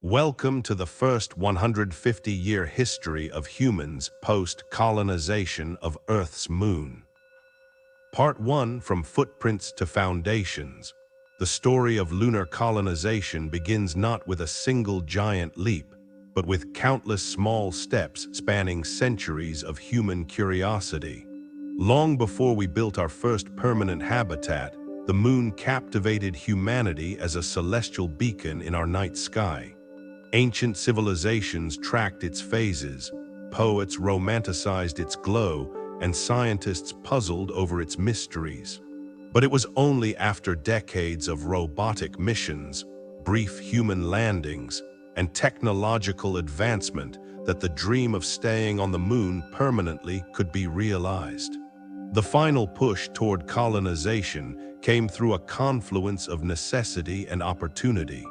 Welcome to the first 150-year history of humans post-colonization of Earth's moon. Part 1, From Footprints to Foundations. The story of lunar colonization begins not with a single giant leap, but with countless small steps spanning centuries of human curiosity. Long before we built our first permanent habitat, the moon captivated humanity as a celestial beacon in our night sky. Ancient civilizations tracked its phases, poets romanticized its glow, and scientists puzzled over its mysteries. But it was only after decades of robotic missions, brief human landings, and technological advancement that the dream of staying on the moon permanently could be realized. The final push toward colonization came through a confluence of necessity and opportunity.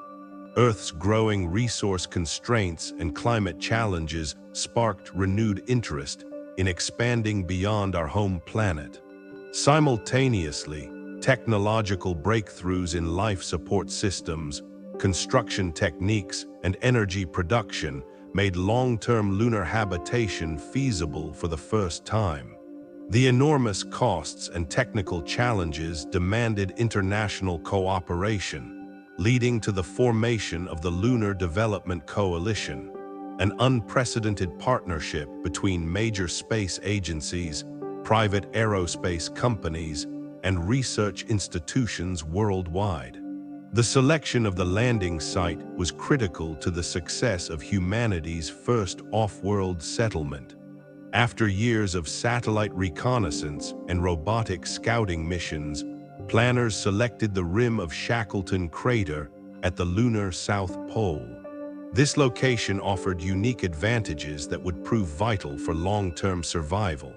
Earth's growing resource constraints and climate challenges sparked renewed interest in expanding beyond our home planet. Simultaneously, technological breakthroughs in life support systems, construction techniques, and energy production made long-term lunar habitation feasible for the first time. The enormous costs and technical challenges demanded international cooperation, leading to the formation of the Lunar Development Coalition, an unprecedented partnership between major space agencies, private aerospace companies, and research institutions worldwide. The selection of the landing site was critical to the success of humanity's first off-world settlement. After years of satellite reconnaissance and robotic scouting missions, planners selected the rim of Shackleton Crater at the lunar South Pole. This location offered unique advantages that would prove vital for long-term survival.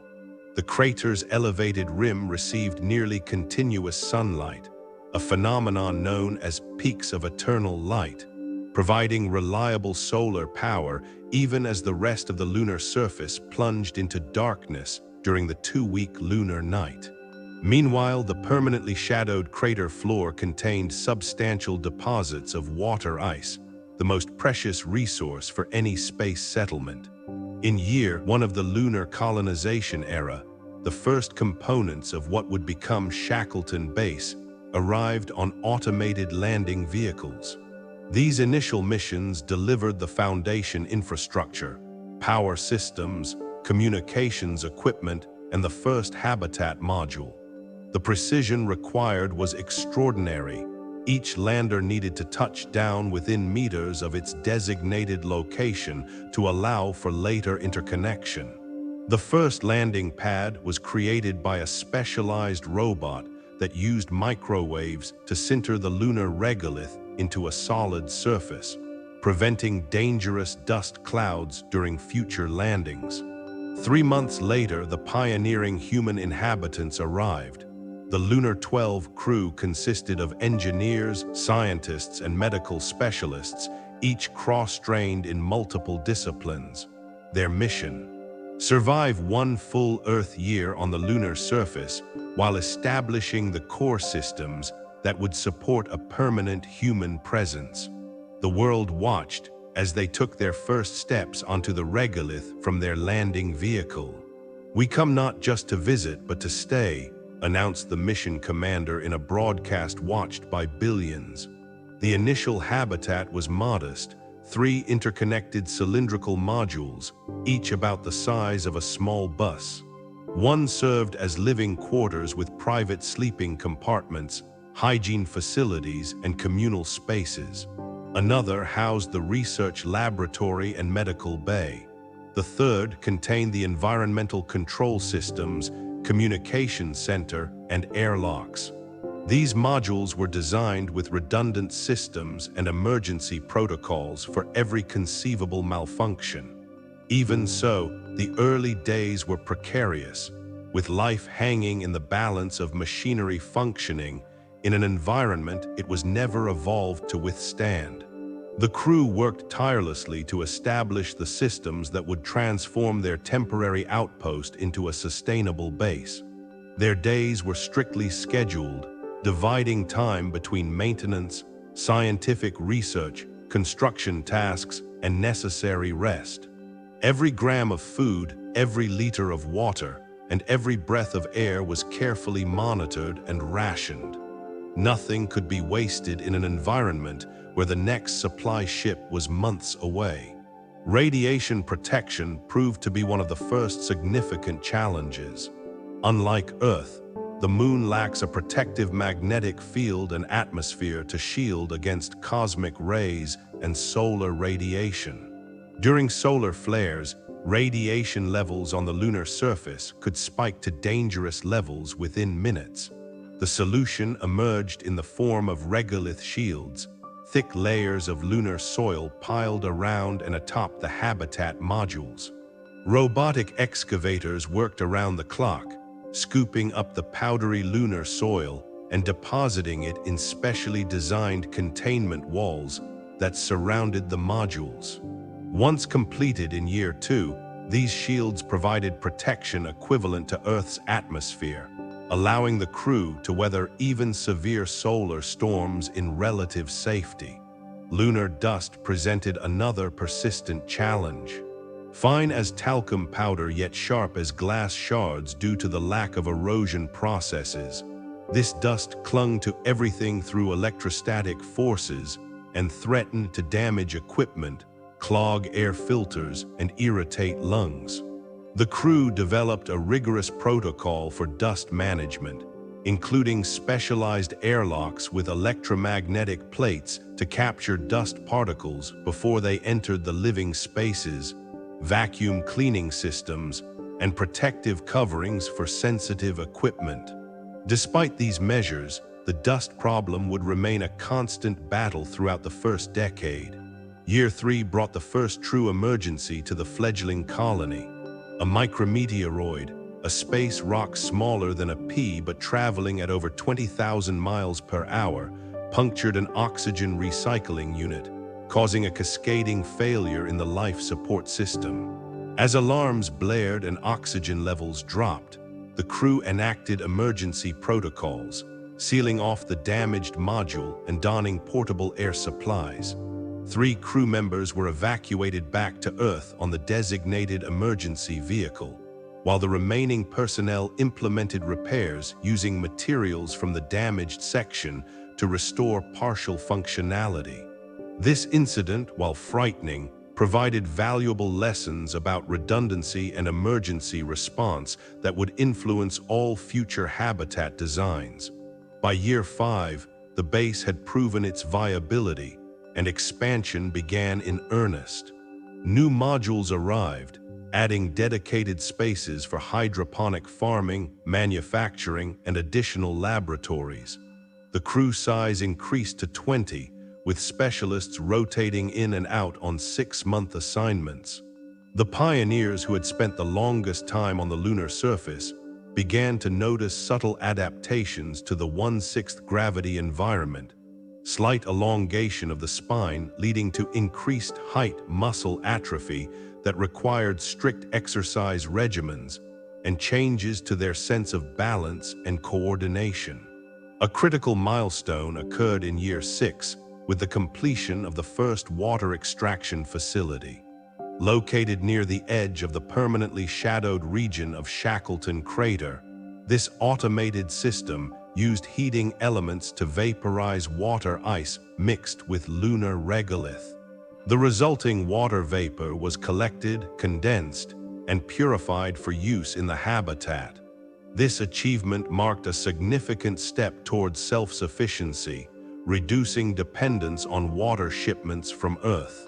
The crater's elevated rim received nearly continuous sunlight, a phenomenon known as peaks of eternal light, providing reliable solar power even as the rest of the lunar surface plunged into darkness during the two-week lunar night. Meanwhile, the permanently shadowed crater floor contained substantial deposits of water ice, the most precious resource for any space settlement. In year one of the lunar colonization era, the first components of what would become Shackleton Base arrived on automated landing vehicles. These initial missions delivered the foundation infrastructure, power systems, communications equipment, and the first habitat module. The precision required was extraordinary. Each lander needed to touch down within meters of its designated location to allow for later interconnection. The first landing pad was created by a specialized robot that used microwaves to sinter the lunar regolith into a solid surface, preventing dangerous dust clouds during future landings. 3 months later, the pioneering human inhabitants arrived. The Lunar 12 crew consisted of engineers, scientists, and medical specialists, each cross-trained in multiple disciplines. Their mission: survive one full Earth year on the lunar surface while establishing the core systems that would support a permanent human presence. The world watched as they took their first steps onto the regolith from their landing vehicle. "We come not just to visit, but to stay," announced the mission commander in a broadcast watched by billions. The initial habitat was modest: 3 interconnected cylindrical modules, each about the size of a small bus. One served as living quarters with private sleeping compartments, hygiene facilities, and communal spaces. Another housed the research laboratory and medical bay. The third contained the environmental control systems, communication center, and airlocks. These modules were designed with redundant systems and emergency protocols for every conceivable malfunction. Even so, the early days were precarious, with life hanging in the balance of machinery functioning in an environment it was never evolved to withstand. The crew worked tirelessly to establish the systems that would transform their temporary outpost into a sustainable base. Their days were strictly scheduled, dividing time between maintenance, scientific research, construction tasks, and necessary rest. Every gram of food, every liter of water, and every breath of air was carefully monitored and rationed. Nothing could be wasted in an environment where the next supply ship was months away. Radiation protection proved to be one of the first significant challenges. Unlike Earth, the Moon lacks a protective magnetic field and atmosphere to shield against cosmic rays and solar radiation. During solar flares, radiation levels on the lunar surface could spike to dangerous levels within minutes. The solution emerged in the form of regolith shields, thick layers of lunar soil piled around and atop the habitat modules. Robotic excavators worked around the clock, scooping up the powdery lunar soil and depositing it in specially designed containment walls that surrounded the modules. Once completed in year 2, these shields provided protection equivalent to Earth's atmosphere, allowing the crew to weather even severe solar storms in relative safety. Lunar dust presented another persistent challenge. Fine as talcum powder yet sharp as glass shards due to the lack of erosion processes, this dust clung to everything through electrostatic forces and threatened to damage equipment, clog air filters, and irritate lungs. The crew developed a rigorous protocol for dust management, including specialized airlocks with electromagnetic plates to capture dust particles before they entered the living spaces, vacuum cleaning systems, and protective coverings for sensitive equipment. Despite these measures, the dust problem would remain a constant battle throughout the first decade. Year 3 brought the first true emergency to the fledgling colony. A micrometeoroid, a space rock smaller than a pea but traveling at over 20,000 miles per hour, punctured an oxygen recycling unit, causing a cascading failure in the life support system. As alarms blared and oxygen levels dropped, the crew enacted emergency protocols, sealing off the damaged module and donning portable air supplies. 3 crew members were evacuated back to Earth on the designated emergency vehicle, while the remaining personnel implemented repairs using materials from the damaged section to restore partial functionality. This incident, while frightening, provided valuable lessons about redundancy and emergency response that would influence all future habitat designs. By year 5, the base had proven its viability, and expansion began in earnest. New modules arrived, adding dedicated spaces for hydroponic farming, manufacturing, and additional laboratories. The crew size increased to 20, with specialists rotating in and out on 6-month assignments. The pioneers who had spent the longest time on the lunar surface began to notice subtle adaptations to the 1/6 gravity environment, slight elongation of the spine leading to increased height muscle atrophy that required strict exercise regimens, and changes to their sense of balance and coordination. A critical milestone occurred in year 6 with the completion of the first water extraction facility. Located near the edge of the permanently shadowed region of Shackleton Crater, this automated system used heating elements to vaporize water ice mixed with lunar regolith. The resulting water vapor was collected, condensed, and purified for use in the habitat. This achievement marked a significant step towards self-sufficiency, reducing dependence on water shipments from Earth.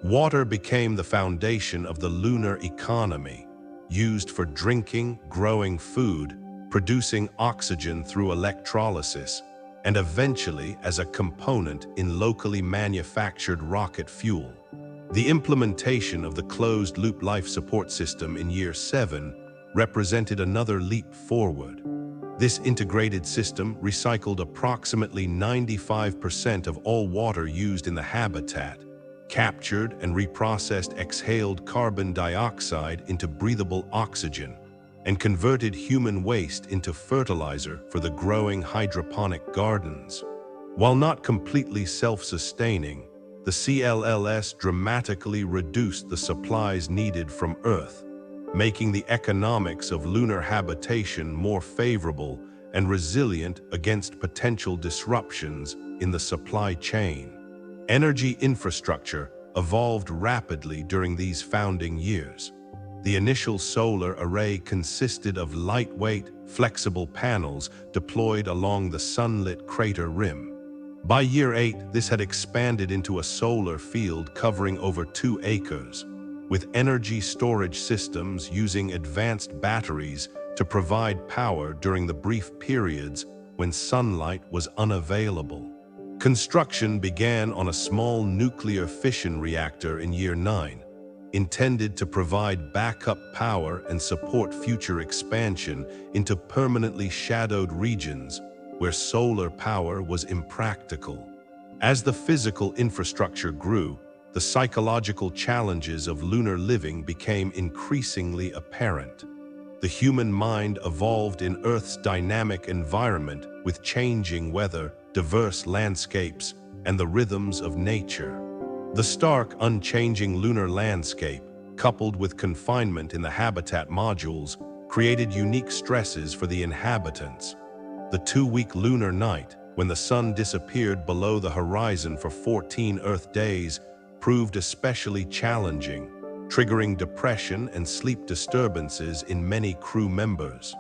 Water became the foundation of the lunar economy, used for drinking, growing food, producing oxygen through electrolysis, and eventually as a component in locally manufactured rocket fuel. The implementation of the closed-loop life support system in year 7 represented another leap forward. This integrated system recycled approximately 95% of all water used in the habitat, captured and reprocessed exhaled carbon dioxide into breathable oxygen, and converted human waste into fertilizer for the growing hydroponic gardens. While not completely self-sustaining, the CLLS dramatically reduced the supplies needed from Earth, making the economics of lunar habitation more favorable and resilient against potential disruptions in the supply chain. Energy infrastructure evolved rapidly during these founding years. The initial solar array consisted of lightweight, flexible panels deployed along the sunlit crater rim. By year 8, this had expanded into a solar field covering over 2 acres, with energy storage systems using advanced batteries to provide power during the brief periods when sunlight was unavailable. Construction began on a small nuclear fission reactor in year 9, intended to provide backup power and support future expansion into permanently shadowed regions where solar power was impractical. As the physical infrastructure grew, the psychological challenges of lunar living became increasingly apparent. The human mind evolved in Earth's dynamic environment with changing weather, diverse landscapes, and the rhythms of nature. The stark, unchanging lunar landscape, coupled with confinement in the habitat modules, created unique stresses for the inhabitants. The 2-week lunar night, when the sun disappeared below the horizon for 14 Earth days, proved especially challenging, triggering depression and sleep disturbances in many crew members.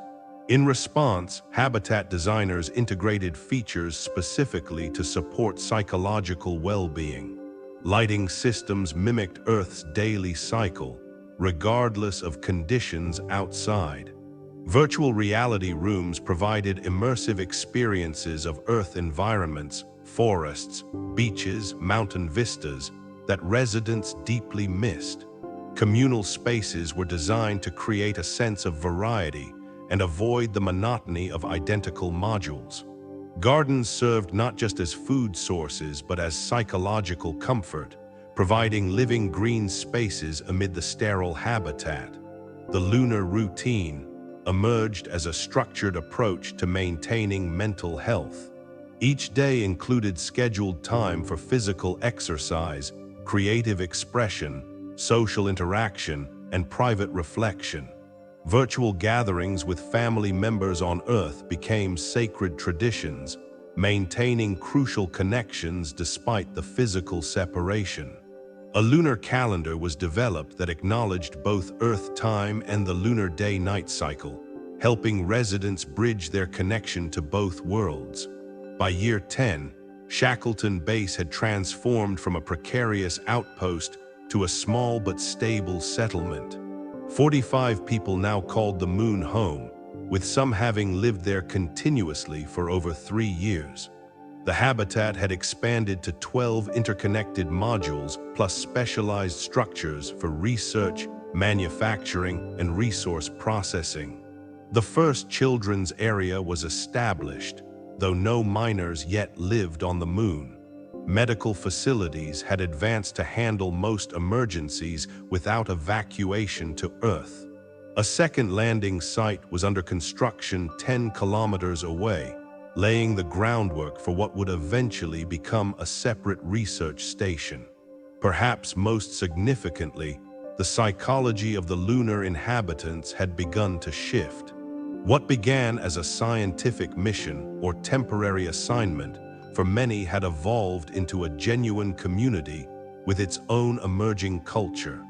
In response, habitat designers integrated features specifically to support psychological well-being. Lighting systems mimicked Earth's daily cycle, regardless of conditions outside. Virtual reality rooms provided immersive experiences of Earth environments, forests, beaches, mountain vistas that residents deeply missed. Communal spaces were designed to create a sense of variety and avoid the monotony of identical modules. Gardens served not just as food sources but as psychological comfort, providing living green spaces amid the sterile habitat. The lunar routine emerged as a structured approach to maintaining mental health. Each day included scheduled time for physical exercise, creative expression, social interaction, and private reflection. Virtual gatherings with family members on Earth became sacred traditions, maintaining crucial connections despite the physical separation. A lunar calendar was developed that acknowledged both Earth time and the lunar day-night cycle, helping residents bridge their connection to both worlds. By year 10, Shackleton Base had transformed from a precarious outpost to a small but stable settlement. 45 people now called the Moon home, with some having lived there continuously for over 3 years. The habitat had expanded to 12 interconnected modules plus specialized structures for research, manufacturing, and resource processing. The first children's area was established, though no minors yet lived on the Moon. Medical facilities had advanced to handle most emergencies without evacuation to Earth. A second landing site was under construction 10 kilometers away, laying the groundwork for what would eventually become a separate research station. Perhaps most significantly, the psychology of the lunar inhabitants had begun to shift. What began as a scientific mission or temporary assignment for many had evolved into a genuine community with its own emerging culture.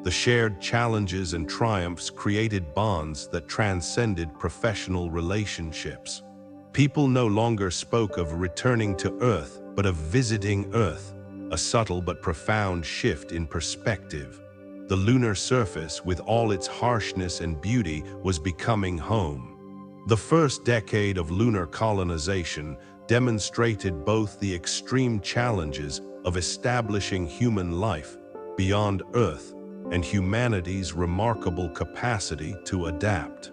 The shared challenges and triumphs created bonds that transcended professional relationships. People no longer spoke of returning to Earth, but of visiting Earth, a subtle but profound shift in perspective. The lunar surface, with all its harshness and beauty, was becoming home. The first decade of lunar colonization demonstrated both the extreme challenges of establishing human life beyond Earth and humanity's remarkable capacity to adapt.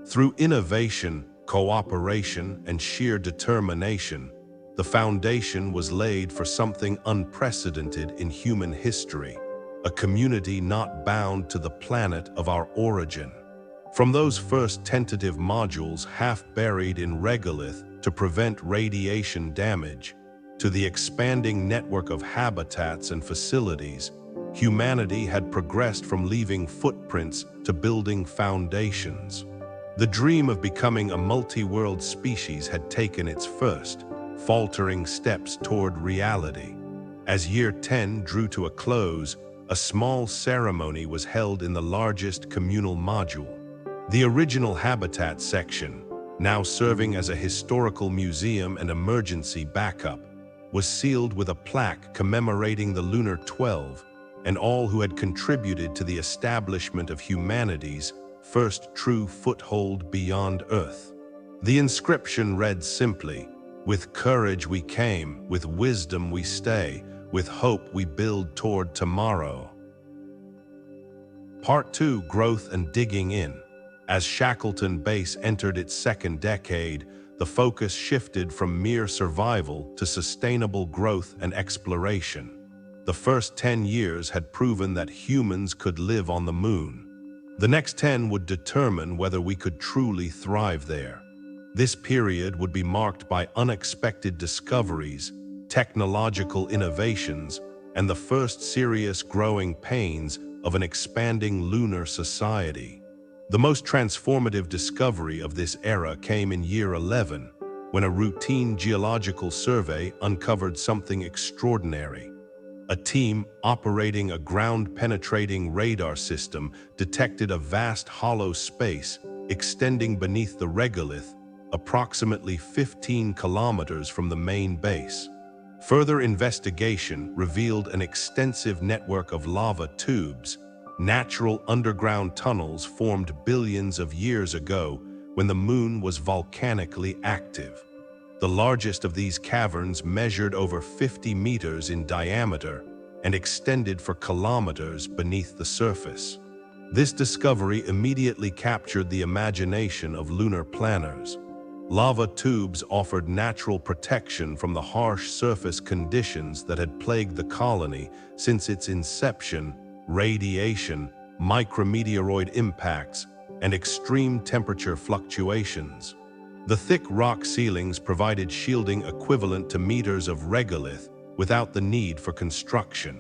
Through innovation, cooperation, and sheer determination, the foundation was laid for something unprecedented in human history, a community not bound to the planet of our origin. From those first tentative modules half buried in regolith to prevent radiation damage, to the expanding network of habitats and facilities, humanity had progressed from leaving footprints to building foundations. The dream of becoming a multi-world species had taken its first, faltering steps toward reality. As year 10 drew to a close, a small ceremony was held in the largest communal module. The original habitat section, now serving as a historical museum and emergency backup, was sealed with a plaque commemorating the Lunar 12 and all who had contributed to the establishment of humanity's first true foothold beyond Earth. The inscription read simply, "With courage we came, with wisdom we stay, with hope we build toward tomorrow." Part 2: Growth and Digging In. As Shackleton Base entered its second decade, the focus shifted from mere survival to sustainable growth and exploration. The first 10 years had proven that humans could live on the moon. The next 10 would determine whether we could truly thrive there. This period would be marked by unexpected discoveries, technological innovations, and the first serious growing pains of an expanding lunar society. The most transformative discovery of this era came in year 11, when a routine geological survey uncovered something extraordinary. A team operating a ground-penetrating radar system detected a vast hollow space extending beneath the regolith, approximately 15 kilometers from the main base. Further investigation revealed an extensive network of lava tubes, natural underground tunnels formed billions of years ago when the moon was volcanically active. The largest of these caverns measured over 50 meters in diameter and extended for kilometers beneath the surface. This discovery immediately captured the imagination of lunar planners. Lava tubes offered natural protection from the harsh surface conditions that had plagued the colony since its inception: radiation, micrometeoroid impacts, and extreme temperature fluctuations. The thick rock ceilings provided shielding equivalent to meters of regolith without the need for construction.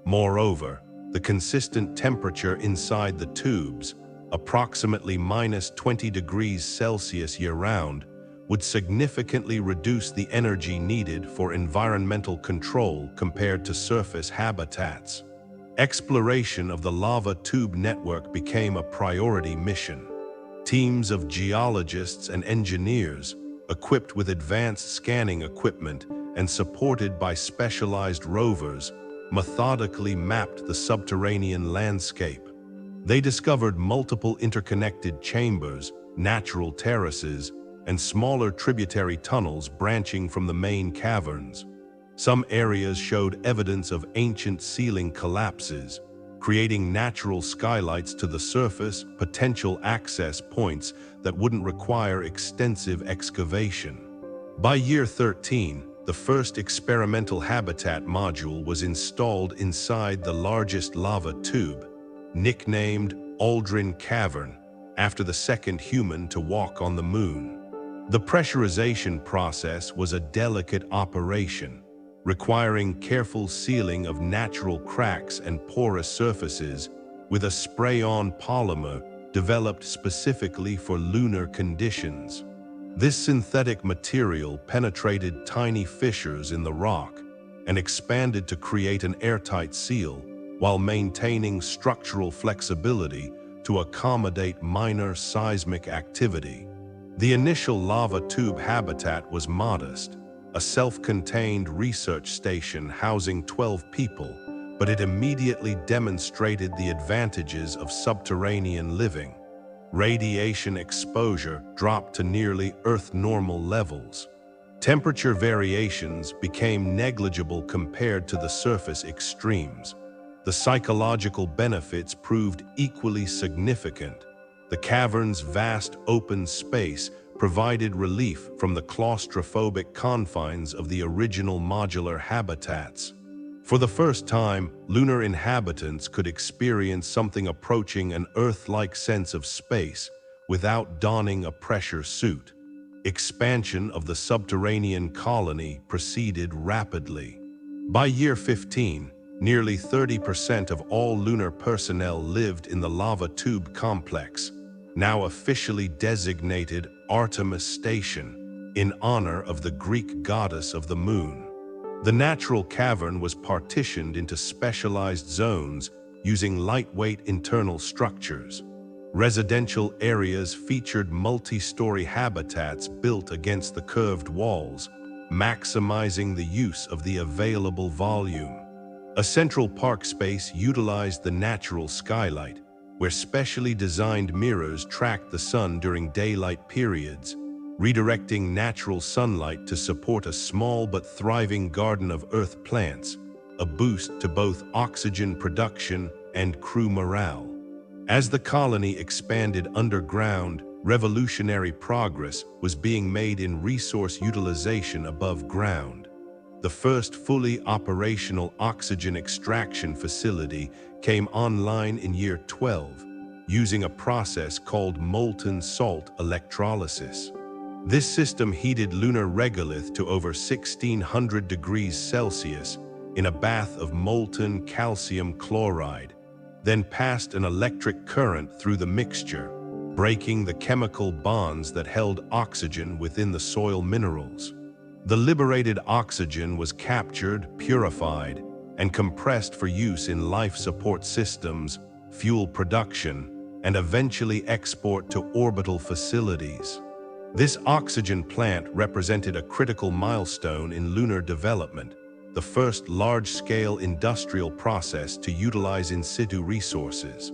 Moreover, the consistent temperature inside the tubes, approximately -20 degrees Celsius year-round, would significantly reduce the energy needed for environmental control compared to surface habitats. Exploration of the lava tube network became a priority mission. Teams of geologists and engineers, equipped with advanced scanning equipment and supported by specialized rovers, methodically mapped the subterranean landscape. They discovered multiple interconnected chambers, natural terraces, and smaller tributary tunnels branching from the main caverns. Some areas showed evidence of ancient ceiling collapses, creating natural skylights to the surface, potential access points that wouldn't require extensive excavation. By year 13, the first experimental habitat module was installed inside the largest lava tube, nicknamed Aldrin Cavern, after the second human to walk on the moon. The pressurization process was a delicate operation, requiring careful sealing of natural cracks and porous surfaces with a spray-on polymer developed specifically for lunar conditions. This synthetic material penetrated tiny fissures in the rock and expanded to create an airtight seal while maintaining structural flexibility to accommodate minor seismic activity. The initial lava tube habitat was modest, a self-contained research station housing 12 people, but it immediately demonstrated the advantages of subterranean living. Radiation exposure dropped to nearly Earth-normal levels. Temperature variations became negligible compared to the surface extremes. The psychological benefits proved equally significant. The cavern's vast open space provided relief from the claustrophobic confines of the original modular habitats. For the first time, lunar inhabitants could experience something approaching an Earth-like sense of space without donning a pressure suit. expansion of the subterranean colony proceeded rapidly. By year 15, nearly 30% of all lunar personnel lived in the lava tube complex, now officially designated Artemis Station, in honor of the Greek goddess of the moon. The natural cavern was partitioned into specialized zones using lightweight internal structures. Residential areas featured multi-story habitats built against the curved walls, maximizing the use of the available volume. A central park space utilized the natural skylight, where specially designed mirrors tracked the sun during daylight periods, redirecting natural sunlight to support a small but thriving garden of earth plants, a boost to both oxygen production and crew morale. As the colony expanded underground, revolutionary progress was being made in resource utilization above ground. The first fully operational oxygen extraction facility came online in year 12, using a process called molten salt electrolysis. This system heated lunar regolith to over 1600 degrees Celsius in a bath of molten calcium chloride, then passed an electric current through the mixture, breaking the chemical bonds that held oxygen within the soil minerals. The liberated oxygen was captured, purified, and compressed for use in life support systems, fuel production, and eventually export to orbital facilities. This oxygen plant represented a critical milestone in lunar development, the first large-scale industrial process to utilize in-situ resources.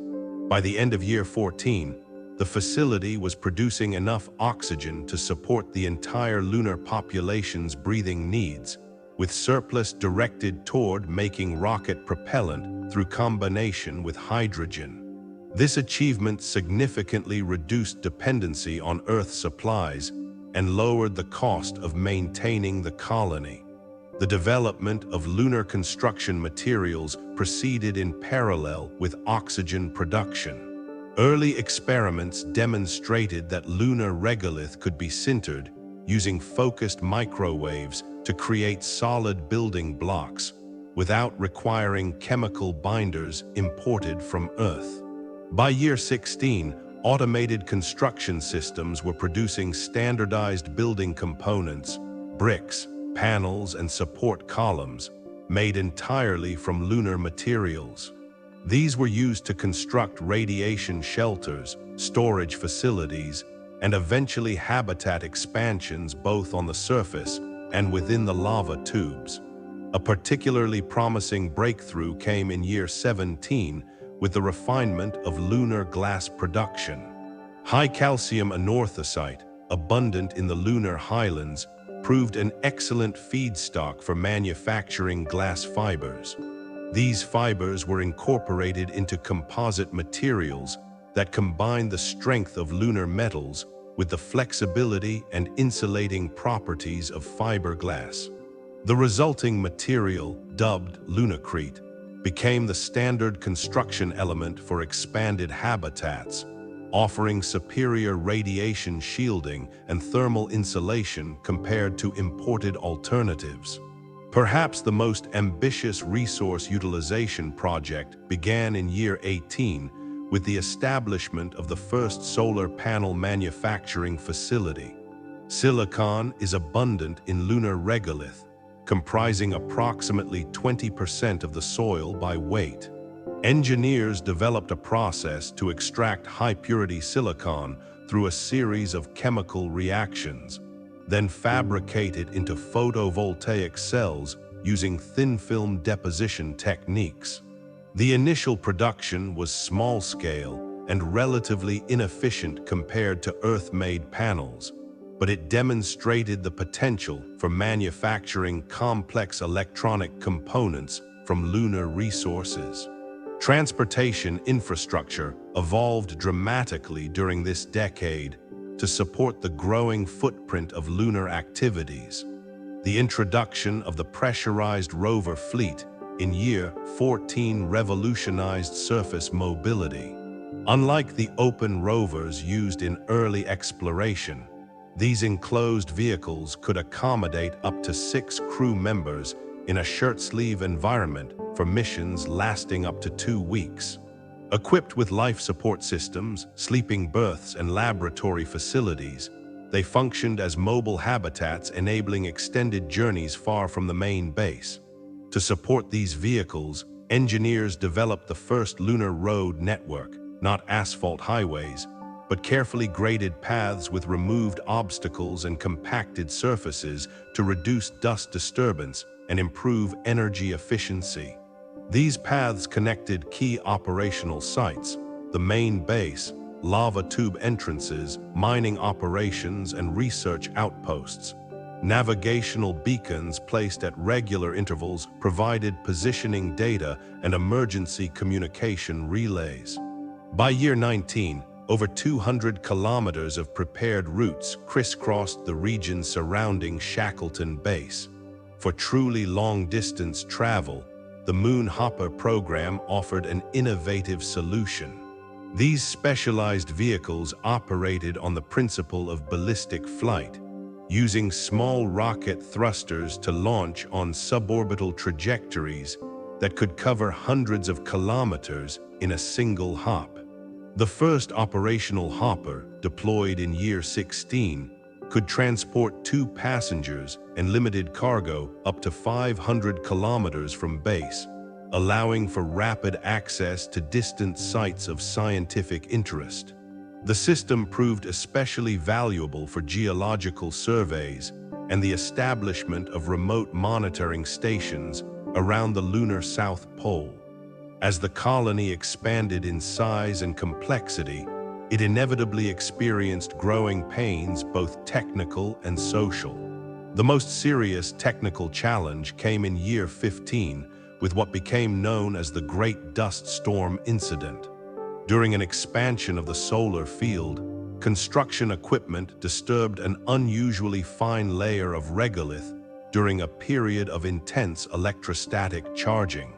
By the end of year 14, the facility was producing enough oxygen to support the entire lunar population's breathing needs, with surplus directed toward making rocket propellant through combination with hydrogen. This achievement significantly reduced dependency on Earth supplies and lowered the cost of maintaining the colony. The development of lunar construction materials proceeded in parallel with oxygen production. Early experiments demonstrated that lunar regolith could be sintered using focused microwaves to create solid building blocks without requiring chemical binders imported from Earth. By year 16, automated construction systems were producing standardized building components, bricks, panels, and support columns, made entirely from lunar materials. These were used to construct radiation shelters, storage facilities, and eventually habitat expansions both on the surface and within the lava tubes. A particularly promising breakthrough came in year 17 with the refinement of lunar glass production. High-calcium anorthosite, abundant in the lunar highlands, proved an excellent feedstock for manufacturing glass fibers. These fibers were incorporated into composite materials that combined the strength of lunar metals with the flexibility and insulating properties of fiberglass. The resulting material, dubbed lunacrete, became the standard construction element for expanded habitats, offering superior radiation shielding and thermal insulation compared to imported alternatives. Perhaps the most ambitious resource utilization project began in year 18 with the establishment of the first solar panel manufacturing facility. Silicon is abundant in lunar regolith, comprising approximately 20% of the soil by weight. Engineers developed a process to extract high-purity silicon through a series of chemical reactions, then fabricate it into photovoltaic cells using thin-film deposition techniques. The initial production was small-scale and relatively inefficient compared to Earth-made panels, but it demonstrated the potential for manufacturing complex electronic components from lunar resources. Transportation infrastructure evolved dramatically during this decade to support the growing footprint of lunar activities. The introduction of the pressurized rover fleet in year 14 revolutionized surface mobility. Unlike the open rovers used in early exploration, These enclosed vehicles could accommodate up to 6 crew members in a shirt-sleeve environment for missions lasting up to 2 weeks. Equipped with life support systems, sleeping berths, and laboratory facilities, they functioned as mobile habitats, enabling extended journeys far from the main base. To support these vehicles, engineers developed the first lunar road network, not asphalt highways, but carefully graded paths with removed obstacles and compacted surfaces to reduce dust disturbance and improve energy efficiency. These paths connected key operational sites, the main base, lava tube entrances, mining operations, and research outposts. Navigational beacons placed at regular intervals provided positioning data and emergency communication relays. By year 19, over 200 kilometers of prepared routes crisscrossed the region surrounding Shackleton Base. For truly long-distance travel, the Moon Hopper program offered an innovative solution. These specialized vehicles operated on the principle of ballistic flight, using small rocket thrusters to launch on suborbital trajectories that could cover hundreds of kilometers in a single hop. The first operational hopper, deployed in year 16, could transport 2 passengers and limited cargo up to 500 kilometers from base, allowing for rapid access to distant sites of scientific interest. The system proved especially valuable for geological surveys and the establishment of remote monitoring stations around the lunar South Pole. As the colony expanded in size and complexity, it inevitably experienced growing pains, both technical and social. The most serious technical challenge came in year 15 with what became known as the Great Dust Storm Incident. During an expansion of the solar field, construction equipment disturbed an unusually fine layer of regolith during a period of intense electrostatic charging.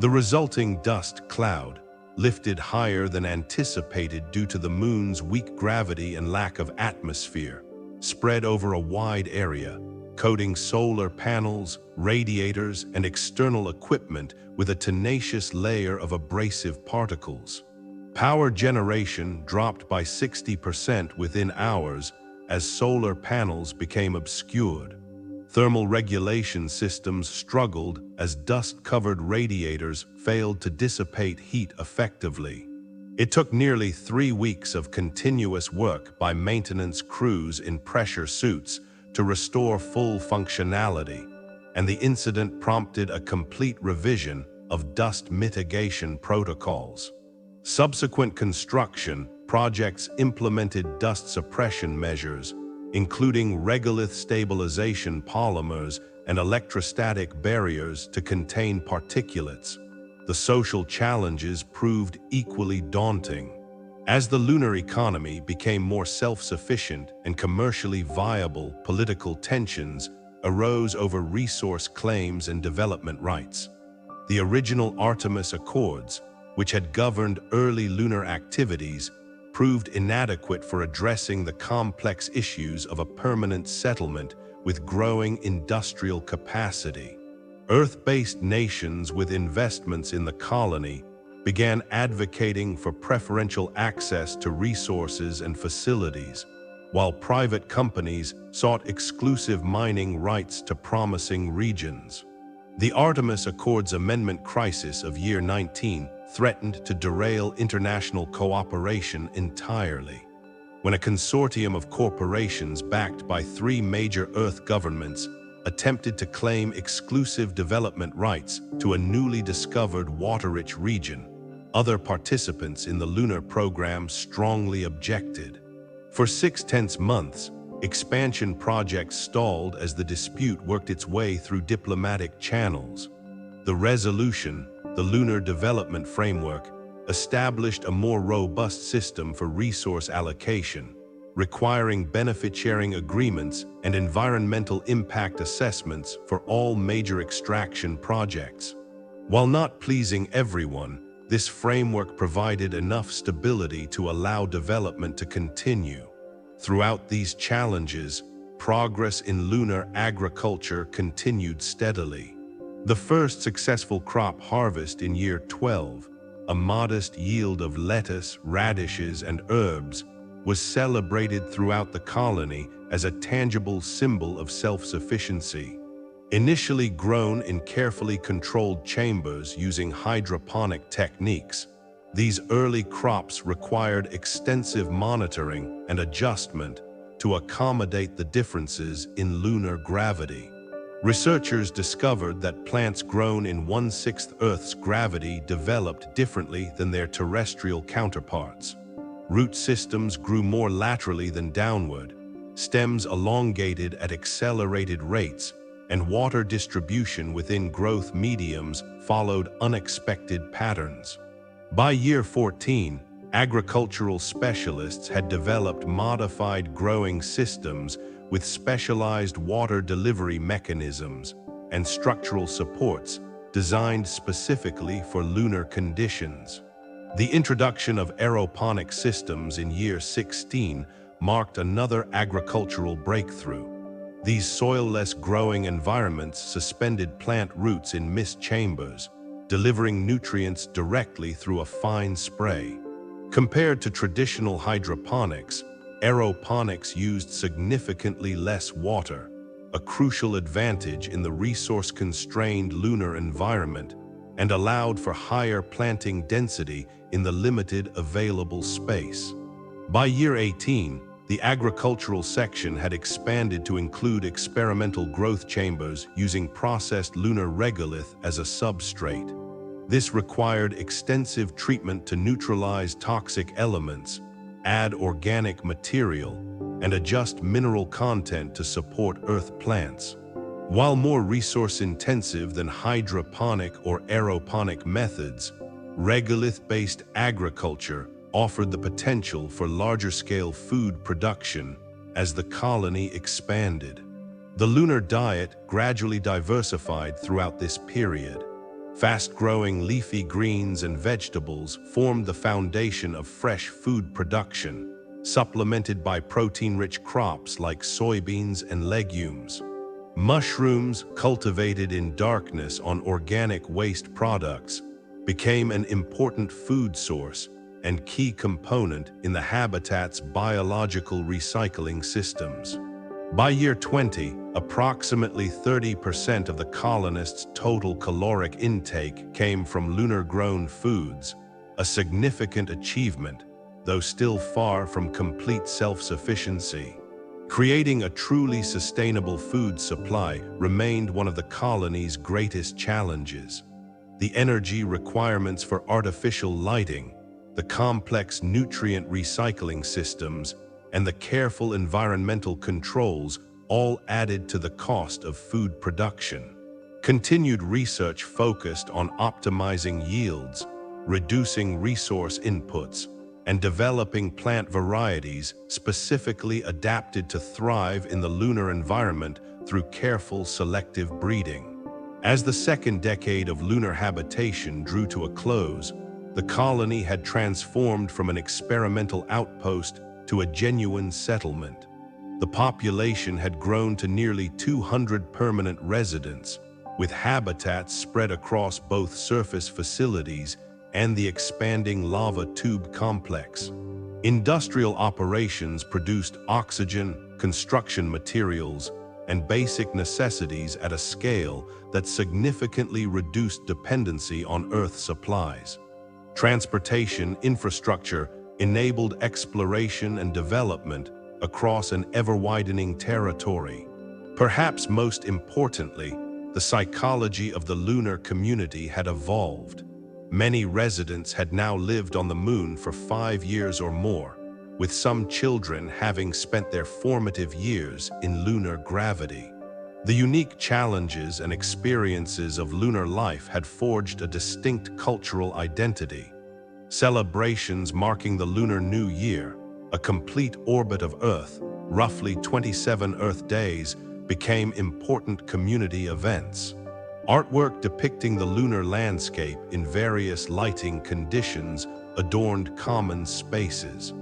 The resulting dust cloud, lifted higher than anticipated due to the Moon's weak gravity and lack of atmosphere, spread over a wide area, coating solar panels, radiators, and external equipment with a tenacious layer of abrasive particles. Power generation dropped by 60% within hours as solar panels became obscured. Thermal regulation systems struggled as dust-covered radiators failed to dissipate heat effectively. It took nearly 3 weeks of continuous work by maintenance crews in pressure suits to restore full functionality, and the incident prompted a complete revision of dust mitigation protocols. Subsequent construction projects implemented dust suppression measures, including regolith stabilization polymers and electrostatic barriers to contain particulates. The social challenges proved equally daunting. As the lunar economy became more self-sufficient and commercially viable, political tensions arose over resource claims and development rights. The original Artemis Accords, which had governed early lunar activities, proved inadequate for addressing the complex issues of a permanent settlement with growing industrial capacity. Earth-based nations with investments in the colony began advocating for preferential access to resources and facilities, while private companies sought exclusive mining rights to promising regions. The Artemis Accords Amendment crisis of year 19 threatened to derail international cooperation entirely. When a consortium of corporations backed by 3 major Earth governments attempted to claim exclusive development rights to a newly discovered water-rich region, other participants in the lunar program strongly objected. For 6 months, expansion projects stalled as the dispute worked its way through diplomatic channels. The resolution, the Lunar Development Framework, established a more robust system for resource allocation, requiring benefit-sharing agreements and environmental impact assessments for all major extraction projects. While not pleasing everyone, this framework provided enough stability to allow development to continue. Throughout these challenges, progress in lunar agriculture continued steadily. The first successful crop harvest in year 12, a modest yield of lettuce, radishes, and herbs, was celebrated throughout the colony as a tangible symbol of self-sufficiency. Initially grown in carefully controlled chambers using hydroponic techniques, these early crops required extensive monitoring and adjustment to accommodate the differences in lunar gravity. Researchers discovered that plants grown in 1/6 Earth's gravity developed differently than their terrestrial counterparts. Root systems grew more laterally than downward, stems elongated at accelerated rates, and water distribution within growth mediums followed unexpected patterns. By year 14, agricultural specialists had developed modified growing systems with specialized water delivery mechanisms and structural supports designed specifically for lunar conditions. The introduction of aeroponic systems in year 16 marked another agricultural breakthrough. These soil-less growing environments suspended plant roots in mist chambers, delivering nutrients directly through a fine spray. Compared to traditional hydroponics, aeroponics used significantly less water, a crucial advantage in the resource-constrained lunar environment, and allowed for higher planting density in the limited available space. By year 18, the agricultural section had expanded to include experimental growth chambers using processed lunar regolith as a substrate. This required extensive treatment to neutralize toxic elements, add organic material, and adjust mineral content to support earth plants. While more resource-intensive than hydroponic or aeroponic methods, regolith-based agriculture offered the potential for larger-scale food production as the colony expanded. The lunar diet gradually diversified throughout this period. Fast-growing leafy greens and vegetables formed the foundation of fresh food production, supplemented by protein-rich crops like soybeans and legumes. Mushrooms, cultivated in darkness on organic waste products, became an important food source and key component in the habitat's biological recycling systems. By year 20, approximately 30% of the colonists' total caloric intake came from lunar-grown foods, a significant achievement, though still far from complete self-sufficiency. Creating a truly sustainable food supply remained one of the colony's greatest challenges. The energy requirements for artificial lighting, the complex nutrient recycling systems, and the careful environmental controls all added to the cost of food production. Continued research focused on optimizing yields, reducing resource inputs, and developing plant varieties specifically adapted to thrive in the lunar environment through careful selective breeding. As the second decade of lunar habitation drew to a close, the colony had transformed from an experimental outpost to a genuine settlement. The population had grown to nearly 200 permanent residents, with habitats spread across both surface facilities and the expanding lava tube complex. Industrial operations produced oxygen, construction materials, and basic necessities at a scale that significantly reduced dependency on Earth supplies. Transportation infrastructure enabled exploration and development across an ever-widening territory. Perhaps most importantly, the psychology of the lunar community had evolved. Many residents had now lived on the moon for 5 years or more, with some children having spent their formative years in lunar gravity. The unique challenges and experiences of lunar life had forged a distinct cultural identity. Celebrations marking the Lunar New Year, a complete orbit of Earth, roughly 27 Earth days, became important community events. Artwork depicting the lunar landscape in various lighting conditions adorned common spaces.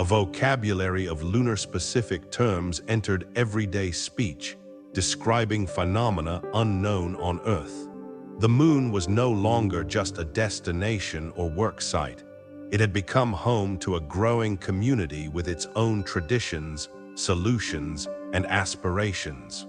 A vocabulary of lunar-specific terms entered everyday speech, describing phenomena unknown on Earth. The Moon was no longer just a destination or work site. It had become home to a growing community with its own traditions, solutions, and aspirations.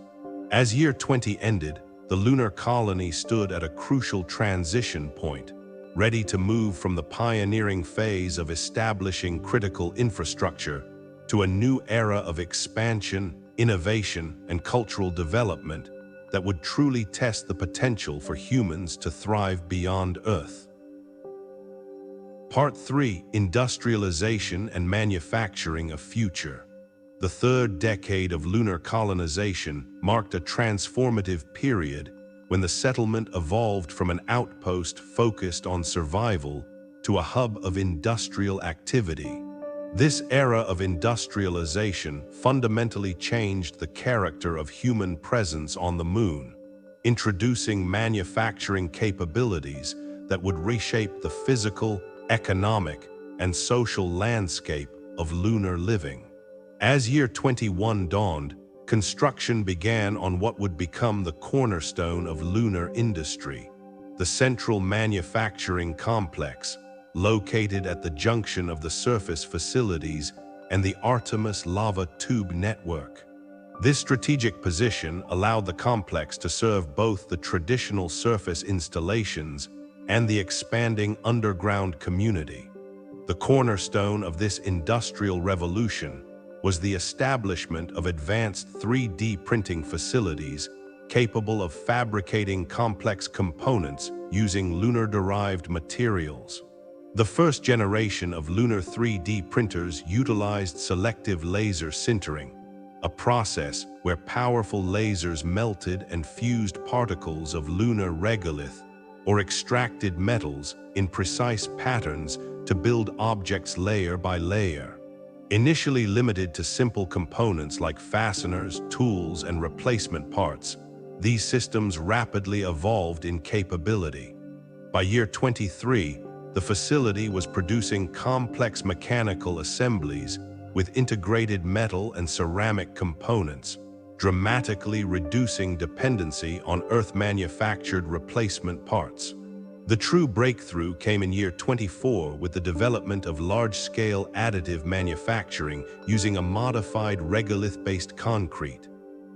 As year 20 ended, the lunar colony stood at a crucial transition point, ready to move from the pioneering phase of establishing critical infrastructure to a new era of expansion, innovation, and cultural development that would truly test the potential for humans to thrive beyond Earth. Part 3: Industrialization and Manufacturing of Future. The third decade of lunar colonization marked a transformative period when the settlement evolved from an outpost focused on survival to a hub of industrial activity. This era of industrialization fundamentally changed the character of human presence on the Moon, introducing manufacturing capabilities that would reshape the physical, economic, and social landscape of lunar living. As year 21 dawned, construction began on what would become the cornerstone of lunar industry, the Central Manufacturing Complex, located at the junction of the surface facilities and the Artemis lava tube network. This strategic position allowed the complex to serve both the traditional surface installations and the expanding underground community. The cornerstone of this industrial revolution was the establishment of advanced 3D printing facilities capable of fabricating complex components using lunar-derived materials. The first generation of lunar 3D printers utilized selective laser sintering, a process where powerful lasers melted and fused particles of lunar regolith or extracted metals in precise patterns to build objects layer by layer. Initially limited to simple components like fasteners, tools, and replacement parts, these systems rapidly evolved in capability. By year 23, the facility was producing complex mechanical assemblies with integrated metal and ceramic components, dramatically reducing dependency on Earth-manufactured replacement parts. The true breakthrough came in year 24 with the development of large-scale additive manufacturing using a modified regolith-based concrete.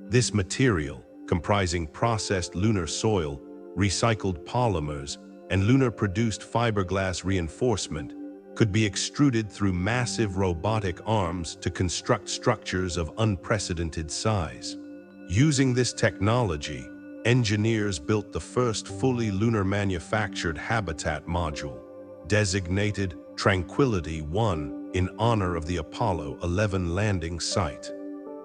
This material, comprising processed lunar soil, recycled polymers, and lunar-produced fiberglass reinforcement, could be extruded through massive robotic arms to construct structures of unprecedented size. Using this technology, engineers built the first fully lunar-manufactured habitat module, designated Tranquility 1 in honor of the Apollo 11 landing site.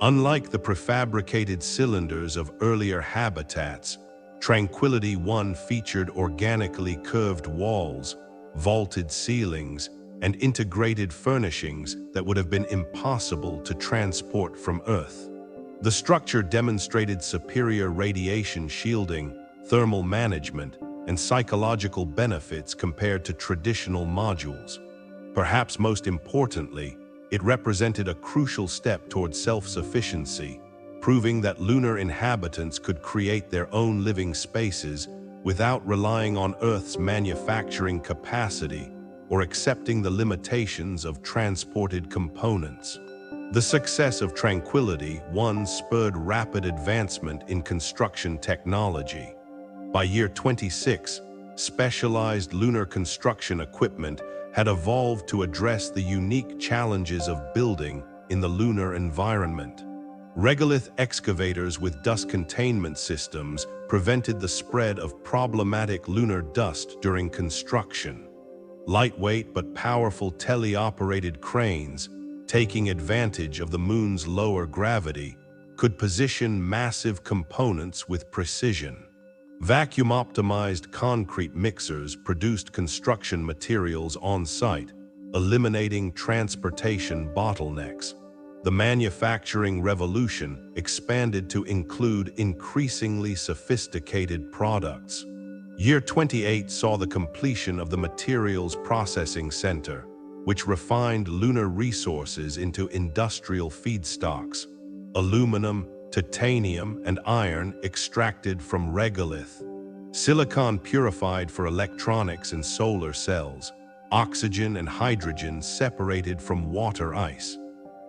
Unlike the prefabricated cylinders of earlier habitats, Tranquility 1 featured organically curved walls, vaulted ceilings, and integrated furnishings that would have been impossible to transport from Earth. The structure demonstrated superior radiation shielding, thermal management, and psychological benefits compared to traditional modules. Perhaps most importantly, it represented a crucial step toward self-sufficiency, proving that lunar inhabitants could create their own living spaces without relying on Earth's manufacturing capacity or accepting the limitations of transported components. The success of Tranquility 1 spurred rapid advancement in construction technology. By year 26, specialized lunar construction equipment had evolved to address the unique challenges of building in the lunar environment. Regolith excavators with dust containment systems prevented the spread of problematic lunar dust during construction. Lightweight but powerful teleoperated cranes, taking advantage of the Moon's lower gravity, could position massive components with precision. Vacuum-optimized concrete mixers produced construction materials on-site, eliminating transportation bottlenecks. The manufacturing revolution expanded to include increasingly sophisticated products. Year 28 saw the completion of the Materials Processing Center, which refined lunar resources into industrial feedstocks: aluminum, titanium, and iron extracted from regolith, silicon purified for electronics and solar cells, oxygen and hydrogen separated from water ice.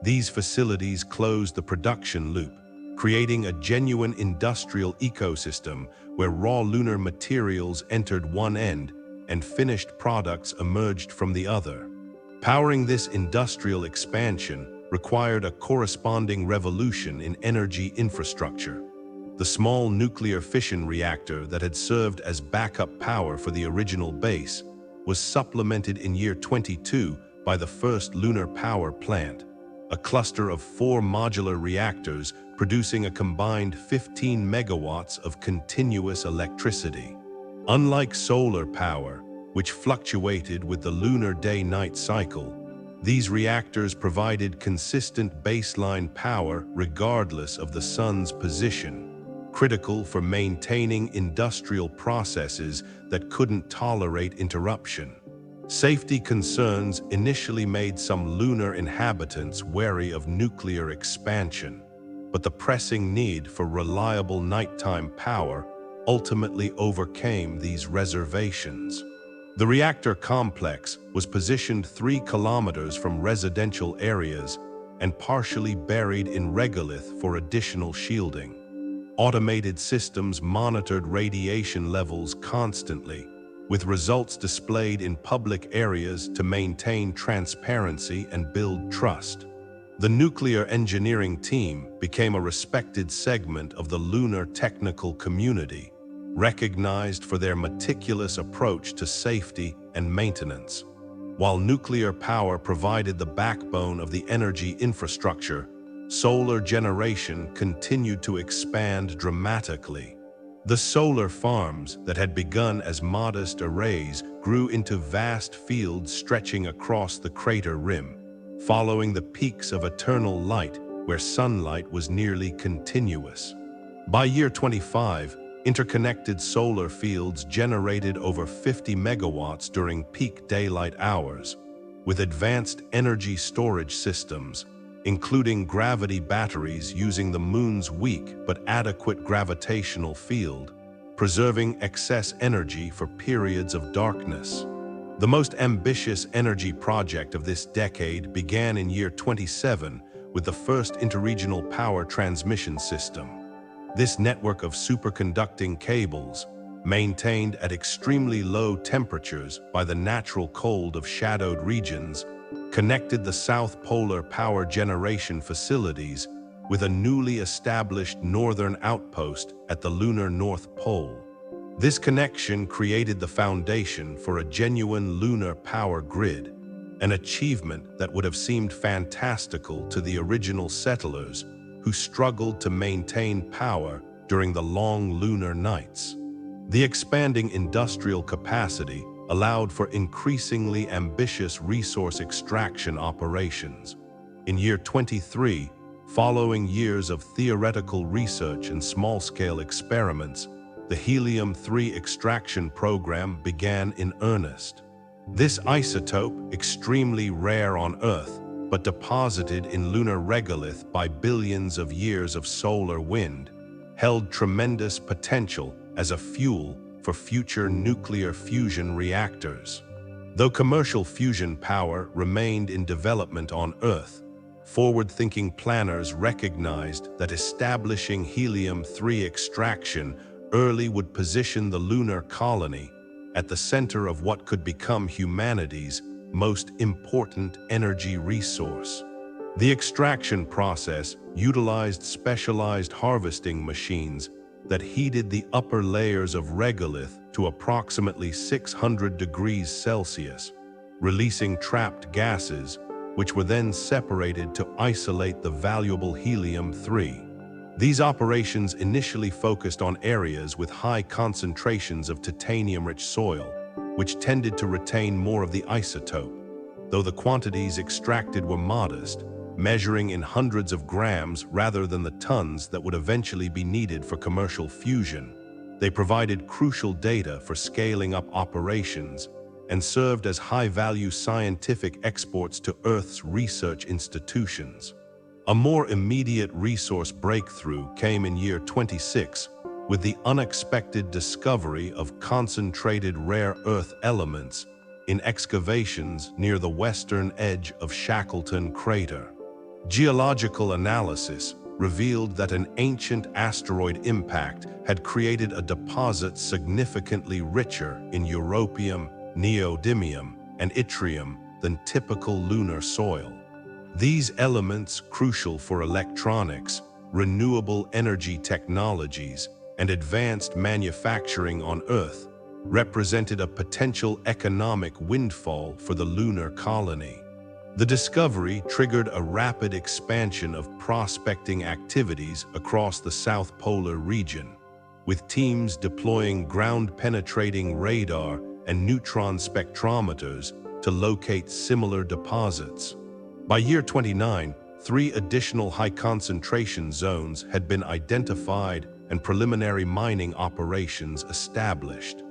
These facilities closed the production loop, creating a genuine industrial ecosystem where raw lunar materials entered one end and finished products emerged from the other. Powering this industrial expansion required a corresponding revolution in energy infrastructure. The small nuclear fission reactor that had served as backup power for the original base was supplemented in year 22 by the first lunar power plant, a cluster of 4 modular reactors producing a combined 15 megawatts of continuous electricity. Unlike solar power, which fluctuated with the lunar day-night cycle, these reactors provided consistent baseline power regardless of the sun's position, critical for maintaining industrial processes that couldn't tolerate interruption. Safety concerns initially made some lunar inhabitants wary of nuclear expansion, but the pressing need for reliable nighttime power ultimately overcame these reservations. The reactor complex was positioned 3 kilometers from residential areas and partially buried in regolith for additional shielding. Automated systems monitored radiation levels constantly, with results displayed in public areas to maintain transparency and build trust. The nuclear engineering team became a respected segment of the lunar technical community, recognized for their meticulous approach to safety and maintenance. While nuclear power provided the backbone of the energy infrastructure, solar generation continued to expand dramatically. The solar farms that had begun as modest arrays grew into vast fields stretching across the crater rim, following the peaks of eternal light where sunlight was nearly continuous. By year 25, interconnected solar fields generated over 50 megawatts during peak daylight hours, with advanced energy storage systems, including gravity batteries using the moon's weak but adequate gravitational field, preserving excess energy for periods of darkness. The most ambitious energy project of this decade began in year 27 with the first interregional power transmission system. This network of superconducting cables, maintained at extremely low temperatures by the natural cold of shadowed regions, connected the South Polar power generation facilities with a newly established northern outpost at the lunar North Pole. This connection created the foundation for a genuine lunar power grid, an achievement that would have seemed fantastical to the original settlers who struggled to maintain power during the long lunar nights. The expanding industrial capacity allowed for increasingly ambitious resource extraction operations. In year 23, following years of theoretical research and small-scale experiments, the helium-3 extraction program began in earnest. This isotope, extremely rare on Earth, but deposited in lunar regolith by billions of years of solar wind, held tremendous potential as a fuel for future nuclear fusion reactors. Though commercial fusion power remained in development on Earth, forward-thinking planners recognized that establishing helium-3 extraction early would position the lunar colony at the center of what could become humanity's most important energy resource. The extraction process utilized specialized harvesting machines that heated the upper layers of regolith to approximately 600 degrees Celsius, releasing trapped gases, which were then separated to isolate the valuable helium-3. These operations initially focused on areas with high concentrations of titanium-rich soil, which tended to retain more of the isotope. Though the quantities extracted were modest, measuring in hundreds of grams rather than the tons that would eventually be needed for commercial fusion, they provided crucial data for scaling up operations and served as high-value scientific exports to Earth's research institutions. A more immediate resource breakthrough came in year 26 with the unexpected discovery of concentrated rare earth elements in excavations near the western edge of Shackleton Crater. Geological analysis revealed that an ancient asteroid impact had created a deposit significantly richer in europium, neodymium, and yttrium than typical lunar soil. These elements, crucial for electronics, renewable energy technologies, and advanced manufacturing on Earth, represented a potential economic windfall for the lunar colony. The discovery triggered a rapid expansion of prospecting activities across the South Polar region, with teams deploying ground-penetrating radar and neutron spectrometers to locate similar deposits. By year 29, 3 additional high-concentration zones had been identified and preliminary mining operations established.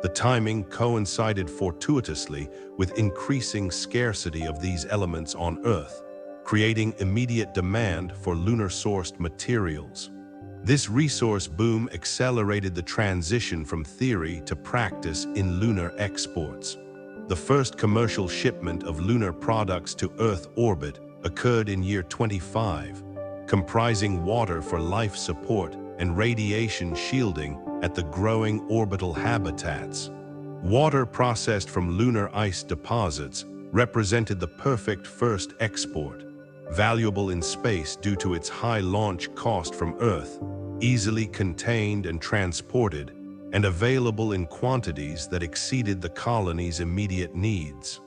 The timing coincided fortuitously with increasing scarcity of these elements on Earth, creating immediate demand for lunar-sourced materials. This resource boom accelerated the transition from theory to practice in lunar exports. The first commercial shipment of lunar products to Earth orbit occurred in year 25, comprising water for life support and radiation shielding at the growing orbital habitats. Water processed from lunar ice deposits represented the perfect first export, valuable in space due to its high launch cost from Earth, easily contained and transported, and available in quantities that exceeded the colony's immediate needs.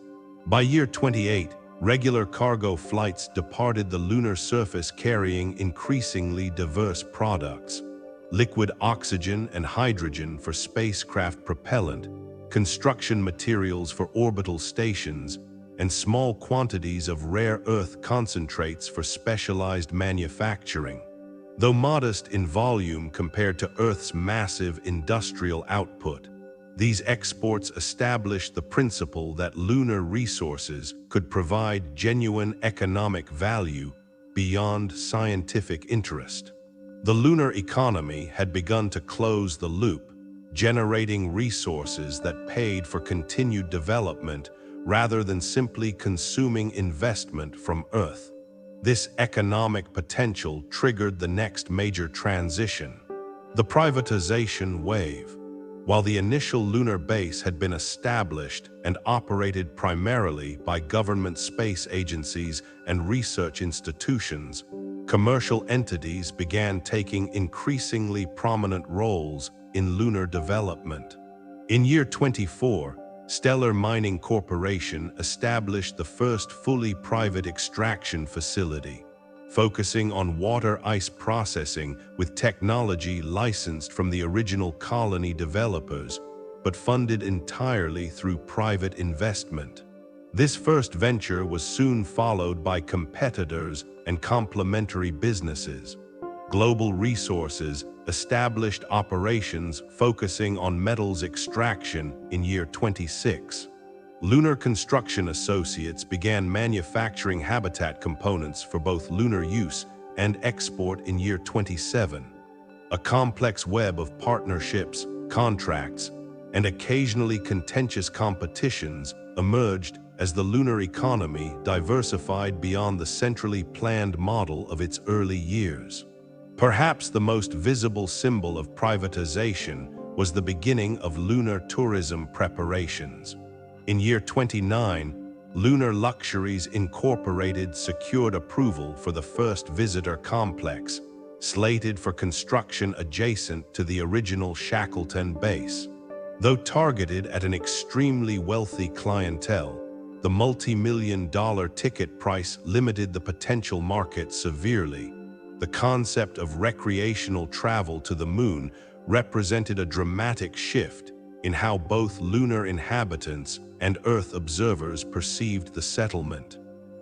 By year 28, regular cargo flights departed the lunar surface carrying increasingly diverse products: liquid oxygen and hydrogen for spacecraft propellant, construction materials for orbital stations, and small quantities of rare earth concentrates for specialized manufacturing. Though modest in volume compared to Earth's massive industrial output, these exports established the principle that lunar resources could provide genuine economic value beyond scientific interest. The lunar economy had begun to close the loop, generating resources that paid for continued development rather than simply consuming investment from Earth. This economic potential triggered the next major transition, the privatization wave. While the initial lunar base had been established and operated primarily by government space agencies and research institutions, commercial entities began taking increasingly prominent roles in lunar development. In year 24, Stellar Mining Corporation established the first fully private extraction facility, focusing on water ice processing with technology licensed from the original colony developers, but funded entirely through private investment. This first venture was soon followed by competitors and complementary businesses. Global Resources established operations focusing on metals extraction in year 26. Lunar Construction Associates began manufacturing habitat components for both lunar use and export in year 27. A complex web of partnerships, contracts, and occasionally contentious competitions emerged as the lunar economy diversified beyond the centrally planned model of its early years. Perhaps the most visible symbol of privatization was the beginning of lunar tourism preparations. In year 29, Lunar Luxuries Incorporated secured approval for the first visitor complex, slated for construction adjacent to the original Shackleton base. Though targeted at an extremely wealthy clientele, the multi-million-dollar ticket price limited the potential market severely. The concept of recreational travel to the moon represented a dramatic shift in how both lunar inhabitants and Earth observers perceived the settlement.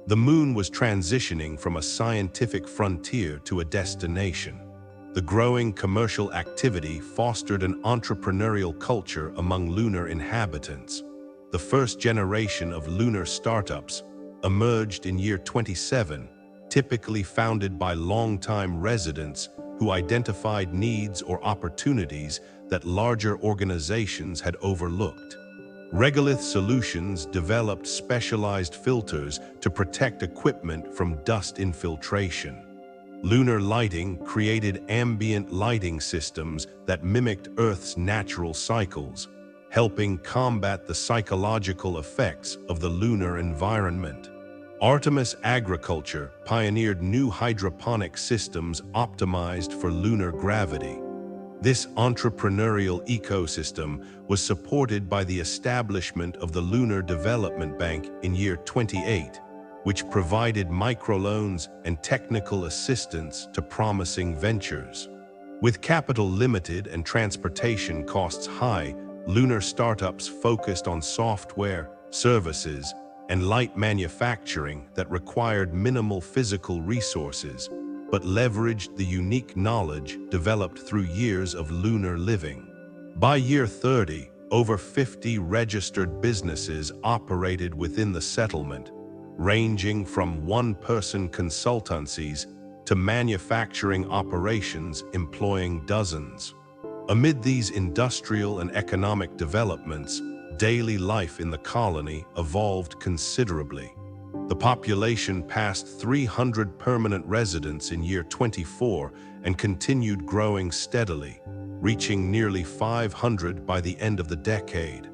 The moon was transitioning from a scientific frontier to a destination. The growing commercial activity fostered an entrepreneurial culture among lunar inhabitants. The first generation of lunar startups emerged in year 27, typically founded by long-time residents who identified needs or opportunities that larger organizations had overlooked. Regolith Solutions developed specialized filters to protect equipment from dust infiltration. Lunar lighting created ambient lighting systems that mimicked Earth's natural cycles, helping combat the psychological effects of the lunar environment. Artemis Agriculture pioneered new hydroponic systems optimized for lunar gravity. This entrepreneurial ecosystem was supported by the establishment of the Lunar Development Bank in year 28, which provided microloans and technical assistance to promising ventures. With capital limited and transportation costs high, lunar startups focused on software, services, and light manufacturing that required minimal physical resources, but leveraged the unique knowledge developed through years of lunar living. By year 30, over 50 registered businesses operated within the settlement, ranging from one-person consultancies to manufacturing operations employing dozens. Amid these industrial and economic developments, daily life in the colony evolved considerably. The population passed 300 permanent residents in year 24 and continued growing steadily, reaching nearly 500 by the end of the decade.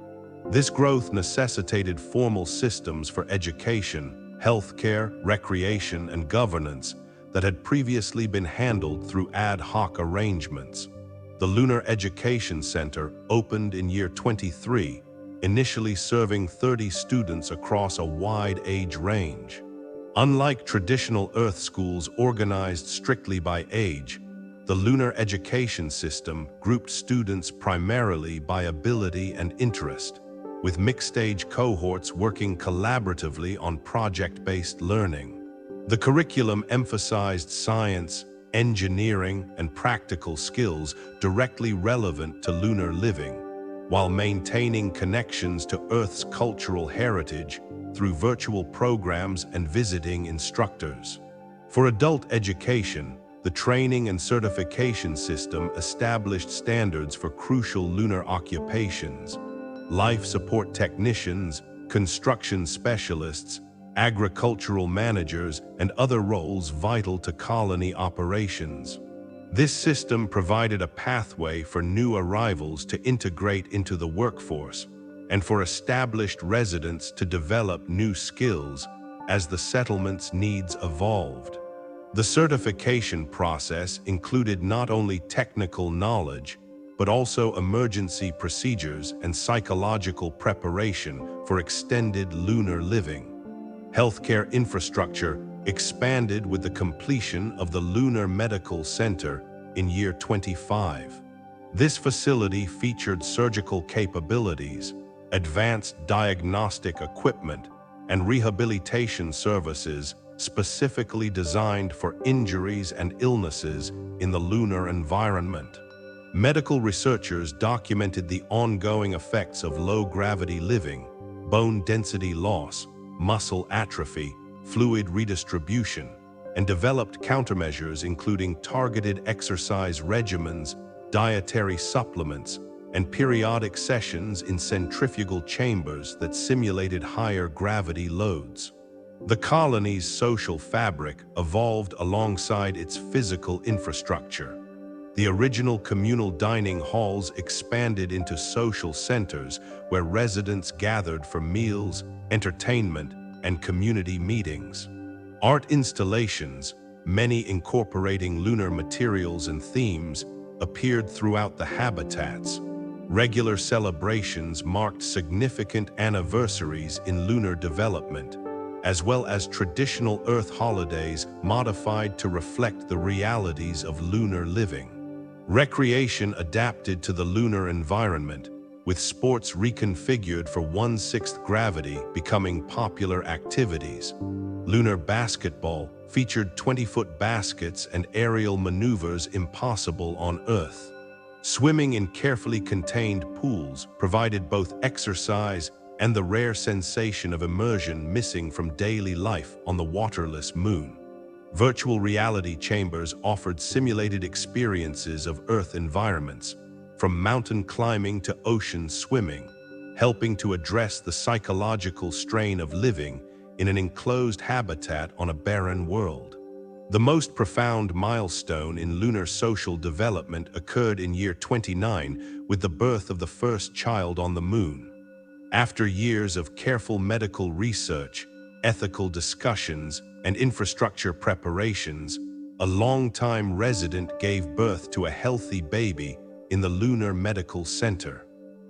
This growth necessitated formal systems for education, healthcare, recreation, and governance that had previously been handled through ad hoc arrangements. The Lunar Education Center opened in year 23, initially serving 30 students across a wide age range. Unlike traditional Earth schools organized strictly by age, the Lunar Education System grouped students primarily by ability and interest, with mixed-age cohorts working collaboratively on project-based learning. The curriculum emphasized science, engineering, and practical skills directly relevant to lunar living, while maintaining connections to Earth's cultural heritage through virtual programs and visiting instructors. For adult education, the training and certification system established standards for crucial lunar occupations: life support technicians, construction specialists, agricultural managers, and other roles vital to colony operations. This system provided a pathway for new arrivals to integrate into the workforce, and for established residents to develop new skills as the settlement's needs evolved. The certification process included not only technical knowledge, but also emergency procedures and psychological preparation for extended lunar living. Healthcare infrastructure expanded with the completion of the Lunar Medical Center in year 25. This facility featured surgical capabilities, advanced diagnostic equipment, and rehabilitation services specifically designed for injuries and illnesses in the lunar environment. Medical researchers documented the ongoing effects of low-gravity living, bone density loss, muscle atrophy, fluid redistribution, and developed countermeasures including targeted exercise regimens, dietary supplements, and periodic sessions in centrifugal chambers that simulated higher gravity loads. The colony's social fabric evolved alongside its physical infrastructure. The original communal dining halls expanded into social centers where residents gathered for meals, entertainment, and community meetings. Art installations, many incorporating lunar materials and themes, appeared throughout the habitats. Regular celebrations marked significant anniversaries in lunar development, as well as traditional Earth holidays modified to reflect the realities of lunar living. Recreation adapted to the lunar environment, with sports reconfigured for 1/6 gravity becoming popular activities. Lunar basketball featured 20-foot baskets and aerial maneuvers impossible on Earth. Swimming in carefully contained pools provided both exercise and the rare sensation of immersion missing from daily life on the waterless moon. Virtual reality chambers offered simulated experiences of Earth environments, from mountain climbing to ocean swimming, helping to address the psychological strain of living in an enclosed habitat on a barren world. The most profound milestone in lunar social development occurred in year 29 with the birth of the first child on the moon. After years of careful medical research, ethical discussions, and infrastructure preparations, a longtime resident gave birth to a healthy baby in the Lunar Medical Center.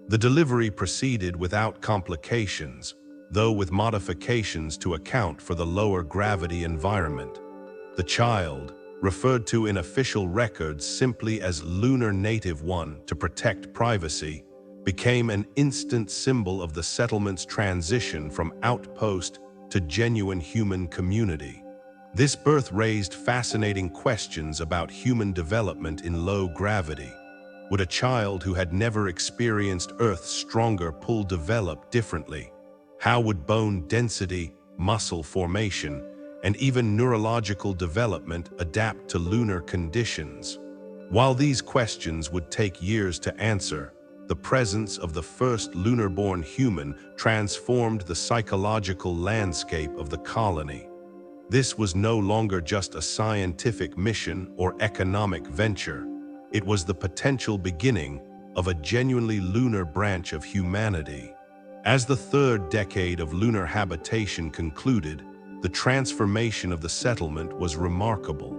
The delivery proceeded without complications, though with modifications to account for the lower gravity environment. The child, referred to in official records simply as Lunar Native 1 to protect privacy, became an instant symbol of the settlement's transition from outpost to genuine human community. This birth raised fascinating questions about human development in low gravity. Would a child who had never experienced Earth's stronger pull develop differently? How would bone density, muscle formation, and even neurological development adapt to lunar conditions? While these questions would take years to answer, the presence of the first lunar-born human transformed the psychological landscape of the colony. This was no longer just a scientific mission or economic venture. It was the potential beginning of a genuinely lunar branch of humanity. As the third decade of lunar habitation concluded, the transformation of the settlement was remarkable.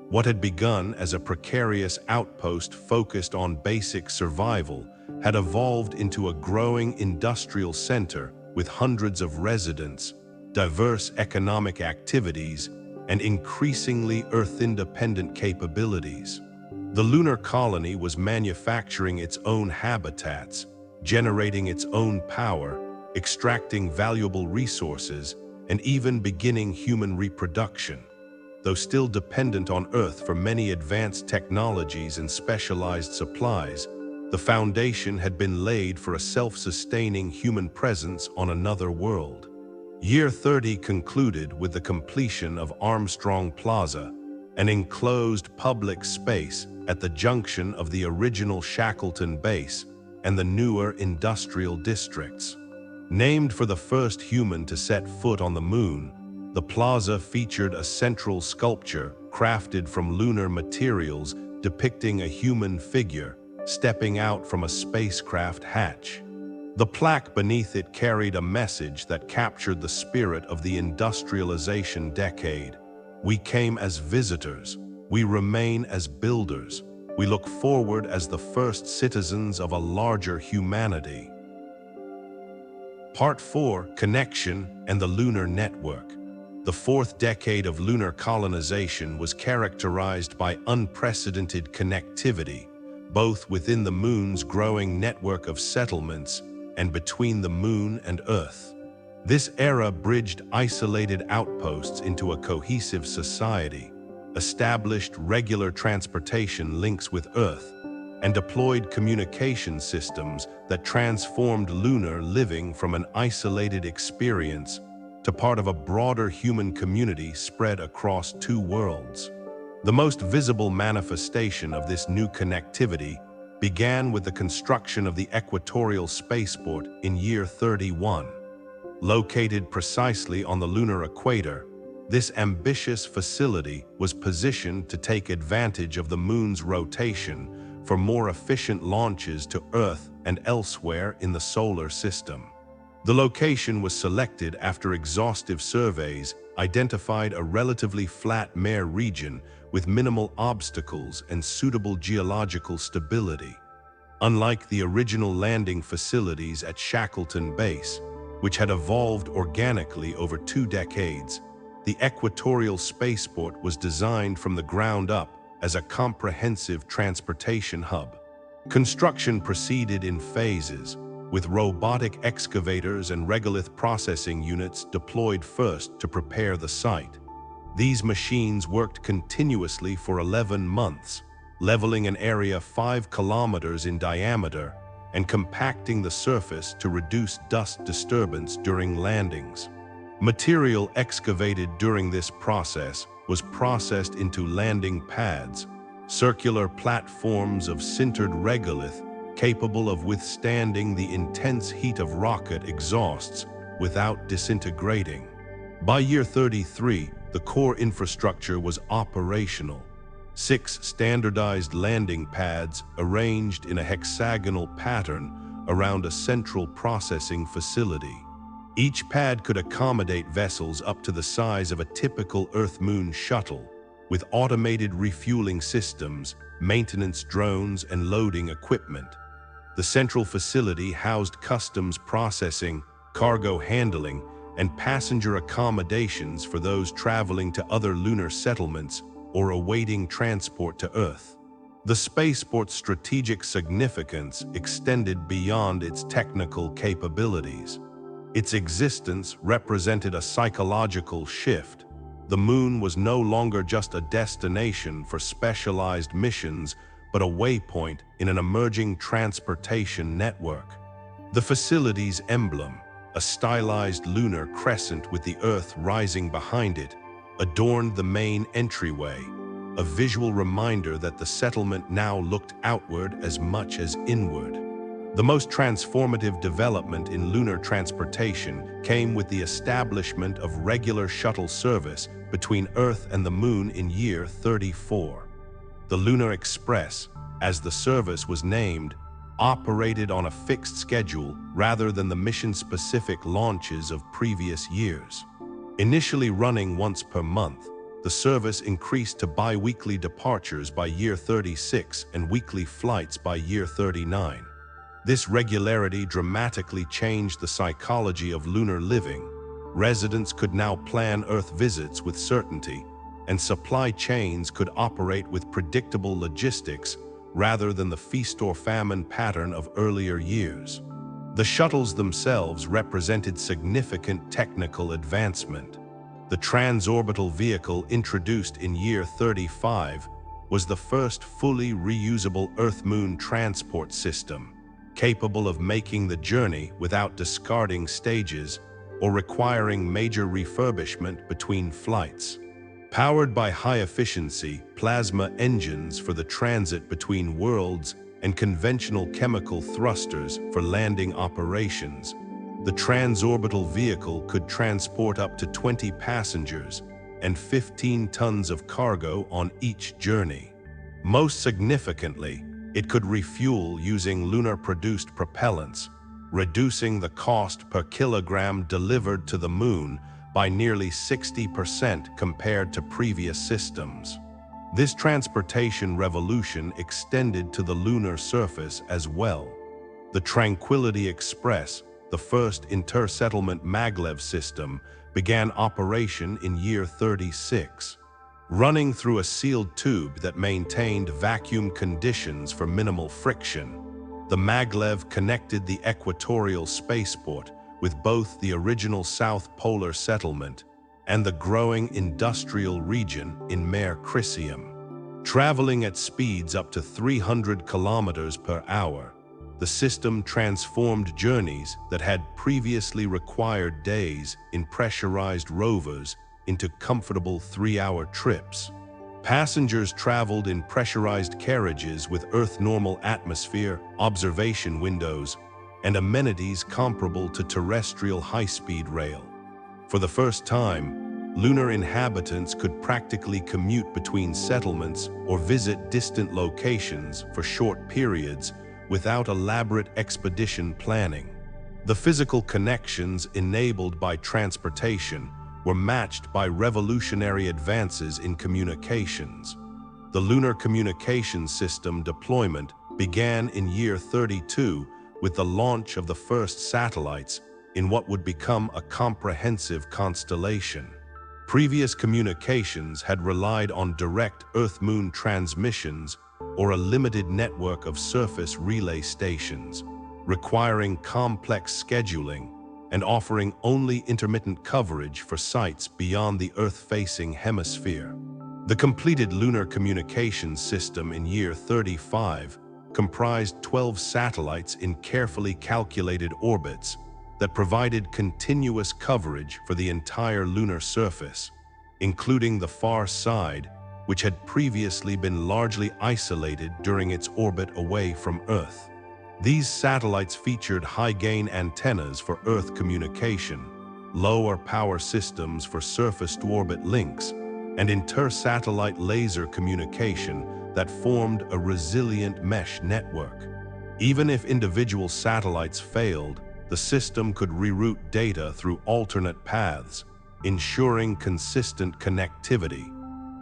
What had begun as a precarious outpost focused on basic survival had evolved into a growing industrial center with hundreds of residents, diverse economic activities, and increasingly Earth-independent capabilities. The lunar colony was manufacturing its own habitats, generating its own power, extracting valuable resources, and even beginning human reproduction. Though still dependent on Earth for many advanced technologies and specialized supplies, the foundation had been laid for a self-sustaining human presence on another world. Year 30 concluded with the completion of Armstrong Plaza, an enclosed public space at the junction of the original Shackleton base and the newer industrial districts. Named for the first human to set foot on the moon, the plaza featured a central sculpture crafted from lunar materials depicting a human figure stepping out from a spacecraft hatch. The plaque beneath it carried a message that captured the spirit of the industrialization decade. We came as visitors. We remain as builders. We look forward as the first citizens of a larger humanity. Part 4: Connection and the Lunar Network. The fourth decade of lunar colonization was characterized by unprecedented connectivity, both within the moon's growing network of settlements and between the moon and Earth. This era bridged isolated outposts into a cohesive society, established regular transportation links with Earth, and deployed communication systems that transformed lunar living from an isolated experience to part of a broader human community spread across two worlds. The most visible manifestation of this new connectivity began with the construction of the equatorial spaceport in year 31. Located precisely on the lunar equator, this ambitious facility was positioned to take advantage of the moon's rotation for more efficient launches to Earth and elsewhere in the solar system. The location was selected after exhaustive surveys identified a relatively flat mare region with minimal obstacles and suitable geological stability. Unlike the original landing facilities at Shackleton Base, which had evolved organically over 2 decades, the equatorial spaceport was designed from the ground up as a comprehensive transportation hub. Construction proceeded in phases, with robotic excavators and regolith processing units deployed first to prepare the site. These machines worked continuously for 11 months, leveling an area 5 kilometers in diameter and compacting the surface to reduce dust disturbance during landings. Material excavated during this process was processed into landing pads, circular platforms of sintered regolith capable of withstanding the intense heat of rocket exhausts without disintegrating. By year 33, the core infrastructure was operational. 6 standardized landing pads arranged in a hexagonal pattern around a central processing facility. Each pad could accommodate vessels up to the size of a typical Earth-Moon shuttle, with automated refueling systems, maintenance drones, and loading equipment. The central facility housed customs processing, cargo handling, and passenger accommodations for those traveling to other lunar settlements or awaiting transport to Earth. The spaceport's strategic significance extended beyond its technical capabilities. Its existence represented a psychological shift. The Moon was no longer just a destination for specialized missions, but a waypoint in an emerging transportation network. The facility's emblem, a stylized lunar crescent with the Earth rising behind it, adorned the main entryway, a visual reminder that the settlement now looked outward as much as inward. The most transformative development in lunar transportation came with the establishment of regular shuttle service between Earth and the Moon in year 34. The Lunar Express, as the service was named, operated on a fixed schedule rather than the mission-specific launches of previous years. Initially running once per month, the service increased to bi-weekly departures by year 36 and weekly flights by year 39. This regularity dramatically changed the psychology of lunar living. Residents could now plan Earth visits with certainty, and supply chains could operate with predictable logistics rather than the feast-or-famine pattern of earlier years. The shuttles themselves represented significant technical advancement. The transorbital vehicle introduced in year 35 was the first fully reusable Earth-Moon transport system, capable of making the journey without discarding stages or requiring major refurbishment between flights. Powered by high-efficiency plasma engines for the transit between worlds and conventional chemical thrusters for landing operations, the transorbital vehicle could transport up to 20 passengers and 15 tons of cargo on each journey. Most significantly, it could refuel using lunar-produced propellants, reducing the cost per kilogram delivered to the Moon by nearly 60% compared to previous systems. This transportation revolution extended to the lunar surface as well. The Tranquility Express, the first inter-settlement maglev system, began operation in year 36. Running through a sealed tube that maintained vacuum conditions for minimal friction, the maglev connected the equatorial spaceport with both the original South Polar settlement and the growing industrial region in Mare Crisium. Traveling at speeds up to 300 kilometers per hour, the system transformed journeys that had previously required days in pressurized rovers into comfortable 3-hour trips. Passengers traveled in pressurized carriages with Earth-normal atmosphere, observation windows, and amenities comparable to terrestrial high-speed rail. For the first time, lunar inhabitants could practically commute between settlements or visit distant locations for short periods without elaborate expedition planning. The physical connections enabled by transportation were matched by revolutionary advances in communications. The Lunar Communications System deployment began in year 32 with the launch of the first satellites in what would become a comprehensive constellation. Previous communications had relied on direct Earth-Moon transmissions or a limited network of surface relay stations, requiring complex scheduling and offering only intermittent coverage for sites beyond the Earth-facing hemisphere. The completed Lunar Communications System in year 35 comprised 12 satellites in carefully calculated orbits that provided continuous coverage for the entire lunar surface, including the far side, which had previously been largely isolated during its orbit away from Earth. These satellites featured high-gain antennas for Earth communication, lower power systems for surface-to-orbit links, and inter-satellite laser communication that formed a resilient mesh network. Even if individual satellites failed, the system could reroute data through alternate paths, ensuring consistent connectivity.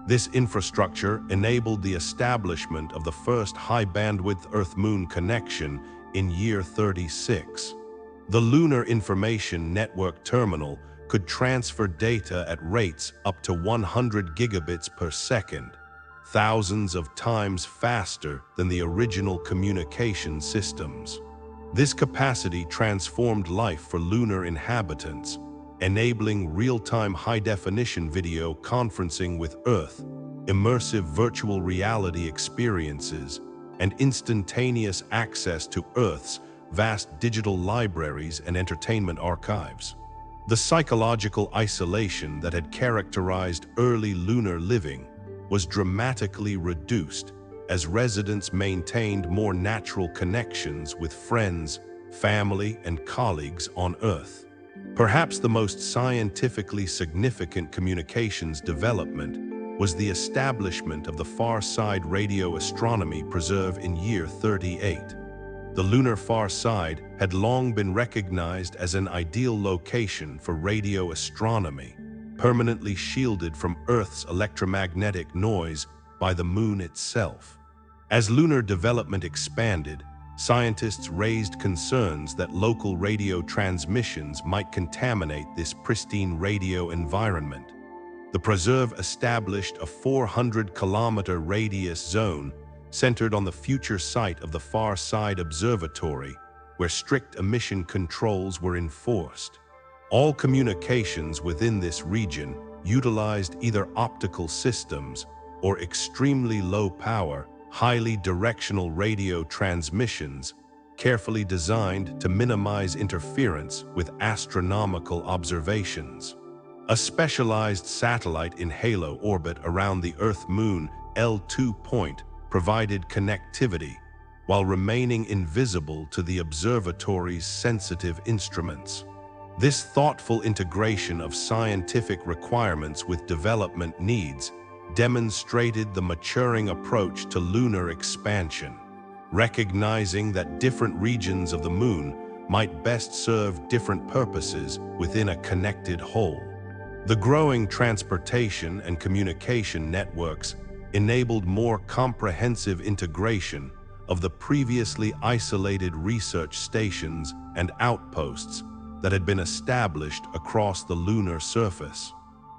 This infrastructure enabled the establishment of the first high-bandwidth Earth-Moon connection in year 36. The Lunar Information Network Terminal could transfer data at rates up to 100 gigabits per second, thousands of times faster than the original communication systems. This capacity transformed life for lunar inhabitants, enabling real-time high-definition video conferencing with Earth, immersive virtual reality experiences, and instantaneous access to Earth's vast digital libraries and entertainment archives. The psychological isolation that had characterized early lunar living was dramatically reduced as residents maintained more natural connections with friends, family, and colleagues on Earth. Perhaps the most scientifically significant communications development was the establishment of the Far Side Radio Astronomy Preserve in year 38. The lunar far side had long been recognized as an ideal location for radio astronomy, permanently shielded from Earth's electromagnetic noise by the Moon itself. As lunar development expanded, scientists raised concerns that local radio transmissions might contaminate this pristine radio environment. The preserve established a 400-kilometer radius zone centered on the future site of the Far Side Observatory, where strict emission controls were enforced. All communications within this region utilized either optical systems or extremely low-power, highly directional radio transmissions, carefully designed to minimize interference with astronomical observations. A specialized satellite in halo orbit around the Earth-Moon L2 point provided connectivity while remaining invisible to the observatory's sensitive instruments. This thoughtful integration of scientific requirements with development needs demonstrated the maturing approach to lunar expansion, recognizing that different regions of the Moon might best serve different purposes within a connected whole. The growing transportation and communication networks enabled more comprehensive integration of the previously isolated research stations and outposts that had been established across the lunar surface.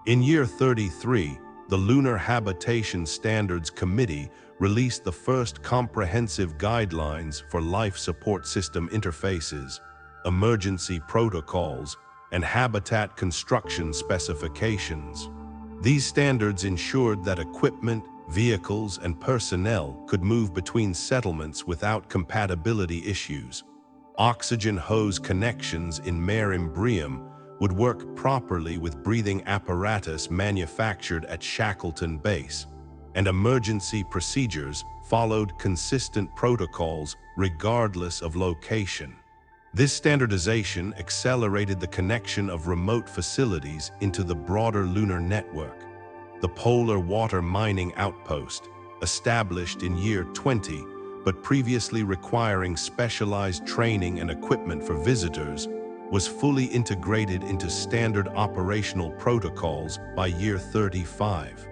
In year 33, the Lunar Habitation Standards Committee released the first comprehensive guidelines for life support system interfaces, emergency protocols, and habitat construction specifications. These standards ensured that equipment, vehicles, and personnel could move between settlements without compatibility issues. Oxygen hose connections in Mare Imbrium would work properly with breathing apparatus manufactured at Shackleton Base, and emergency procedures followed consistent protocols regardless of location. This standardization accelerated the connection of remote facilities into the broader lunar network. The Polar Water Mining Outpost, established in year 20, but previously requiring specialized training and equipment for visitors, was fully integrated into standard operational protocols by year 35.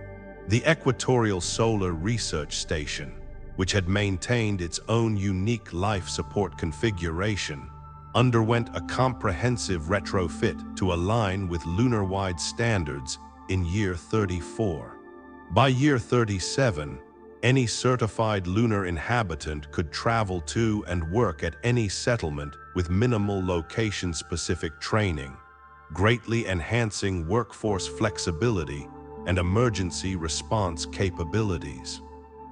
The Equatorial Solar Research Station, which had maintained its own unique life support configuration, underwent a comprehensive retrofit to align with lunar-wide standards in year 34. By year 37, any certified lunar inhabitant could travel to and work at any settlement with minimal location-specific training, greatly enhancing workforce flexibility and emergency response capabilities.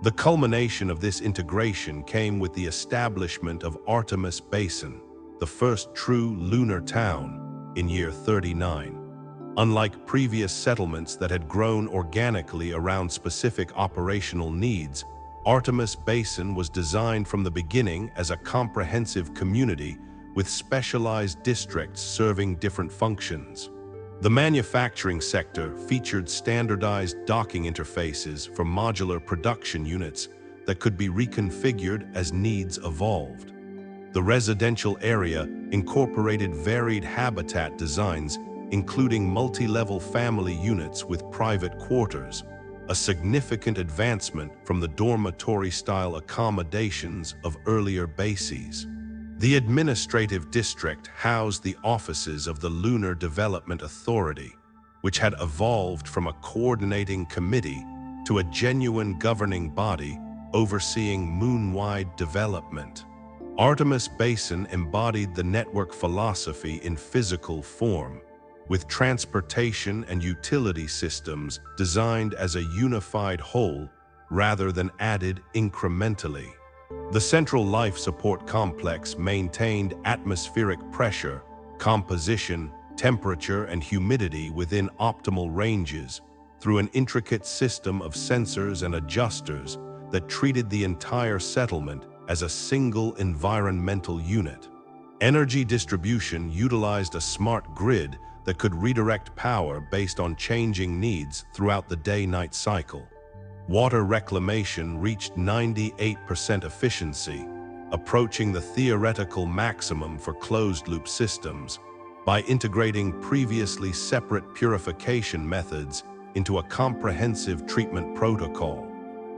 The culmination of this integration came with the establishment of Artemis Basin, the first true lunar town, in year 39. Unlike previous settlements that had grown organically around specific operational needs, Artemis Basin was designed from the beginning as a comprehensive community with specialized districts serving different functions. The manufacturing sector featured standardized docking interfaces for modular production units that could be reconfigured as needs evolved. The residential area incorporated varied habitat designs, including multi-level family units with private quarters, a significant advancement from the dormitory-style accommodations of earlier bases. The administrative district housed the offices of the Lunar Development Authority, which had evolved from a coordinating committee to a genuine governing body overseeing moon-wide development. Artemis Basin embodied the network philosophy in physical form, with transportation and utility systems designed as a unified whole rather than added incrementally. The central life support complex maintained atmospheric pressure, composition, temperature, and humidity within optimal ranges through an intricate system of sensors and adjusters that treated the entire settlement as a single environmental unit. Energy distribution utilized a smart grid that could redirect power based on changing needs throughout the day-night cycle. Water reclamation reached 98% efficiency, approaching the theoretical maximum for closed-loop systems, by integrating previously separate purification methods into a comprehensive treatment protocol.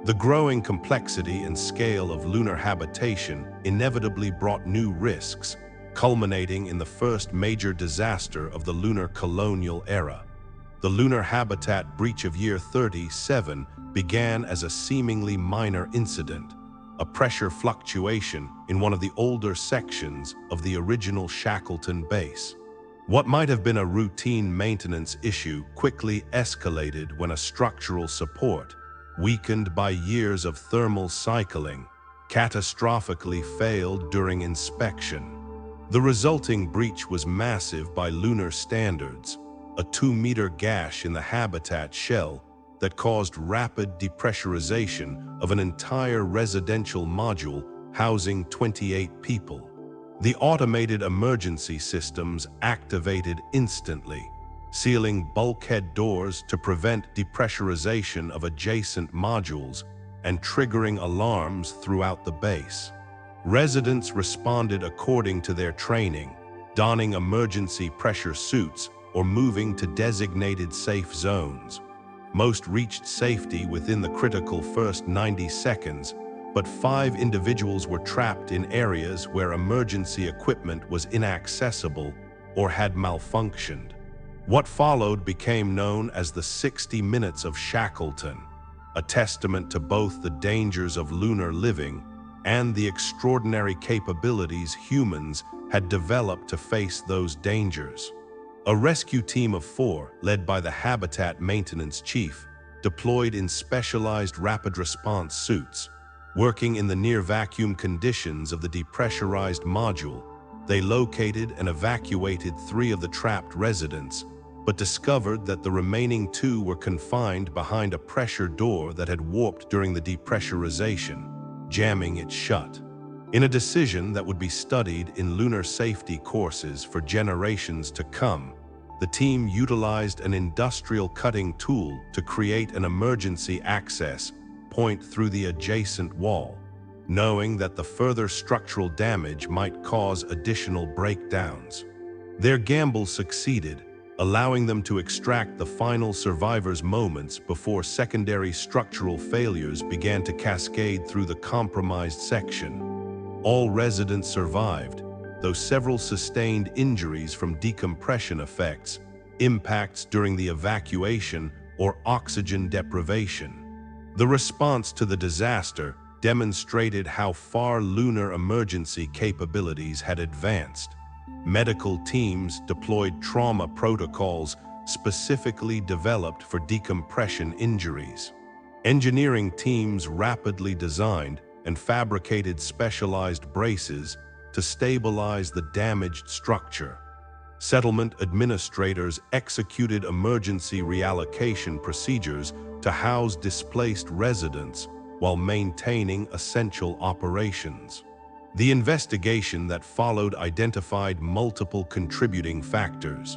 The growing complexity and scale of lunar habitation inevitably brought new risks, culminating in the first major disaster of the lunar colonial era. The lunar habitat breach of year 37 began as a seemingly minor incident, a pressure fluctuation in one of the older sections of the original Shackleton base. What might have been a routine maintenance issue quickly escalated when a structural support, weakened by years of thermal cycling, catastrophically failed during inspection. The resulting breach was massive by lunar standards, a 2-meter gash in the habitat shell that caused rapid depressurization of an entire residential module housing 28 people. The automated emergency systems activated instantly, sealing bulkhead doors to prevent depressurization of adjacent modules and triggering alarms throughout the base. Residents responded according to their training, donning emergency pressure suits or moving to designated safe zones. Most reached safety within the critical first 90 seconds, but 5 individuals were trapped in areas where emergency equipment was inaccessible or had malfunctioned. What followed became known as the 60 Minutes of Shackleton, a testament to both the dangers of lunar living and the extraordinary capabilities humans had developed to face those dangers. A rescue team of 4, led by the Habitat Maintenance Chief, deployed in specialized rapid response suits. Working in the near-vacuum conditions of the depressurized module, they located and evacuated 3 of the trapped residents, but discovered that the remaining 2 were confined behind a pressure door that had warped during the depressurization, jamming it shut. In a decision that would be studied in lunar safety courses for generations to come, the team utilized an industrial cutting tool to create an emergency access point through the adjacent wall, knowing that the further structural damage might cause additional breakdowns. Their gamble succeeded, allowing them to extract the final survivors' moments before secondary structural failures began to cascade through the compromised section. All residents survived, though several sustained injuries from decompression effects, impacts during the evacuation, or oxygen deprivation. The response to the disaster demonstrated how far lunar emergency capabilities had advanced. Medical teams deployed trauma protocols specifically developed for decompression injuries. Engineering teams rapidly designed and fabricated specialized braces to stabilize the damaged structure. Settlement administrators executed emergency reallocation procedures to house displaced residents while maintaining essential operations. The investigation that followed identified multiple contributing factors.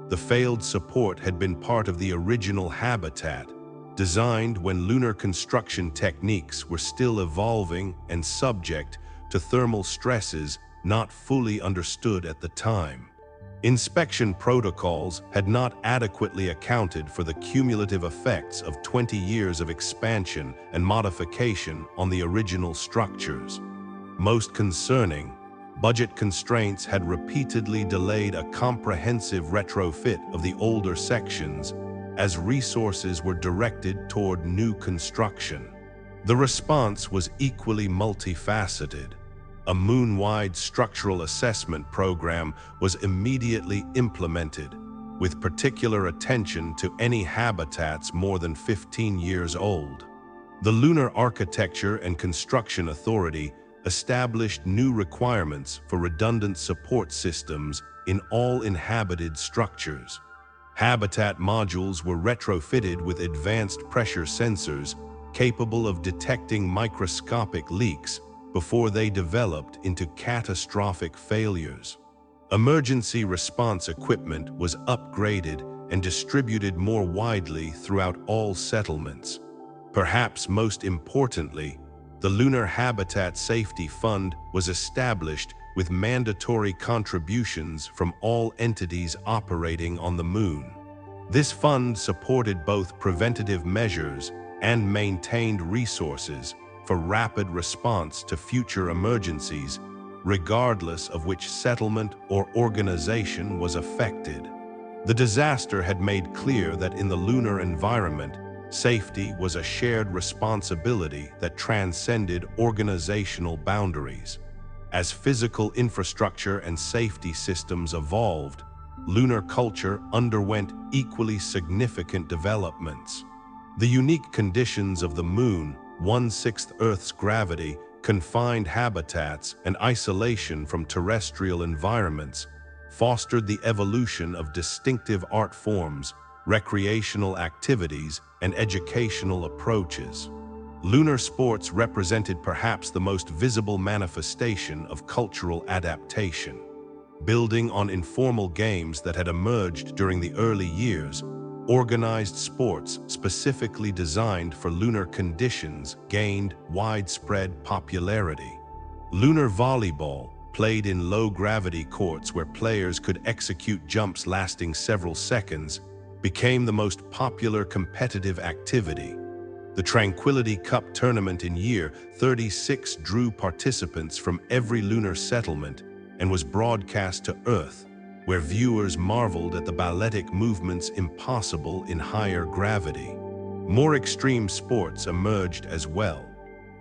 The failed support had been part of the original habitat, designed when lunar construction techniques were still evolving and subject to thermal stresses not fully understood at the time. Inspection protocols had not adequately accounted for the cumulative effects of 20 years of expansion and modification on the original structures. Most concerning, budget constraints had repeatedly delayed a comprehensive retrofit of the older sections as resources were directed toward new construction. The response was equally multifaceted. A moon-wide structural assessment program was immediately implemented, with particular attention to any habitats more than 15 years old. The Lunar Architecture and Construction Authority established new requirements for redundant support systems in all inhabited structures. Habitat modules were retrofitted with advanced pressure sensors capable of detecting microscopic leaks before they developed into catastrophic failures. Emergency response equipment was upgraded and distributed more widely throughout all settlements. Perhaps most importantly, the Lunar Habitat Safety Fund was established with mandatory contributions from all entities operating on the Moon. This fund supported both preventative measures and maintained resources for rapid response to future emergencies, regardless of which settlement or organization was affected. The disaster had made clear that in the lunar environment, safety was a shared responsibility that transcended organizational boundaries. As physical infrastructure and safety systems evolved, lunar culture underwent equally significant developments. The unique conditions of the Moon, 1/6 Earth's gravity, confined habitats, and isolation from terrestrial environments fostered the evolution of distinctive art forms, recreational activities, and educational approaches. Lunar sports represented perhaps the most visible manifestation of cultural adaptation. Building on informal games that had emerged during the early years, organized sports specifically designed for lunar conditions gained widespread popularity. Lunar volleyball, played in low-gravity courts where players could execute jumps lasting several seconds, became the most popular competitive activity. The Tranquility Cup tournament in year 36 drew participants from every lunar settlement and was broadcast to Earth, where viewers marveled at the balletic movements impossible in higher gravity. More extreme sports emerged as well.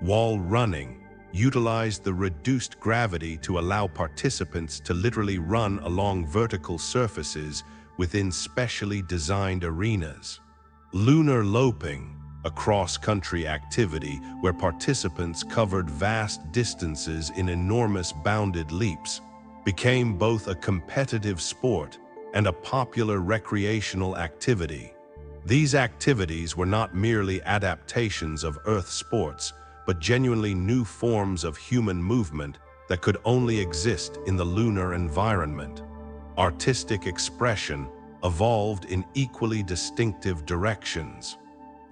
Wall running utilized the reduced gravity to allow participants to literally run along vertical surfaces within specially designed arenas. Lunar loping, a cross-country activity where participants covered vast distances in enormous bounded leaps, became both a competitive sport and a popular recreational activity. These activities were not merely adaptations of Earth sports, but genuinely new forms of human movement that could only exist in the lunar environment. Artistic expression evolved in equally distinctive directions.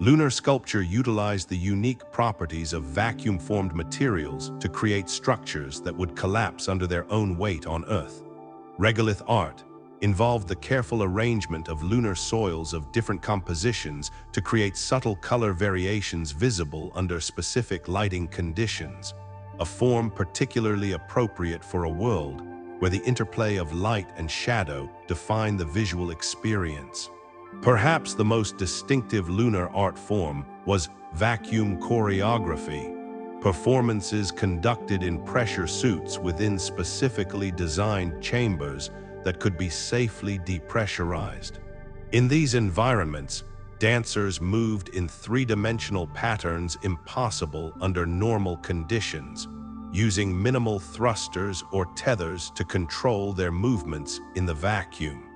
Lunar sculpture utilized the unique properties of vacuum-formed materials to create structures that would collapse under their own weight on Earth. Regolith art involved the careful arrangement of lunar soils of different compositions to create subtle color variations visible under specific lighting conditions, a form particularly appropriate for a world where the interplay of light and shadow define the visual experience. Perhaps the most distinctive lunar art form was vacuum choreography, performances conducted in pressure suits within specifically designed chambers that could be safely depressurized. In these environments, Dancers moved in three-dimensional patterns impossible under normal conditions, using minimal thrusters or tethers to control their movements in the vacuum.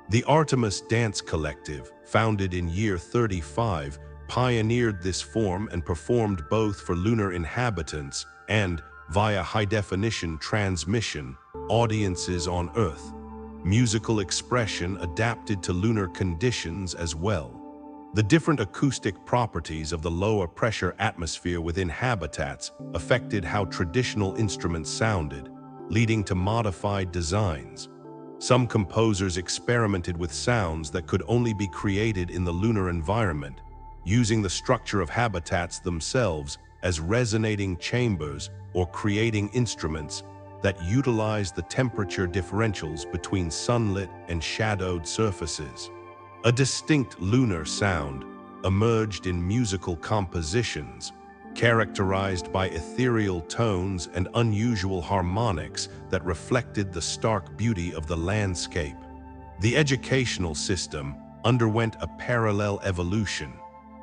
The Artemis Dance Collective, founded in year 35, pioneered this form and performed both for lunar inhabitants and, via high-definition transmission, audiences on Earth. Musical expression adapted to lunar conditions as well. The different acoustic properties of the lower pressure atmosphere within habitats affected how traditional instruments sounded, leading to modified designs. Some composers experimented with sounds that could only be created in the lunar environment, using the structure of habitats themselves as resonating chambers or creating instruments that utilize the temperature differentials between sunlit and shadowed surfaces. A distinct lunar sound emerged in musical compositions, characterized by ethereal tones and unusual harmonics that reflected the stark beauty of the landscape. The educational system underwent a parallel evolution,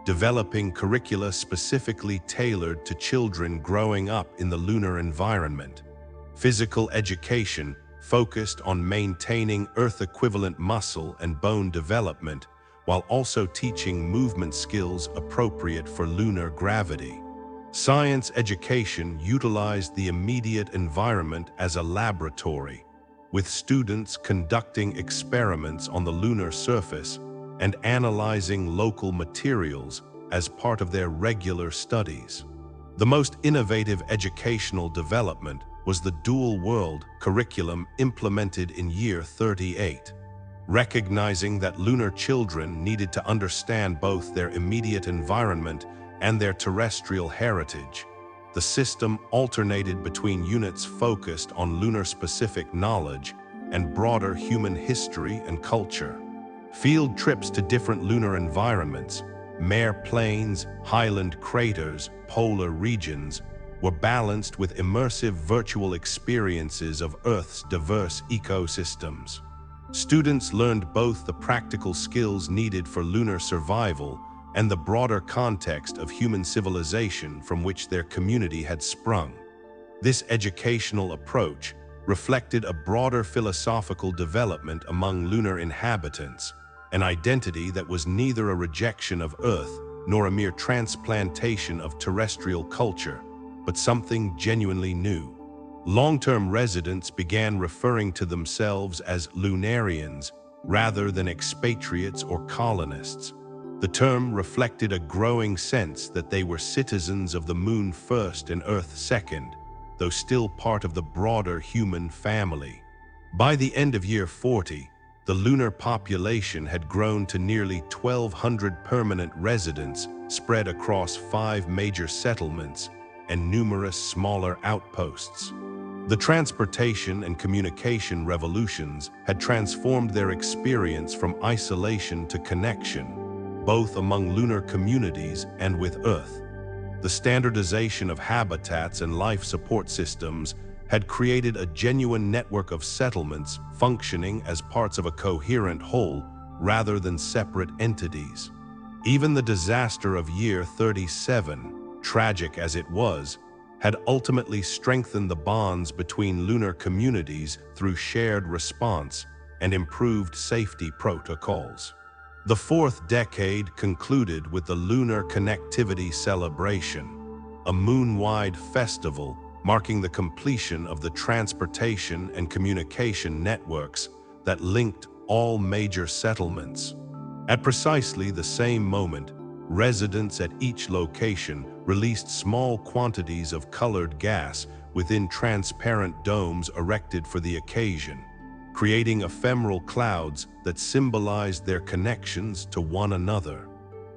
developing curricula specifically tailored to children growing up in the lunar environment. Physical education focused on maintaining Earth-equivalent muscle and bone development, while also teaching movement skills appropriate for lunar gravity. Science education utilized the immediate environment as a laboratory, with students conducting experiments on the lunar surface and analyzing local materials as part of their regular studies. The most innovative educational development was the dual-world curriculum implemented in year 38. Recognizing that lunar children needed to understand both their immediate environment and their terrestrial heritage, the system alternated between units focused on lunar-specific knowledge and broader human history and culture. Field trips to different lunar environments, mare plains, highland craters, polar regions, were balanced with immersive virtual experiences of Earth's diverse ecosystems. Students learned both the practical skills needed for lunar survival and the broader context of human civilization from which their community had sprung. This educational approach reflected a broader philosophical development among lunar inhabitants, an identity that was neither a rejection of Earth nor a mere transplantation of terrestrial culture, but something genuinely new. Long-term residents began referring to themselves as lunarians rather than expatriates or colonists. The term reflected a growing sense that they were citizens of the Moon first and Earth second, though still part of the broader human family. By the end of year 40, the lunar population had grown to nearly 1,200 permanent residents spread across 5 major settlements and numerous smaller outposts. The transportation and communication revolutions had transformed their experience from isolation to connection, both among lunar communities and with Earth. The standardization of habitats and life support systems had created a genuine network of settlements functioning as parts of a coherent whole rather than separate entities. Even the disaster of year 37, tragic as it was, had ultimately strengthened the bonds between lunar communities through shared response and improved safety protocols. The 4th decade concluded with the Lunar Connectivity Celebration, a moon-wide festival marking the completion of the transportation and communication networks that linked all major settlements. At precisely the same moment, residents at each location released small quantities of colored gas within transparent domes erected for the occasion, creating ephemeral clouds that symbolized their connections to one another.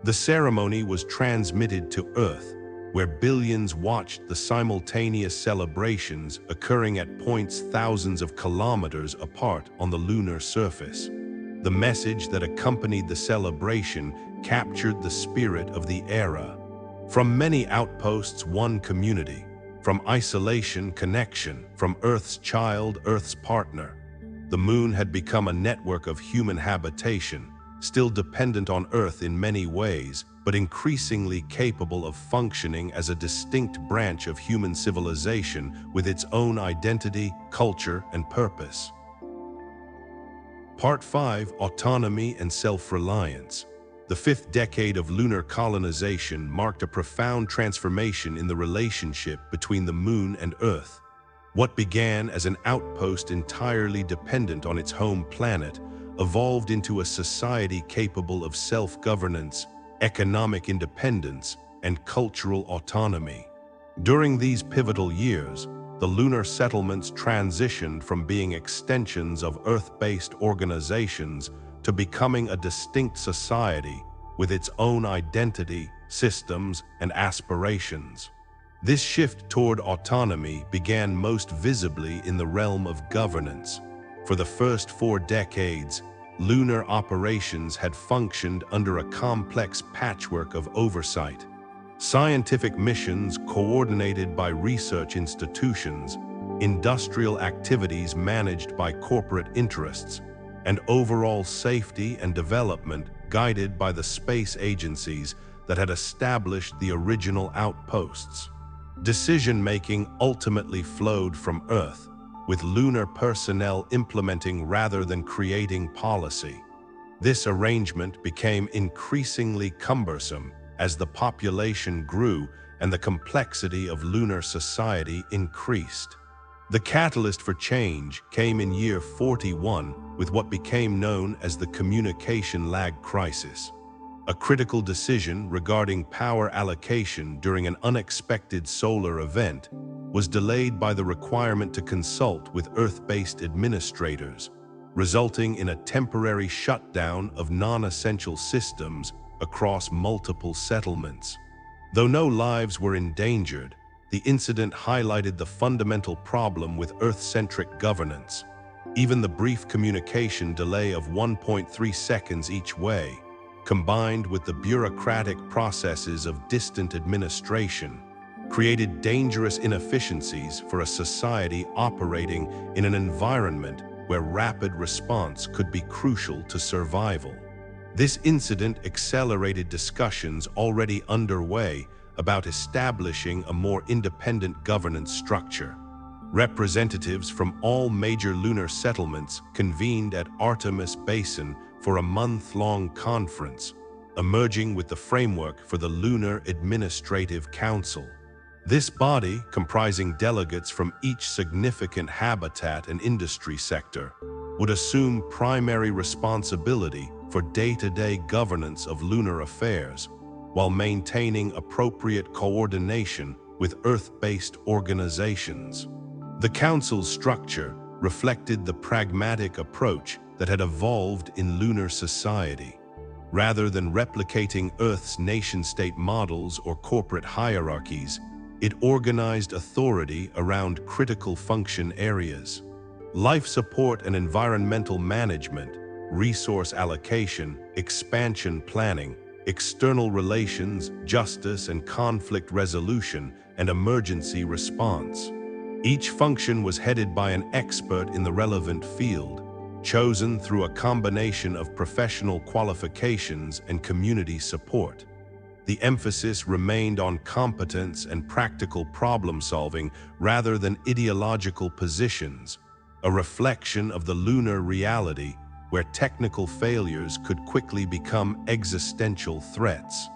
The ceremony was transmitted to Earth, where billions watched the simultaneous celebrations occurring at points thousands of kilometers apart on the lunar surface. The message that accompanied the celebration captured the spirit of the era. From many outposts, one community. From isolation, connection. From Earth's child, Earth's partner. The Moon had become a network of human habitation, still dependent on Earth in many ways, but increasingly capable of functioning as a distinct branch of human civilization with its own identity, culture, and purpose. Part 5: Autonomy and Self-Reliance. The fifth decade of lunar colonization marked a profound transformation in the relationship between the Moon and Earth. What began as an outpost entirely dependent on its home planet evolved into a society capable of self-governance, economic independence, and cultural autonomy. During these pivotal years, the lunar settlements transitioned from being extensions of Earth-based organizations to becoming a distinct society with its own identity, systems, and aspirations. This shift toward autonomy began most visibly in the realm of governance. For the first 4 decades, lunar operations had functioned under a complex patchwork of oversight. Scientific missions coordinated by research institutions, industrial activities managed by corporate interests, and overall safety and development guided by the space agencies that had established the original outposts. Decision-making ultimately flowed from Earth, with lunar personnel implementing rather than creating policy. This arrangement became increasingly cumbersome as the population grew and the complexity of lunar society increased. The catalyst for change came in year 41 with what became known as the communication lag crisis. A critical decision regarding power allocation during an unexpected solar event was delayed by the requirement to consult with Earth-based administrators, resulting in a temporary shutdown of non-essential systems across multiple settlements. Though no lives were endangered, the incident highlighted the fundamental problem with Earth-centric governance. Even the brief communication delay of 1.3 seconds each way, combined with the bureaucratic processes of distant administration, created dangerous inefficiencies for a society operating in an environment where rapid response could be crucial to survival. This incident accelerated discussions already underway about establishing a more independent governance structure. Representatives from all major lunar settlements convened at Artemis Basin for a month-long conference, emerging with the framework for the Lunar Administrative Council. This body, comprising delegates from each significant habitat and industry sector, would assume primary responsibility for day-to-day governance of lunar affairs, while maintaining appropriate coordination with Earth-based organizations. The Council's structure reflected the pragmatic approach that had evolved in lunar society. Rather than replicating Earth's nation-state models or corporate hierarchies, it organized authority around critical function areas. Life support and environmental management, resource allocation, expansion planning, external relations, justice and conflict resolution, and emergency response. Each function was headed by an expert in the relevant field, chosen through a combination of professional qualifications and community support. The emphasis remained on competence and practical problem-solving rather than ideological positions, a reflection of the lunar reality where technical failures could quickly become existential threats.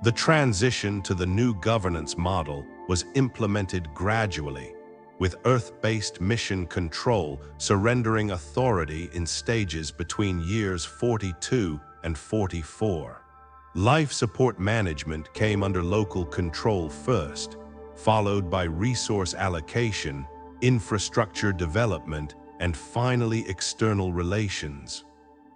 The transition to the new governance model was implemented gradually, with Earth-based mission control surrendering authority in stages between years 42 and 44. Life support management came under local control first, followed by resource allocation, infrastructure development, and finally external relations.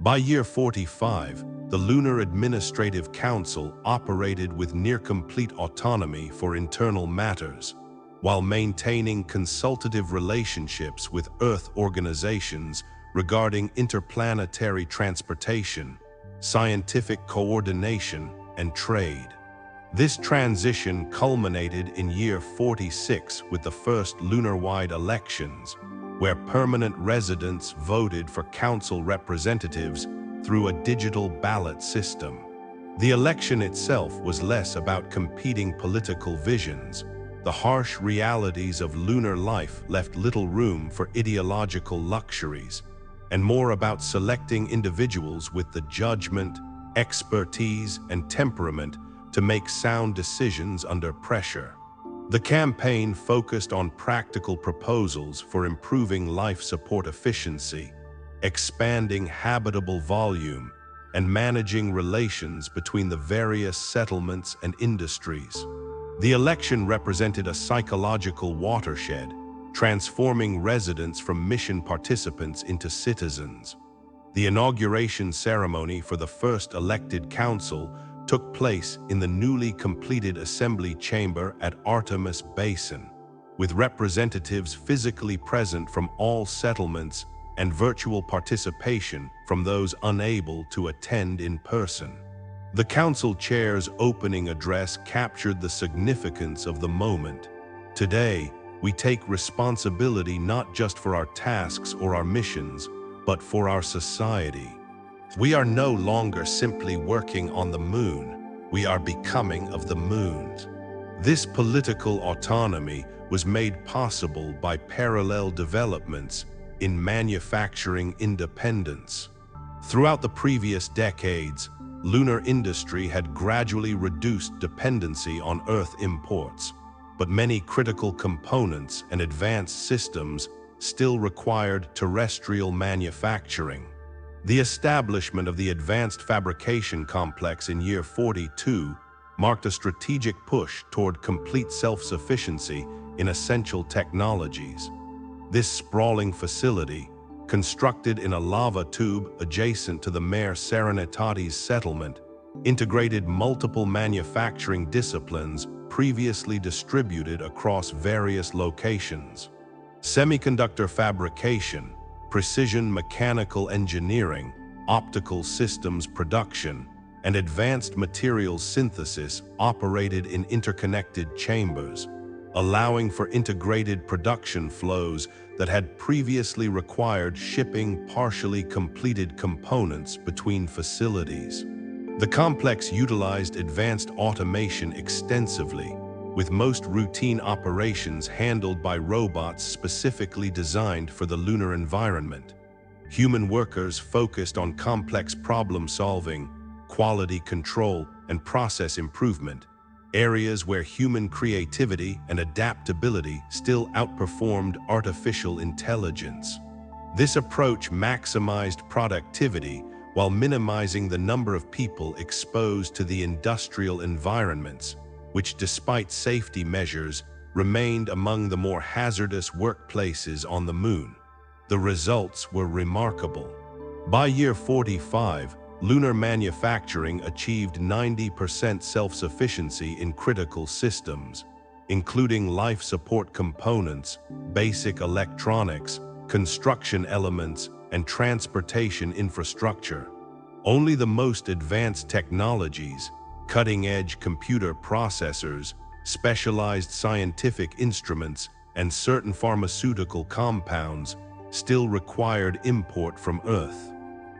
By year 45, the Lunar Administrative Council operated with near-complete autonomy for internal matters, while maintaining consultative relationships with Earth organizations regarding interplanetary transportation, scientific coordination, and trade. This transition culminated in year 46 with the first lunar-wide elections, where permanent residents voted for council representatives through a digital ballot system. The election itself was less about competing political visions. The harsh realities of lunar life left little room for ideological luxuries, and more about selecting individuals with the judgment, expertise, and temperament to make sound decisions under pressure. The campaign focused on practical proposals for improving life support efficiency, expanding habitable volume, and managing relations between the various settlements and industries. The election represented a psychological watershed, transforming residents from mission participants into citizens. The inauguration ceremony for the first elected council took place in the newly completed assembly chamber at Artemis Basin, with representatives physically present from all settlements and virtual participation from those unable to attend in person. The council chair's opening address captured the significance of the moment. Today, we take responsibility not just for our tasks or our missions, but for our society. We are no longer simply working on the moon, we are becoming of the moon. This political autonomy was made possible by parallel developments in manufacturing independence. Throughout the previous decades, lunar industry had gradually reduced dependency on Earth imports, but many critical components and advanced systems still required terrestrial manufacturing. The establishment of the Advanced Fabrication Complex in year 42 marked a strategic push toward complete self-sufficiency in essential technologies. This sprawling facility, constructed in a lava tube adjacent to the Mare Serenitatis settlement, integrated multiple manufacturing disciplines previously distributed across various locations. Semiconductor fabrication, precision mechanical engineering, optical systems production, and advanced materials synthesis operated in interconnected chambers, allowing for integrated production flows that had previously required shipping partially completed components between facilities. The complex utilized advanced automation extensively, with most routine operations handled by robots specifically designed for the lunar environment. Human workers focused on complex problem-solving, quality control, and process improvement, areas where human creativity and adaptability still outperformed artificial intelligence. This approach maximized productivity while minimizing the number of people exposed to the industrial environments, which, despite safety measures, remained among the more hazardous workplaces on the moon. The results were remarkable. By year 45, lunar manufacturing achieved 90% self-sufficiency in critical systems, including life support components, basic electronics, construction elements, and transportation infrastructure. Only the most advanced technologies, cutting-edge computer processors, specialized scientific instruments, and certain pharmaceutical compounds still required import from Earth.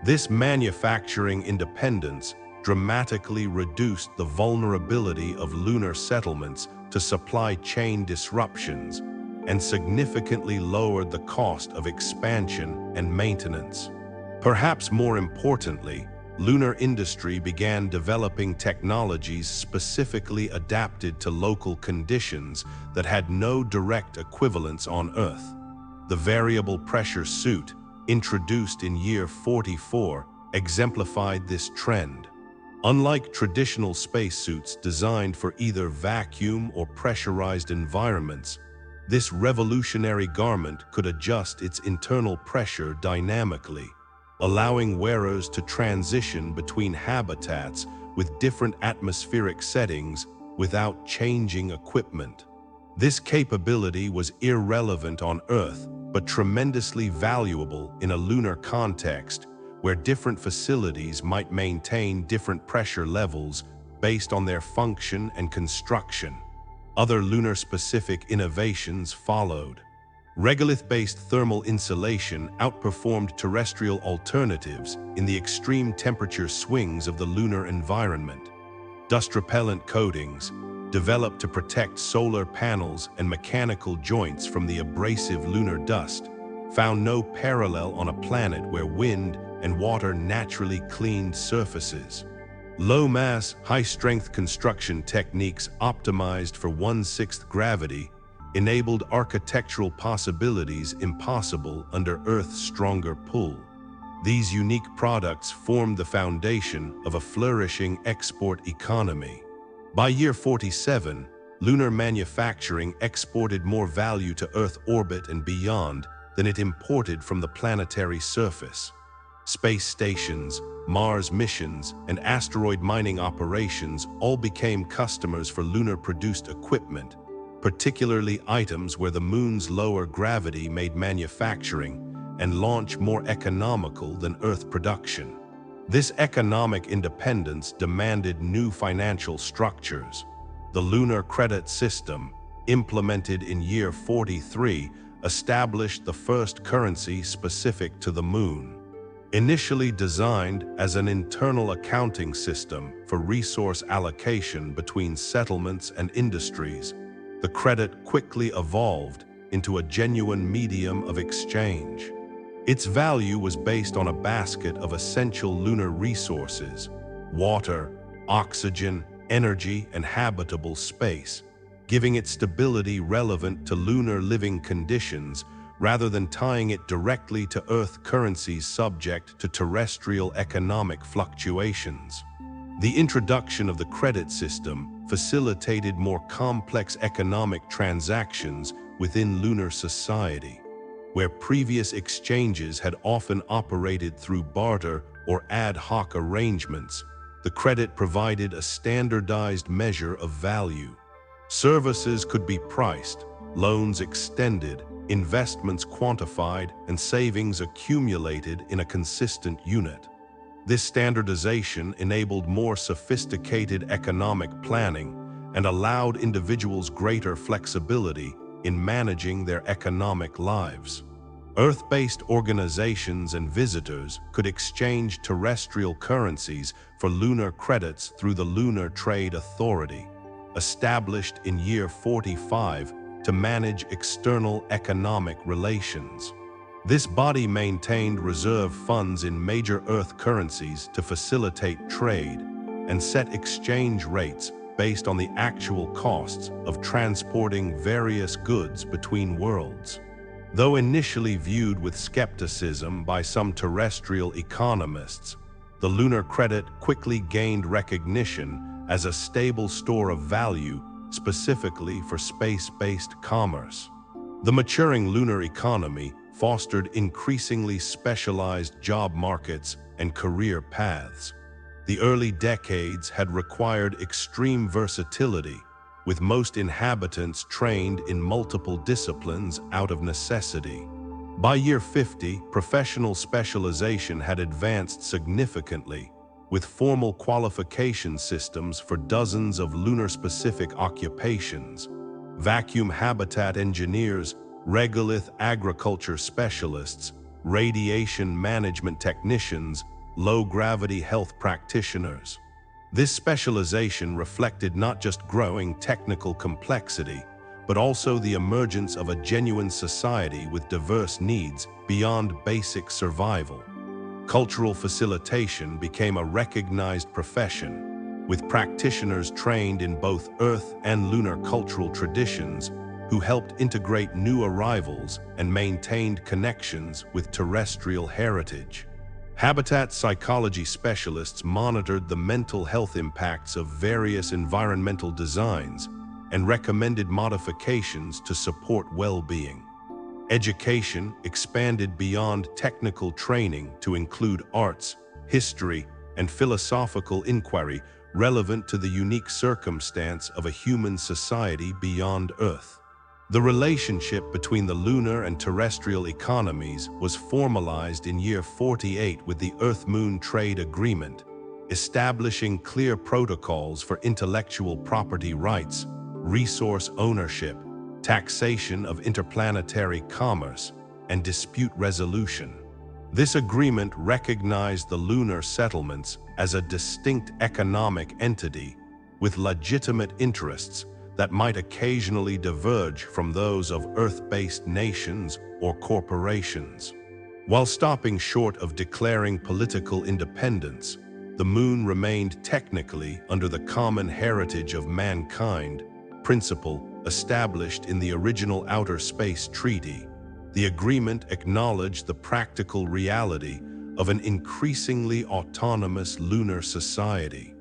This manufacturing independence dramatically reduced the vulnerability of lunar settlements to supply chain disruptions and significantly lowered the cost of expansion and maintenance. Perhaps more importantly, lunar industry began developing technologies specifically adapted to local conditions that had no direct equivalents on Earth. The variable pressure suit, introduced in year 44, exemplified this trend. Unlike traditional spacesuits designed for either vacuum or pressurized environments, this revolutionary garment could adjust its internal pressure dynamically, allowing wearers to transition between habitats with different atmospheric settings without changing equipment. This capability was irrelevant on Earth, but tremendously valuable in a lunar context where different facilities might maintain different pressure levels based on their function and construction. Other lunar-specific innovations followed. Regolith-based thermal insulation outperformed terrestrial alternatives in the extreme temperature swings of the lunar environment. Dust-repellent coatings, developed to protect solar panels and mechanical joints from the abrasive lunar dust, found no parallel on a planet where wind and water naturally cleaned surfaces. Low-mass, high-strength construction techniques optimized for 1/6 gravity enabled architectural possibilities impossible under Earth's stronger pull. These unique products formed the foundation of a flourishing export economy. By year 47, lunar manufacturing exported more value to Earth orbit and beyond than it imported from the planetary surface. Space stations, Mars missions, and asteroid mining operations all became customers for lunar-produced equipment, particularly items where the moon's lower gravity made manufacturing and launch more economical than Earth production. This economic independence demanded new financial structures. The lunar credit system, implemented in year 43, established the first currency specific to the moon. Initially designed as an internal accounting system for resource allocation between settlements and industries, the credit quickly evolved into a genuine medium of exchange. Its value was based on a basket of essential lunar resources: water, oxygen, energy, and habitable space, giving it stability relevant to lunar living conditions rather than tying it directly to Earth currencies subject to terrestrial economic fluctuations. The introduction of the credit system facilitated more complex economic transactions within lunar society, where previous exchanges had often operated through barter or ad hoc arrangements. The credit provided a standardized measure of value. Services could be priced, loans extended, investments quantified, and savings accumulated in a consistent unit. This standardization enabled more sophisticated economic planning and allowed individuals greater flexibility in managing their economic lives. Earth-based organizations and visitors could exchange terrestrial currencies for lunar credits through the Lunar Trade Authority, established in year 45 to manage external economic relations. This body maintained reserve funds in major Earth currencies to facilitate trade and set exchange rates based on the actual costs of transporting various goods between worlds. Though initially viewed with skepticism by some terrestrial economists, the lunar credit quickly gained recognition as a stable store of value specifically for space-based commerce. The maturing lunar economy fostered increasingly specialized job markets and career paths. The early decades had required extreme versatility, with most inhabitants trained in multiple disciplines out of necessity. By year 50, professional specialization had advanced significantly, with formal qualification systems for dozens of lunar-specific occupations. Vacuum habitat engineers, regolith agriculture specialists, radiation management technicians, low-gravity health practitioners. This specialization reflected not just growing technical complexity, but also the emergence of a genuine society with diverse needs beyond basic survival. Cultural facilitation became a recognized profession, with practitioners trained in both Earth and lunar cultural traditions who helped integrate new arrivals and maintained connections with terrestrial heritage. Habitat psychology specialists monitored the mental health impacts of various environmental designs and recommended modifications to support well-being. Education expanded beyond technical training to include arts, history, and philosophical inquiry relevant to the unique circumstance of a human society beyond Earth. The relationship between the lunar and terrestrial economies was formalized in year 48 with the Earth-Moon Trade Agreement, establishing clear protocols for intellectual property rights, resource ownership, taxation of interplanetary commerce, and dispute resolution. This agreement recognized the lunar settlements as a distinct economic entity with legitimate interests that might occasionally diverge from those of Earth-based nations or corporations. While stopping short of declaring political independence, the Moon remained technically under the common heritage of mankind principle established in the original Outer Space Treaty. The agreement acknowledged the practical reality of an increasingly autonomous lunar society.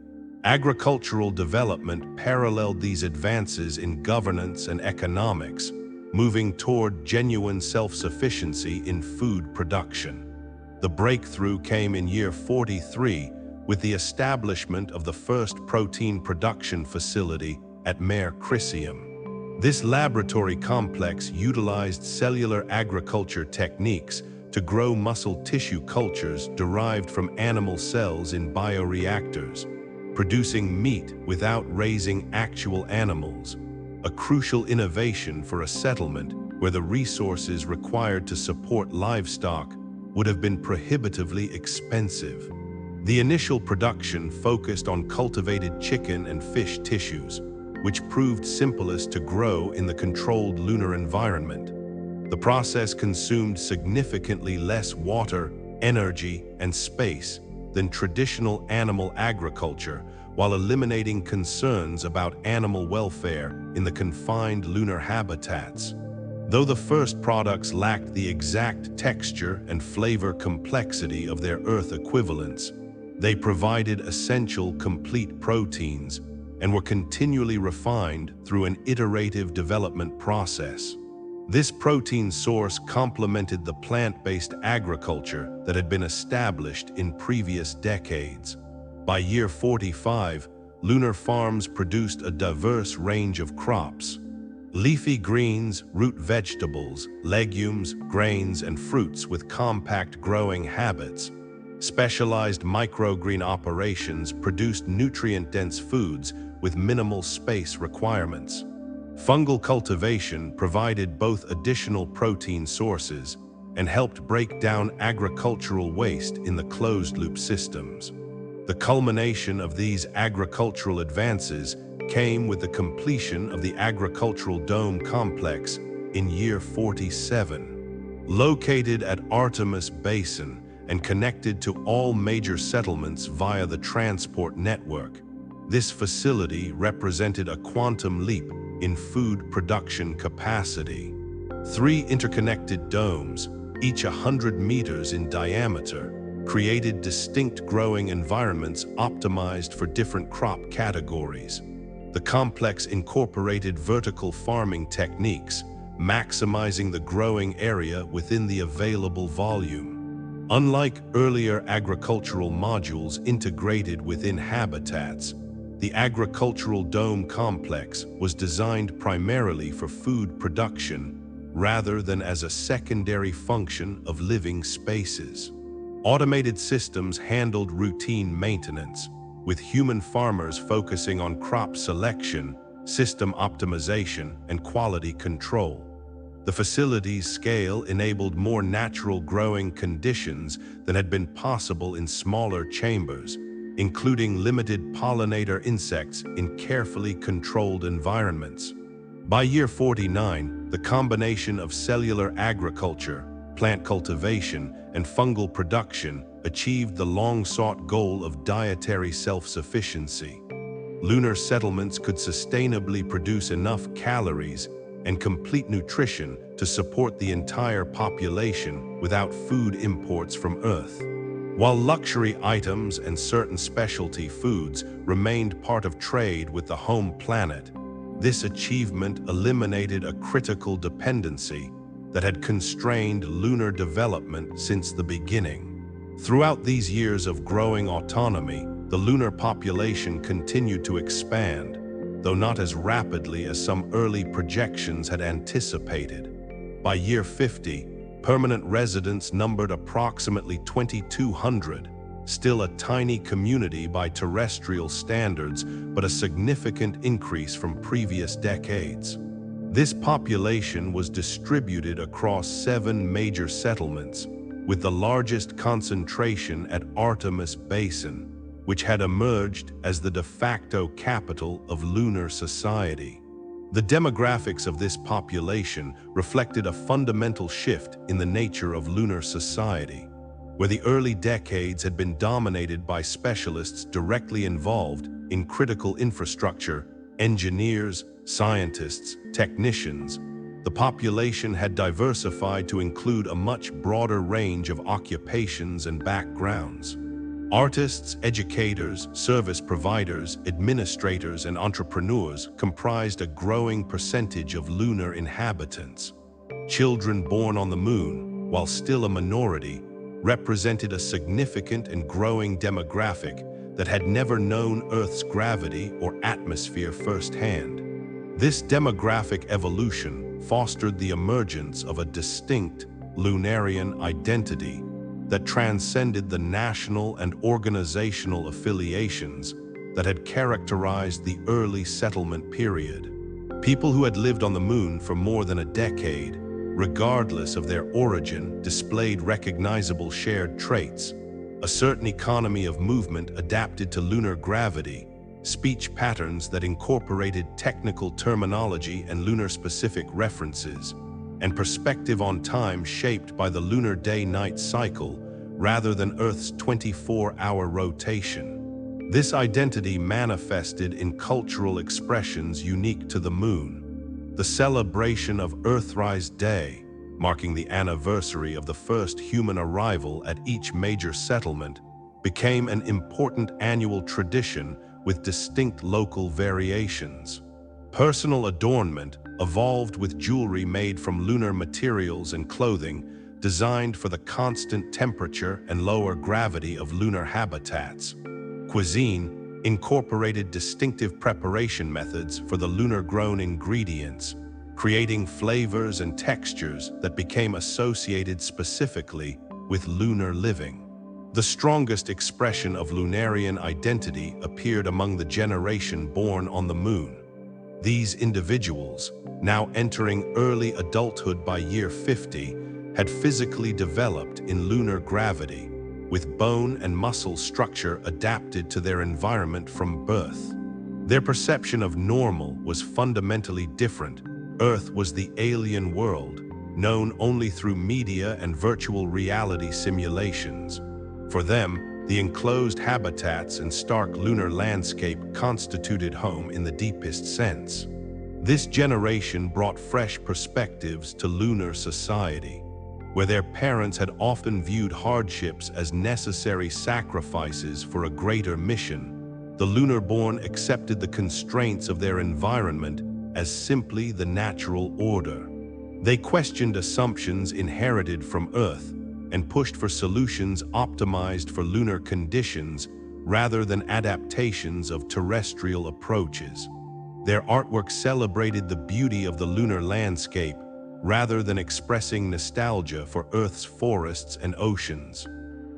Agricultural development paralleled these advances in governance and economics, moving toward genuine self-sufficiency in food production. The breakthrough came in year 43 with the establishment of the first protein production facility at Mare Crisium. This laboratory complex utilized cellular agriculture techniques to grow muscle tissue cultures derived from animal cells in bioreactors, producing meat without raising actual animals, a crucial innovation for a settlement where the resources required to support livestock would have been prohibitively expensive. The initial production focused on cultivated chicken and fish tissues, which proved simplest to grow in the controlled lunar environment. The process consumed significantly less water, energy, and space than traditional animal agriculture, while eliminating concerns about animal welfare in the confined lunar habitats. Though the first products lacked the exact texture and flavor complexity of their Earth equivalents, they provided essential complete proteins and were continually refined through an iterative development process. This protein source complemented the plant-based agriculture that had been established in previous decades. By year 45, lunar farms produced a diverse range of crops. Leafy greens, root vegetables, legumes, grains, and fruits with compact growing habits. Specialized microgreen operations produced nutrient-dense foods with minimal space requirements. Fungal cultivation provided both additional protein sources and helped break down agricultural waste in the closed-loop systems. The culmination of these agricultural advances came with the completion of the agricultural dome complex in year 47. Located at Artemis Basin and connected to all major settlements via the transport network, this facility represented a quantum leap in food production capacity. 3 interconnected domes, each 100 meters in diameter, created distinct growing environments optimized for different crop categories. The complex incorporated vertical farming techniques, maximizing the growing area within the available volume. Unlike earlier agricultural modules integrated within habitats, the agricultural dome complex was designed primarily for food production rather than as a secondary function of living spaces. Automated systems handled routine maintenance, with human farmers focusing on crop selection, system optimization, and quality control. The facility's scale enabled more natural growing conditions than had been possible in smaller chambers, including limited pollinator insects in carefully controlled environments. By year 49, the combination of cellular agriculture, plant cultivation, and fungal production achieved the long-sought goal of dietary self-sufficiency. Lunar settlements could sustainably produce enough calories and complete nutrition to support the entire population without food imports from Earth. While luxury items and certain specialty foods remained part of trade with the home planet, this achievement eliminated a critical dependency that had constrained lunar development since the beginning. Throughout these years of growing autonomy, the lunar population continued to expand, though not as rapidly as some early projections had anticipated. By year 50, permanent residents numbered approximately 2,200, still a tiny community by terrestrial standards, but a significant increase from previous decades. This population was distributed across 7 major settlements, with the largest concentration at Artemis Basin, which had emerged as the de facto capital of lunar society. The demographics of this population reflected a fundamental shift in the nature of lunar society, where the early decades had been dominated by specialists directly involved in critical infrastructure, engineers, scientists, technicians. The population had diversified to include a much broader range of occupations and backgrounds. Artists, educators, service providers, administrators, and entrepreneurs comprised a growing percentage of lunar inhabitants. Children born on the moon, while still a minority, represented a significant and growing demographic that had never known Earth's gravity or atmosphere firsthand. This demographic evolution fostered the emergence of a distinct Lunarian identity that transcended the national and organizational affiliations that had characterized the early settlement period. People who had lived on the moon for more than a decade, regardless of their origin, displayed recognizable shared traits: a certain economy of movement adapted to lunar gravity, speech patterns that incorporated technical terminology and lunar-specific references, and perspective on time shaped by the lunar day-night cycle rather than Earth's 24-hour rotation. This identity manifested in cultural expressions unique to the moon. The celebration of Earthrise Day, marking the anniversary of the first human arrival at each major settlement, became an important annual tradition with distinct local variations. Personal adornment evolved with jewelry made from lunar materials and clothing designed for the constant temperature and lower gravity of lunar habitats. Cuisine incorporated distinctive preparation methods for the lunar-grown ingredients, creating flavors and textures that became associated specifically with lunar living. The strongest expression of Lunarian identity appeared among the generation born on the moon. These individuals, now entering early adulthood by year 50, had physically developed in lunar gravity, with bone and muscle structure adapted to their environment from birth. Their perception of normal was fundamentally different. Earth was the alien world, known only through media and virtual reality simulations. For them, the enclosed habitats and stark lunar landscape constituted home in the deepest sense. This generation brought fresh perspectives to lunar society, where their parents had often viewed hardships as necessary sacrifices for a greater mission. The lunar-born accepted the constraints of their environment as simply the natural order. They questioned assumptions inherited from Earth and pushed for solutions optimized for lunar conditions rather than adaptations of terrestrial approaches. Their artwork celebrated the beauty of the lunar landscape rather than expressing nostalgia for Earth's forests and oceans.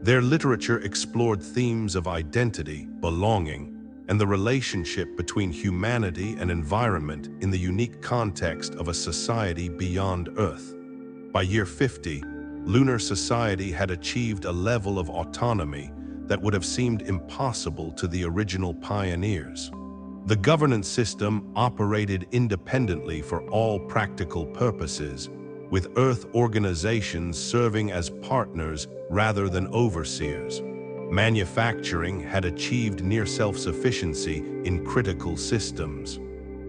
Their literature explored themes of identity, belonging, and the relationship between humanity and environment in the unique context of a society beyond Earth. By year 50, lunar society had achieved a level of autonomy that would have seemed impossible to the original pioneers. The governance system operated independently for all practical purposes, with Earth organizations serving as partners rather than overseers. Manufacturing had achieved near self-sufficiency in critical systems.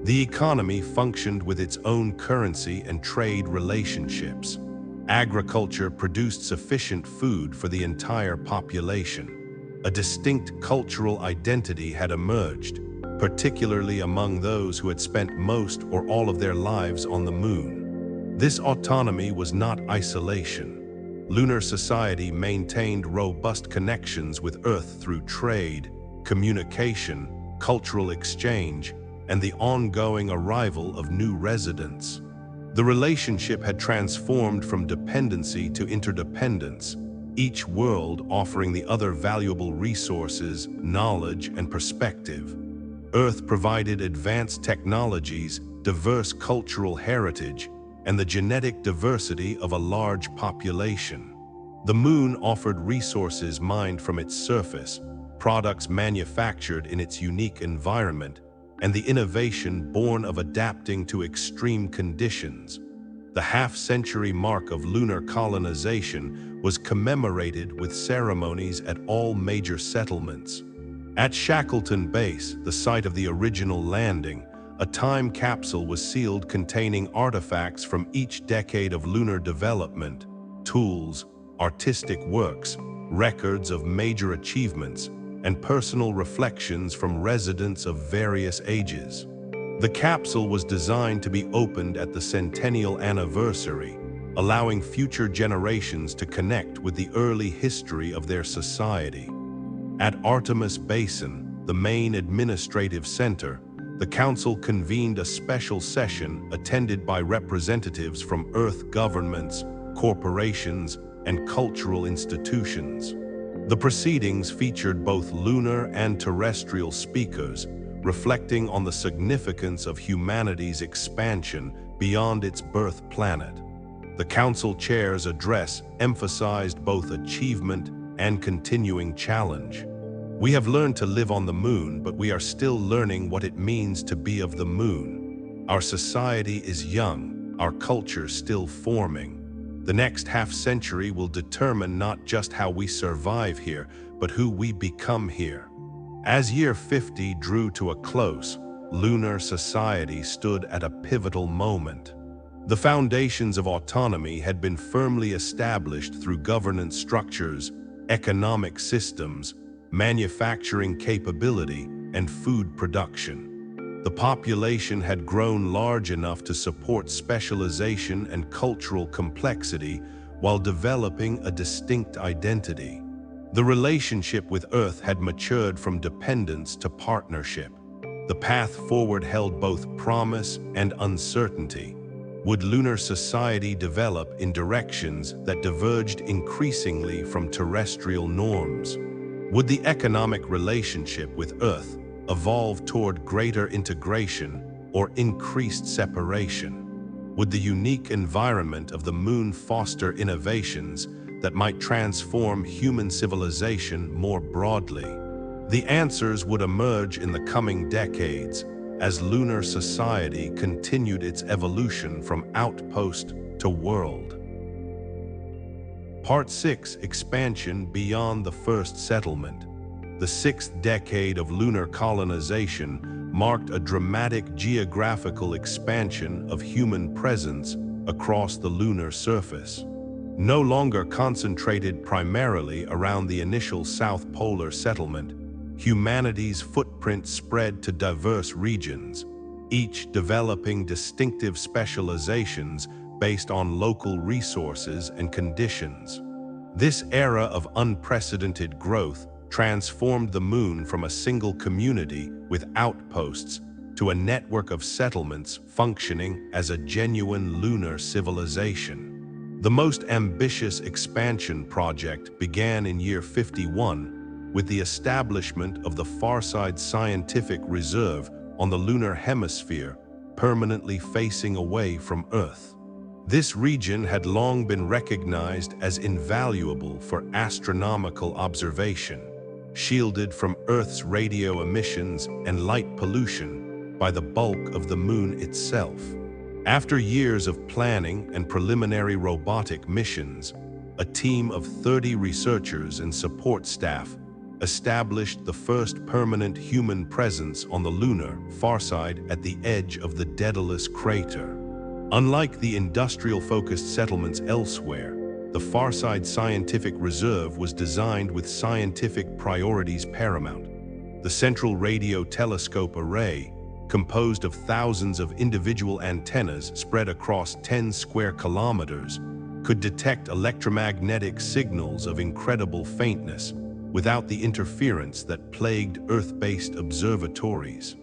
The economy functioned with its own currency and trade relationships. Agriculture produced sufficient food for the entire population. A distinct cultural identity had emerged, particularly among those who had spent most or all of their lives on the moon. This autonomy was not isolation. Lunar society maintained robust connections with Earth through trade, communication, cultural exchange, and the ongoing arrival of new residents. The relationship had transformed from dependency to interdependence, each world offering the other valuable resources, knowledge, and perspective. Earth provided advanced technologies diverse cultural heritage, and the genetic diversity of a large population. The Moon offered resources mined from its surface, products manufactured in its unique environment, and the innovation born of adapting to extreme conditions. The half-century mark of lunar colonization was commemorated with ceremonies at all major settlements. At Shackleton Base, the site of the original landing, a time capsule was sealed containing artifacts from each decade of lunar development, tools, artistic works, records of major achievements, and personal reflections from residents of various ages. The capsule was designed to be opened at the centennial anniversary, allowing future generations to connect with the early history of their society. At Artemis Basin, the main administrative center, the council convened a special session attended by representatives from Earth governments, corporations, and cultural institutions. The proceedings featured both lunar and terrestrial speakers, reflecting on the significance of humanity's expansion beyond its birth planet. The council chair's address emphasized both achievement and continuing challenge. We have learned to live on the moon, but we are still learning what it means to be of the moon. Our society is young, our culture still forming. The next half-century will determine not just how we survive here, but who we become here. As year 50 drew to a close, lunar society stood at a pivotal moment. The foundations of autonomy had been firmly established through governance structures, economic systems, manufacturing capability, and food production. The population had grown large enough to support specialization and cultural complexity while developing a distinct identity. The relationship with Earth had matured from dependence to partnership. The path forward held both promise and uncertainty. Would lunar society develop in directions that diverged increasingly from terrestrial norms? Would the economic relationship with Earth evolve toward greater integration or increased separation? Would the unique environment of the moon foster innovations that might transform human civilization more broadly? The answers would emerge in the coming decades as lunar society continued its evolution from outpost to world. Part 6: Expansion beyond the first settlement. The sixth decade of lunar colonization marked a dramatic geographical expansion of human presence across the lunar surface. No longer concentrated primarily around the initial South Polar settlement, humanity's footprint spread to diverse regions, each developing distinctive specializations based on local resources and conditions. This era of unprecedented growth transformed the moon from a single community with outposts to a network of settlements functioning as a genuine lunar civilization. The most ambitious expansion project began in year 51 with the establishment of the Farside Scientific Reserve on the lunar hemisphere, permanently facing away from Earth. This region had long been recognized as invaluable for astronomical observation, shielded from Earth's radio emissions and light pollution by the bulk of the moon itself. After years of planning and preliminary robotic missions, a team of 30 researchers and support staff established the first permanent human presence on the lunar farside at the edge of the Daedalus crater. Unlike the industrial-focused settlements elsewhere, the Farside Scientific Reserve was designed with scientific priorities paramount. The Central Radio Telescope Array, composed of thousands of individual antennas spread across 10 square kilometers, could detect electromagnetic signals of incredible faintness without the interference that plagued Earth-based observatories.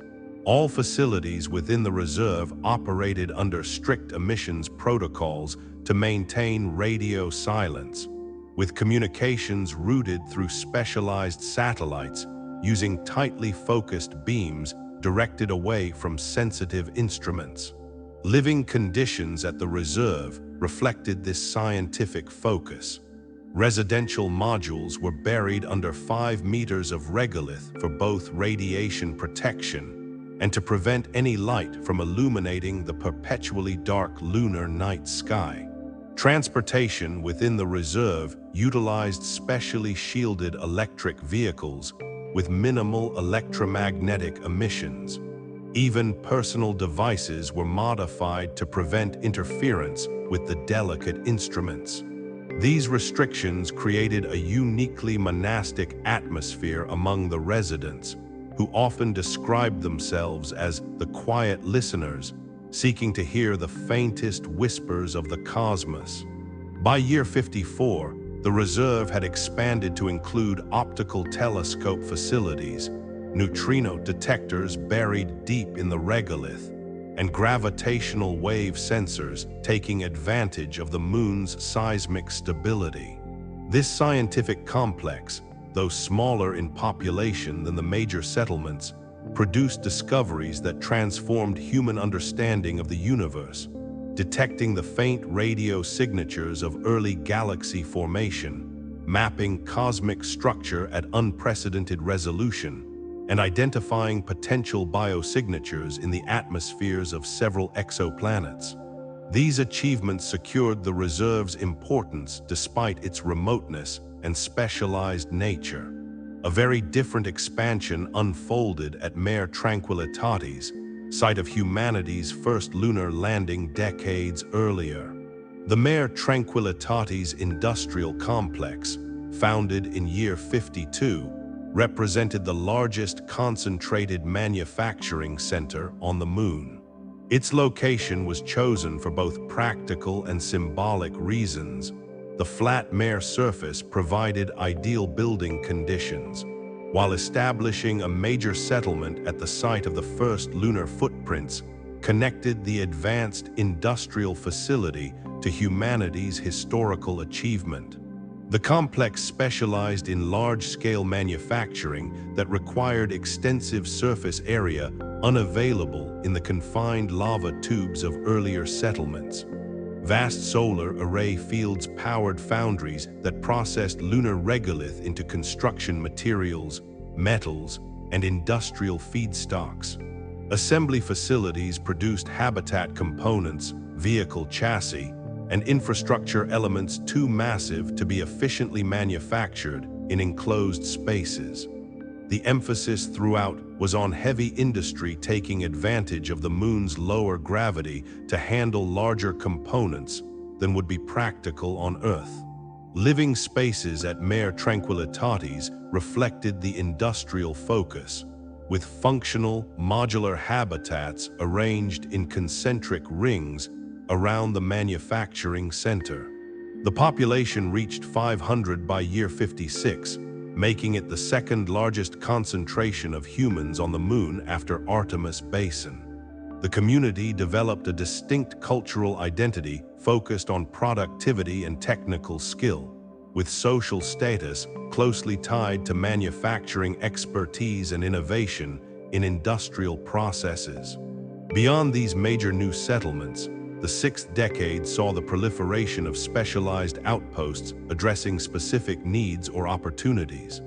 All facilities within the reserve operated under strict emissions protocols to maintain radio silence, with communications routed through specialized satellites using tightly focused beams directed away from sensitive instruments. Living conditions at the reserve reflected this scientific focus. Residential modules were buried under 5 meters of regolith for both radiation protection and to prevent any light from illuminating the perpetually dark lunar night sky. Transportation within the reserve utilized specially shielded electric vehicles with minimal electromagnetic emissions. Even personal devices were modified to prevent interference with the delicate instruments. These restrictions created a uniquely monastic atmosphere among the residents, who often described themselves as the quiet listeners, seeking to hear the faintest whispers of the cosmos. By year 54, the reserve had expanded to include optical telescope facilities, neutrino detectors buried deep in the regolith, and gravitational wave sensors taking advantage of the moon's seismic stability. This scientific complex, though smaller in population than the major settlements, produced discoveries that transformed human understanding of the universe, detecting the faint radio signatures of early galaxy formation, mapping cosmic structure at unprecedented resolution, and identifying potential biosignatures in the atmospheres of several exoplanets. These achievements secured the reserve's importance despite its remoteness and specialized nature. A very different expansion unfolded at Mare Tranquillitatis, site of humanity's first lunar landing decades earlier. The Mare Tranquillitatis industrial complex, founded in year 52, represented the largest concentrated manufacturing center on the Moon. Its location was chosen for both practical and symbolic reasons. The flat Mare surface provided ideal building conditions, while establishing a major settlement at the site of the first lunar footprints connected the advanced industrial facility to humanity's historical achievement. The complex specialized in large-scale manufacturing that required extensive surface area unavailable in the confined lava tubes of earlier settlements. Vast solar array fields powered foundries that processed lunar regolith into construction materials, metals, and industrial feedstocks. Assembly facilities produced habitat components, vehicle chassis, and infrastructure elements too massive to be efficiently manufactured in enclosed spaces. The emphasis throughout was on heavy industry taking advantage of the Moon's lower gravity to handle larger components than would be practical on Earth. Living spaces at Mare Tranquillitatis reflected the industrial focus, with functional, modular habitats arranged in concentric rings around the manufacturing center. The population reached 500 by year 56, making it the second largest concentration of humans on the Moon after Artemis Basin. The community developed a distinct cultural identity focused on productivity and technical skill, with social status closely tied to manufacturing expertise and innovation in industrial processes. Beyond these major new settlements, the 6th decade saw the proliferation of specialized outposts addressing specific needs or opportunities.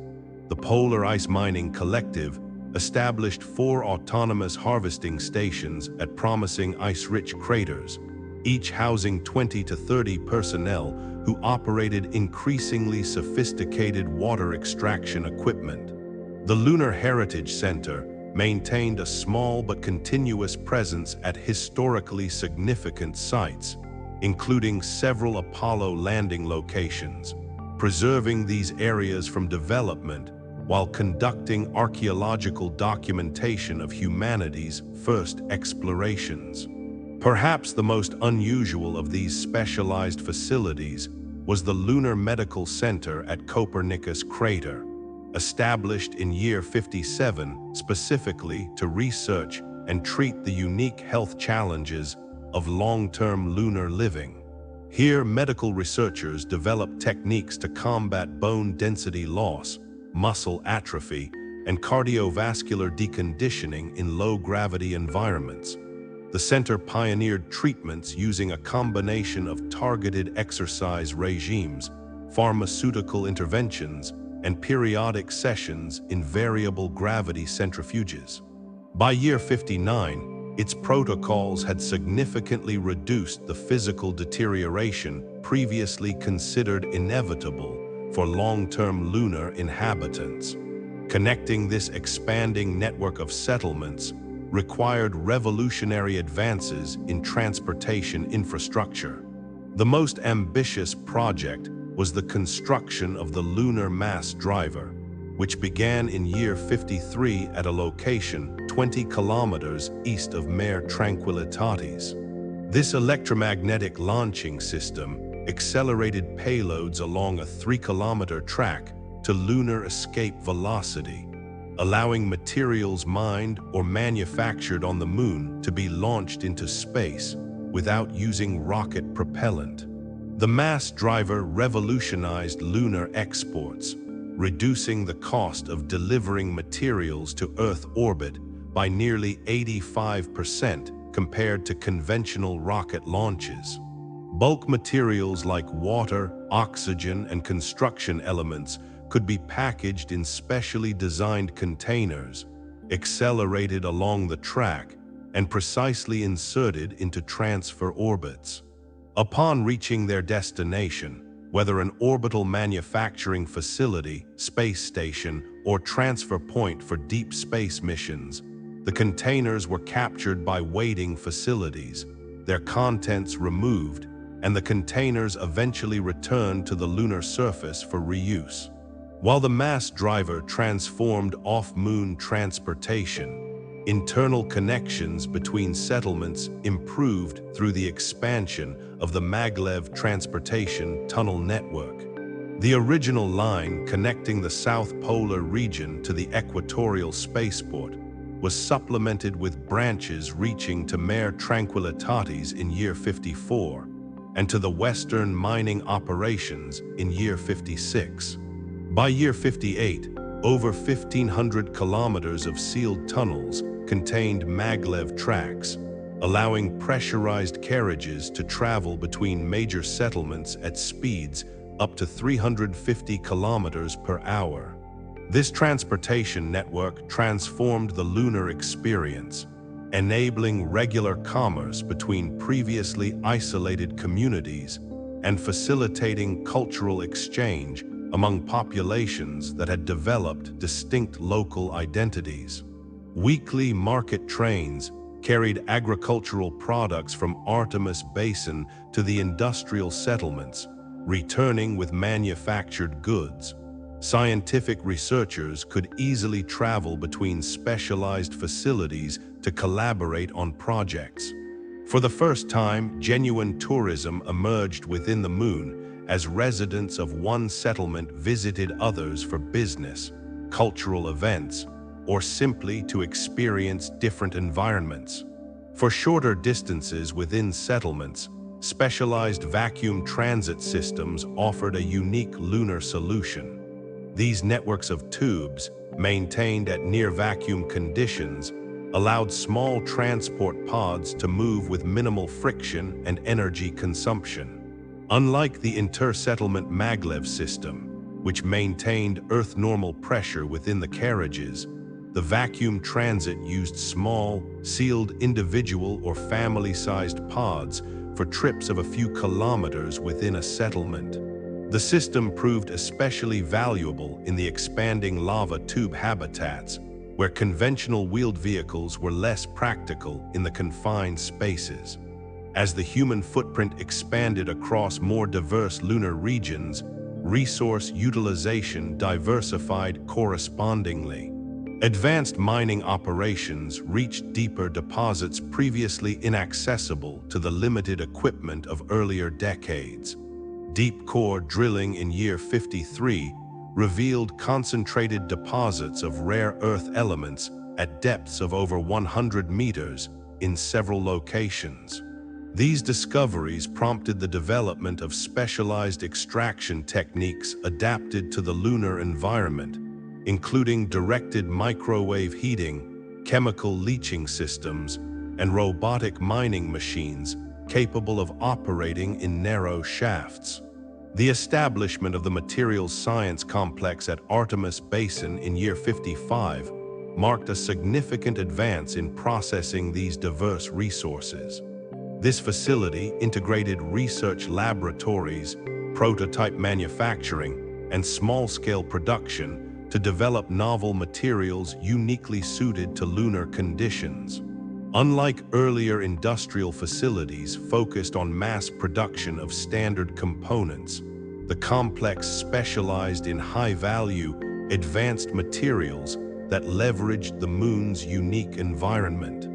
The Polar Ice Mining Collective established 4 autonomous harvesting stations at promising ice-rich craters, each housing 20 to 30 personnel who operated increasingly sophisticated water extraction equipment. The Lunar Heritage Center maintained a small but continuous presence at historically significant sites, including several Apollo landing locations, preserving these areas from development while conducting archaeological documentation of humanity's first explorations. Perhaps the most unusual of these specialized facilities was the Lunar Medical Center at Copernicus Crater, established in year 57 specifically to research and treat the unique health challenges of long-term lunar living. Here, medical researchers developed techniques to combat bone density loss, muscle atrophy, and cardiovascular deconditioning in low-gravity environments. The center pioneered treatments using a combination of targeted exercise regimes, pharmaceutical interventions, and periodic sessions in variable gravity centrifuges. By year 59, its protocols had significantly reduced the physical deterioration previously considered inevitable for long-term lunar inhabitants. Connecting this expanding network of settlements required revolutionary advances in transportation infrastructure. The most ambitious project was the construction of the Lunar Mass Driver, which began in year 53 at a location 20 kilometers east of Mare Tranquillitatis. This electromagnetic launching system accelerated payloads along a 3-kilometer track to lunar escape velocity, allowing materials mined or manufactured on the Moon to be launched into space without using rocket propellant. The mass driver revolutionized lunar exports, reducing the cost of delivering materials to Earth orbit by nearly 85% compared to conventional rocket launches. Bulk materials like water, oxygen, and construction elements could be packaged in specially designed containers, accelerated along the track, and precisely inserted into transfer orbits. Upon reaching their destination, whether an orbital manufacturing facility, space station, or transfer point for deep space missions, the containers were captured by waiting facilities, their contents removed, and the containers eventually returned to the lunar surface for reuse. While the mass driver transformed off-Moon transportation, internal connections between settlements improved through the expansion of the Maglev transportation tunnel network. The original line connecting the South Polar region to the equatorial spaceport was supplemented with branches reaching to Mare Tranquillitatis in year 54 and to the Western mining operations in year 56. By year 58, over 1,500 kilometers of sealed tunnels contained maglev tracks, allowing pressurized carriages to travel between major settlements at speeds up to 350 kilometers per hour. This transportation network transformed the lunar experience, enabling regular commerce between previously isolated communities and facilitating cultural exchange among populations that had developed distinct local identities. Weekly market trains carried agricultural products from Artemis Basin to the industrial settlements, returning with manufactured goods. Scientific researchers could easily travel between specialized facilities to collaborate on projects. For the first time, genuine tourism emerged within the Moon as residents of one settlement visited others for business, cultural events, or simply to experience different environments. For shorter distances within settlements, specialized vacuum transit systems offered a unique lunar solution. These networks of tubes, maintained at near-vacuum conditions, allowed small transport pods to move with minimal friction and energy consumption. Unlike the inter-settlement maglev system, which maintained Earth-normal pressure within the carriages, the vacuum transit used small, sealed individual or family-sized pods for trips of a few kilometers within a settlement. The system proved especially valuable in the expanding lava tube habitats, where conventional wheeled vehicles were less practical in the confined spaces. As the human footprint expanded across more diverse lunar regions, resource utilization diversified correspondingly. Advanced mining operations reached deeper deposits previously inaccessible to the limited equipment of earlier decades. Deep core drilling in year 53 revealed concentrated deposits of rare earth elements at depths of over 100 meters in several locations. These discoveries prompted the development of specialized extraction techniques adapted to the lunar environment, including directed microwave heating, chemical leaching systems, and robotic mining machines capable of operating in narrow shafts. The establishment of the materials science complex at Artemis Basin in year 55 marked a significant advance in processing these diverse resources. This facility integrated research laboratories, prototype manufacturing, and small-scale production to develop novel materials uniquely suited to lunar conditions. Unlike earlier industrial facilities focused on mass production of standard components, the complex specialized in high-value, advanced materials that leveraged the Moon's unique environment.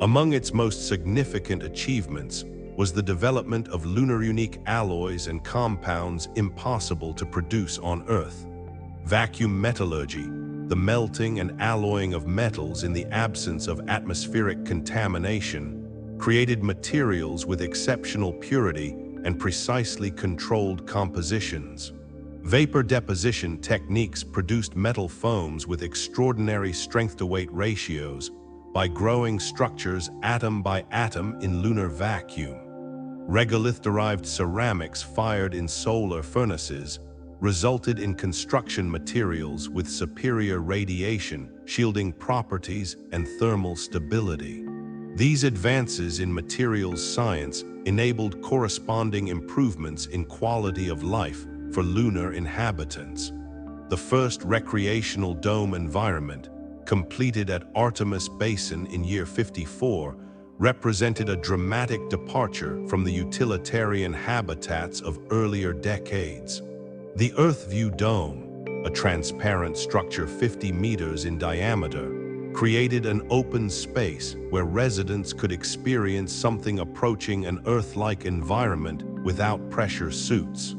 Among its most significant achievements was the development of lunar-unique alloys and compounds impossible to produce on Earth. Vacuum metallurgy, the melting and alloying of metals in the absence of atmospheric contamination, created materials with exceptional purity and precisely controlled compositions. Vapor deposition techniques produced metal foams with extraordinary strength-to-weight ratios by growing structures atom by atom in lunar vacuum. Regolith-derived ceramics fired in solar furnaces resulted in construction materials with superior radiation, shielding properties, and thermal stability. These advances in materials science enabled corresponding improvements in quality of life for lunar inhabitants. The first recreational dome environment, completed at Artemis Basin in year 54, represented a dramatic departure from the utilitarian habitats of earlier decades. The Earthview Dome, a transparent structure 50 meters in diameter, created an open space where residents could experience something approaching an Earth-like environment without pressure suits.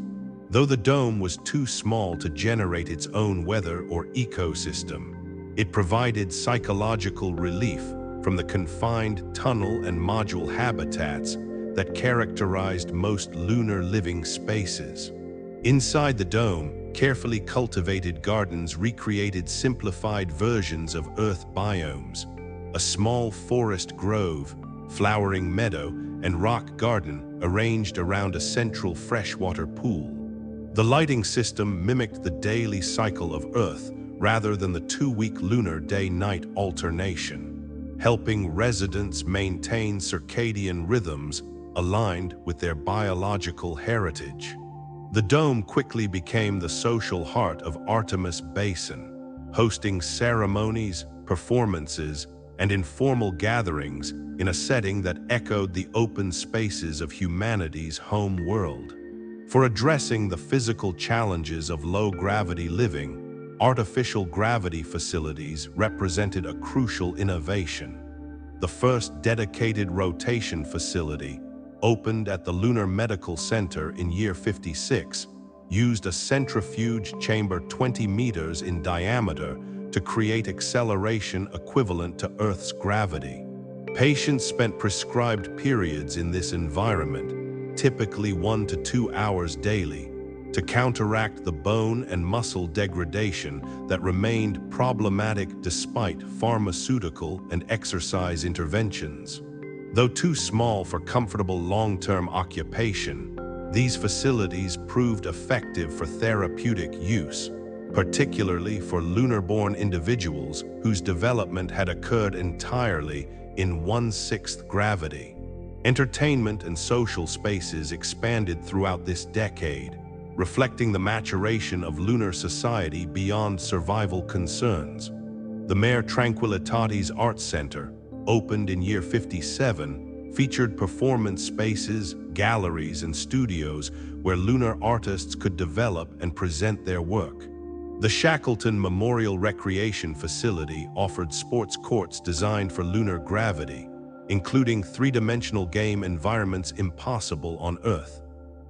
Though the dome was too small to generate its own weather or ecosystem, it provided psychological relief from the confined tunnel and module habitats that characterized most lunar living spaces. Inside the dome, carefully cultivated gardens recreated simplified versions of Earth biomes. A small forest grove, flowering meadow, and rock garden arranged around a central freshwater pool. The lighting system mimicked the daily cycle of Earth rather than the 2-week lunar day-night alternation, helping residents maintain circadian rhythms aligned with their biological heritage. The dome quickly became the social heart of Artemis Basin, hosting ceremonies, performances, and informal gatherings in a setting that echoed the open spaces of humanity's home world. For addressing the physical challenges of low-gravity living, artificial gravity facilities represented a crucial innovation. The first dedicated rotation facility, opened at the Lunar Medical Center in year 56, used a centrifuge chamber 20 meters in diameter to create acceleration equivalent to Earth's gravity. Patients spent prescribed periods in this environment, typically 1 to 2 hours daily, to counteract the bone and muscle degradation that remained problematic despite pharmaceutical and exercise interventions. Though too small for comfortable long-term occupation, these facilities proved effective for therapeutic use, particularly for lunar-born individuals whose development had occurred entirely in 1/6 gravity. Entertainment and social spaces expanded throughout this decade, reflecting the maturation of lunar society beyond survival concerns. The Mare Tranquillitatis Arts Center, opened in year 57, featured performance spaces, galleries, and studios where lunar artists could develop and present their work. The Shackleton Memorial Recreation Facility offered sports courts designed for lunar gravity, including three-dimensional game environments impossible on Earth.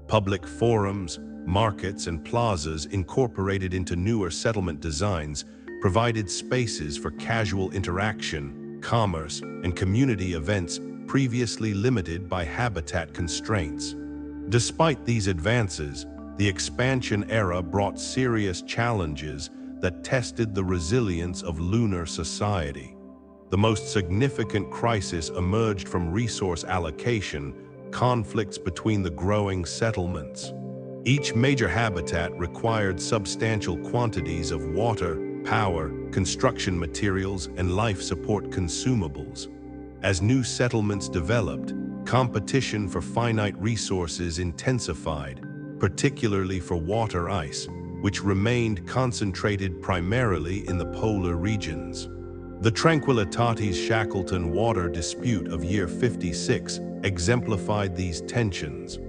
Public forums, markets, and plazas incorporated into newer settlement designs provided spaces for casual interaction, commerce, and community events previously limited by habitat constraints. Despite these advances, the expansion era brought serious challenges that tested the resilience of lunar society. The most significant crisis emerged from resource allocation, conflicts between the growing settlements. Each major habitat required substantial quantities of water, power, construction materials, and life support consumables. As new settlements developed, competition for finite resources intensified, particularly for water ice, which remained concentrated primarily in the polar regions. The Tranquillitatis Shackleton water dispute of year 56 exemplified these tensions.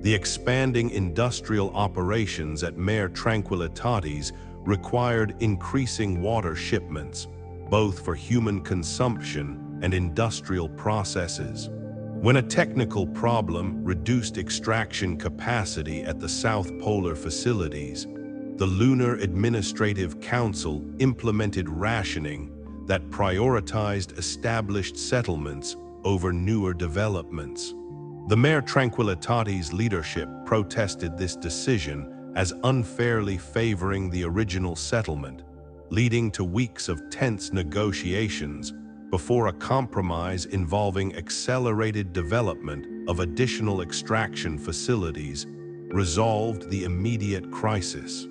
The expanding industrial operations at Mare Tranquillitatis required increasing water shipments, both for human consumption and industrial processes. When a technical problem reduced extraction capacity at the South Polar facilities, the Lunar Administrative Council implemented rationing that prioritized established settlements over newer developments. The Mare Tranquillitatis leadership protested this decision as unfairly favoring the original settlement, leading to weeks of tense negotiations before a compromise involving accelerated development of additional extraction facilities resolved the immediate crisis.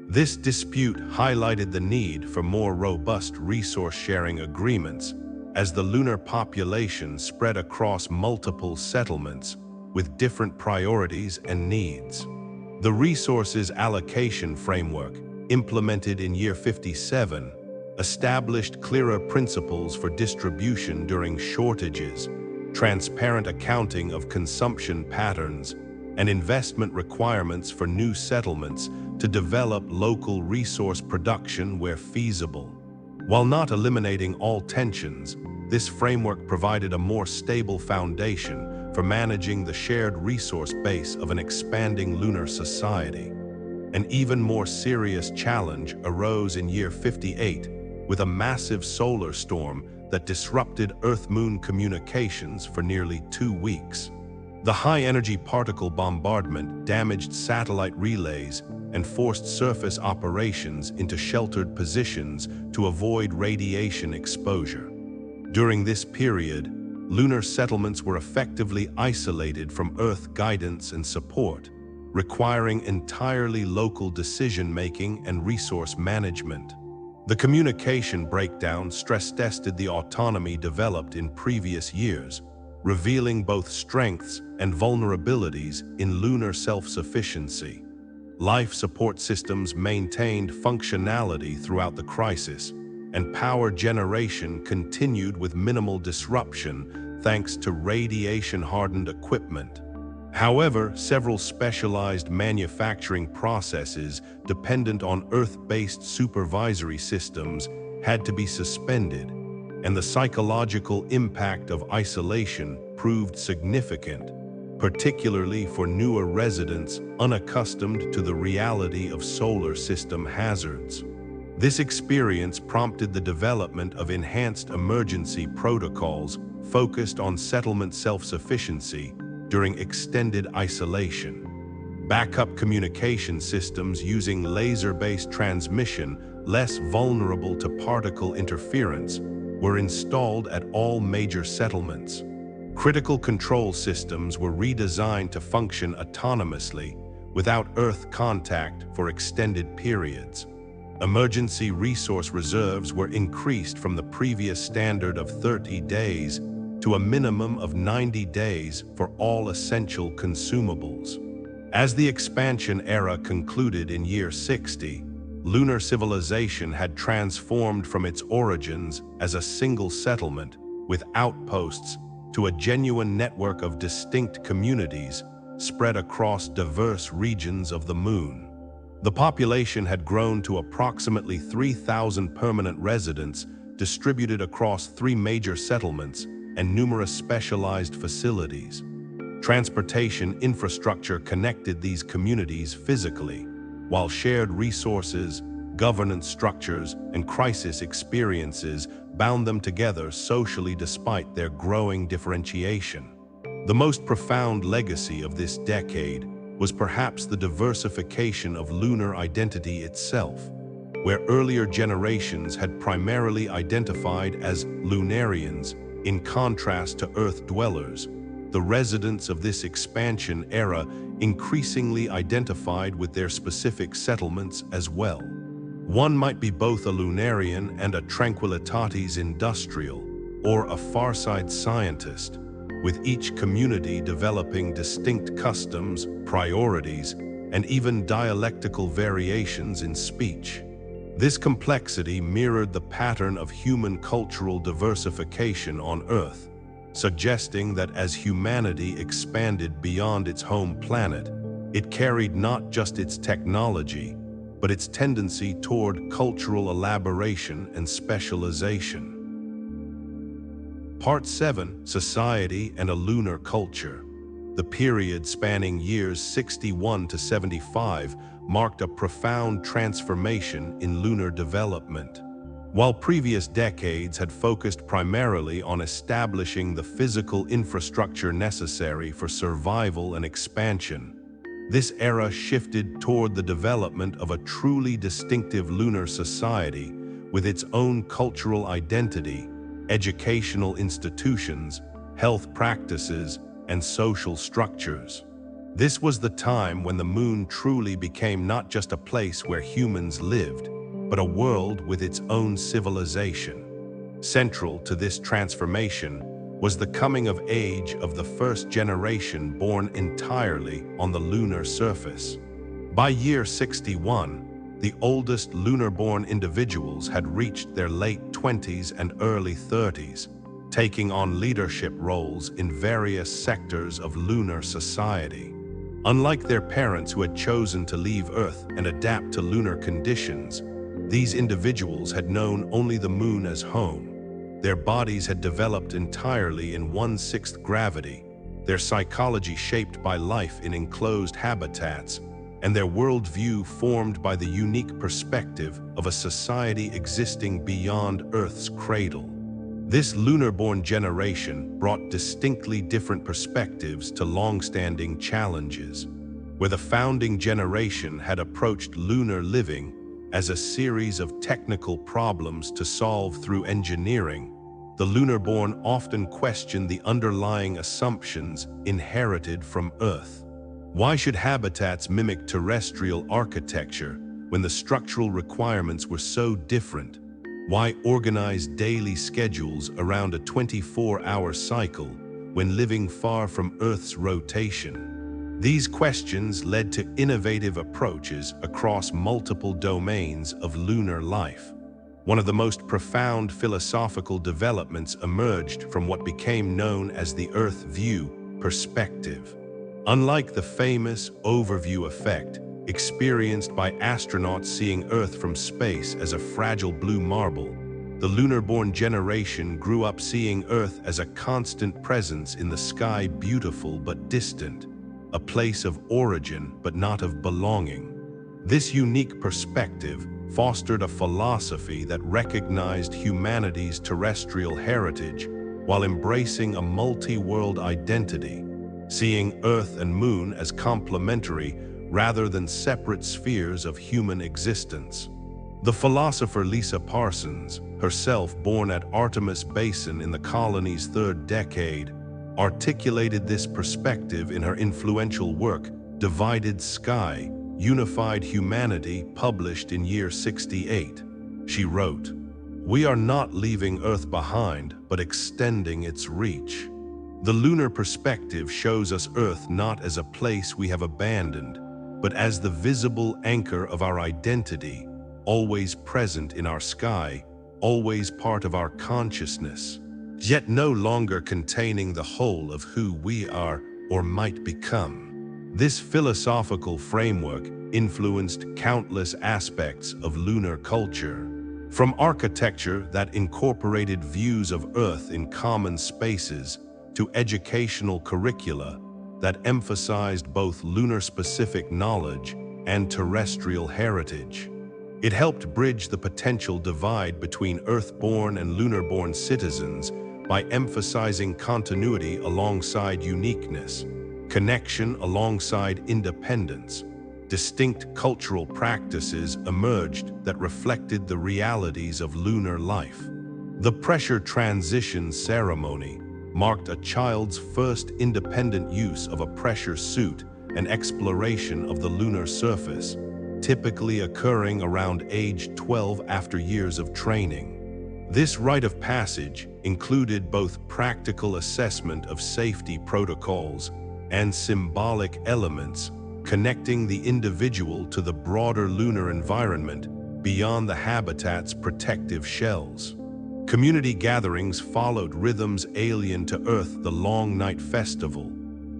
This dispute highlighted the need for more robust resource-sharing agreements as the lunar population spread across multiple settlements with different priorities and needs. The resources allocation framework, implemented in year 57, established clearer principles for distribution during shortages, transparent accounting of consumption patterns, and investment requirements for new settlements to develop local resource production where feasible. While not eliminating all tensions, this framework provided a more stable foundation for managing the shared resource base of an expanding lunar society. An even more serious challenge arose in year 58 with a massive solar storm that disrupted Earth-Moon communications for nearly 2 weeks. The high-energy particle bombardment damaged satellite relays and forced surface operations into sheltered positions to avoid radiation exposure. During this period, lunar settlements were effectively isolated from Earth guidance and support, requiring entirely local decision-making and resource management. The communication breakdown stress-tested the autonomy developed in previous years, revealing both strengths and vulnerabilities in lunar self-sufficiency. Life support systems maintained functionality throughout the crisis, and power generation continued with minimal disruption thanks to radiation-hardened equipment. However, several specialized manufacturing processes dependent on Earth-based supervisory systems had to be suspended, and the psychological impact of isolation proved significant, particularly for newer residents unaccustomed to the reality of solar system hazards. This experience prompted the development of enhanced emergency protocols focused on settlement self-sufficiency during extended isolation. Backup communication systems using laser-based transmission, less vulnerable to particle interference, were installed at all major settlements. Critical control systems were redesigned to function autonomously without Earth contact for extended periods. Emergency resource reserves were increased from the previous standard of 30 days to a minimum of 90 days for all essential consumables. As the expansion era concluded in year 60, lunar civilization had transformed from its origins as a single settlement with outposts to a genuine network of distinct communities spread across diverse regions of the Moon. The population had grown to approximately 3,000 permanent residents distributed across 3 major settlements and numerous specialized facilities. Transportation infrastructure connected these communities physically, while shared resources, governance structures, and crisis experiences bound them together socially despite their growing differentiation. The most profound legacy of this decade was perhaps the diversification of lunar identity itself. where earlier generations had primarily identified as Lunarians, in contrast to Earth dwellers. The residents of this expansion era increasingly identified with their specific settlements as well. One might be both a Lunarian and a Tranquillitatis industrial, or a Farside scientist, with each community developing distinct customs, priorities, and even dialectical variations in speech. This complexity mirrored the pattern of human cultural diversification on Earth, suggesting that as humanity expanded beyond its home planet, it carried not just its technology, but its tendency toward cultural elaboration and specialization. Part 7, Society and a Lunar Culture. The period spanning years 61 to 75 marked a profound transformation in lunar development. While previous decades had focused primarily on establishing the physical infrastructure necessary for survival and expansion, this era shifted toward the development of a truly distinctive lunar society with its own cultural identity, educational institutions, health practices, and social structures. This was the time when the moon truly became not just a place where humans lived, but a world with its own civilization. Central to this transformation was the coming of age of the first generation born entirely on the lunar surface. By year 61, the oldest lunar-born individuals had reached their late 20s and early 30s, taking on leadership roles in various sectors of lunar society. Unlike their parents who had chosen to leave Earth and adapt to lunar conditions, these individuals had known only the moon as home. Their bodies had developed entirely in 1/6 gravity, their psychology shaped by life in enclosed habitats, and their worldview formed by the unique perspective of a society existing beyond Earth's cradle. This lunar-born generation brought distinctly different perspectives to long-standing challenges. Where the founding generation had approached lunar living as a series of technical problems to solve through engineering, the lunar-born often questioned the underlying assumptions inherited from Earth. Why should habitats mimic terrestrial architecture when the structural requirements were so different? Why organize daily schedules around a 24-hour cycle when living far from Earth's rotation? These questions led to innovative approaches across multiple domains of lunar life. One of the most profound philosophical developments emerged from what became known as the Earth View perspective. Unlike the famous overview effect experienced by astronauts seeing Earth from space as a fragile blue marble, the lunar-born generation grew up seeing Earth as a constant presence in the sky, beautiful but distant, a place of origin but not of belonging. This unique perspective fostered a philosophy that recognized humanity's terrestrial heritage while embracing a multi-world identity, seeing Earth and Moon as complementary rather than separate spheres of human existence. The philosopher Lisa Parsons, herself born at Artemis Basin in the colony's 3rd decade, articulated this perspective in her influential work, Divided Sky, Unified Humanity, published in year 68. She wrote, "We are not leaving Earth behind, but extending its reach." The lunar perspective shows us Earth not as a place we have abandoned, but as the visible anchor of our identity, always present in our sky, always part of our consciousness, yet no longer containing the whole of who we are or might become. This philosophical framework influenced countless aspects of lunar culture, from architecture that incorporated views of Earth in common spaces to educational curricula that emphasized both lunar-specific knowledge and terrestrial heritage. It helped bridge the potential divide between Earth-born and lunar-born citizens by emphasizing continuity alongside uniqueness, connection alongside independence. distinct cultural practices emerged that reflected the realities of lunar life. The pressure transition ceremony marked a child's first independent use of a pressure suit and exploration of the lunar surface, typically occurring around age 12 after years of training. This rite of passage included both practical assessment of safety protocols and symbolic elements connecting the individual to the broader lunar environment beyond the habitat's protective shells. Community gatherings followed rhythms alien to Earth. The Long Night Festival,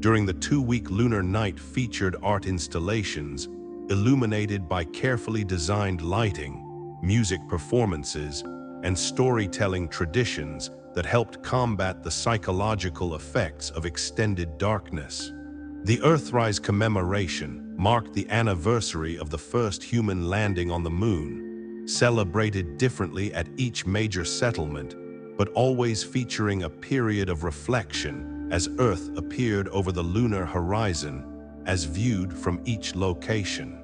during the 2-week lunar night, featured art installations illuminated by carefully designed lighting, music performances, and storytelling traditions that helped combat the psychological effects of extended darkness. The Earthrise commemoration marked the anniversary of the first human landing on the Moon, celebrated differently at each major settlement, but always featuring a period of reflection as Earth appeared over the lunar horizon as viewed from each location.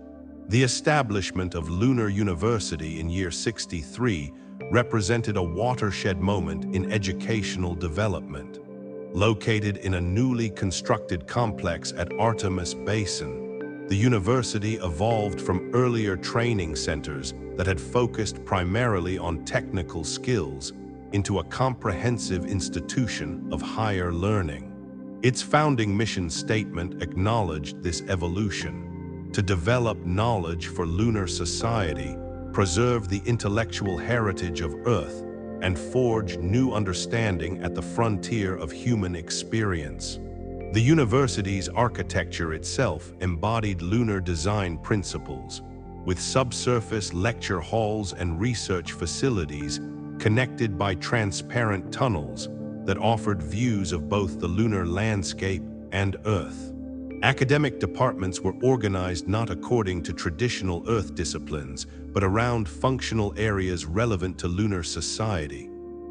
The establishment of Lunar University in year 63 represented a watershed moment in educational development. Located in a newly constructed complex at Artemis Basin, the university evolved from earlier training centers that had focused primarily on technical skills into a comprehensive institution of higher learning. Its founding mission statement acknowledged this evolution: to develop knowledge for lunar society, preserve the intellectual heritage of Earth, and forge new understanding at the frontier of human experience. The university's architecture itself embodied lunar design principles, with subsurface lecture halls and research facilities connected by transparent tunnels that offered views of both the lunar landscape and Earth. Academic departments were organized not according to traditional Earth disciplines, but around functional areas relevant to lunar society.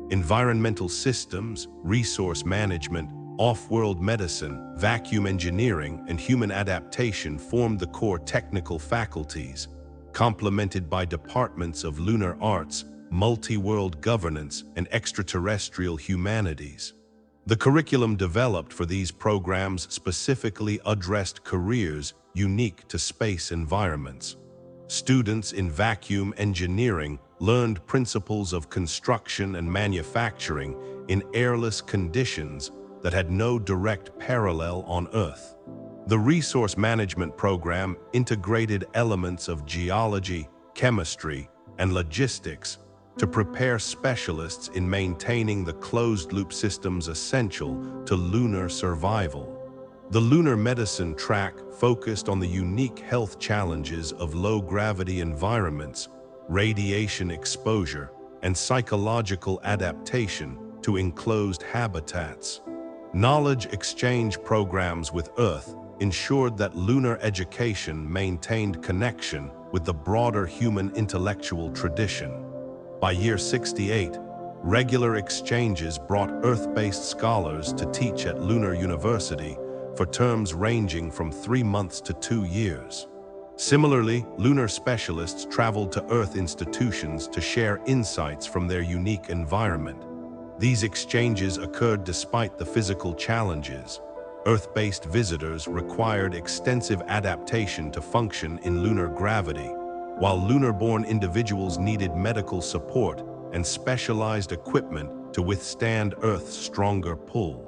Environmental systems, resource management, off-world medicine, vacuum engineering, and human adaptation formed the core technical faculties, complemented by departments of lunar arts, multi-world governance, and extraterrestrial humanities. The curriculum developed for these programs specifically addressed careers unique to space environments. Students in vacuum engineering learned principles of construction and manufacturing in airless conditions that had no direct parallel on Earth. The resource management program integrated elements of geology, chemistry, and logistics to prepare specialists in maintaining the closed-loop systems essential to lunar survival. The lunar medicine track focused on the unique health challenges of low-gravity environments, radiation exposure, and psychological adaptation to enclosed habitats. Knowledge exchange programs with Earth ensured that lunar education maintained connection with the broader human intellectual tradition. By year 68, regular exchanges brought Earth-based scholars to teach at Lunar University for terms ranging from 3 months to 2 years. Similarly, lunar specialists traveled to Earth institutions to share insights from their unique environment. These exchanges occurred despite the physical challenges. Earth-based visitors required extensive adaptation to function in lunar gravity, while lunar-born individuals needed medical support and specialized equipment to withstand Earth's stronger pull.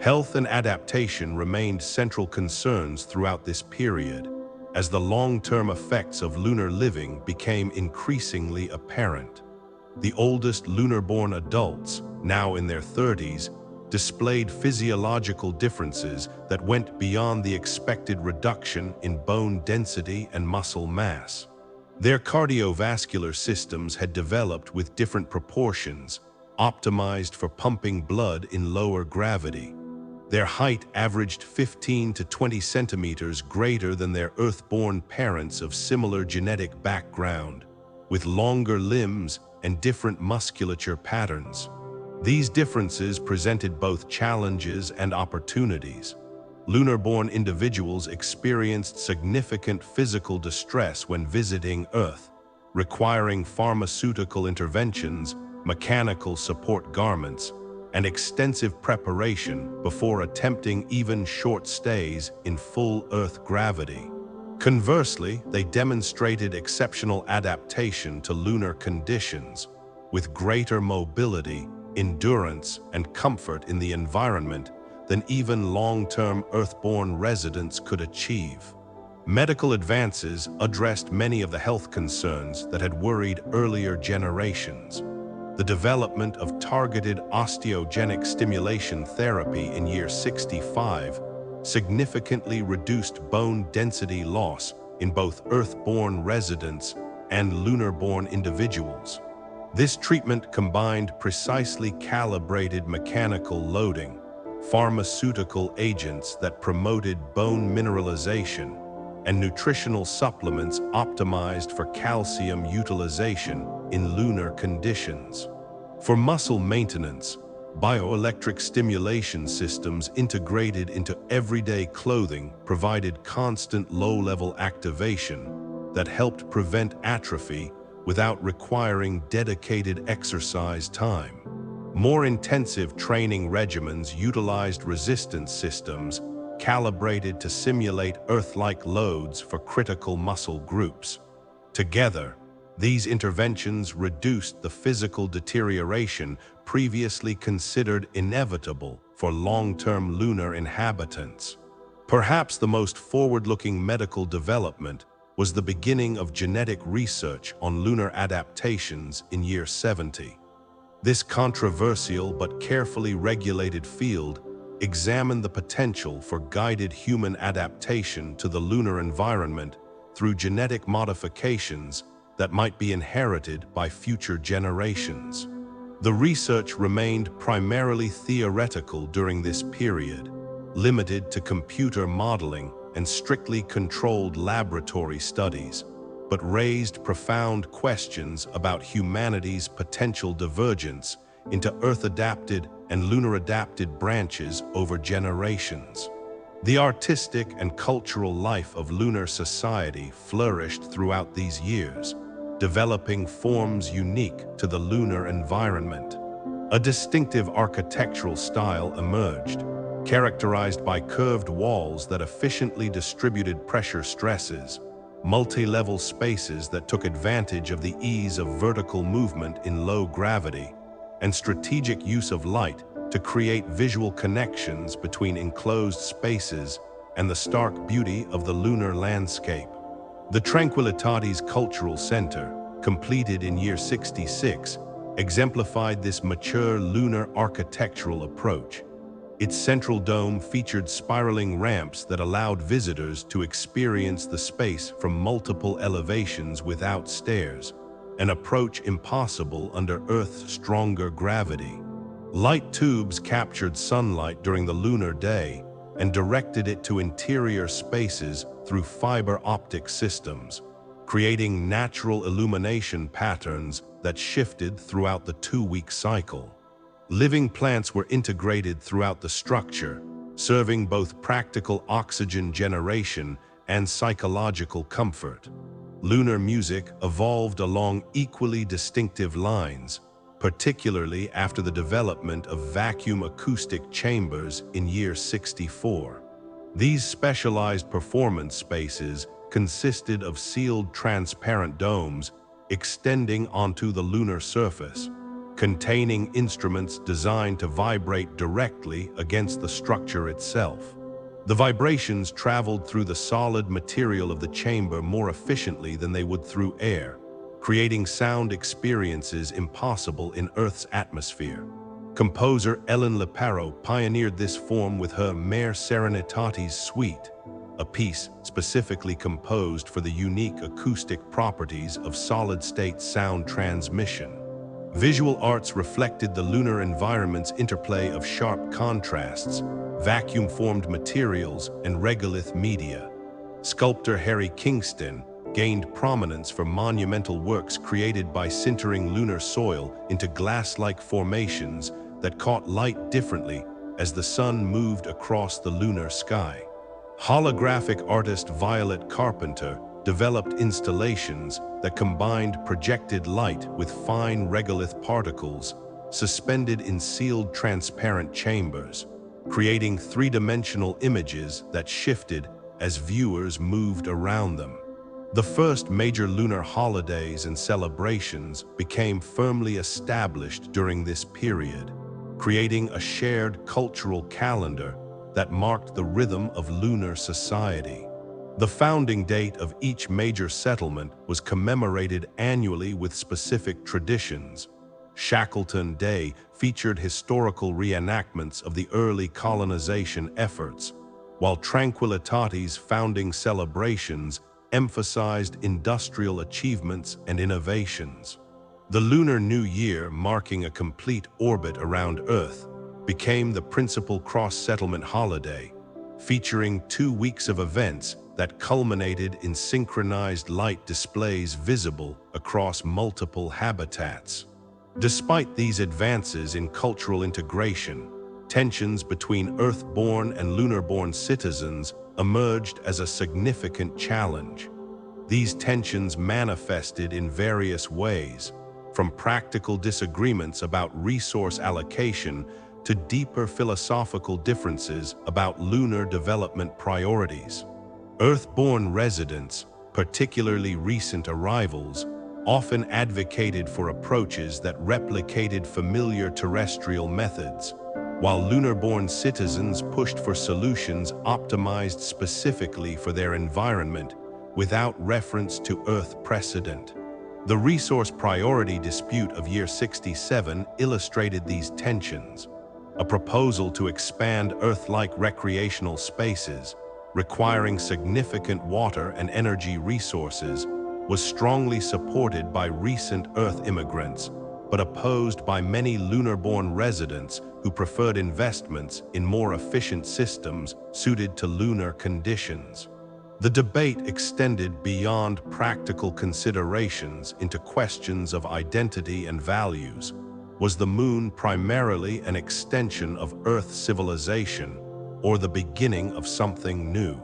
Health and adaptation remained central concerns throughout this period, as the long-term effects of lunar living became increasingly apparent. The oldest lunar-born adults, now in their 30s, displayed physiological differences that went beyond the expected reduction in bone density and muscle mass. Their cardiovascular systems had developed with different proportions, optimized for pumping blood in lower gravity. Their height averaged 15 to 20 centimeters greater than their Earth-born parents of similar genetic background, with longer limbs and different musculature patterns. These differences presented both challenges and opportunities. lunar-born individuals experienced significant physical distress when visiting Earth, requiring pharmaceutical interventions, mechanical support garments, and extensive preparation before attempting even short stays in full Earth gravity. Conversely, they demonstrated exceptional adaptation to lunar conditions, with greater mobility, endurance, and comfort in the environment than even long-term Earth-born residents could achieve. Medical advances addressed many of the health concerns that had worried earlier generations. The development of targeted osteogenic stimulation therapy in year 65 significantly reduced bone density loss in both Earth-born residents and lunar-born individuals. This treatment combined precisely calibrated mechanical loading, pharmaceutical agents that promoted bone mineralization, and nutritional supplements optimized for calcium utilization in lunar conditions. For muscle maintenance, bioelectric stimulation systems integrated into everyday clothing provided constant low-level activation that helped prevent atrophy without requiring dedicated exercise time. More intensive training regimens utilized resistance systems calibrated to simulate Earth-like loads for critical muscle groups. Together, these interventions reduced the physical deterioration previously considered inevitable for long-term lunar inhabitants. Perhaps the most forward-looking medical development was the beginning of genetic research on lunar adaptations in year 70. This controversial but carefully regulated field examined the potential for guided human adaptation to the lunar environment through genetic modifications that might be inherited by future generations. The research remained primarily theoretical during this period, limited to computer modeling and strictly controlled laboratory studies, but raised profound questions about humanity's potential divergence into Earth-adapted and lunar-adapted branches over generations. The artistic and cultural life of lunar society flourished throughout these years, developing forms unique to the lunar environment. A distinctive architectural style emerged, characterized by curved walls that efficiently distributed pressure stresses, multi-level spaces that took advantage of the ease of vertical movement in low gravity, and strategic use of light to create visual connections between enclosed spaces and the stark beauty of the lunar landscape. The Tranquillitatis Cultural Center, completed in year 66, exemplified this mature lunar architectural approach. Its central dome featured spiraling ramps that allowed visitors to experience the space from multiple elevations without stairs, an approach impossible under Earth's stronger gravity. Light tubes captured sunlight during the lunar day and directed it to interior spaces through fiber optic systems, creating natural illumination patterns that shifted throughout the 2-week cycle. Living plants were integrated throughout the structure, serving both practical oxygen generation and psychological comfort. Lunar music evolved along equally distinctive lines, particularly after the development of vacuum acoustic chambers in year 64. These specialized performance spaces consisted of sealed transparent domes extending onto the lunar surface, containing instruments designed to vibrate directly against the structure itself. The vibrations traveled through the solid material of the chamber more efficiently than they would through air, creating sound experiences impossible in Earth's atmosphere. Composer Ellen Leparo pioneered this form with her Mare Serenitatis Suite, a piece specifically composed for the unique acoustic properties of solid-state sound transmission. Visual arts reflected the lunar environment's interplay of sharp contrasts, vacuum-formed materials, and regolith media. Sculptor Harry Kingston gained prominence for monumental works created by sintering lunar soil into glass-like formations that caught light differently as the sun moved across the lunar sky. Holographic artist Violet Carpenter developed installations that combined projected light with fine regolith particles suspended in sealed transparent chambers, creating three-dimensional images that shifted as viewers moved around them. The first major lunar holidays and celebrations became firmly established during this period, creating a shared cultural calendar that marked the rhythm of lunar society. The founding date of each major settlement was commemorated annually with specific traditions. Shackleton Day featured historical reenactments of the early colonization efforts, while Tranquillitate's founding celebrations emphasized industrial achievements and innovations. The Lunar New Year, marking a complete orbit around Earth, became the principal cross-settlement holiday, featuring 2 weeks of events that culminated in synchronized light displays visible across multiple habitats. Despite these advances in cultural integration, tensions between Earth-born and lunar-born citizens emerged as a significant challenge. These tensions manifested in various ways, from practical disagreements about resource allocation to deeper philosophical differences about lunar development priorities. Earth-born residents, particularly recent arrivals, often advocated for approaches that replicated familiar terrestrial methods, while lunar-born citizens pushed for solutions optimized specifically for their environment without reference to Earth precedent. The resource priority dispute of year 67 illustrated these tensions. A proposal to expand Earth-like recreational spaces, requiring significant water and energy resources, was strongly supported by recent Earth immigrants, but opposed by many lunar-born residents who preferred investments in more efficient systems suited to lunar conditions. The debate extended beyond practical considerations into questions of identity and values. Was the Moon primarily an extension of Earth civilization, or the beginning of something new?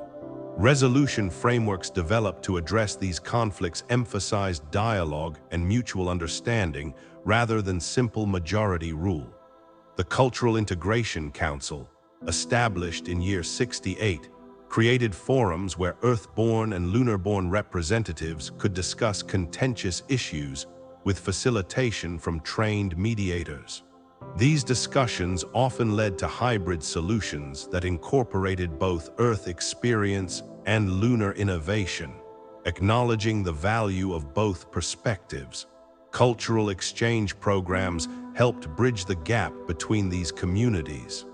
Resolution frameworks developed to address these conflicts emphasized dialogue and mutual understanding rather than simple majority rule. The Cultural Integration Council, established in year 68, created forums where Earth-born and lunar-born representatives could discuss contentious issues with facilitation from trained mediators. These discussions often led to hybrid solutions that incorporated both Earth experience and lunar innovation, acknowledging the value of both perspectives. Cultural exchange programs helped bridge the gap between these communities.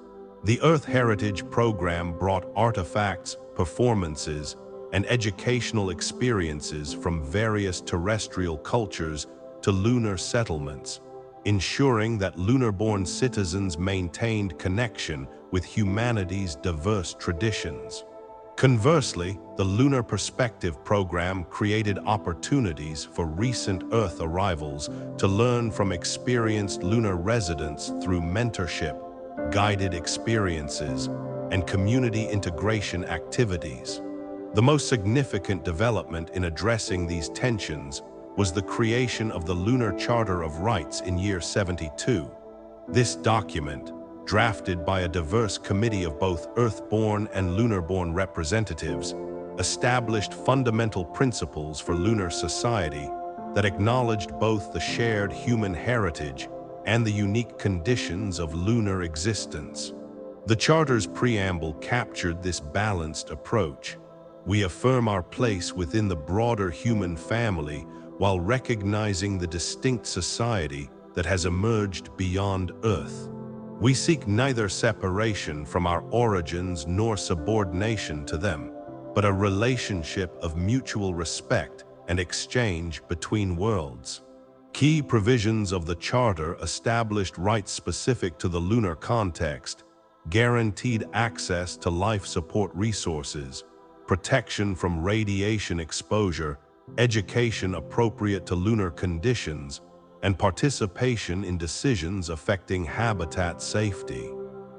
The Earth Heritage Program brought artifacts, performances, and educational experiences from various terrestrial cultures to lunar settlements, ensuring that lunar-born citizens maintained connection with humanity's diverse traditions. Conversely, the Lunar Perspective Program created opportunities for recent Earth arrivals to learn from experienced lunar residents through mentorship, guided experiences, and community integration activities. The most significant development in addressing these tensions was the creation of the Lunar Charter of Rights in year 72. This document, drafted by a diverse committee of both Earth-born and lunar-born representatives, established fundamental principles for lunar society that acknowledged both the shared human heritage and the unique conditions of lunar existence. The Charter's preamble captured this balanced approach. We affirm our place within the broader human family while recognizing the distinct society that has emerged beyond Earth. We seek neither separation from our origins nor subordination to them, but a relationship of mutual respect and exchange between worlds. Key provisions of the Charter established rights specific to the lunar context, guaranteed access to life support resources, protection from radiation exposure, education appropriate to lunar conditions, and participation in decisions affecting habitat safety.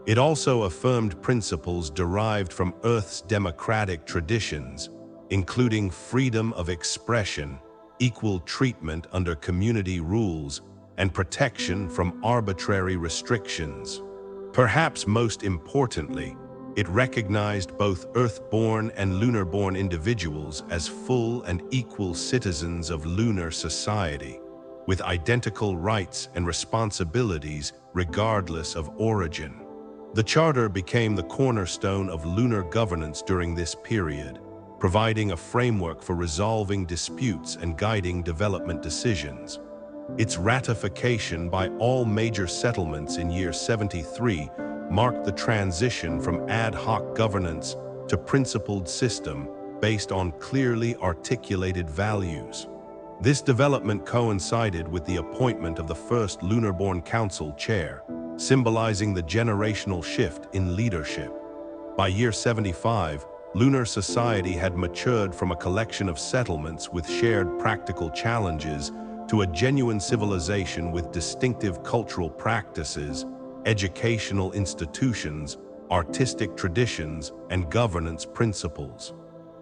It also affirmed principles derived from Earth's democratic traditions, including freedom of expression, equal treatment under community rules, and protection from arbitrary restrictions. Perhaps most importantly, it recognized both Earth-born and lunar-born individuals as full and equal citizens of lunar society, with identical rights and responsibilities regardless of origin. The Charter became the cornerstone of lunar governance during this period, providing a framework for resolving disputes and guiding development decisions. Its ratification by all major settlements in year 73 marked the transition from ad hoc governance to principled system based on clearly articulated values. This development coincided with the appointment of the first Lunar-born Council chair, symbolizing the generational shift in leadership. By year 75, lunar society had matured from a collection of settlements with shared practical challenges to a genuine civilization with distinctive cultural practices, educational institutions, artistic traditions, and governance principles.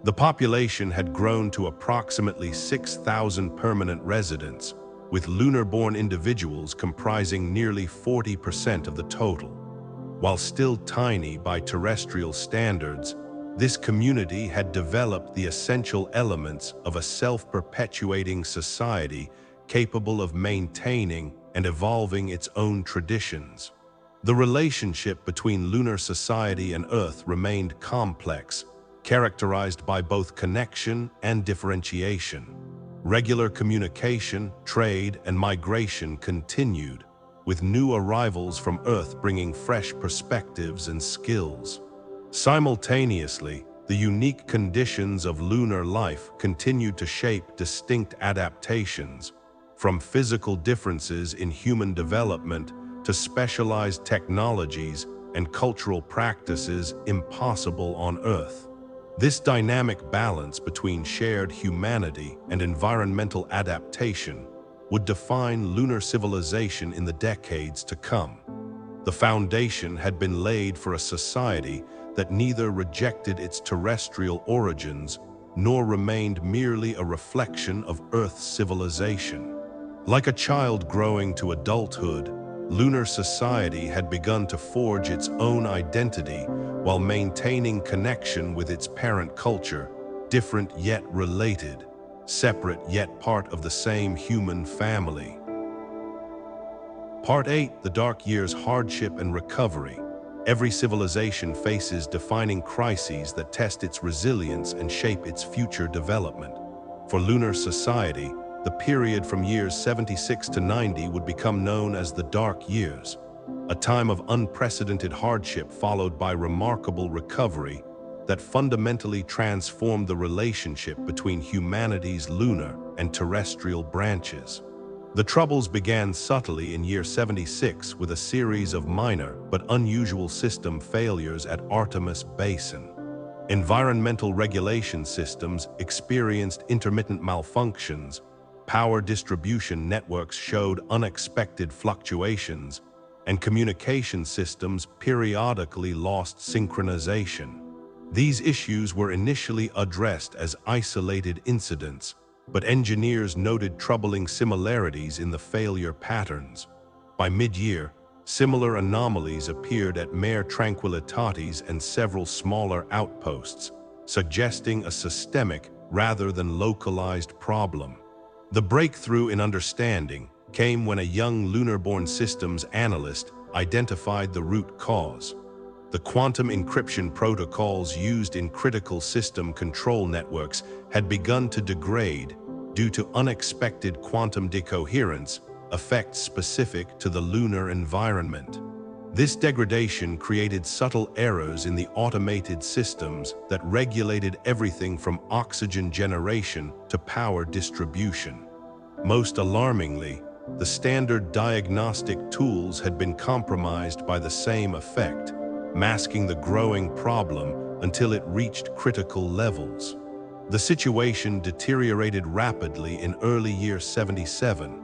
The population had grown to approximately 6,000 permanent residents, with lunar-born individuals comprising nearly 40% of the total. While still tiny by terrestrial standards, this community had developed the essential elements of a self-perpetuating society capable of maintaining and evolving its own traditions. The relationship between lunar society and Earth remained complex, characterized by both connection and differentiation. Regular communication, trade, and migration continued, with new arrivals from Earth bringing fresh perspectives and skills. Simultaneously, the unique conditions of lunar life continued to shape distinct adaptations, from physical differences in human development to specialized technologies and cultural practices impossible on Earth. This dynamic balance between shared humanity and environmental adaptation would define lunar civilization in the decades to come. The foundation had been laid for a society that neither rejected its terrestrial origins nor remained merely a reflection of Earth's civilization. Like a child growing to adulthood, lunar society had begun to forge its own identity while maintaining connection with its parent culture, different yet related, separate yet part of the same human family. Part 8: The Dark Years: Hardship and Recovery. Every civilization faces defining crises that test its resilience and shape its future development. For lunar society, the period from years 76 to 90 would become known as the Dark Years, a time of unprecedented hardship followed by remarkable recovery that fundamentally transformed the relationship between humanity's lunar and terrestrial branches. The troubles began subtly in year 76 with a series of minor but unusual system failures at Artemis Basin. Environmental regulation systems experienced intermittent malfunctions, power distribution networks showed unexpected fluctuations, and communication systems periodically lost synchronization. These issues were initially addressed as isolated incidents, but engineers noted troubling similarities in the failure patterns. By mid-year, similar anomalies appeared at Mare Tranquillitatis and several smaller outposts, suggesting a systemic rather than localized problem. The breakthrough in understanding came when a young lunar-born systems analyst identified the root cause. The quantum encryption protocols used in critical system control networks had begun to degrade due to unexpected quantum decoherence, effects specific to the lunar environment. This degradation created subtle errors in the automated systems that regulated everything from oxygen generation to power distribution. Most alarmingly, the standard diagnostic tools had been compromised by the same effect, masking the growing problem until it reached critical levels. The situation deteriorated rapidly in early year 77,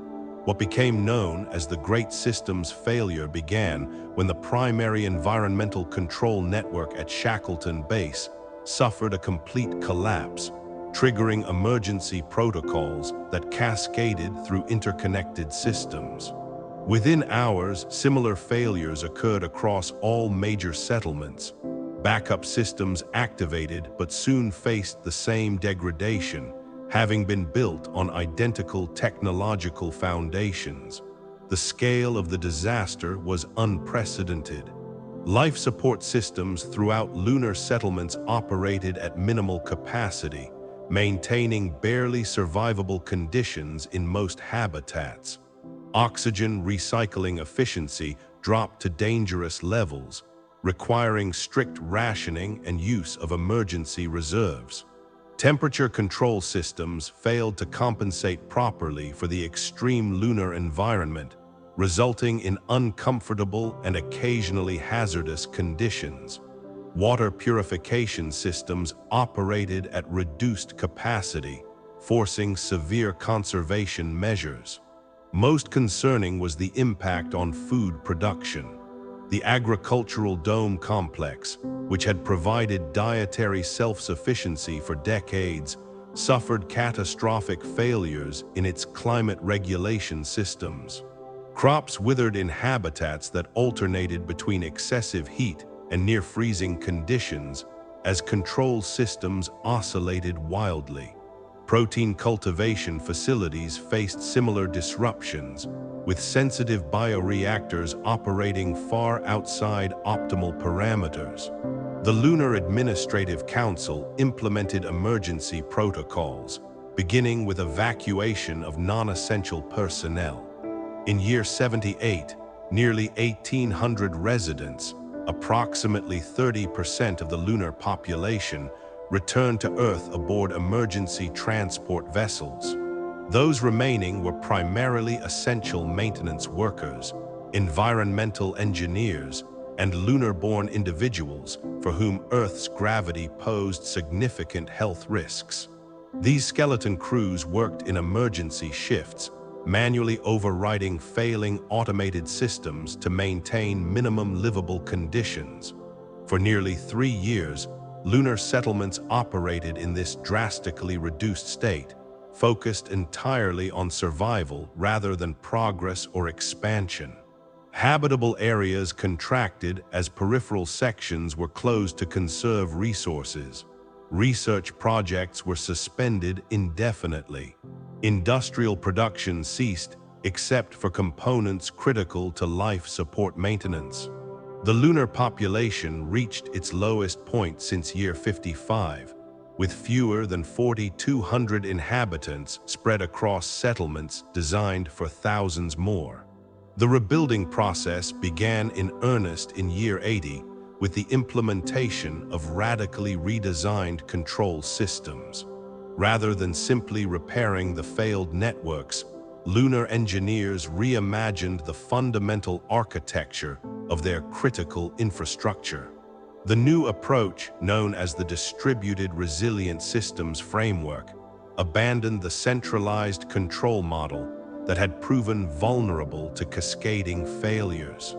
What became known as the Great Systems Failure began when the primary environmental control network at Shackleton Base suffered a complete collapse, triggering emergency protocols that cascaded through interconnected systems. Within hours, similar failures occurred across all major settlements. Backup systems activated but soon faced the same degradation, having been built on identical technological foundations. The scale of the disaster was unprecedented. Life support systems throughout lunar settlements operated at minimal capacity, maintaining barely survivable conditions in most habitats. Oxygen recycling efficiency dropped to dangerous levels, requiring strict rationing and use of emergency reserves. Temperature control systems failed to compensate properly for the extreme lunar environment, resulting in uncomfortable and occasionally hazardous conditions. Water purification systems operated at reduced capacity, forcing severe conservation measures. Most concerning was the impact on food production. The agricultural dome complex, which had provided dietary self-sufficiency for decades, suffered catastrophic failures in its climate regulation systems. Crops withered in habitats that alternated between excessive heat and near-freezing conditions as control systems oscillated wildly. Protein cultivation facilities faced similar disruptions, with sensitive bioreactors operating far outside optimal parameters. The Lunar Administrative Council implemented emergency protocols, beginning with evacuation of non-essential personnel. In year 78, nearly 1,800 residents, approximately 30% of the lunar population, returned to Earth aboard emergency transport vessels. Those remaining were primarily essential maintenance workers, environmental engineers, and lunar-born individuals for whom Earth's gravity posed significant health risks. These skeleton crews worked in emergency shifts, manually overriding failing automated systems to maintain minimum livable conditions. For nearly 3 years, lunar settlements operated in this drastically reduced state, focused entirely on survival rather than progress or expansion. Habitable areas contracted as peripheral sections were closed to conserve resources. Research projects were suspended indefinitely. Industrial production ceased, except for components critical to life support maintenance. The lunar population reached its lowest point since year 55, with fewer than 4,200 inhabitants spread across settlements designed for thousands more. The rebuilding process began in earnest in year 80 with the implementation of radically redesigned control systems. Rather than simply repairing the failed networks, lunar engineers reimagined the fundamental architecture of their critical infrastructure. The new approach, known as the Distributed Resilient Systems Framework, abandoned the centralized control model that had proven vulnerable to cascading failures.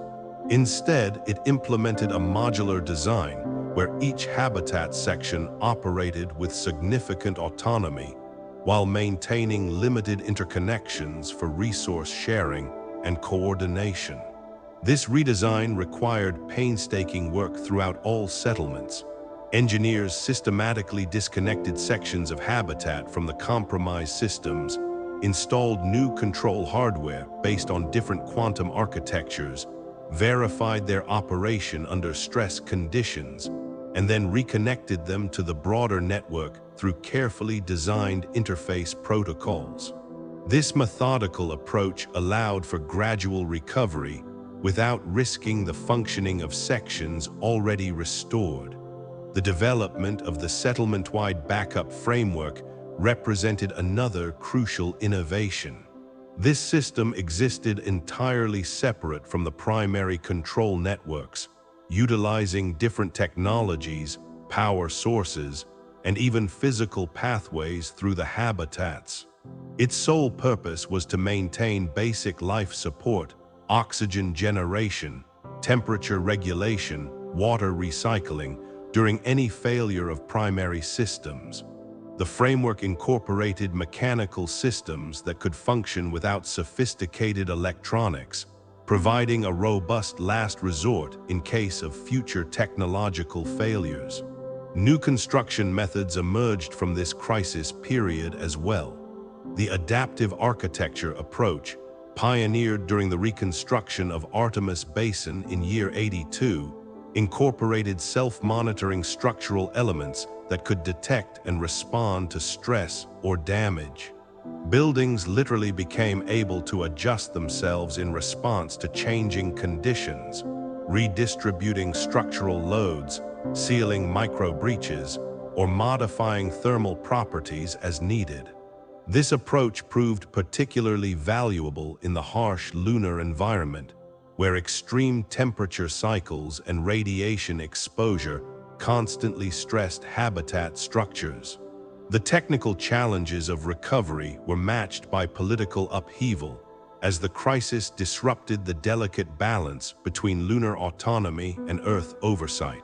Instead, it implemented a modular design where each habitat section operated with significant autonomy while maintaining limited interconnections for resource sharing and coordination. This redesign required painstaking work throughout all settlements. Engineers systematically disconnected sections of habitat from the compromised systems, installed new control hardware based on different quantum architectures, verified their operation under stress conditions, and then reconnected them to the broader network through carefully designed interface protocols. This methodical approach allowed for gradual recovery without risking the functioning of sections already restored. The development of the settlement-wide backup framework represented another crucial innovation. This system existed entirely separate from the primary control networks, utilizing different technologies, power sources, and even physical pathways through the habitats. Its sole purpose was to maintain basic life support, oxygen generation, temperature regulation, water recycling during any failure of primary systems. The framework incorporated mechanical systems that could function without sophisticated electronics, providing a robust last resort in case of future technological failures. New construction methods emerged from this crisis period as well. The adaptive architecture approach, pioneered during the reconstruction of Artemis Basin in year 82, incorporated self-monitoring structural elements that could detect and respond to stress or damage. Buildings literally became able to adjust themselves in response to changing conditions, redistributing structural loads, sealing micro-breaches, or modifying thermal properties as needed. This approach proved particularly valuable in the harsh lunar environment, where extreme temperature cycles and radiation exposure constantly stressed habitat structures. The technical challenges of recovery were matched by political upheaval, as the crisis disrupted the delicate balance between lunar autonomy and Earth oversight.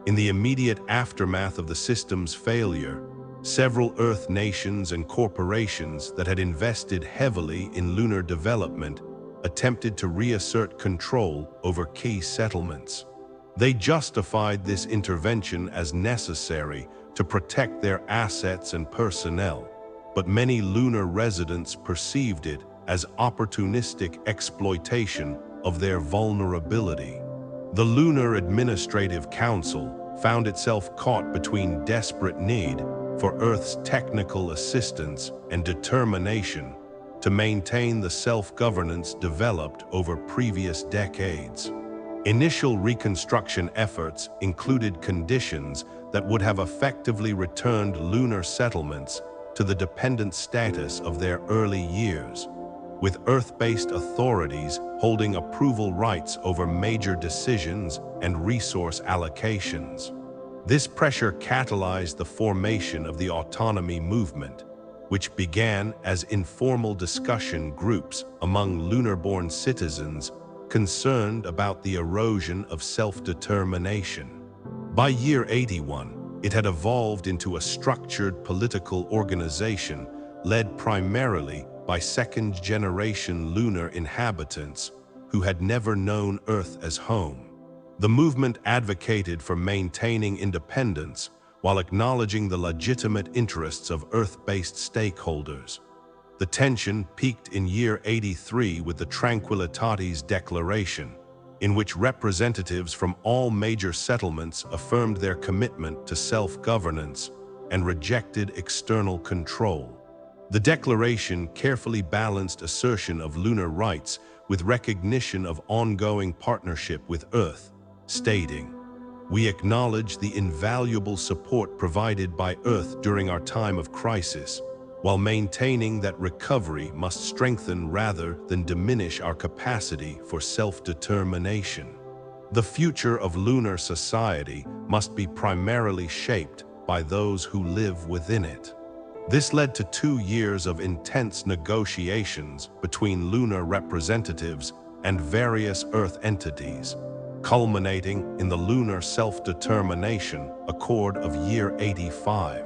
In the immediate aftermath of the system's failure, several Earth nations and corporations that had invested heavily in lunar development attempted to reassert control over key settlements. They justified this intervention as necessary to protect their assets and personnel, but many lunar residents perceived it as opportunistic exploitation of their vulnerability. The Lunar Administrative Council found itself caught between desperate need for Earth's technical assistance and determination to maintain the self-governance developed over previous decades. Initial reconstruction efforts included conditions that would have effectively returned lunar settlements to the dependent status of their early years, with Earth-based authorities holding approval rights over major decisions and resource allocations. This pressure catalyzed the formation of the autonomy movement, which began as informal discussion groups among lunar-born citizens concerned about the erosion of self-determination. By year 81, it had evolved into a structured political organization led primarily by second-generation lunar inhabitants who had never known Earth as home. The movement advocated for maintaining independence while acknowledging the legitimate interests of Earth-based stakeholders. The tension peaked in year 83 with the Tranquillitatis Declaration, in which representatives from all major settlements affirmed their commitment to self-governance and rejected external control. The declaration carefully balanced assertion of lunar rights with recognition of ongoing partnership with Earth, stating, "We acknowledge the invaluable support provided by Earth during our time of crisis, while maintaining that recovery must strengthen rather than diminish our capacity for self-determination. The future of lunar society must be primarily shaped by those who live within it." This led to 2 years of intense negotiations between lunar representatives and various Earth entities, culminating in the Lunar Self-Determination Accord of year 85.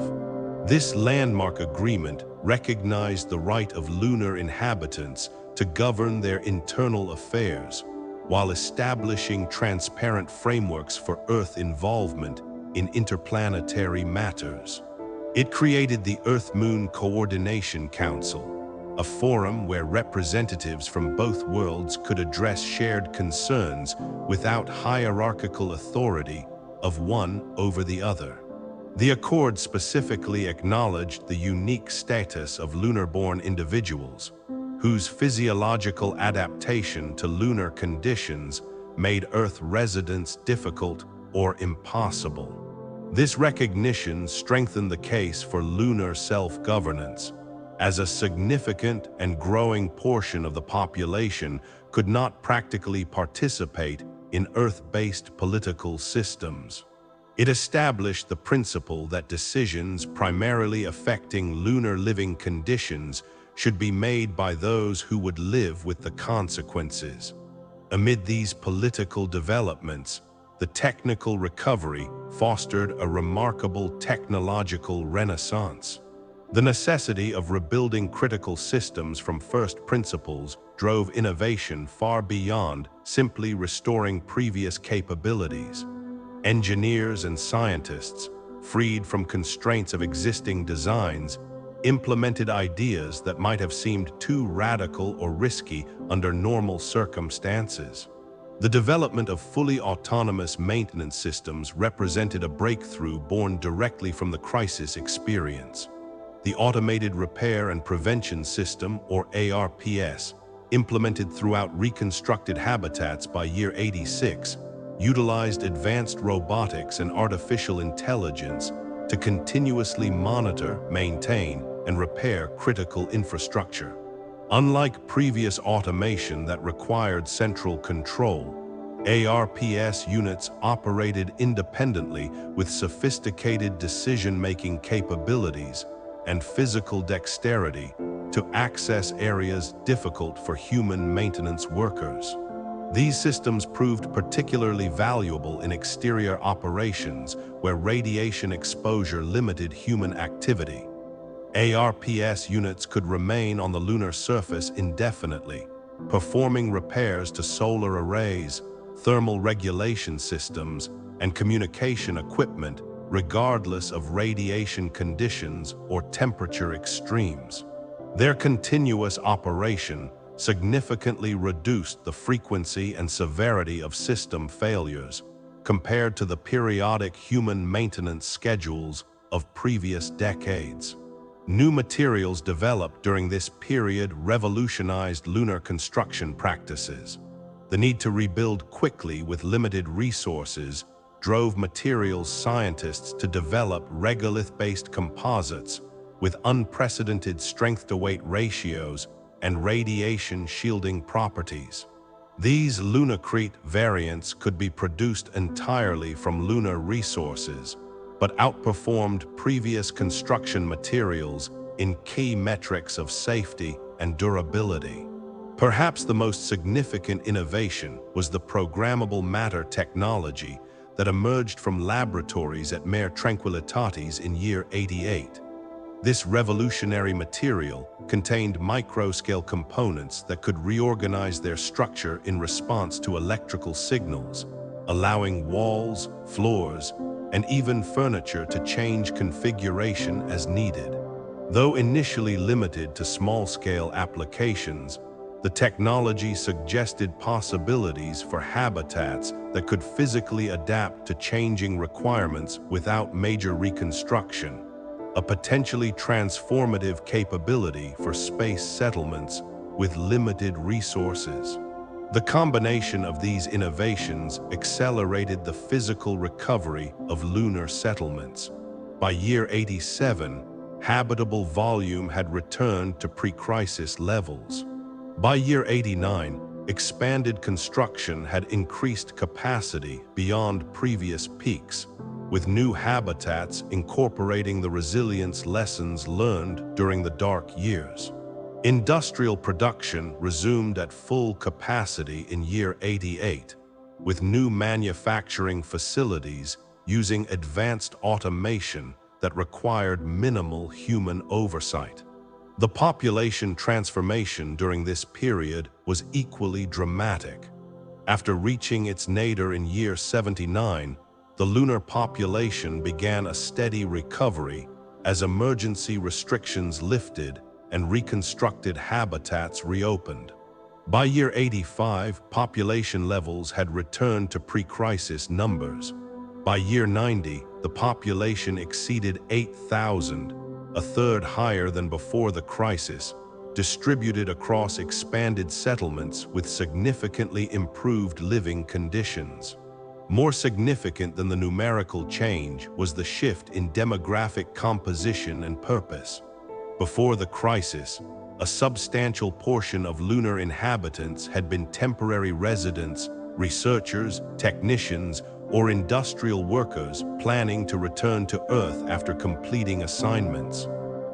This landmark agreement recognized the right of lunar inhabitants to govern their internal affairs, while establishing transparent frameworks for Earth involvement in interplanetary matters. It created the Earth-Moon Coordination Council, a forum where representatives from both worlds could address shared concerns without hierarchical authority of one over the other. The accord specifically acknowledged the unique status of lunar-born individuals, whose physiological adaptation to lunar conditions made Earth residence difficult or impossible. This recognition strengthened the case for lunar self-governance, as a significant and growing portion of the population could not practically participate in Earth-based political systems. It established the principle that decisions primarily affecting lunar living conditions should be made by those who would live with the consequences. Amid these political developments, the technical recovery fostered a remarkable technological renaissance. The necessity of rebuilding critical systems from first principles drove innovation far beyond simply restoring previous capabilities. Engineers and scientists, freed from constraints of existing designs, implemented ideas that might have seemed too radical or risky under normal circumstances. The development of fully autonomous maintenance systems represented a breakthrough born directly from the crisis experience. The Automated Repair and Prevention System, or ARPS, implemented throughout reconstructed habitats by year 86, utilized advanced robotics and artificial intelligence to continuously monitor, maintain, and repair critical infrastructure. Unlike previous automation that required central control, ARPS units operated independently with sophisticated decision-making capabilities and physical dexterity to access areas difficult for human maintenance workers. These systems proved particularly valuable in exterior operations where radiation exposure limited human activity. ARPS units could remain on the lunar surface indefinitely, performing repairs to solar arrays, thermal regulation systems, and communication equipment regardless of radiation conditions or temperature extremes. Their continuous operation significantly reduced the frequency and severity of system failures compared to the periodic human maintenance schedules of previous decades. New materials developed during this period revolutionized lunar construction practices. The need to rebuild quickly with limited resources drove materials scientists to develop regolith-based composites with unprecedented strength-to-weight ratios and radiation shielding properties. These lunacrete variants could be produced entirely from lunar resources, but outperformed previous construction materials in key metrics of safety and durability. Perhaps the most significant innovation was the programmable matter technology that emerged from laboratories at Mare Tranquillitatis in year 88. This revolutionary material contained microscale components that could reorganize their structure in response to electrical signals, allowing walls, floors, and even furniture to change configuration as needed. Though initially limited to small-scale applications, the technology suggested possibilities for habitats that could physically adapt to changing requirements without major reconstruction, a potentially transformative capability for space settlements with limited resources. The combination of these innovations accelerated the physical recovery of lunar settlements. By year 87, habitable volume had returned to pre-crisis levels. By year 89, expanded construction had increased capacity beyond previous peaks, with new habitats incorporating the resilience lessons learned during the dark years. Industrial production resumed at full capacity in year 88, with new manufacturing facilities using advanced automation that required minimal human oversight. The population transformation during this period was equally dramatic. After reaching its nadir in year 79, the lunar population began a steady recovery as emergency restrictions lifted and reconstructed habitats reopened. By year 85, population levels had returned to pre-crisis numbers. By year 90, the population exceeded 8,000, a third higher than before the crisis, distributed across expanded settlements with significantly improved living conditions. More significant than the numerical change was the shift in demographic composition and purpose. Before the crisis, a substantial portion of lunar inhabitants had been temporary residents, researchers, technicians, or industrial workers planning to return to Earth after completing assignments.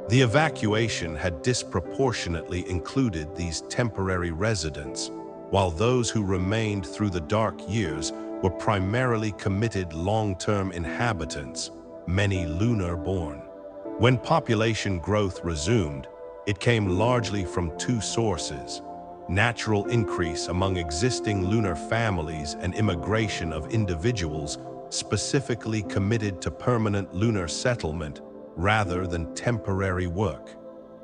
The evacuation had disproportionately included these temporary residents, while those who remained through the dark years were primarily committed long-term inhabitants, many lunar-born. When population growth resumed, it came largely from two sources: natural increase among existing lunar families and immigration of individuals specifically committed to permanent lunar settlement rather than temporary work.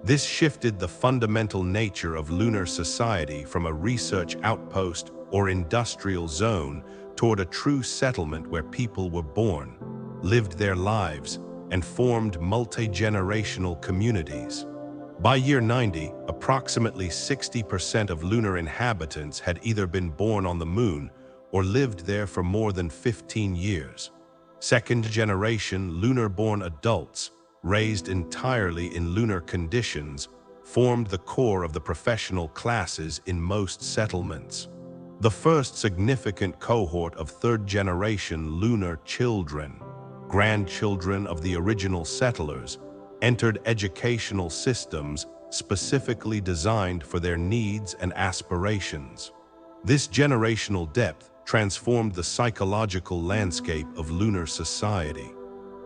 This shifted the fundamental nature of lunar society from a research outpost or industrial zone toward a true settlement where people were born, lived their lives, and formed multi-generational communities. By year 90, approximately 60% of lunar inhabitants had either been born on the Moon or lived there for more than 15 years. Second-generation lunar-born adults, raised entirely in lunar conditions, formed the core of the professional classes in most settlements. The first significant cohort of third-generation lunar children, grandchildren of the original settlers, entered educational systems specifically designed for their needs and aspirations. This generational depth transformed the psychological landscape of lunar society.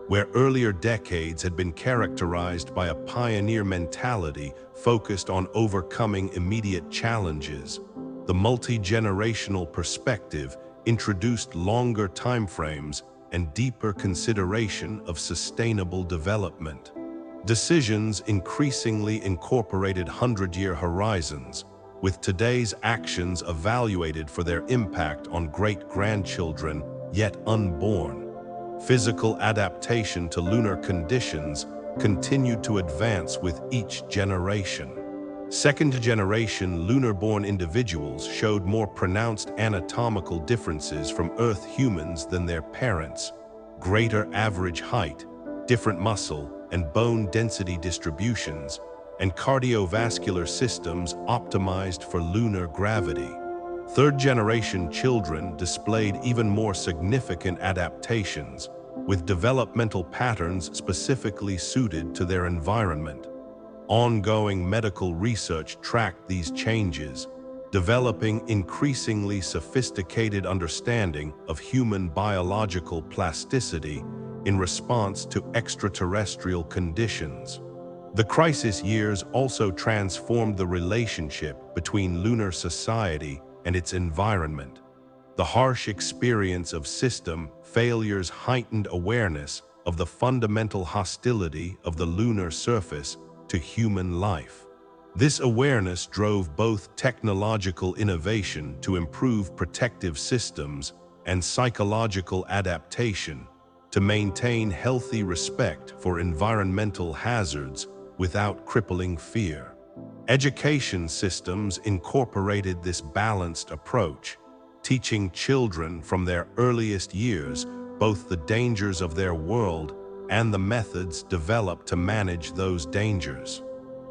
Where earlier decades had been characterized by a pioneer mentality focused on overcoming immediate challenges, the multi-generational perspective introduced longer timeframes and deeper consideration of sustainable development. Decisions increasingly incorporated hundred-year horizons, with today's actions evaluated for their impact on great-grandchildren yet unborn. Physical adaptation to lunar conditions continued to advance with each generation. Second-generation lunar-born individuals showed more pronounced anatomical differences from Earth humans than their parents: greater average height, different muscle and bone density distributions, and cardiovascular systems optimized for lunar gravity. Third-generation children displayed even more significant adaptations, with developmental patterns specifically suited to their environment. Ongoing medical research tracked these changes, developing increasingly sophisticated understanding of human biological plasticity in response to extraterrestrial conditions. The crisis years also transformed the relationship between lunar society and its environment. The harsh experience of system failures heightened awareness of the fundamental hostility of the lunar surface to human life. This awareness drove both technological innovation to improve protective systems and psychological adaptation to maintain healthy respect for environmental hazards without crippling fear. Education systems incorporated this balanced approach, teaching children from their earliest years both the dangers of their world and the methods developed to manage those dangers.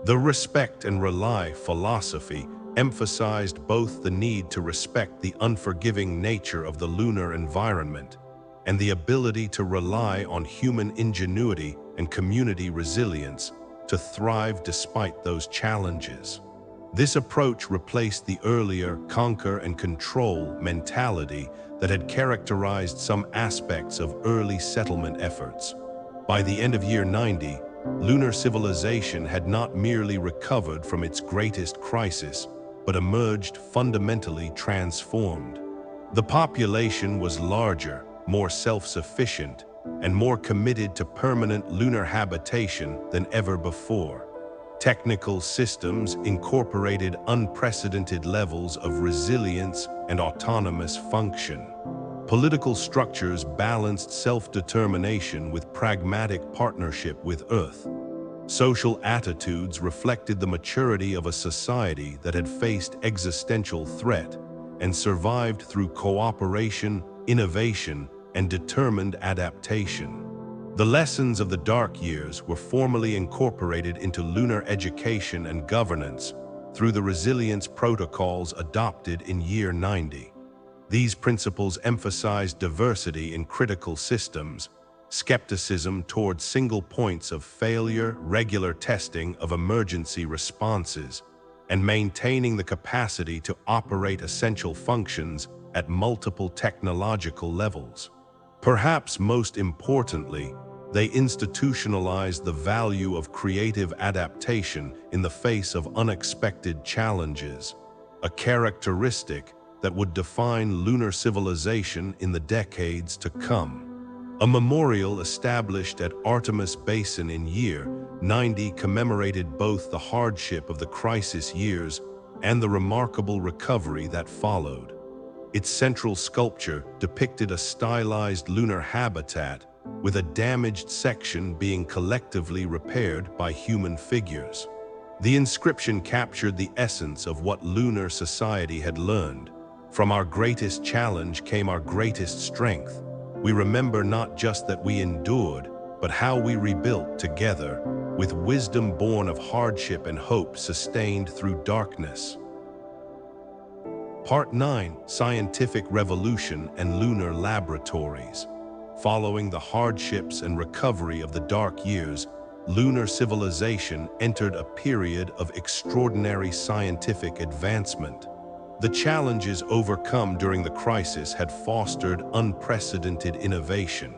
The respect and rely philosophy emphasized both the need to respect the unforgiving nature of the lunar environment and the ability to rely on human ingenuity and community resilience to thrive despite those challenges. This approach replaced the earlier conquer and control mentality that had characterized some aspects of early settlement efforts. By the end of year 90, lunar civilization had not merely recovered from its greatest crisis, but emerged fundamentally transformed. The population was larger, more self-sufficient, and more committed to permanent lunar habitation than ever before. Technical systems incorporated unprecedented levels of resilience and autonomous function. Political structures balanced self-determination with pragmatic partnership with Earth. Social attitudes reflected the maturity of a society that had faced existential threat and survived through cooperation, innovation, and determined adaptation. The lessons of the dark years were formally incorporated into lunar education and governance through the resilience protocols adopted in year 90. These principles emphasize diversity in critical systems, skepticism toward single points of failure, regular testing of emergency responses, and maintaining the capacity to operate essential functions at multiple technological levels. Perhaps most importantly, they institutionalize the value of creative adaptation in the face of unexpected challenges, a characteristic that would define lunar civilization in the decades to come. A memorial established at Artemis Basin in year 90 commemorated both the hardship of the crisis years and the remarkable recovery that followed. Its central sculpture depicted a stylized lunar habitat with a damaged section being collectively repaired by human figures. The inscription captured the essence of what lunar society had learned. From our greatest challenge came our greatest strength. We remember not just that we endured, but how we rebuilt together, with wisdom born of hardship and hope sustained through darkness. Part 9: Scientific Revolution and Lunar Laboratories. Following the hardships and recovery of the dark years, lunar civilization entered a period of extraordinary scientific advancement. The challenges overcome during the crisis had fostered unprecedented innovation,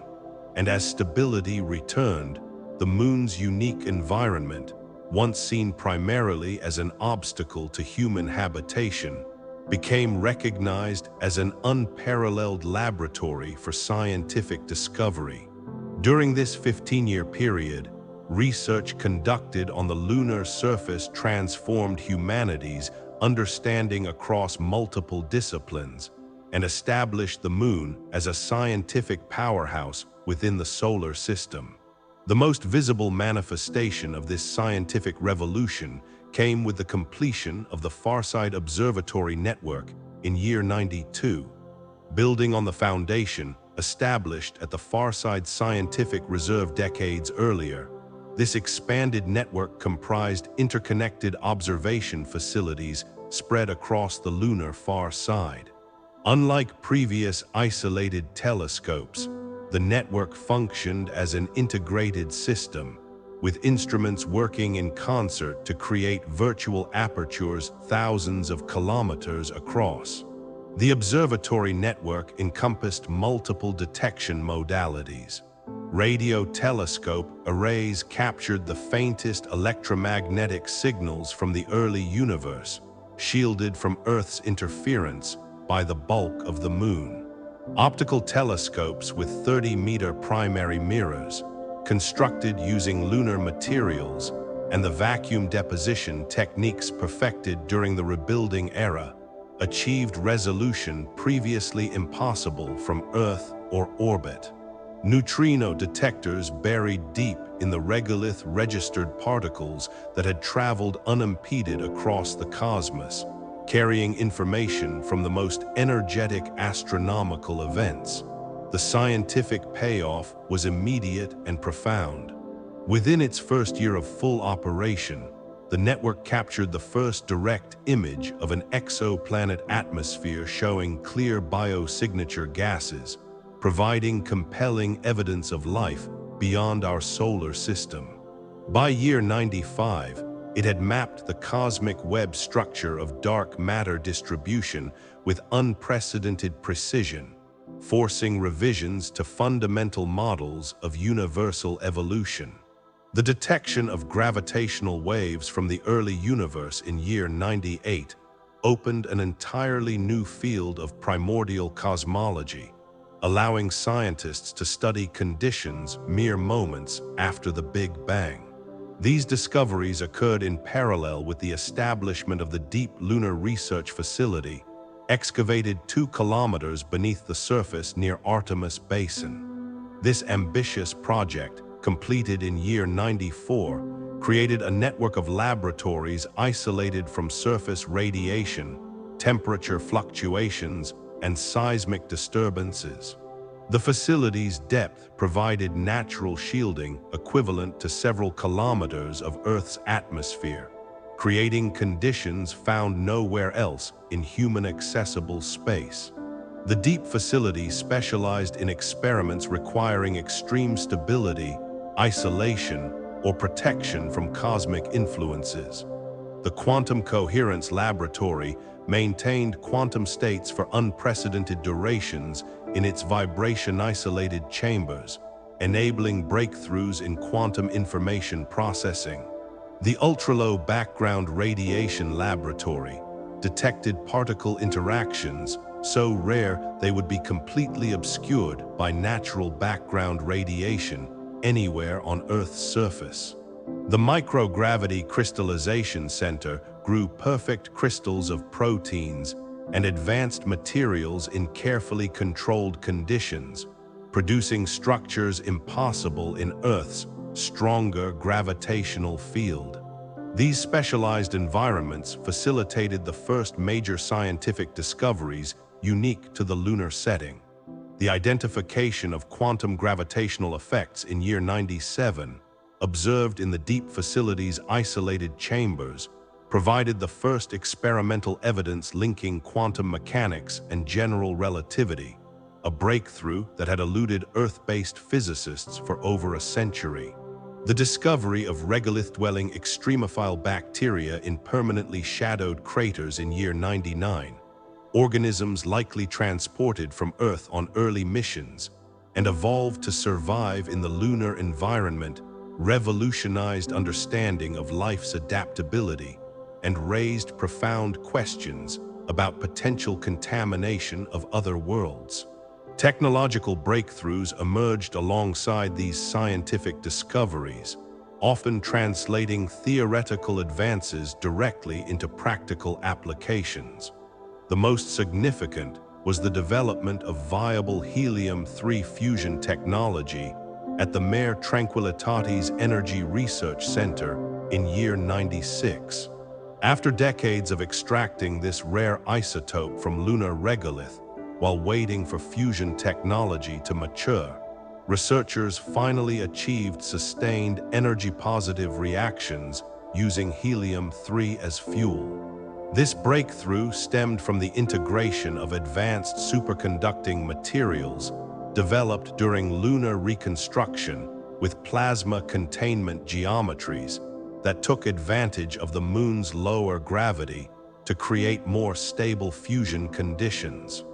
and as stability returned, the moon's unique environment, once seen primarily as an obstacle to human habitation, became recognized as an unparalleled laboratory for scientific discovery. During this 15-year period, research conducted on the lunar surface transformed humanity's understanding across multiple disciplines and established the moon as a scientific powerhouse within the solar system. The most visible manifestation of this scientific revolution came with the completion of the Farside Observatory Network in year 92, building on the foundation established at the Farside Scientific Reserve decades earlier. This expanded network comprised interconnected observation facilities spread across the lunar far side. Unlike previous isolated telescopes, the network functioned as an integrated system, with instruments working in concert to create virtual apertures thousands of kilometers across. The observatory network encompassed multiple detection modalities. Radio telescope arrays captured the faintest electromagnetic signals from the early universe, shielded from Earth's interference by the bulk of the moon. Optical telescopes with 30-meter primary mirrors, constructed using lunar materials and the vacuum deposition techniques perfected during the rebuilding era, achieved resolution previously impossible from Earth or orbit. Neutrino detectors buried deep in the regolith registered particles that had traveled unimpeded across the cosmos, carrying information from the most energetic astronomical events. The scientific payoff was immediate and profound. Within its first year of full operation, the network captured the first direct image of an exoplanet atmosphere showing clear biosignature gases, providing compelling evidence of life beyond our solar system. By year 95, it had mapped the cosmic web structure of dark matter distribution with unprecedented precision, forcing revisions to fundamental models of universal evolution. The detection of gravitational waves from the early universe in year 98 opened an entirely new field of primordial cosmology, allowing scientists to study conditions mere moments after the Big Bang. These discoveries occurred in parallel with the establishment of the Deep Lunar Research Facility, excavated 2 kilometers beneath the surface near Artemis Basin. This ambitious project, completed in year 94, created a network of laboratories isolated from surface radiation, temperature fluctuations, and seismic disturbances. The facility's depth provided natural shielding equivalent to several kilometers of Earth's atmosphere, creating conditions found nowhere else in human-accessible space. The deep facility specialized in experiments requiring extreme stability, isolation, or protection from cosmic influences. The Quantum Coherence Laboratory maintained quantum states for unprecedented durations in its vibration-isolated chambers, enabling breakthroughs in quantum information processing. The Ultra-Low Background Radiation Laboratory detected particle interactions so rare they would be completely obscured by natural background radiation anywhere on Earth's surface. The Microgravity Crystallization Center grew perfect crystals of proteins and advanced materials in carefully controlled conditions, producing structures impossible in Earth's stronger gravitational field. These specialized environments facilitated the first major scientific discoveries unique to the lunar setting. The identification of quantum gravitational effects in year 97, observed in the deep facility's isolated chambers, provided the first experimental evidence linking quantum mechanics and general relativity, a breakthrough that had eluded Earth-based physicists for over a century. The discovery of regolith-dwelling extremophile bacteria in permanently shadowed craters in year 99, organisms likely transported from Earth on early missions and evolved to survive in the lunar environment, revolutionized understanding of life's adaptability and raised profound questions about potential contamination of other worlds. Technological breakthroughs emerged alongside these scientific discoveries, often translating theoretical advances directly into practical applications. The most significant was the development of viable helium-3 fusion technology at the Mare Tranquillitatis Energy Research Center in year 96. After decades of extracting this rare isotope from lunar regolith while waiting for fusion technology to mature, researchers finally achieved sustained energy-positive reactions using helium-3 as fuel. This breakthrough stemmed from the integration of advanced superconducting materials developed during lunar reconstruction with plasma containment geometries that took advantage of the Moon's lower gravity to create more stable fusion conditions.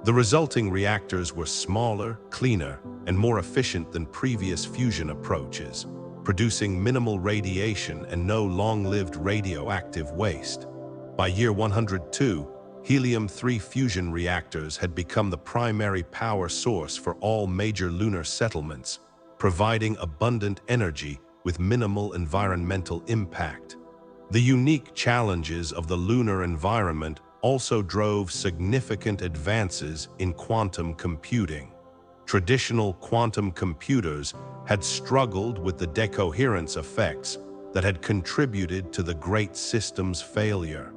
The resulting reactors were smaller, cleaner, and more efficient than previous fusion approaches, producing minimal radiation and no long-lived radioactive waste. By year 102, helium-3 fusion reactors had become the primary power source for all major lunar settlements, providing abundant energy with minimal environmental impact. The unique challenges of the lunar environment also drove significant advances in quantum computing. Traditional quantum computers had struggled with the decoherence effects that had contributed to the Great System's failure.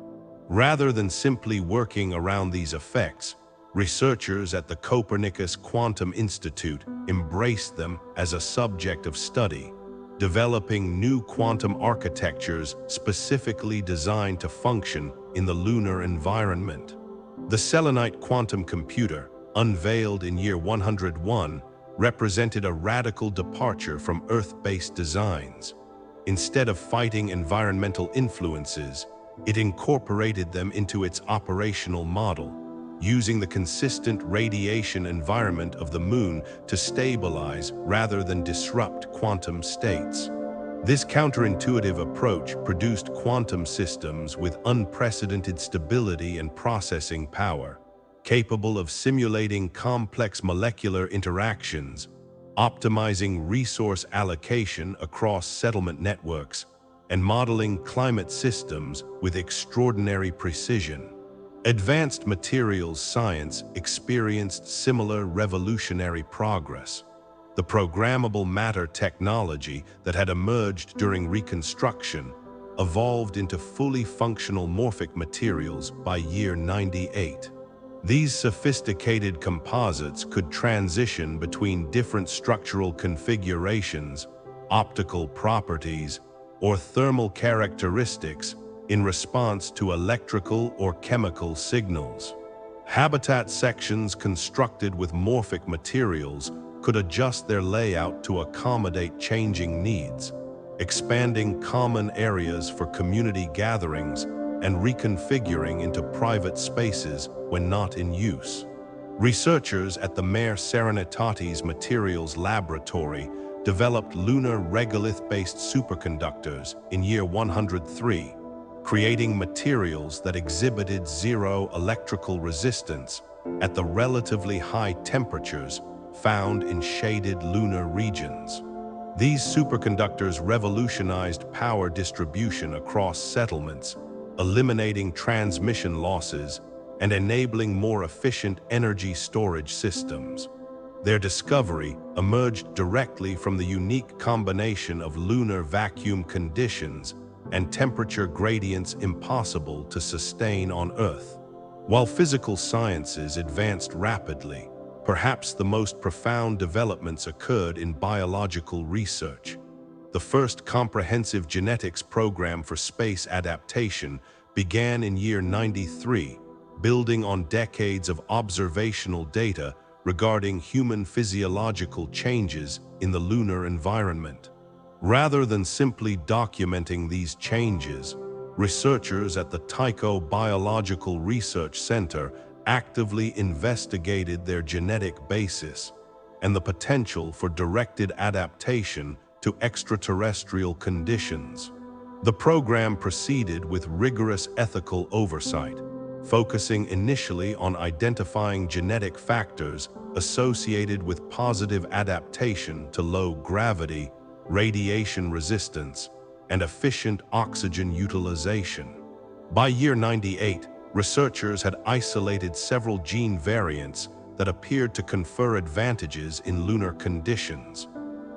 Rather than simply working around these effects, researchers at the Copernicus Quantum Institute embraced them as a subject of study, developing new quantum architectures specifically designed to function in the lunar environment. The selenite quantum computer, unveiled in year 101, represented a radical departure from Earth-based designs. Instead of fighting environmental influences, it incorporated them into its operational model, using the consistent radiation environment of the Moon to stabilize rather than disrupt quantum states. This counterintuitive approach produced quantum systems with unprecedented stability and processing power, capable of simulating complex molecular interactions, optimizing resource allocation across settlement networks, and modeling climate systems with extraordinary precision. Advanced materials science experienced similar revolutionary progress. The programmable matter technology that had emerged during reconstruction evolved into fully functional morphic materials by year 98. These sophisticated composites could transition between different structural configurations, optical properties, or thermal characteristics in response to electrical or chemical signals. Habitat sections constructed with morphic materials could adjust their layout to accommodate changing needs, expanding common areas for community gatherings and reconfiguring into private spaces when not in use. Researchers at the Mare Serenitatis Materials Laboratory developed lunar regolith-based superconductors in year 103, creating materials that exhibited zero electrical resistance at the relatively high temperatures found in shaded lunar regions. These superconductors revolutionized power distribution across settlements, eliminating transmission losses and enabling more efficient energy storage systems. Their discovery emerged directly from the unique combination of lunar vacuum conditions and temperature gradients impossible to sustain on Earth. While physical sciences advanced rapidly, perhaps the most profound developments occurred in biological research. The first comprehensive genetics program for space adaptation began in year 93, building on decades of observational data regarding human physiological changes in the lunar environment. Rather than simply documenting these changes, researchers at the Tycho Biological Research Center actively investigated their genetic basis and the potential for directed adaptation to extraterrestrial conditions. The program proceeded with rigorous ethical oversight, focusing initially on identifying genetic factors associated with positive adaptation to low gravity, radiation resistance, and efficient oxygen utilization. By year 98, researchers had isolated several gene variants that appeared to confer advantages in lunar conditions.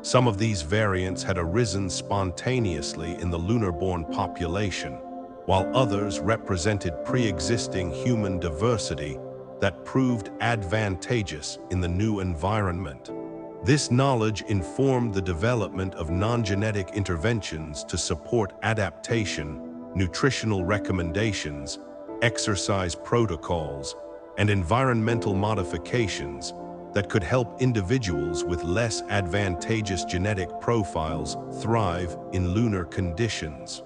Some of these variants had arisen spontaneously in the lunar-born population, while others represented pre-existing human diversity that proved advantageous in the new environment. This knowledge informed the development of non-genetic interventions to support adaptation, nutritional recommendations, exercise protocols, and environmental modifications that could help individuals with less advantageous genetic profiles thrive in lunar conditions.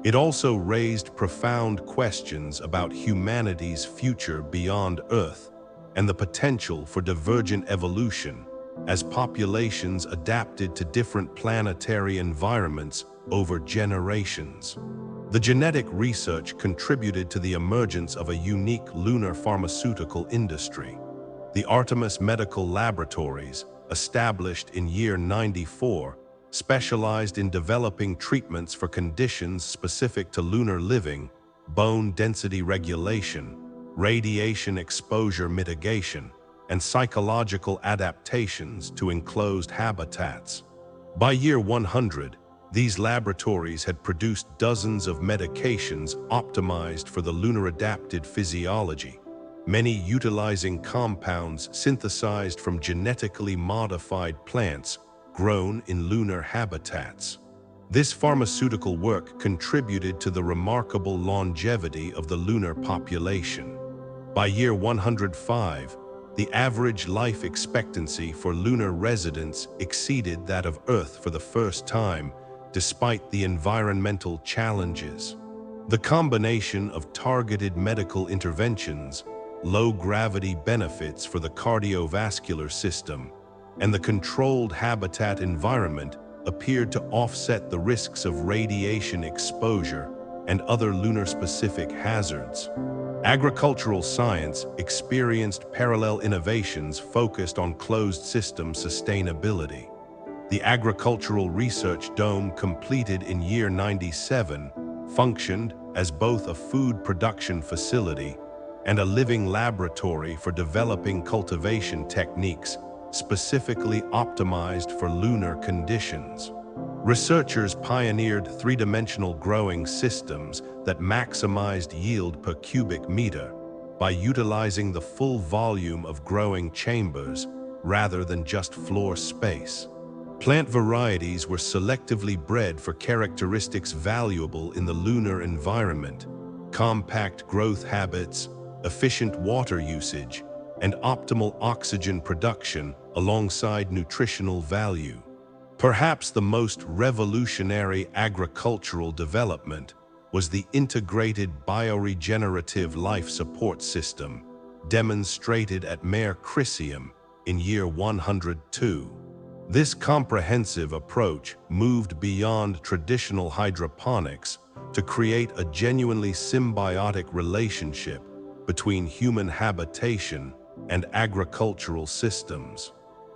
It also raised profound questions about humanity's future beyond Earth and the potential for divergent evolution as populations adapted to different planetary environments over generations. The genetic research contributed to the emergence of a unique lunar pharmaceutical industry. The Artemis Medical Laboratories, established in year 94, specialized in developing treatments for conditions specific to lunar living, bone density regulation, radiation exposure mitigation, and psychological adaptations to enclosed habitats. By year 100, these laboratories had produced dozens of medications optimized for the lunar-adapted physiology, many utilizing compounds synthesized from genetically modified plants grown in lunar habitats. This pharmaceutical work contributed to the remarkable longevity of the lunar population. By year 105, the average life expectancy for lunar residents exceeded that of Earth for the first time, despite the environmental challenges. The combination of targeted medical interventions, low-gravity benefits for the cardiovascular system, and the controlled habitat environment appeared to offset the risks of radiation exposure and other lunar-specific hazards. Agricultural science experienced parallel innovations focused on closed-system sustainability. The Agricultural Research Dome, completed in year 97, functioned as both a food production facility and a living laboratory for developing cultivation techniques specifically optimized for lunar conditions. Researchers pioneered three-dimensional growing systems that maximized yield per cubic meter by utilizing the full volume of growing chambers rather than just floor space. Plant varieties were selectively bred for characteristics valuable in the lunar environment: compact growth habits, efficient water usage, and optimal oxygen production alongside nutritional value. Perhaps the most revolutionary agricultural development was the integrated bioregenerative life support system demonstrated at Mare Crisium in year 102. This comprehensive approach moved beyond traditional hydroponics to create a genuinely symbiotic relationship between human habitation and agricultural systems.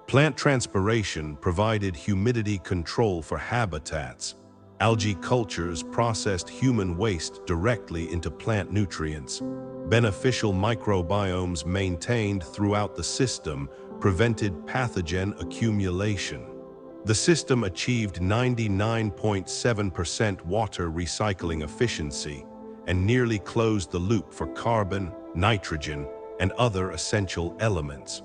Plant transpiration provided humidity control for habitats. Algae cultures processed human waste directly into plant nutrients. Beneficial microbiomes maintained throughout the system prevented pathogen accumulation. The system achieved 99.7% water recycling efficiency and nearly closed the loop for carbon, nitrogen, and other essential elements.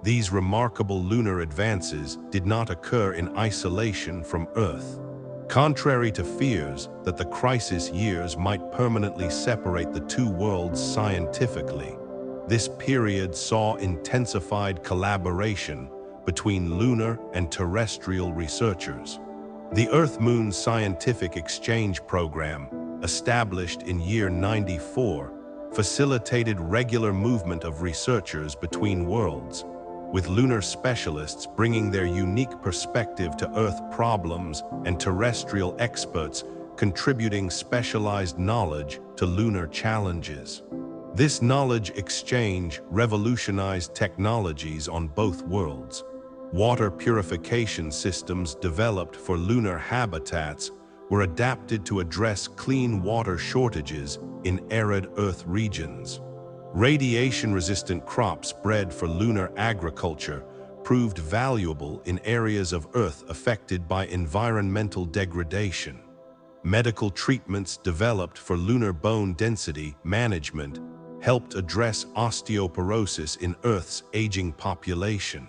These remarkable lunar advances did not occur in isolation from Earth. Contrary to fears that the crisis years might permanently separate the two worlds scientifically, this period saw intensified collaboration between lunar and terrestrial researchers. The Earth-Moon Scientific Exchange Program, established in year 94, facilitated regular movement of researchers between worlds, with lunar specialists bringing their unique perspective to Earth problems and terrestrial experts contributing specialized knowledge to lunar challenges. This knowledge exchange revolutionized technologies on both worlds. Water purification systems developed for lunar habitats were adapted to address clean water shortages in arid Earth regions. Radiation-resistant crops bred for lunar agriculture proved valuable in areas of Earth affected by environmental degradation. Medical treatments developed for lunar bone density management helped address osteoporosis in Earth's aging population.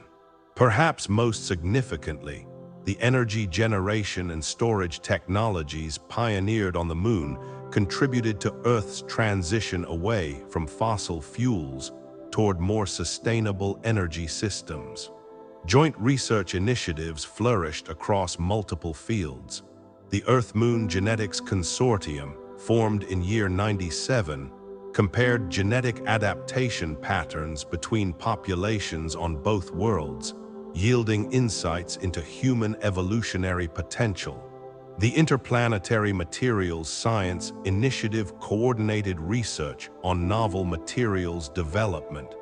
Perhaps most significantly, the energy generation and storage technologies pioneered on the Moon contributed to Earth's transition away from fossil fuels toward more sustainable energy systems. Joint research initiatives flourished across multiple fields. The Earth-Moon Genetics Consortium, formed in year 97, compared genetic adaptation patterns between populations on both worlds, yielding insights into human evolutionary potential. The Interplanetary Materials Science Initiative coordinated research on novel materials development,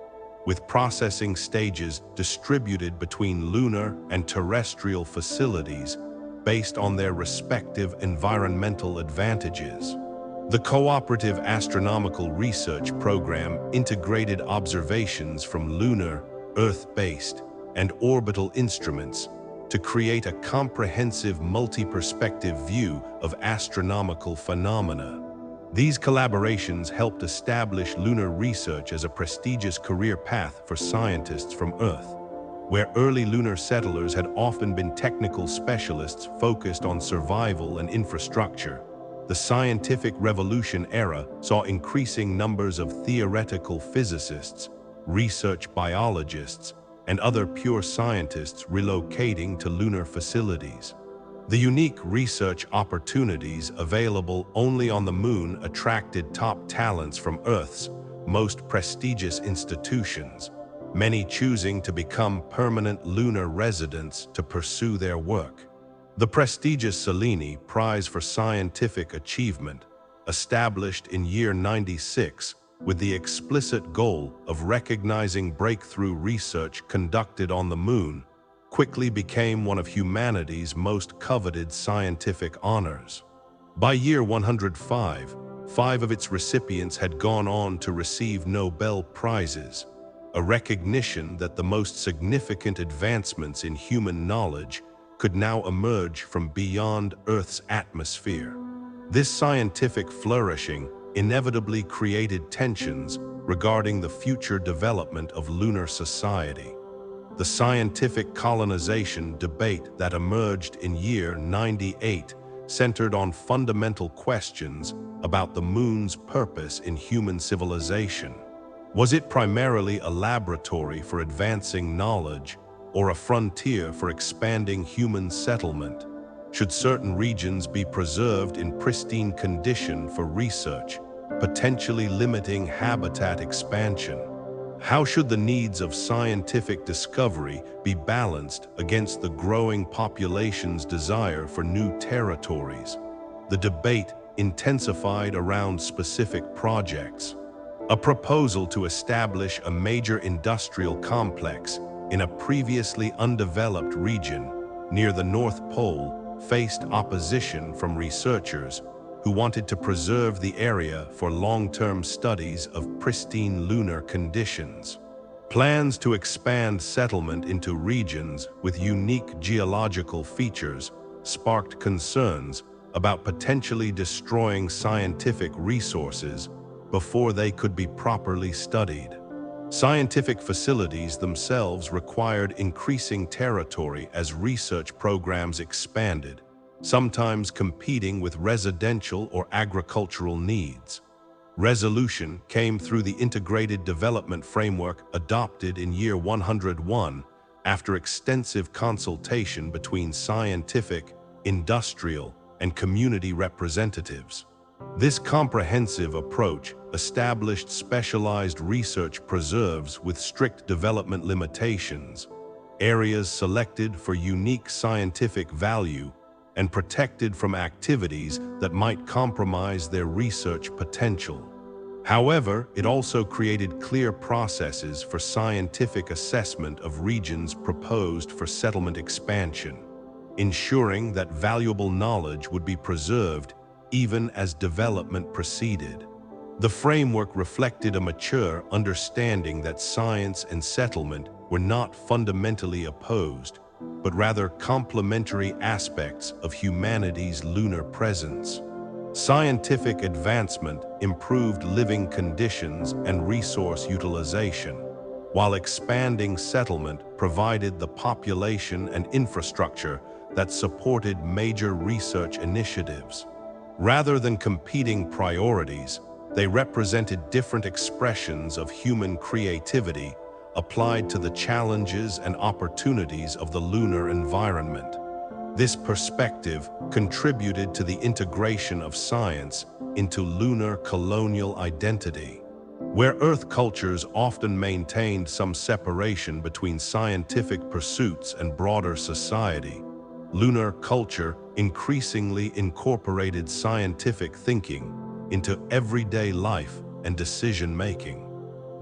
with processing stages distributed between lunar and terrestrial facilities based on their respective environmental advantages. The Cooperative Astronomical Research Program integrated observations from lunar, Earth-based, and orbital instruments to create a comprehensive multi-perspective view of astronomical phenomena. These collaborations helped establish lunar research as a prestigious career path for scientists from Earth, where early lunar settlers had often been technical specialists focused on survival and infrastructure. The scientific revolution era saw increasing numbers of theoretical physicists, research biologists, and other pure scientists relocating to lunar facilities. The unique research opportunities available only on the Moon attracted top talents from Earth's most prestigious institutions, many choosing to become permanent lunar residents to pursue their work. The prestigious Selene Prize for Scientific Achievement, established in year 96 with the explicit goal of recognizing breakthrough research conducted on the Moon, quickly became one of humanity's most coveted scientific honors. By year 105, 5 of its recipients had gone on to receive Nobel Prizes, a recognition that the most significant advancements in human knowledge could now emerge from beyond Earth's atmosphere. This scientific flourishing inevitably created tensions regarding the future development of lunar society. The scientific colonization debate that emerged in year 98 centered on fundamental questions about the Moon's purpose in human civilization. Was it primarily a laboratory for advancing knowledge or a frontier for expanding human settlement? Should certain regions be preserved in pristine condition for research, potentially limiting habitat expansion? How should the needs of scientific discovery be balanced against the growing population's desire for new territories? The debate intensified around specific projects. A proposal to establish a major industrial complex in a previously undeveloped region near the North Pole faced opposition from researchers who wanted to preserve the area for long-term studies of pristine lunar conditions. Plans to expand settlement into regions with unique geological features sparked concerns about potentially destroying scientific resources before they could be properly studied. Scientific facilities themselves required increasing territory as research programs expanded, sometimes competing with residential or agricultural needs. Resolution came through the Integrated Development Framework adopted in year 101 after extensive consultation between scientific, industrial, and community representatives. This comprehensive approach established specialized research preserves with strict development limitations, areas selected for unique scientific value, and protected from activities that might compromise their research potential. However, it also created clear processes for scientific assessment of regions proposed for settlement expansion, ensuring that valuable knowledge would be preserved even as development proceeded. The framework reflected a mature understanding that science and settlement were not fundamentally opposed, but rather complementary aspects of humanity's lunar presence. Scientific advancement improved living conditions and resource utilization, while expanding settlement provided the population and infrastructure that supported major research initiatives. Rather than competing priorities, they represented different expressions of human creativity applied to the challenges and opportunities of the lunar environment. This perspective contributed to the integration of science into lunar colonial identity. Where Earth cultures often maintained some separation between scientific pursuits and broader society, lunar culture increasingly incorporated scientific thinking into everyday life and decision-making.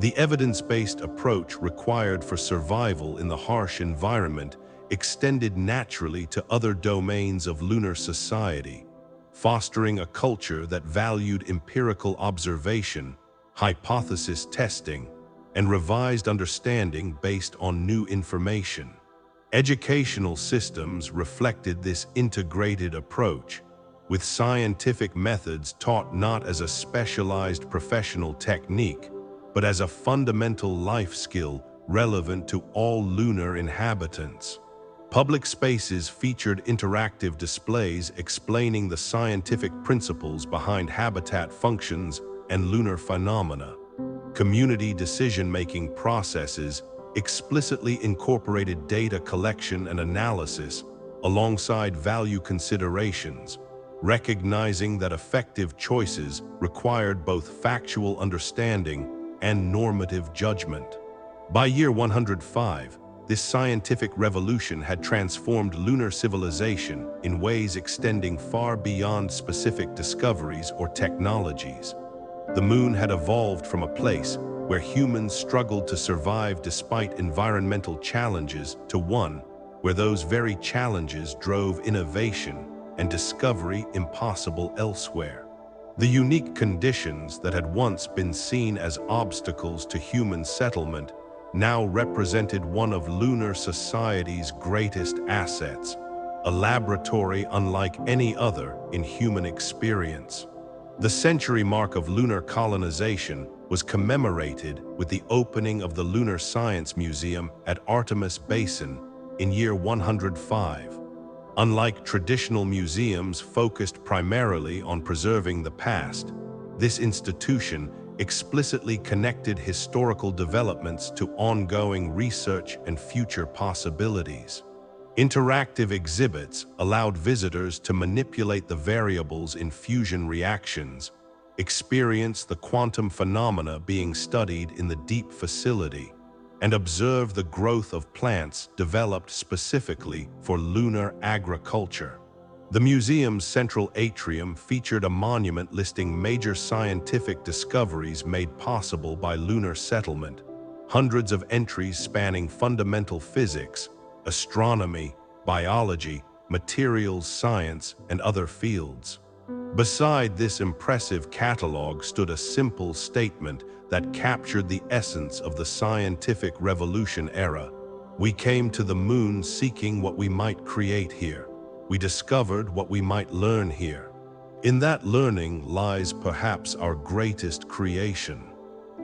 The evidence-based approach required for survival in the harsh environment extended naturally to other domains of lunar society, fostering a culture that valued empirical observation, hypothesis testing, and revised understanding based on new information. Educational systems reflected this integrated approach, with scientific methods taught not as a specialized professional technique, but as a fundamental life skill relevant to all lunar inhabitants. Public spaces featured interactive displays explaining the scientific principles behind habitat functions and lunar phenomena. Community decision-making processes explicitly incorporated data collection and analysis alongside value considerations, recognizing that effective choices required both factual understanding and normative judgment. By year 105, this scientific revolution had transformed lunar civilization in ways extending far beyond specific discoveries or technologies. The moon had evolved from a place where humans struggled to survive despite environmental challenges to one where those very challenges drove innovation and discovery impossible elsewhere. The unique conditions that had once been seen as obstacles to human settlement now represented one of lunar society's greatest assets, a laboratory unlike any other in human experience. The century mark of lunar colonization was commemorated with the opening of the Lunar Science Museum at Artemis Basin in year 105. Unlike traditional museums focused primarily on preserving the past, this institution explicitly connected historical developments to ongoing research and future possibilities. Interactive exhibits allowed visitors to manipulate the variables in fusion reactions, experience the quantum phenomena being studied in the deep facility, and observe the growth of plants developed specifically for lunar agriculture. The museum's central atrium featured a monument listing major scientific discoveries made possible by lunar settlement, hundreds of entries spanning fundamental physics, astronomy, biology, materials science, and other fields. Beside this impressive catalog stood a simple statement that captured the essence of the scientific revolution era. "We came to the moon seeking what we might create here. We discovered what we might learn here. In that learning lies perhaps our greatest creation."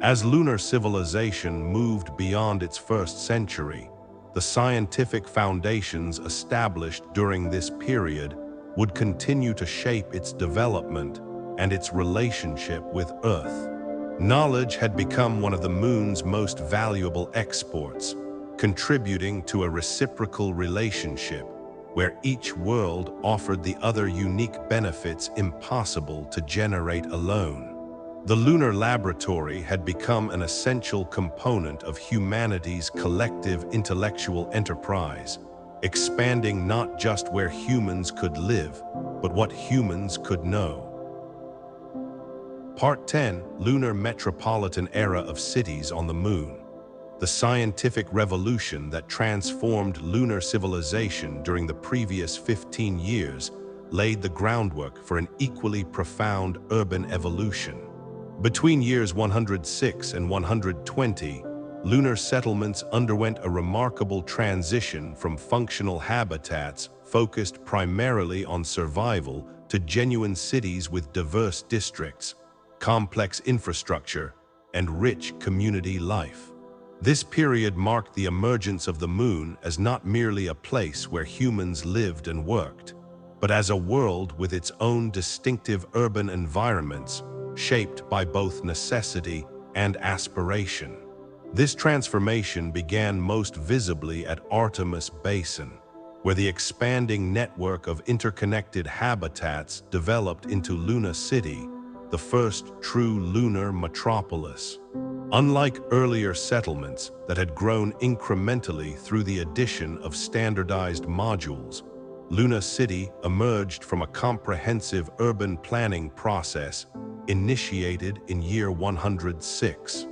As lunar civilization moved beyond its first century, the scientific foundations established during this period would continue to shape its development and its relationship with Earth. Knowledge had become one of the moon's most valuable exports, contributing to a reciprocal relationship where each world offered the other unique benefits impossible to generate alone. The lunar laboratory had become an essential component of humanity's collective intellectual enterprise, expanding not just where humans could live, but what humans could know. Part 10: Lunar Metropolitan Era of Cities on the Moon. The scientific revolution that transformed lunar civilization during the previous 15 years laid the groundwork for an equally profound urban evolution. Between years 106 and 120, lunar settlements underwent a remarkable transition from functional habitats focused primarily on survival to genuine cities with diverse districts, complex infrastructure, and rich community life. This period marked the emergence of the moon as not merely a place where humans lived and worked, but as a world with its own distinctive urban environments, shaped by both necessity and aspiration. This transformation began most visibly at Artemis Basin, where the expanding network of interconnected habitats developed into Luna City, the first true lunar metropolis. Unlike earlier settlements that had grown incrementally through the addition of standardized modules, Luna City emerged from a comprehensive urban planning process initiated in year 106.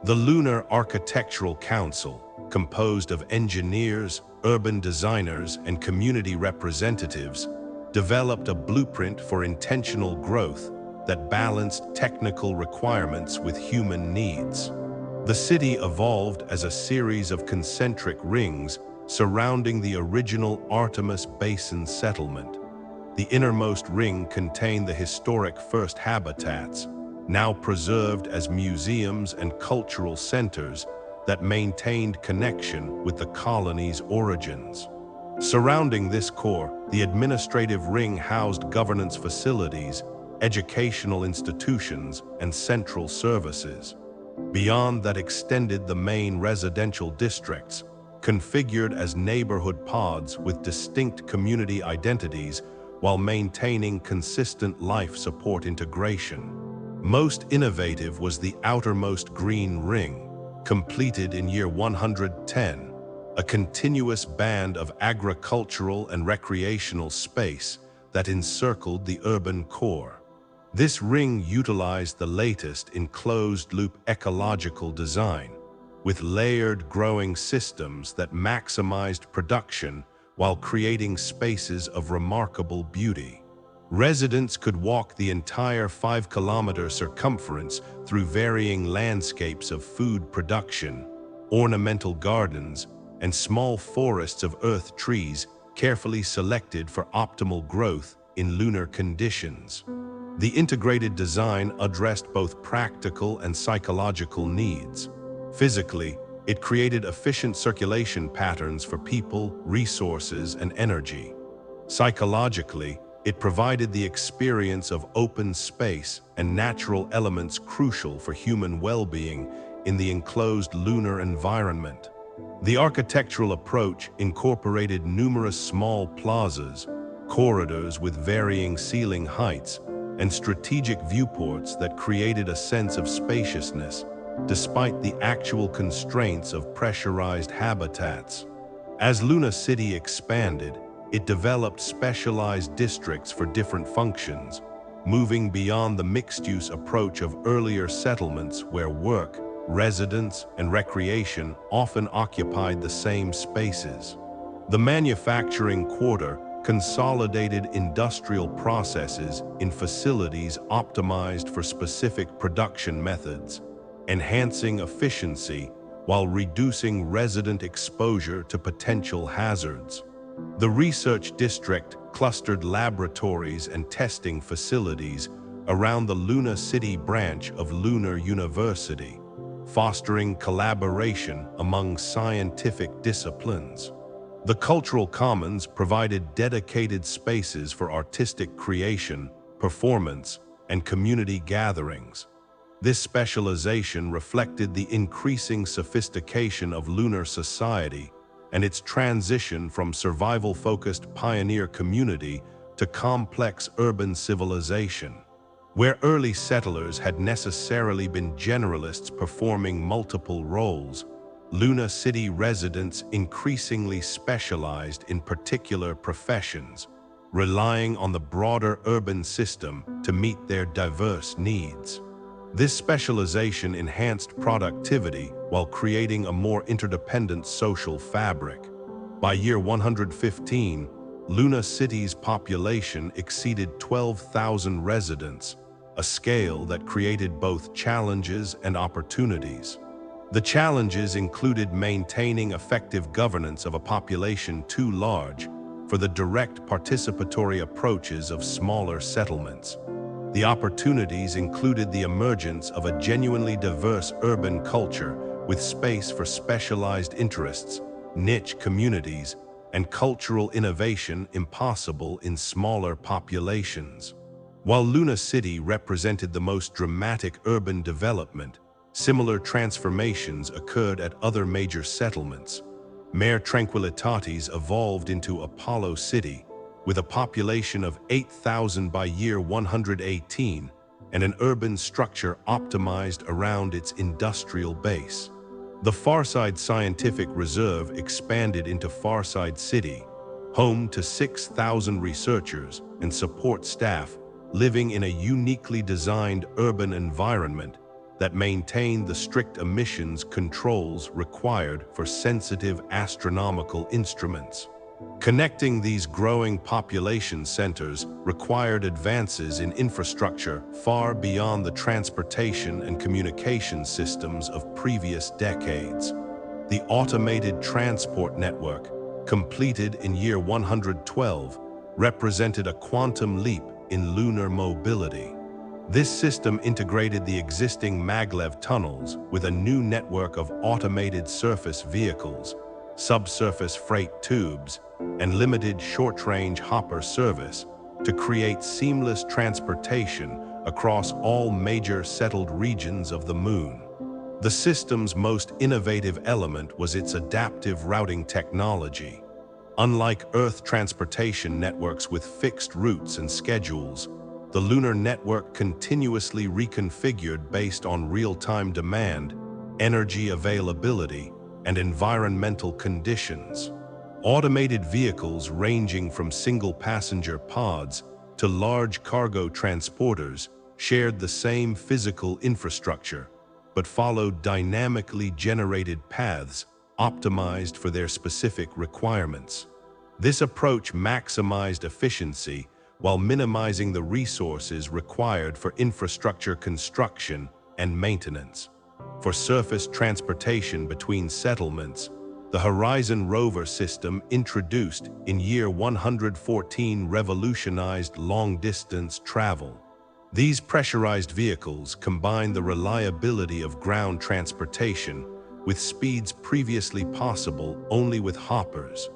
The Lunar Architectural Council, composed of engineers, urban designers, and community representatives, developed a blueprint for intentional growth that balanced technical requirements with human needs. The city evolved as a series of concentric rings surrounding the original Artemis Basin settlement. The innermost ring contained the historic first habitats, now preserved as museums and cultural centers that maintained connection with the colony's origins. Surrounding this core, the administrative ring housed governance facilities, educational institutions, and central services. Beyond that extended the main residential districts, configured as neighborhood pods with distinct community identities while maintaining consistent life support integration. Most innovative was the outermost green ring, completed in year 110, a continuous band of agricultural and recreational space that encircled the urban core. This ring utilized the latest in closed-loop ecological design, with layered growing systems that maximized production while creating spaces of remarkable beauty. Residents could walk the entire 5-kilometer circumference through varying landscapes of food production, ornamental gardens, and small forests of earth trees carefully selected for optimal growth in lunar conditions. The integrated design addressed both practical and psychological needs. Physically, it created efficient circulation patterns for people, resources, and energy. Psychologically, It provided the experience of open space and natural elements crucial for human well-being in the enclosed lunar environment. The architectural approach incorporated numerous small plazas, corridors with varying ceiling heights, and strategic viewports that created a sense of spaciousness, despite the actual constraints of pressurized habitats. As Lunar City expanded, it developed specialized districts for different functions, moving beyond the mixed-use approach of earlier settlements where work, residence, and recreation often occupied the same spaces. The manufacturing quarter consolidated industrial processes in facilities optimized for specific production methods, enhancing efficiency while reducing resident exposure to potential hazards. The research district clustered laboratories and testing facilities around the Lunar City branch of Lunar University, fostering collaboration among scientific disciplines. The cultural commons provided dedicated spaces for artistic creation, performance, and community gatherings. This specialization reflected the increasing sophistication of lunar society and its transition from survival-focused pioneer community to complex urban civilization. Where early settlers had necessarily been generalists performing multiple roles, Lunar City residents increasingly specialized in particular professions, relying on the broader urban system to meet their diverse needs. This specialization enhanced productivity while creating a more interdependent social fabric. By year 115, Lunar City's population exceeded 12,000 residents, a scale that created both challenges and opportunities. The challenges included maintaining effective governance of a population too large for the direct participatory approaches of smaller settlements. The opportunities included the emergence of a genuinely diverse urban culture with space for specialized interests, niche communities, and cultural innovation impossible in smaller populations. While Lunar City represented the most dramatic urban development, similar transformations occurred at other major settlements. Mare Tranquillitatis evolved into Apollo City, with a population of 8,000 by year 118 and an urban structure optimized around its industrial base. The Farside Scientific Reserve expanded into Farside City, home to 6,000 researchers and support staff living in a uniquely designed urban environment that maintained the strict emissions controls required for sensitive astronomical instruments. Connecting these growing population centers required advances in infrastructure far beyond the transportation and communication systems of previous decades. The automated transport network, completed in year 112, represented a quantum leap in lunar mobility. This system integrated the existing maglev tunnels with a new network of automated surface vehicles, subsurface freight tubes, and limited short-range hopper service to create seamless transportation across all major settled regions of the Moon. The system's most innovative element was its adaptive routing technology. Unlike Earth transportation networks with fixed routes and schedules, the lunar network continuously reconfigured based on real-time demand, energy availability, and environmental conditions. Automated vehicles ranging from single-passenger pods to large cargo transporters shared the same physical infrastructure, but followed dynamically generated paths optimized for their specific requirements. This approach maximized efficiency while minimizing the resources required for infrastructure construction and maintenance. For surface transportation between settlements, the Horizon rover system introduced in year 114 revolutionized long-distance travel. These pressurized vehicles combine the reliability of ground transportation with speeds previously possible only with hoppers.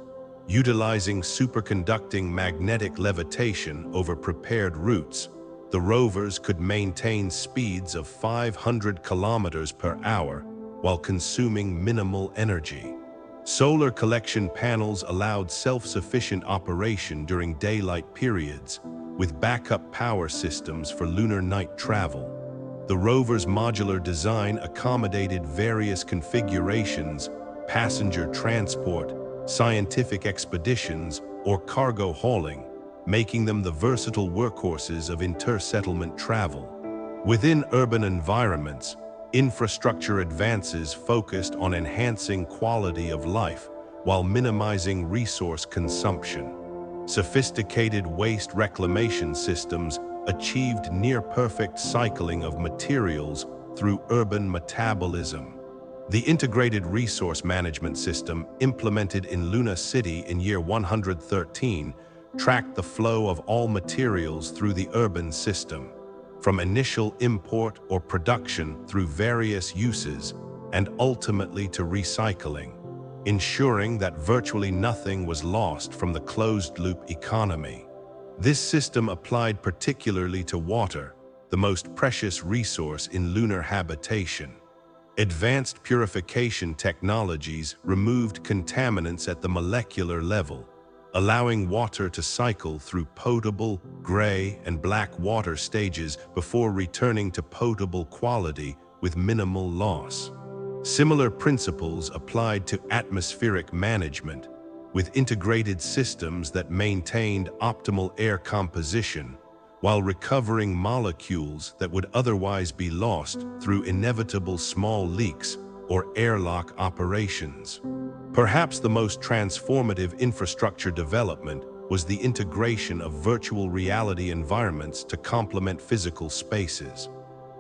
Utilizing superconducting magnetic levitation over prepared routes, the rovers could maintain speeds of 500 kilometers per hour while consuming minimal energy. Solar collection panels allowed self-sufficient operation during daylight periods, with backup power systems for lunar night travel. The rover's modular design accommodated various configurations: passenger transport, scientific expeditions, or cargo hauling, making them the versatile workhorses of inter-settlement travel. Within urban environments, infrastructure advances focused on enhancing quality of life while minimizing resource consumption. Sophisticated waste reclamation systems achieved near-perfect cycling of materials through urban metabolism. The integrated resource management system implemented in Lunar City in year 113 tracked the flow of all materials through the urban system, from initial import or production through various uses and ultimately to recycling, ensuring that virtually nothing was lost from the closed-loop economy. This system applied particularly to water, the most precious resource in lunar habitation. Advanced purification technologies removed contaminants at the molecular level, allowing water to cycle through potable, gray, and black water stages before returning to potable quality with minimal loss. Similar principles applied to atmospheric management, with integrated systems that maintained optimal air composition while recovering molecules that would otherwise be lost through inevitable small leaks or airlock operations. Perhaps the most transformative infrastructure development was the integration of virtual reality environments to complement physical spaces.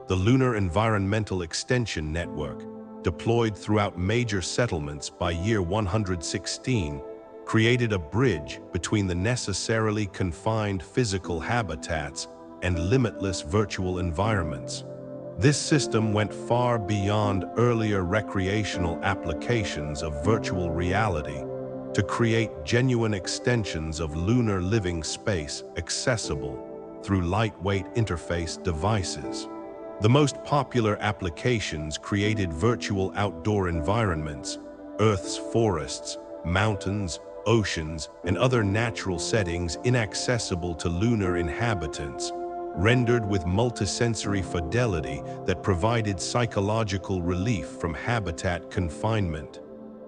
The Lunar Environmental Extension Network, deployed throughout major settlements by year 116, created a bridge between the necessarily confined physical habitats and limitless virtual environments. This system went far beyond earlier recreational applications of virtual reality to create genuine extensions of lunar living space accessible through lightweight interface devices. The most popular applications created virtual outdoor environments, Earth's forests, mountains, oceans, and other natural settings inaccessible to lunar inhabitants, rendered with multisensory fidelity that provided psychological relief from habitat confinement.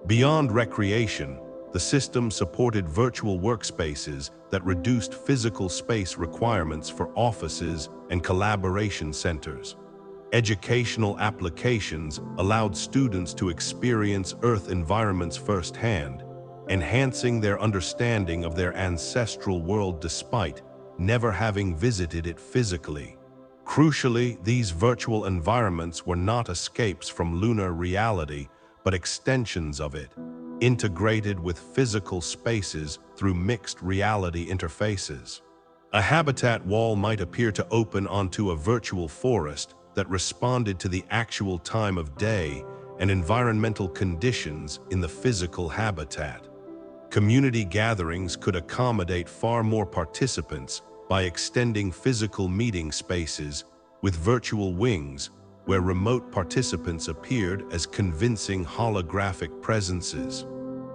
Beyond recreation, the system supported virtual workspaces that reduced physical space requirements for offices and collaboration centers. Educational applications allowed students to experience Earth environments firsthand, enhancing their understanding of their ancestral world despite never having visited it physically. Crucially, these virtual environments were not escapes from lunar reality, but extensions of it, integrated with physical spaces through mixed reality interfaces. A habitat wall might appear to open onto a virtual forest that responded to the actual time of day and environmental conditions in the physical habitat. Community gatherings could accommodate far more participants by extending physical meeting spaces with virtual wings, where remote participants appeared as convincing holographic presences.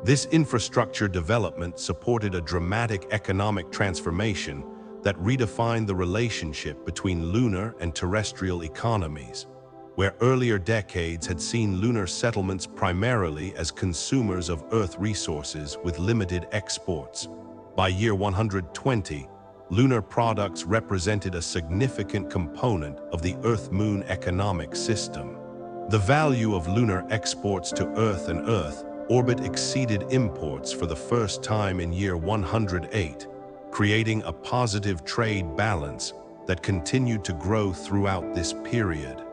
This infrastructure development supported a dramatic economic transformation that redefined the relationship between lunar and terrestrial economies, where earlier decades had seen lunar settlements primarily as consumers of Earth resources with limited exports. By year 120, lunar products represented a significant component of the Earth-Moon economic system. The value of lunar exports to Earth and Earth orbit exceeded imports for the first time in year 108, creating a positive trade balance that continued to grow throughout this period.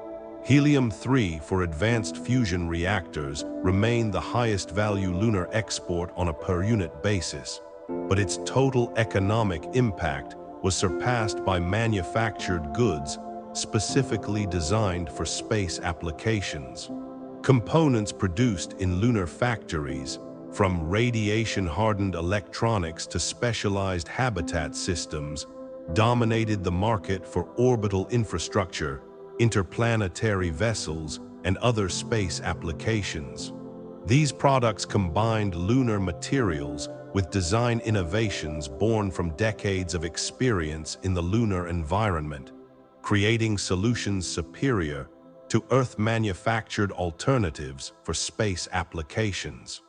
Helium-3 for advanced fusion reactors remained the highest value lunar export on a per-unit basis, but its total economic impact was surpassed by manufactured goods specifically designed for space applications. Components produced in lunar factories, From radiation-hardened electronics to specialized habitat systems, dominated the market for orbital infrastructure, interplanetary vessels, and other space applications. These products combined lunar materials with design innovations born from decades of experience in the lunar environment, creating solutions superior to Earth-manufactured alternatives for space applications.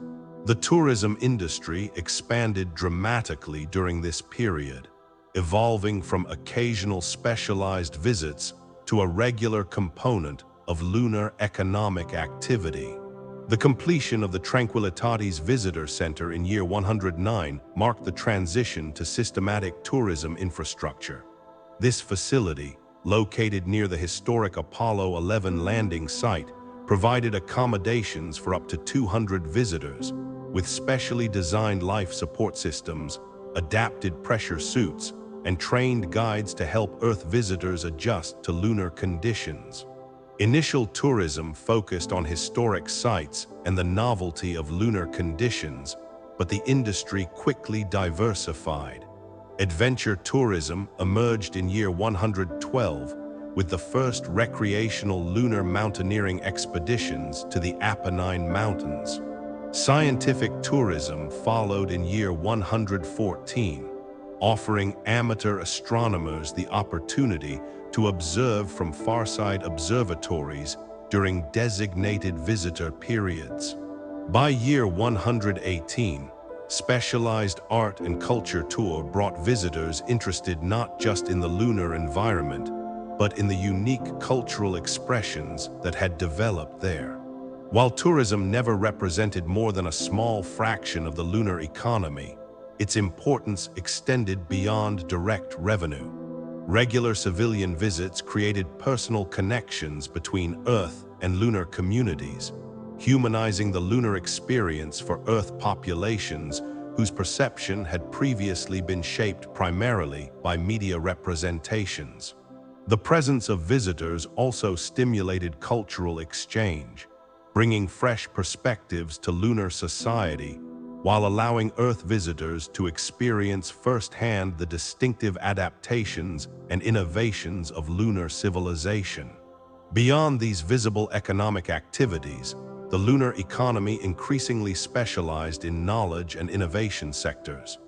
The tourism industry expanded dramatically during this period, evolving from occasional specialized visits to a regular component of lunar economic activity. The completion of the Tranquillitatis Visitor Center in year 109 marked the transition to systematic tourism infrastructure. This facility, located near the historic Apollo 11 landing site, provided accommodations for up to 200 visitors, with specially designed life support systems, adapted pressure suits, and trained guides to help Earth visitors adjust to lunar conditions. Initial tourism focused on historic sites and the novelty of lunar conditions, but the industry quickly diversified. Adventure tourism emerged in year 112 with the first recreational lunar mountaineering expeditions to the Apennine Mountains. Scientific tourism followed in year 114, offering amateur astronomers the opportunity to observe from farside observatories during designated visitor periods. By year 118, specialized art and culture tour brought visitors interested not just in the lunar environment, but in the unique cultural expressions that had developed there. While tourism never represented more than a small fraction of the lunar economy, its importance extended beyond direct revenue. Regular civilian visits created personal connections between Earth and lunar communities, humanizing the lunar experience for Earth populations whose perception had previously been shaped primarily by media representations. The presence of visitors also stimulated cultural exchange, bringing fresh perspectives to lunar society while allowing Earth visitors to experience firsthand the distinctive adaptations and innovations of lunar civilization. Beyond these visible economic activities, the lunar economy increasingly specialized in knowledge and innovation sectors.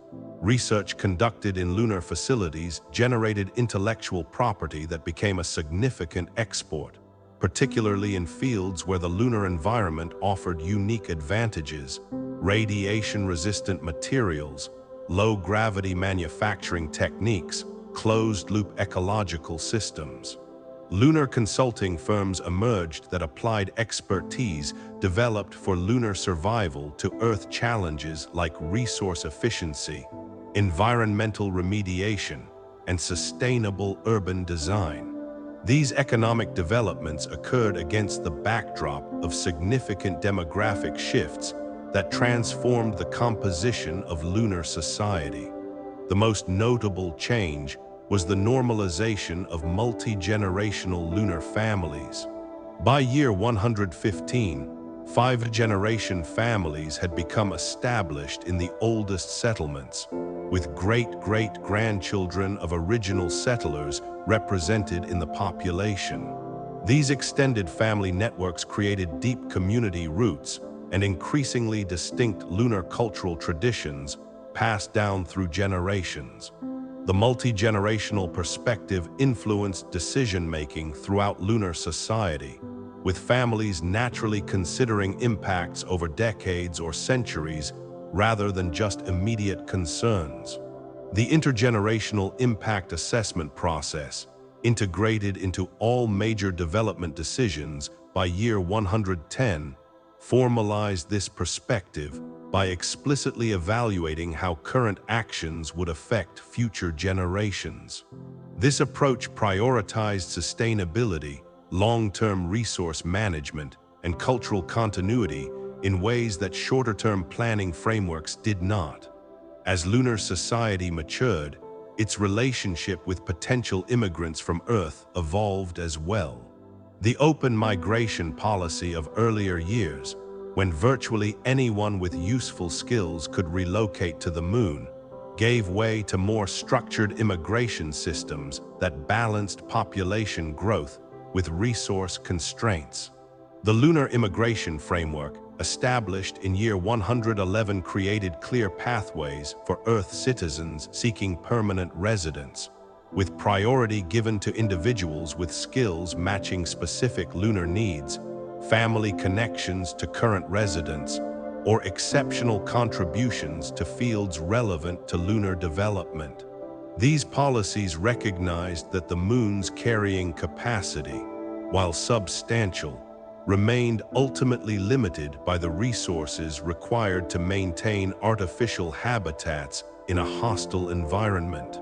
Research conducted in lunar facilities generated intellectual property that became a significant export, particularly in fields where the lunar environment offered unique advantages: radiation-resistant materials, low-gravity manufacturing techniques, closed-loop ecological systems. Lunar consulting firms emerged that applied expertise developed for lunar survival to Earth challenges like resource efficiency, environmental remediation, and sustainable urban design. These economic developments occurred against the backdrop of significant demographic shifts that transformed the composition of lunar society. The most notable change was the normalization of multi-generational lunar families. By year 115, 5-generation families had become established in the oldest settlements, with great-great-grandchildren of original settlers represented in the population. These extended family networks created deep community roots and increasingly distinct lunar cultural traditions passed down through generations. The multi-generational perspective influenced decision-making throughout lunar society, with families naturally considering impacts over decades or centuries rather than just immediate concerns. The intergenerational impact assessment process, integrated into all major development decisions by year 110, formalized this perspective by explicitly evaluating how current actions would affect future generations. This approach prioritized sustainability, long-term resource management, and cultural continuity in ways that shorter-term planning frameworks did not. As lunar society matured, its relationship with potential immigrants from Earth evolved as well. The open migration policy of earlier years, when virtually anyone with useful skills could relocate to the moon, gave way to more structured immigration systems that balanced population growth with resource constraints. The Lunar Immigration Framework, established in year 111, created clear pathways for Earth citizens seeking permanent residence, with priority given to individuals with skills matching specific lunar needs, family connections to current residents, or exceptional contributions to fields relevant to lunar development. These policies recognized that the moon's carrying capacity, while substantial, remained ultimately limited by the resources required to maintain artificial habitats in a hostile environment.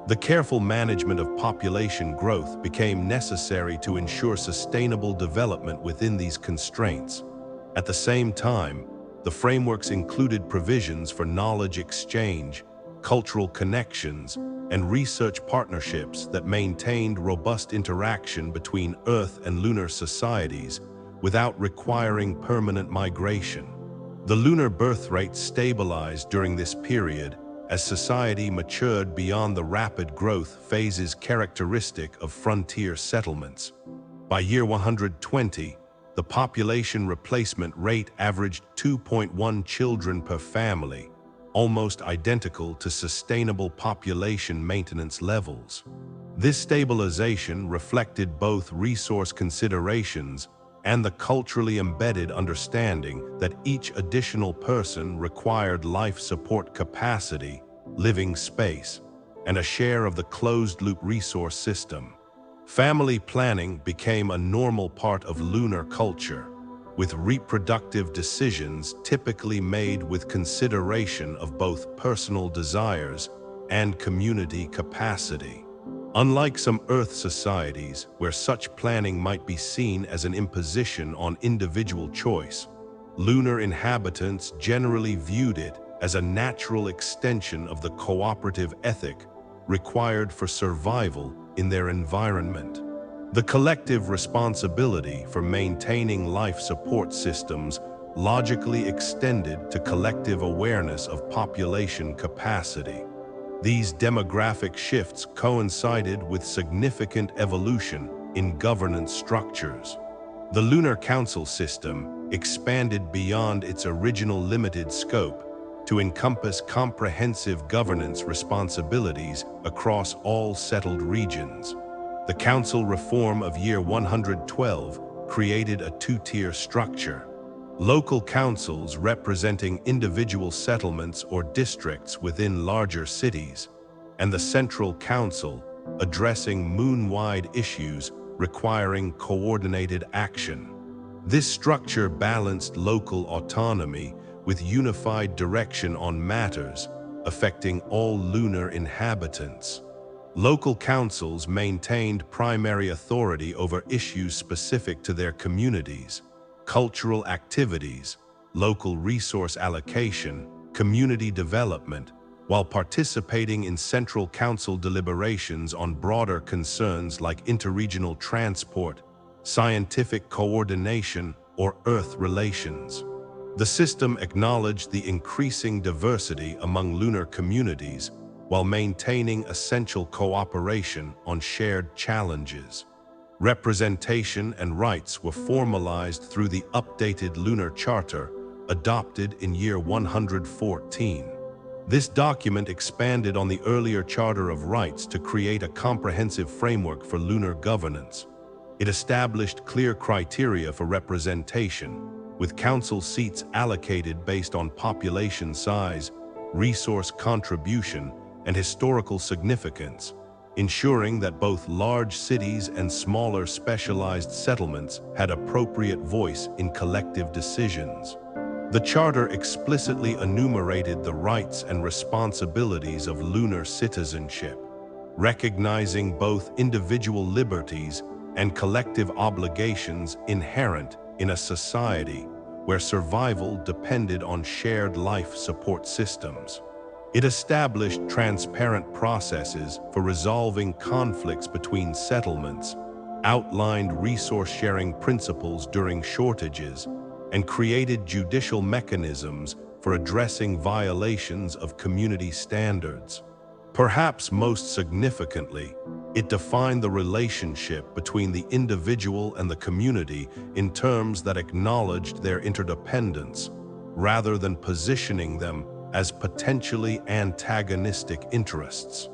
The careful management of population growth became necessary to ensure sustainable development within these constraints. At the same time, the frameworks included provisions for knowledge exchange, cultural connections, and research partnerships that maintained robust interaction between Earth and lunar societies without requiring permanent migration. The lunar birth rate stabilized during this period as society matured beyond the rapid growth phases characteristic of frontier settlements. By year 120, the population replacement rate averaged 2.1 children per family, almost identical to sustainable population maintenance levels. This stabilization reflected both resource considerations and the culturally embedded understanding that each additional person required life support capacity, living space, and a share of the closed-loop resource system. Family planning became a normal part of lunar culture, with reproductive decisions typically made with consideration of both personal desires and community capacity. Unlike some Earth societies, where such planning might be seen as an imposition on individual choice, lunar inhabitants generally viewed it as a natural extension of the cooperative ethic required for survival in their environment. The collective responsibility for maintaining life support systems logically extended to collective awareness of population capacity. These demographic shifts coincided with significant evolution in governance structures. The Lunar Council system expanded beyond its original limited scope to encompass comprehensive governance responsibilities across all settled regions. The Council reform of year 112 created a two-tier structure. Local councils representing individual settlements or districts within larger cities, and the Central Council addressing moon-wide issues requiring coordinated action. This structure balanced local autonomy with unified direction on matters affecting all lunar inhabitants. Local councils maintained primary authority over issues specific to their communities, cultural activities, local resource allocation, community development, while participating in Central Council deliberations on broader concerns like interregional transport, scientific coordination, or Earth relations. The system acknowledged the increasing diversity among lunar communities while maintaining essential cooperation on shared challenges. Representation and rights were formalized through the updated Lunar Charter, adopted in year 114. This document expanded on the earlier Charter of Rights to create a comprehensive framework for lunar governance. It established clear criteria for representation, with council seats allocated based on population size, resource contribution, and historical significance, ensuring that both large cities and smaller specialized settlements had appropriate voice in collective decisions. The Charter explicitly enumerated the rights and responsibilities of lunar citizenship, recognizing both individual liberties and collective obligations inherent in a society where survival depended on shared life support systems. It established transparent processes for resolving conflicts between settlements, outlined resource-sharing principles during shortages, and created judicial mechanisms for addressing violations of community standards. Perhaps most significantly, it defined the relationship between the individual and the community in terms that acknowledged their interdependence, rather than positioning them as potentially antagonistic interests.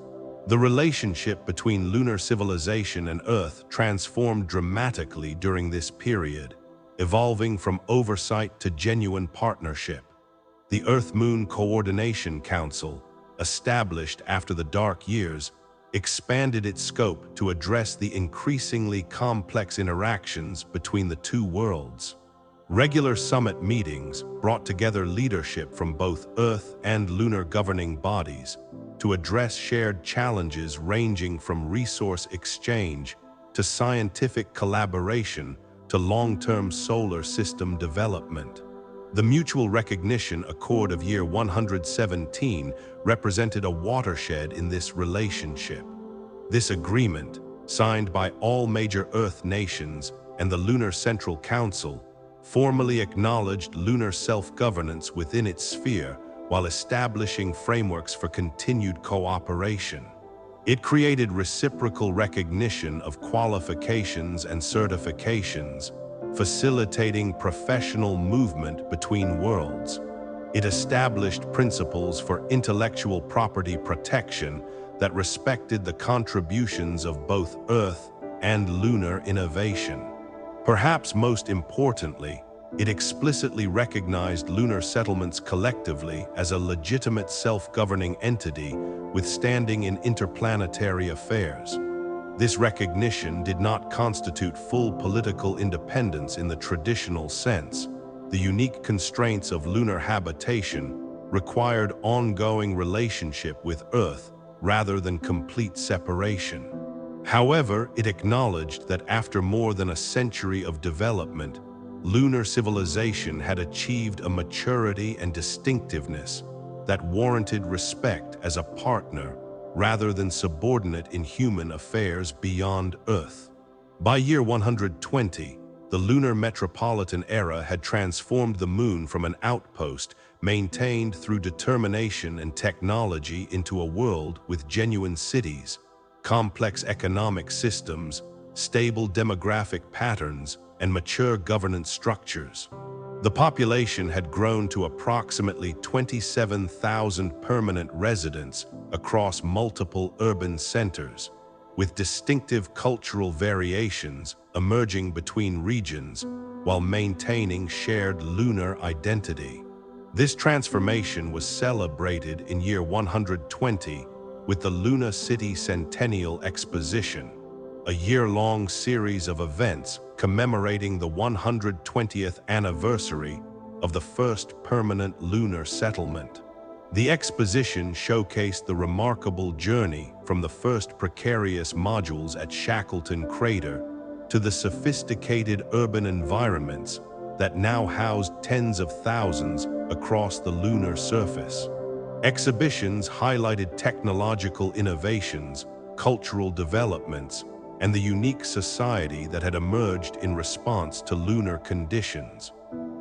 The relationship between lunar civilization and Earth transformed dramatically during this period, evolving from oversight to genuine partnership. The Earth-Moon Coordination Council, established after the Dark Years, expanded its scope to address the increasingly complex interactions between the two worlds. Regular summit meetings brought together leadership from both Earth and lunar governing bodies to address shared challenges ranging from resource exchange to scientific collaboration to long-term solar system development. The Mutual Recognition Accord of year 117 represented a watershed in this relationship. This agreement, signed by all major Earth nations and the Lunar Central Council, formally acknowledged lunar self-governance within its sphere while establishing frameworks for continued cooperation. It created reciprocal recognition of qualifications and certifications, facilitating professional movement between worlds. It established principles for intellectual property protection that respected the contributions of both Earth and lunar innovation. Perhaps most importantly, it explicitly recognized lunar settlements collectively as a legitimate self-governing entity with standing in interplanetary affairs. This recognition did not constitute full political independence in the traditional sense. The unique constraints of lunar habitation required ongoing relationship with Earth rather than complete separation. However, it acknowledged that after more than a century of development, lunar civilization had achieved a maturity and distinctiveness that warranted respect as a partner rather than subordinate in human affairs beyond Earth. By year 120, the lunar metropolitan era had transformed the Moon from an outpost maintained through determination and technology into a world with genuine cities, complex economic systems, stable demographic patterns, and mature governance structures. The population had grown to approximately 27,000 permanent residents across multiple urban centers, with distinctive cultural variations emerging between regions while maintaining shared lunar identity. This transformation was celebrated in year 120 with the Lunar City Centennial Exposition, a year-long series of events commemorating the 120th anniversary of the first permanent lunar settlement. The exposition showcased the remarkable journey from the first precarious modules at Shackleton Crater to the sophisticated urban environments that now housed tens of thousands across the lunar surface. Exhibitions highlighted technological innovations, cultural developments, and the unique society that had emerged in response to lunar conditions.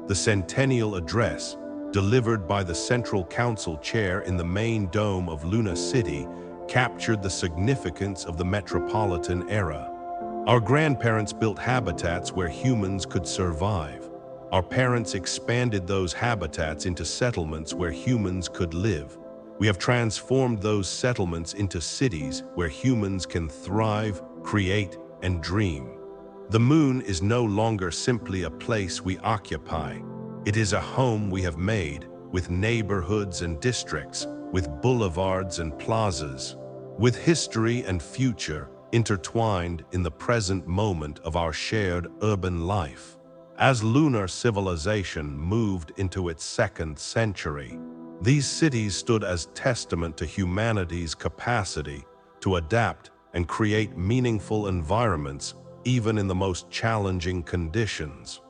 The Centennial Address, delivered by the Central Council Chair in the main dome of Lunar City, captured the significance of the metropolitan era. Our grandparents built habitats where humans could survive. Our parents expanded those habitats into settlements where humans could live. We have transformed those settlements into cities where humans can thrive, create, and dream. The Moon is no longer simply a place we occupy. It is a home we have made, with neighborhoods and districts, with boulevards and plazas, with history and future intertwined in the present moment of our shared urban life. As lunar civilization moved into its second century, these cities stood as testament to humanity's capacity to adapt and create meaningful environments even in the most challenging conditions.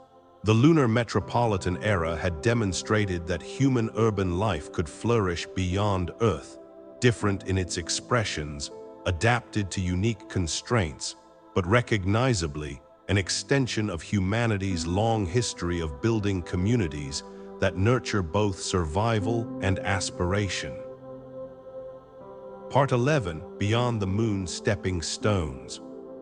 The lunar metropolitan era had demonstrated that human urban life could flourish beyond Earth, different in its expressions, adapted to unique constraints, but recognizably an extension of humanity's long history of building communities that nurture both survival and aspiration. Part 11, Beyond the Moon Stepping Stones.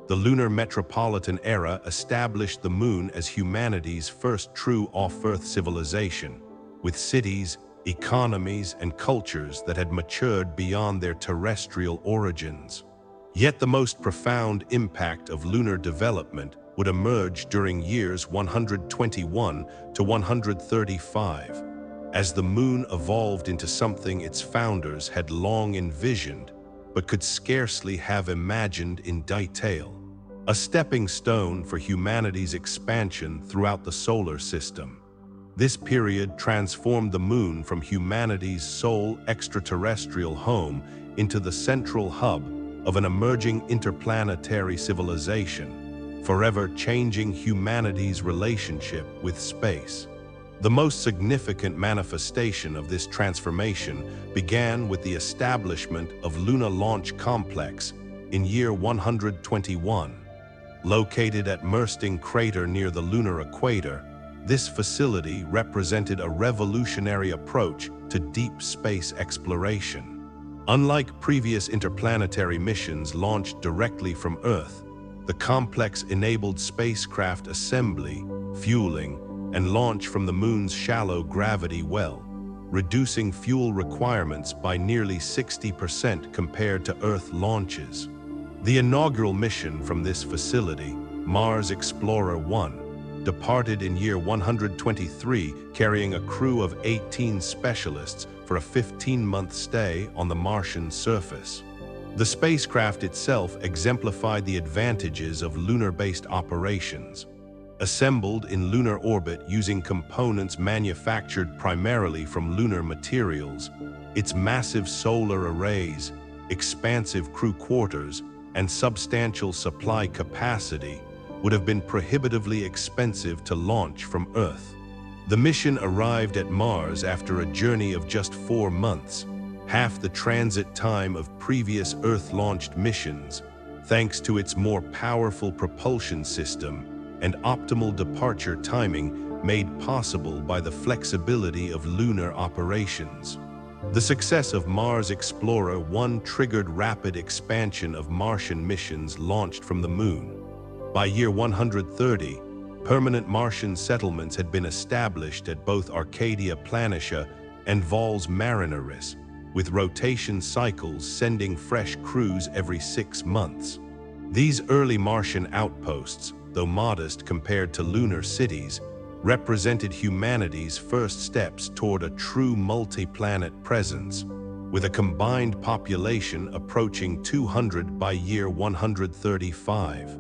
The lunar metropolitan era established the Moon as humanity's first true off-Earth civilization, with cities, economies, and cultures that had matured beyond their terrestrial origins. Yet the most profound impact of lunar development would emerge during years 121 to 135, as the Moon evolved into something its founders had long envisioned, but could scarcely have imagined in detail. A stepping stone for humanity's expansion throughout the solar system. This period transformed the Moon from humanity's sole extraterrestrial home into the central hub of an emerging interplanetary civilization, forever changing humanity's relationship with space. The most significant manifestation of this transformation began with the establishment of Lunar Launch Complex in year 121. Located at Shackleton Crater near the lunar equator, this facility represented a revolutionary approach to deep space exploration. Unlike previous interplanetary missions launched directly from Earth, the complex enabled spacecraft assembly, fueling, and launch from the Moon's shallow gravity well, reducing fuel requirements by nearly 60% compared to Earth launches. The inaugural mission from this facility, Mars Explorer 1, departed in year 123, carrying a crew of 18 specialists for a 15-month stay on the Martian surface. The spacecraft itself exemplified the advantages of lunar-based operations. Assembled in lunar orbit using components manufactured primarily from lunar materials, its massive solar arrays, expansive crew quarters, and substantial supply capacity would have been prohibitively expensive to launch from Earth. The mission arrived at Mars after a journey of just 4 months, half the transit time of previous Earth-launched missions, thanks to its more powerful propulsion system and optimal departure timing made possible by the flexibility of lunar operations. The success of Mars Explorer 1 triggered rapid expansion of Martian missions launched from the Moon. By year 130, permanent Martian settlements had been established at both Arcadia Planitia and Valles Marineris, with rotation cycles sending fresh crews every 6 months. These early Martian outposts, though modest compared to lunar cities, represented humanity's first steps toward a true multi-planet presence, with a combined population approaching 200 by year 135.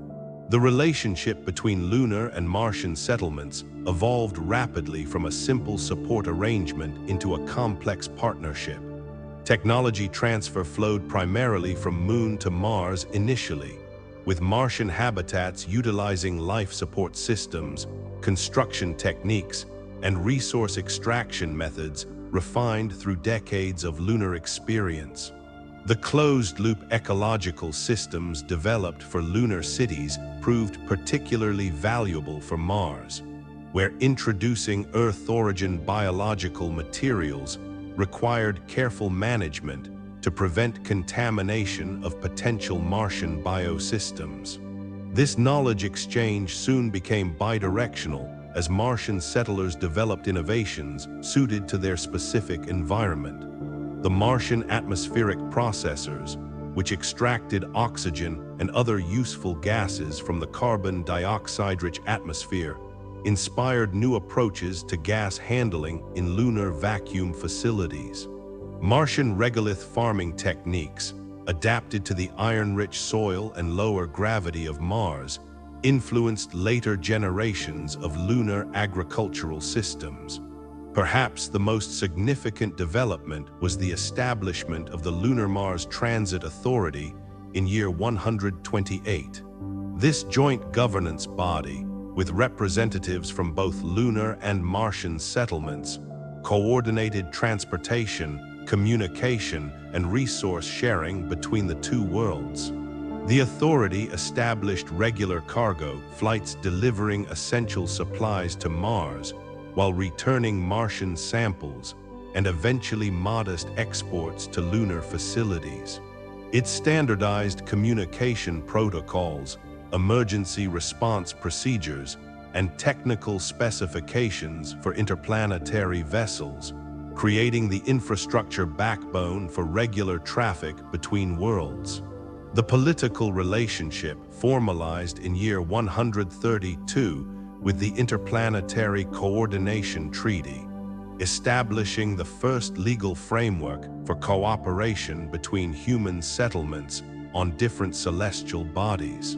The relationship between lunar and Martian settlements evolved rapidly from a simple support arrangement into a complex partnership. Technology transfer flowed primarily from Moon to Mars initially, with Martian habitats utilizing life support systems, construction techniques, and resource extraction methods refined through decades of lunar experience. The closed-loop ecological systems developed for lunar cities proved particularly valuable for Mars, where introducing Earth-origin biological materials required careful management to prevent contamination of potential Martian biosystems. This knowledge exchange soon became bidirectional as Martian settlers developed innovations suited to their specific environment. The Martian atmospheric processors, which extracted oxygen and other useful gases from the carbon dioxide-rich atmosphere, inspired new approaches to gas handling in lunar vacuum facilities. Martian regolith farming techniques, adapted to the iron-rich soil and lower gravity of Mars, influenced later generations of lunar agricultural systems. Perhaps the most significant development was the establishment of the Lunar Mars Transit Authority in year 128. This joint governance body, with representatives from both lunar and Martian settlements, coordinated transportation, communication, and resource sharing between the two worlds. The authority established regular cargo flights delivering essential supplies to Mars while returning Martian samples and eventually modest exports to lunar facilities. It standardized communication protocols, emergency response procedures, and technical specifications for interplanetary vessels, creating the infrastructure backbone for regular traffic between worlds. The political relationship formalized in year 132 with the Interplanetary Coordination Treaty, establishing the first legal framework for cooperation between human settlements on different celestial bodies.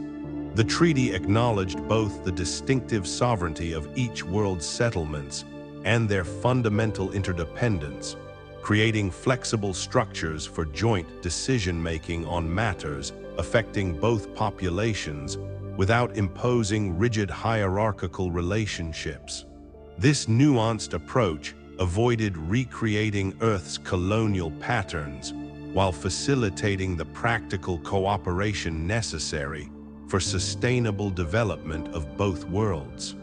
The treaty acknowledged both the distinctive sovereignty of each world's settlements and their fundamental interdependence, creating flexible structures for joint decision-making on matters affecting both populations without imposing rigid hierarchical relationships. This nuanced approach avoided recreating Earth's colonial patterns while facilitating the practical cooperation necessary for sustainable development of both worlds.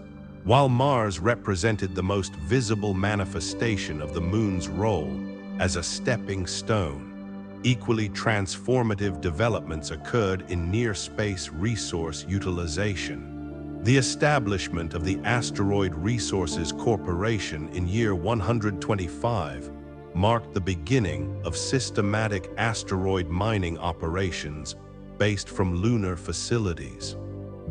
While Mars represented the most visible manifestation of the Moon's role as a stepping stone, equally transformative developments occurred in near-space resource utilization. The establishment of the Asteroid Resources Corporation in year 125 marked the beginning of systematic asteroid mining operations based from lunar facilities.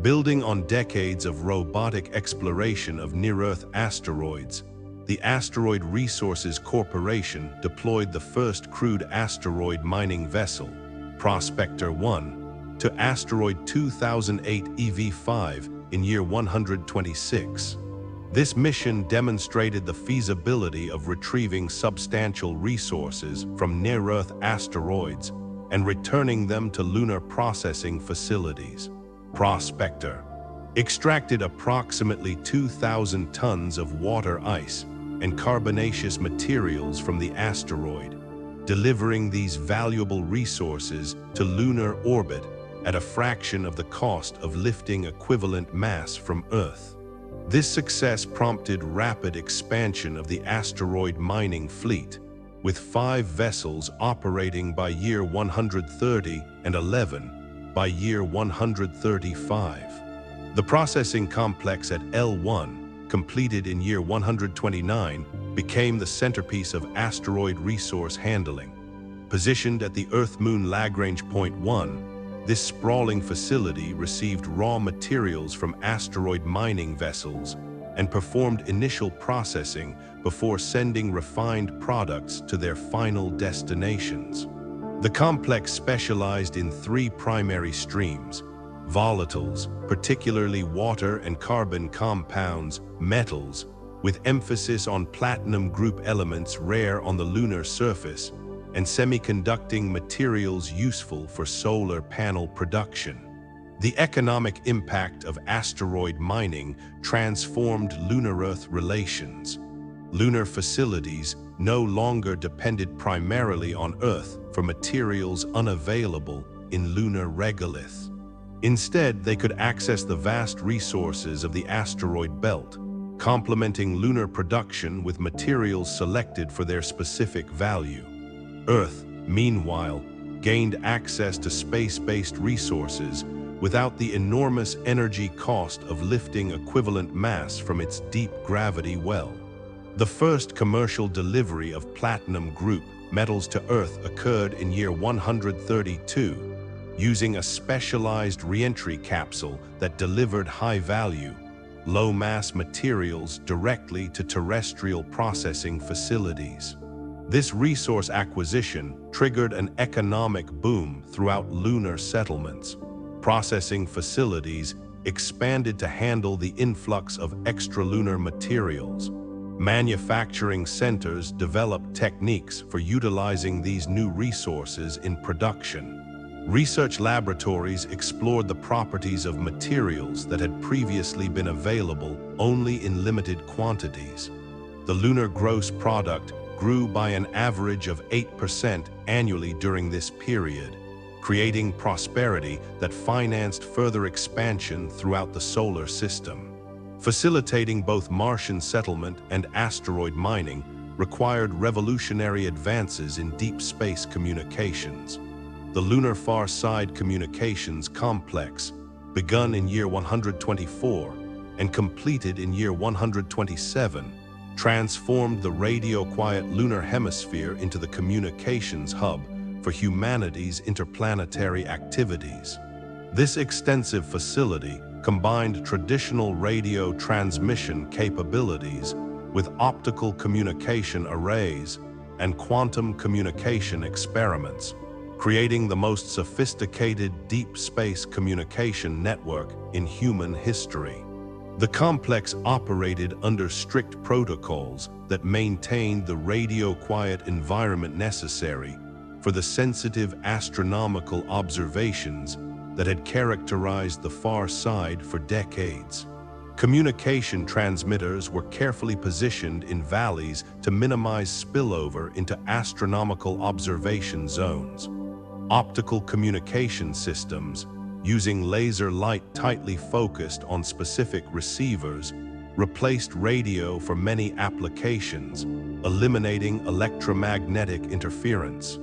Building on decades of robotic exploration of near-Earth asteroids, the Asteroid Resources Corporation deployed the first crewed asteroid mining vessel, Prospector 1, to asteroid 2008 EV5 in year 126. This mission demonstrated the feasibility of retrieving substantial resources from near-Earth asteroids and returning them to lunar processing facilities. Prospector extracted approximately 2,000 tons of water ice and carbonaceous materials from the asteroid, delivering these valuable resources to lunar orbit at a fraction of the cost of lifting equivalent mass from Earth. This success prompted rapid expansion of the asteroid mining fleet, with 5 vessels operating by year 130 and 11 by year 135. The processing complex at L1, completed in year 129, became the centerpiece of asteroid resource handling. Positioned at the Earth-Moon Lagrange Point 1, this sprawling facility received raw materials from asteroid mining vessels and performed initial processing before sending refined products to their final destinations. The complex specialized in 3 primary streams: volatiles, particularly water and carbon compounds, metals, with emphasis on platinum group elements rare on the lunar surface, and semiconducting materials useful for solar panel production. The economic impact of asteroid mining transformed lunar-Earth relations. Lunar facilities no longer depended primarily on Earth for materials unavailable in lunar regolith. Instead, they could access the vast resources of the asteroid belt, complementing lunar production with materials selected for their specific value. Earth, meanwhile, gained access to space-based resources without the enormous energy cost of lifting equivalent mass from its deep gravity well. The first commercial delivery of platinum group metals to Earth occurred in year 132, using a specialized re-entry capsule that delivered high-value, low-mass materials directly to terrestrial processing facilities. This resource acquisition triggered an economic boom throughout lunar settlements. Processing facilities expanded to handle the influx of extralunar materials. Manufacturing centers developed techniques for utilizing these new resources in production. Research laboratories explored the properties of materials that had previously been available only in limited quantities. The lunar gross product grew by an average of 8% annually during this period, creating prosperity that financed further expansion throughout the solar system. Facilitating both Martian settlement and asteroid mining required revolutionary advances in deep space communications. The Lunar Far Side Communications Complex, begun in year 124 and completed in year 127, transformed the radio-quiet lunar hemisphere into the communications hub for humanity's interplanetary activities. This extensive facility combined traditional radio transmission capabilities with optical communication arrays and quantum communication experiments, creating the most sophisticated deep space communication network in human history. The complex operated under strict protocols that maintained the radio-quiet environment necessary for the sensitive astronomical observations that had characterized the far side for decades. Communication transmitters were carefully positioned in valleys to minimize spillover into astronomical observation zones. Optical communication systems, using laser light tightly focused on specific receivers, replaced radio for many applications, eliminating electromagnetic interference.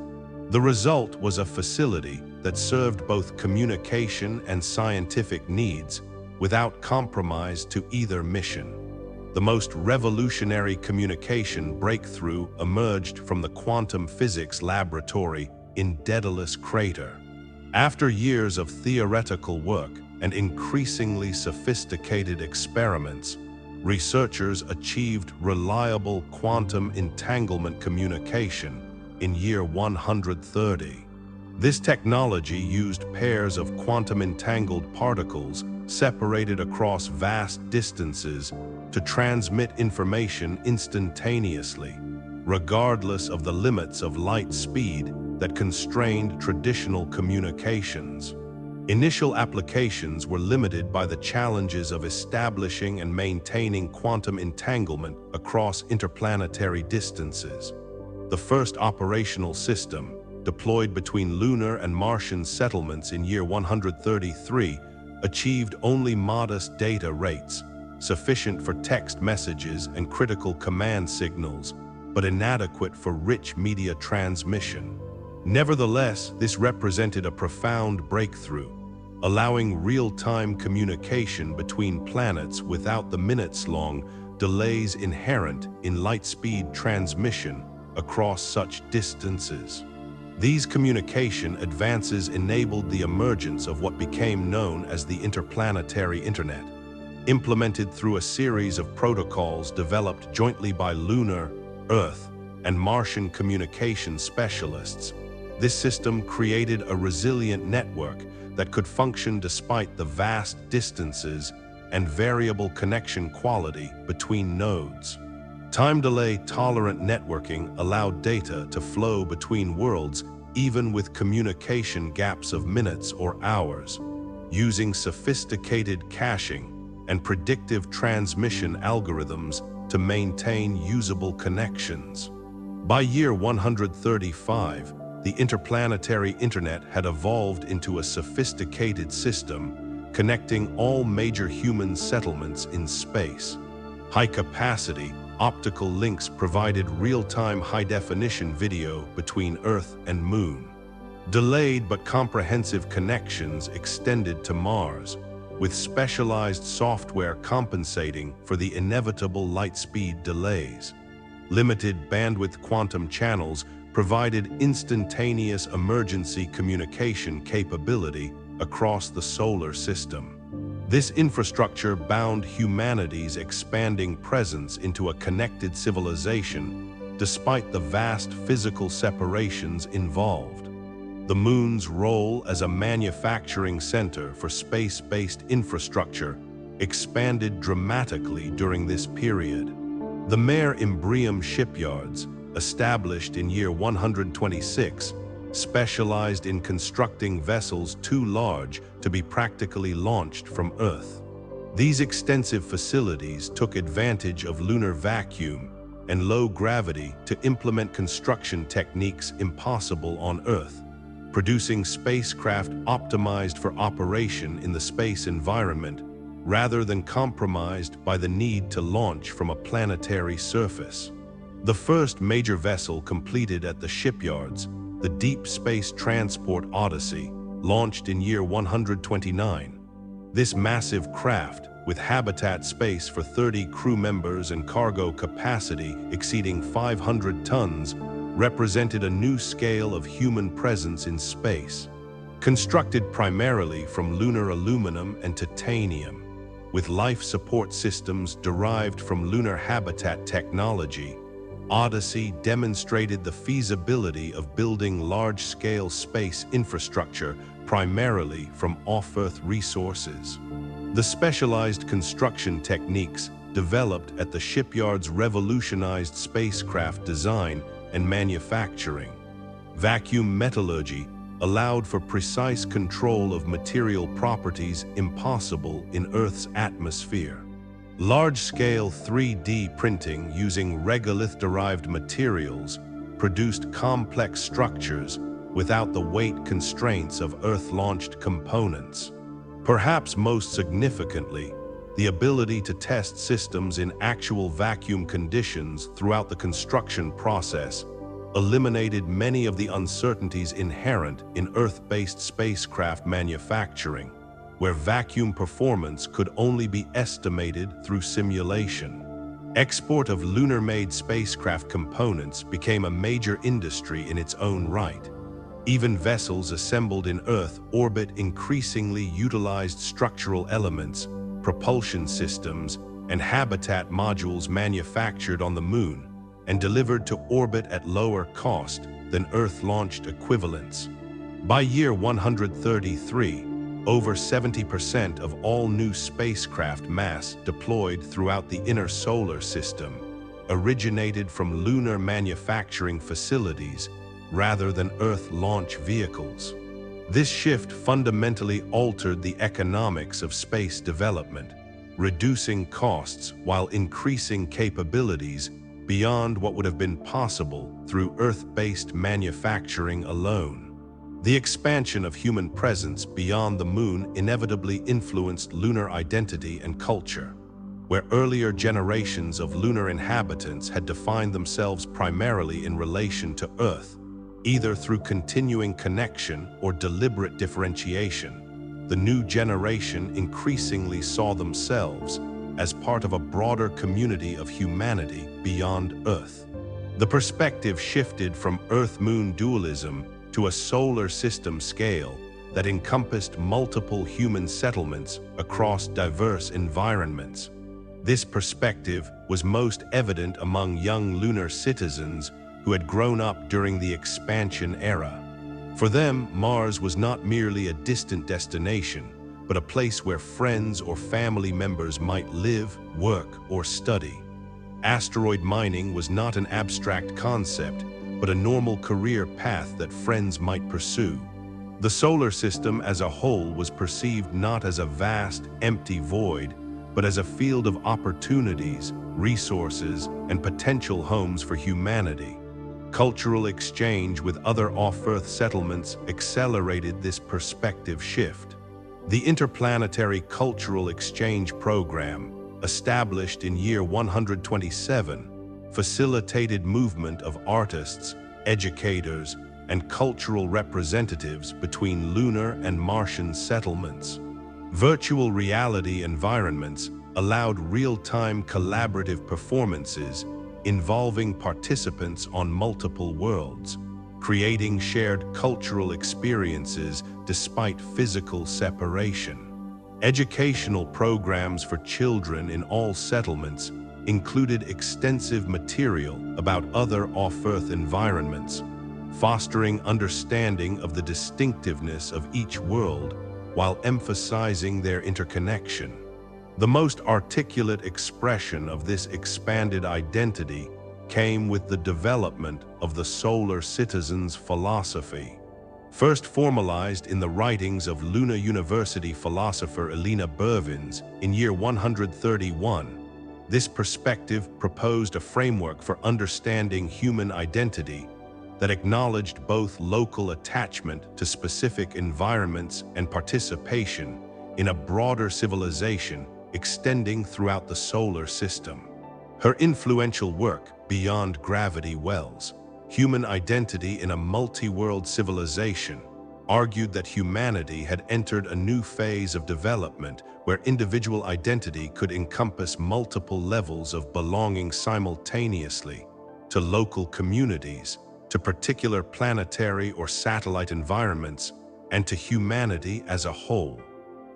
The result was a facility that served both communication and scientific needs without compromise to either mission. The most revolutionary communication breakthrough emerged from the quantum physics laboratory in Daedalus Crater. After years of theoretical work and increasingly sophisticated experiments, researchers achieved reliable quantum entanglement communication in year 130. This technology used pairs of quantum entangled particles separated across vast distances to transmit information instantaneously, regardless of the limits of light speed that constrained traditional communications. Initial applications were limited by the challenges of establishing and maintaining quantum entanglement across interplanetary distances. The first operational system, deployed between lunar and Martian settlements in year 133, achieved only modest data rates, sufficient for text messages and critical command signals, but inadequate for rich media transmission. Nevertheless, this represented a profound breakthrough, allowing real-time communication between planets without the minutes-long delays inherent in light-speed transmission across such distances. These communication advances enabled the emergence of what became known as the interplanetary internet, implemented through a series of protocols developed jointly by lunar, Earth, and Martian communication specialists. This system created a resilient network that could function despite the vast distances and variable connection quality between nodes. Time delay-tolerant networking allowed data to flow between worlds even with communication gaps of minutes or hours, using sophisticated caching and predictive transmission algorithms to maintain usable connections. By year 135, the interplanetary internet had evolved into a sophisticated system connecting all major human settlements in space. High-capacity, optical links provided real-time high-definition video between Earth and Moon. Delayed but comprehensive connections extended to Mars, with specialized software compensating for the inevitable light-speed delays. Limited bandwidth quantum channels provided instantaneous emergency communication capability across the solar system. This infrastructure bound humanity's expanding presence into a connected civilization, despite the vast physical separations involved. The Moon's role as a manufacturing center for space-based infrastructure expanded dramatically during this period. The Mare Imbrium shipyards, established in year 126, specialized in constructing vessels too large to be practically launched from Earth. These extensive facilities took advantage of lunar vacuum and low gravity to implement construction techniques impossible on Earth, producing spacecraft optimized for operation in the space environment rather than compromised by the need to launch from a planetary surface. The first major vessel completed at the shipyards, the Deep Space Transport Odyssey, launched in year 129. This massive craft, with habitat space for 30 crew members and cargo capacity exceeding 500 tons, represented a new scale of human presence in space. Constructed primarily from lunar aluminum and titanium, with life support systems derived from lunar habitat technology, Odyssey demonstrated the feasibility of building large-scale space infrastructure primarily from off-Earth resources. The specialized construction techniques developed at the shipyards revolutionized spacecraft design and manufacturing. Vacuum metallurgy allowed for precise control of material properties impossible in Earth's atmosphere. Large-scale 3D printing using regolith-derived materials produced complex structures without the weight constraints of Earth-launched components. Perhaps most significantly, the ability to test systems in actual vacuum conditions throughout the construction process eliminated many of the uncertainties inherent in Earth-based spacecraft manufacturing, where vacuum performance could only be estimated through simulation. Export of lunar-made spacecraft components became a major industry in its own right. Even vessels assembled in Earth orbit increasingly utilized structural elements, propulsion systems, and habitat modules manufactured on the Moon and delivered to orbit at lower cost than Earth-launched equivalents. By year 133, over 70% of all new spacecraft mass deployed throughout the inner solar system originated from lunar manufacturing facilities rather than Earth launch vehicles. This shift fundamentally altered the economics of space development, reducing costs while increasing capabilities beyond what would have been possible through Earth-based manufacturing alone. The expansion of human presence beyond the Moon inevitably influenced lunar identity and culture. Where earlier generations of lunar inhabitants had defined themselves primarily in relation to Earth, either through continuing connection or deliberate differentiation, the new generation increasingly saw themselves as part of a broader community of humanity beyond Earth. The perspective shifted from Earth-Moon dualism to a solar system scale that encompassed multiple human settlements across diverse environments. This perspective was most evident among young lunar citizens who had grown up during the expansion era. For them, Mars was not merely a distant destination, but a place where friends or family members might live, work, or study. Asteroid mining was not an abstract concept, but a normal career path that friends might pursue. The solar system as a whole was perceived not as a vast, empty void, but as a field of opportunities, resources, and potential homes for humanity. Cultural exchange with other off-Earth settlements accelerated this perspective shift. The Interplanetary Cultural Exchange Program, established in year 127, facilitated movement of artists, educators, and cultural representatives between lunar and Martian settlements. Virtual reality environments allowed real-time collaborative performances involving participants on multiple worlds, creating shared cultural experiences despite physical separation. Educational programs for children in all settlements included extensive material about other off-Earth environments, fostering understanding of the distinctiveness of each world while emphasizing their interconnection. The most articulate expression of this expanded identity came with the development of the solar citizens philosophy. First formalized in the writings of Lunar University philosopher Elena Bervins in year 131, this perspective proposed a framework for understanding human identity that acknowledged both local attachment to specific environments and participation in a broader civilization extending throughout the solar system. Her influential work, Beyond Gravity Wells, Human Identity in a Multi-World Civilization, argued that humanity had entered a new phase of development where individual identity could encompass multiple levels of belonging simultaneously to local communities, to particular planetary or satellite environments, and to humanity as a whole.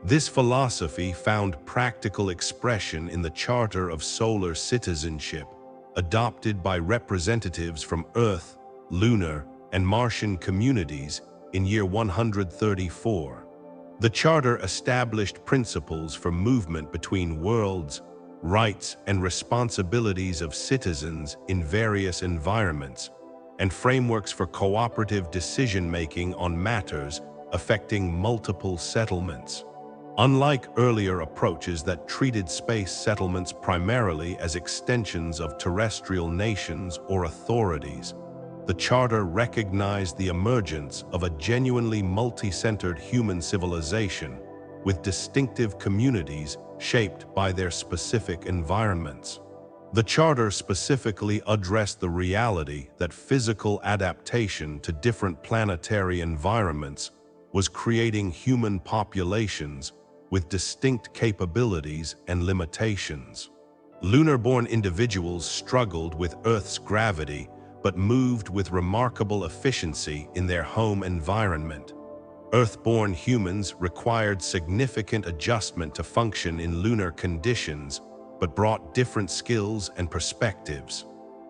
This philosophy found practical expression in the Charter of Solar Citizenship, adopted by representatives from Earth, Lunar, and Martian communities in year 134. The Charter established principles for movement between worlds, rights and responsibilities of citizens in various environments, and frameworks for cooperative decision-making on matters affecting multiple settlements. Unlike earlier approaches that treated space settlements primarily as extensions of terrestrial nations or authorities, the Charter recognized the emergence of a genuinely multi-centered human civilization with distinctive communities shaped by their specific environments. The Charter specifically addressed the reality that physical adaptation to different planetary environments was creating human populations with distinct capabilities and limitations. Lunar-born individuals struggled with Earth's gravity but moved with remarkable efficiency in their home environment. Earth-born humans required significant adjustment to function in lunar conditions, but brought different skills and perspectives.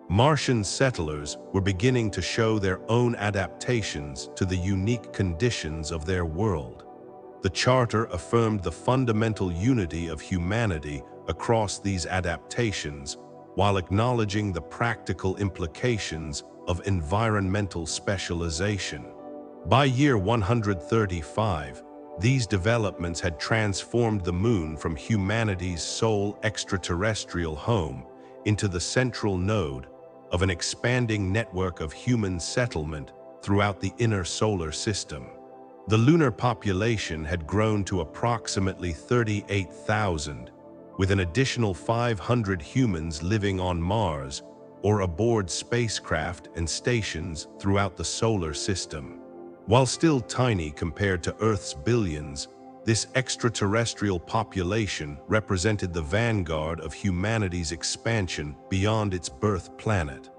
Martian settlers were beginning to show their own adaptations to the unique conditions of their world. The Charter affirmed the fundamental unity of humanity across these adaptations, while acknowledging the practical implications of environmental specialization. By year 135, these developments had transformed the Moon from humanity's sole extraterrestrial home into the central node of an expanding network of human settlement throughout the inner solar system. The lunar population had grown to approximately 38,000, with an additional 500 humans living on Mars or aboard spacecraft and stations throughout the solar system. While still tiny compared to Earth's billions, this extraterrestrial population represented the vanguard of humanity's expansion beyond its birth planet.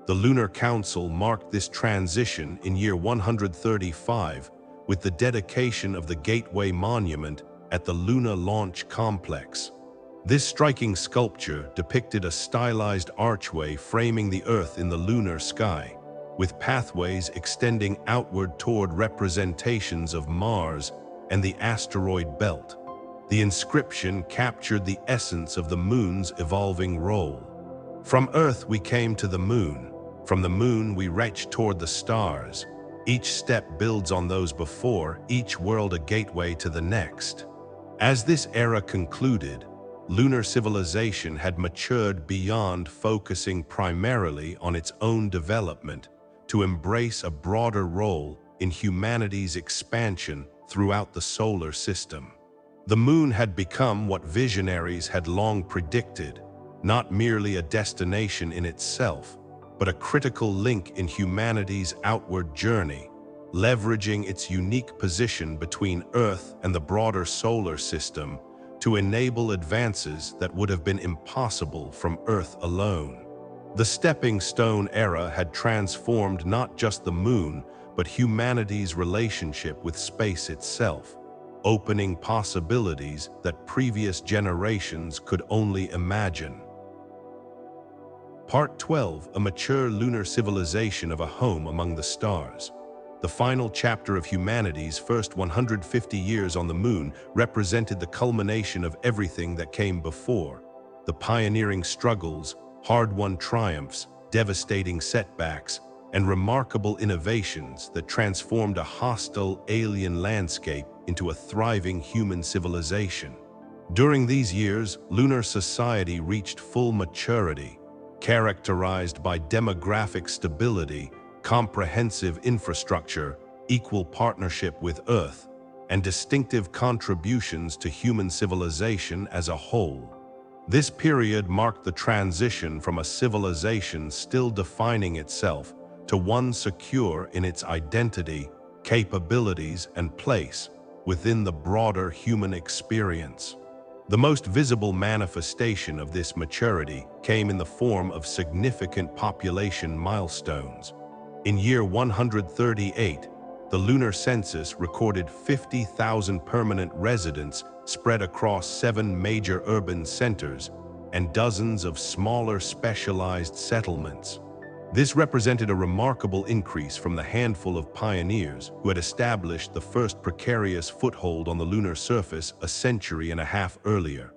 The Lunar Council marked this transition in year 135 with the dedication of the Gateway Monument at the Lunar Launch Complex. This striking sculpture depicted a stylized archway framing the Earth in the lunar sky, with pathways extending outward toward representations of Mars and the asteroid belt. The inscription captured the essence of the Moon's evolving role. From Earth we came to the Moon. From the Moon we reached toward the stars. Each step builds on those before, each world a gateway to the next. As this era concluded, lunar civilization had matured beyond focusing primarily on its own development to embrace a broader role in humanity's expansion throughout the solar system. The Moon had become what visionaries had long predicted, not merely a destination in itself, but a critical link in humanity's outward journey, leveraging its unique position between Earth and the broader solar system to enable advances that would have been impossible from Earth alone. The stepping stone era had transformed not just the Moon, but humanity's relationship with space itself, opening possibilities that previous generations could only imagine. Part 12, a mature lunar civilization of a home among the stars. The final chapter of humanity's first 150 years on the Moon represented the culmination of everything that came before. The pioneering struggles, hard-won triumphs, devastating setbacks, and remarkable innovations that transformed a hostile alien landscape into a thriving human civilization. During these years, lunar society reached full maturity, characterized by demographic stability, comprehensive infrastructure, equal partnership with Earth, and distinctive contributions to human civilization as a whole. This period marked the transition from a civilization still defining itself to one secure in its identity, capabilities, and place within the broader human experience. The most visible manifestation of this maturity came in the form of significant population milestones. In year 138, the lunar census recorded 50,000 permanent residents spread across 7 major urban centers and dozens of smaller specialized settlements. This represented a remarkable increase from the handful of pioneers who had established the first precarious foothold on the lunar surface a century and a half earlier.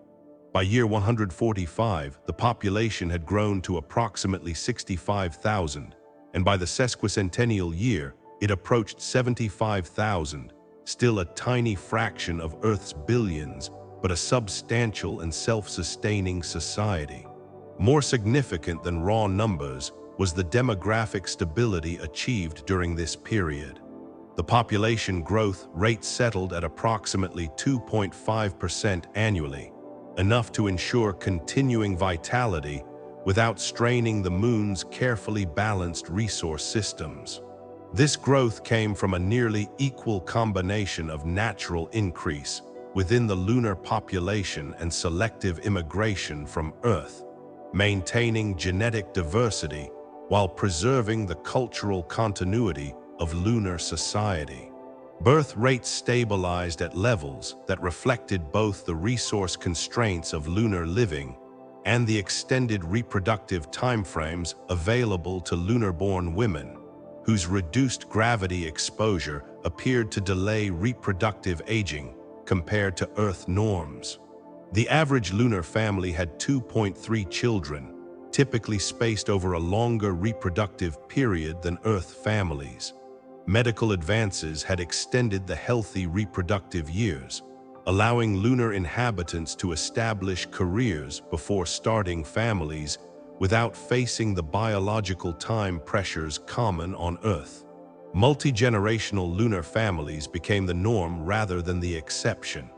By year 145, the population had grown to approximately 65,000, and by the sesquicentennial year, it approached 75,000, still a tiny fraction of Earth's billions, but a substantial and self-sustaining society. More significant than raw numbers was the demographic stability achieved during this period. The population growth rate settled at approximately 2.5% annually, enough to ensure continuing vitality without straining the Moon's carefully balanced resource systems. This growth came from a nearly equal combination of natural increase within the lunar population and selective immigration from Earth, maintaining genetic diversity while preserving the cultural continuity of lunar society. Birth rates stabilized at levels that reflected both the resource constraints of lunar living and the extended reproductive timeframes available to lunar-born women, whose reduced gravity exposure appeared to delay reproductive aging compared to Earth norms. The average lunar family had 2.3 children, typically spaced over a longer reproductive period than Earth families. Medical advances had extended the healthy reproductive years, allowing lunar inhabitants to establish careers before starting families without facing the biological time pressures common on Earth. Multi-generational lunar families became the norm rather than the exception.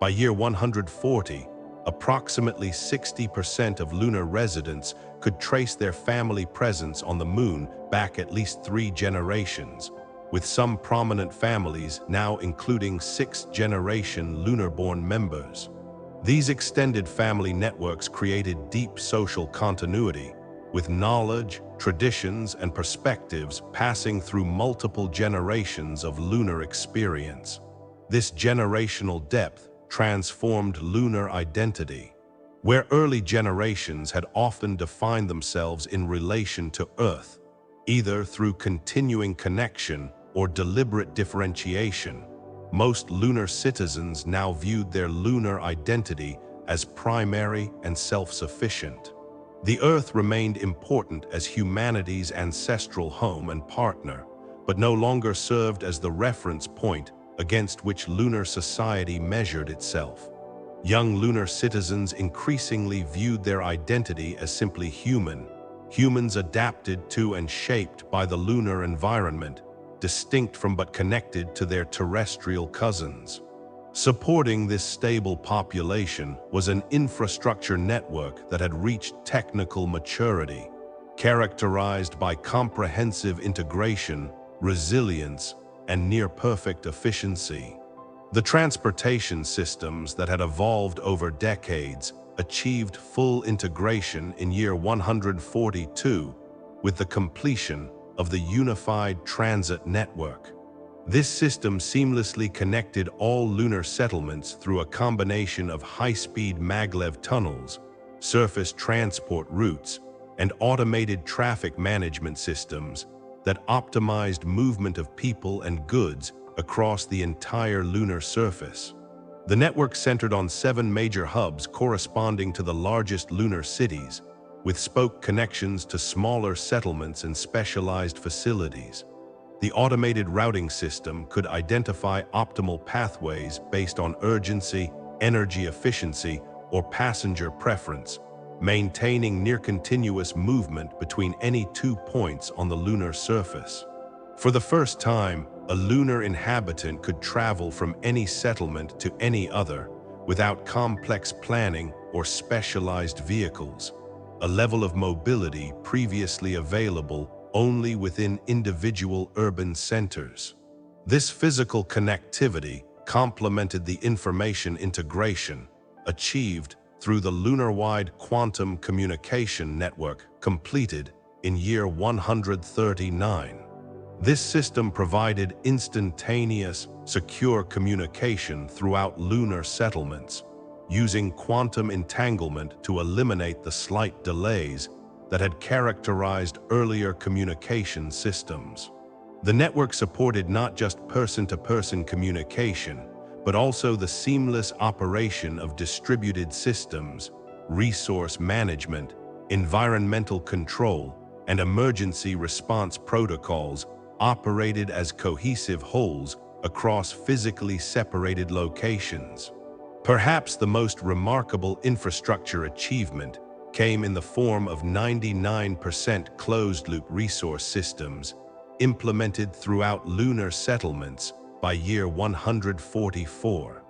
By year 140, approximately 60% of lunar residents could trace their family presence on the Moon back at least 3 generations, with some prominent families now including 6th-generation lunar-born members. These extended family networks created deep social continuity, with knowledge, traditions, and perspectives passing through multiple generations of lunar experience. This generational depth transformed lunar identity. Where early generations had often defined themselves in relation to Earth, either through continuing connection or deliberate differentiation, most lunar citizens now viewed their lunar identity as primary and self-sufficient. The Earth remained important as humanity's ancestral home and partner, but no longer served as the reference point against which lunar society measured itself. Young lunar citizens increasingly viewed their identity as simply human, humans adapted to and shaped by the lunar environment, distinct from but connected to their terrestrial cousins. Supporting this stable population was an infrastructure network that had reached technical maturity, characterized by comprehensive integration, resilience, and near-perfect efficiency. The transportation systems that had evolved over decades achieved full integration in year 142 with the completion of the Unified Transit Network. This system seamlessly connected all lunar settlements through a combination of high-speed maglev tunnels, surface transport routes, and automated traffic management systems that optimized movement of people and goods across the entire lunar surface. The network centered on 7 major hubs corresponding to the largest lunar cities, with spoke connections to smaller settlements and specialized facilities. The automated routing system could identify optimal pathways based on urgency, energy efficiency, or passenger preference, maintaining near-continuous movement between any 2 points on the lunar surface. For the first time, a lunar inhabitant could travel from any settlement to any other without complex planning or specialized vehicles, a level of mobility previously available only within individual urban centers. This physical connectivity complemented the information integration achieved through the lunar-wide quantum communication network completed in year 139. This system provided instantaneous, secure communication throughout lunar settlements, using quantum entanglement to eliminate the slight delays that had characterized earlier communication systems. The network supported not just person-to-person communication, but also the seamless operation of distributed systems, resource management, environmental control, and emergency response protocols operated as cohesive wholes across physically separated locations. Perhaps the most remarkable infrastructure achievement came in the form of 99% closed-loop resource systems implemented throughout lunar settlements by year 144.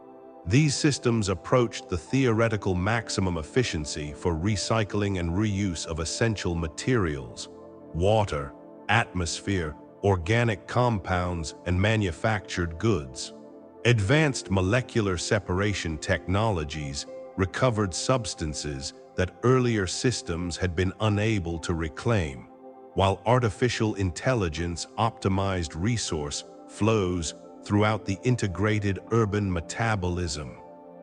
These systems approached the theoretical maximum efficiency for recycling and reuse of essential materials, water, atmosphere, organic compounds, and manufactured goods. Advanced molecular separation technologies recovered substances that earlier systems had been unable to reclaim, while artificial intelligence optimized resource flows throughout the integrated urban metabolism.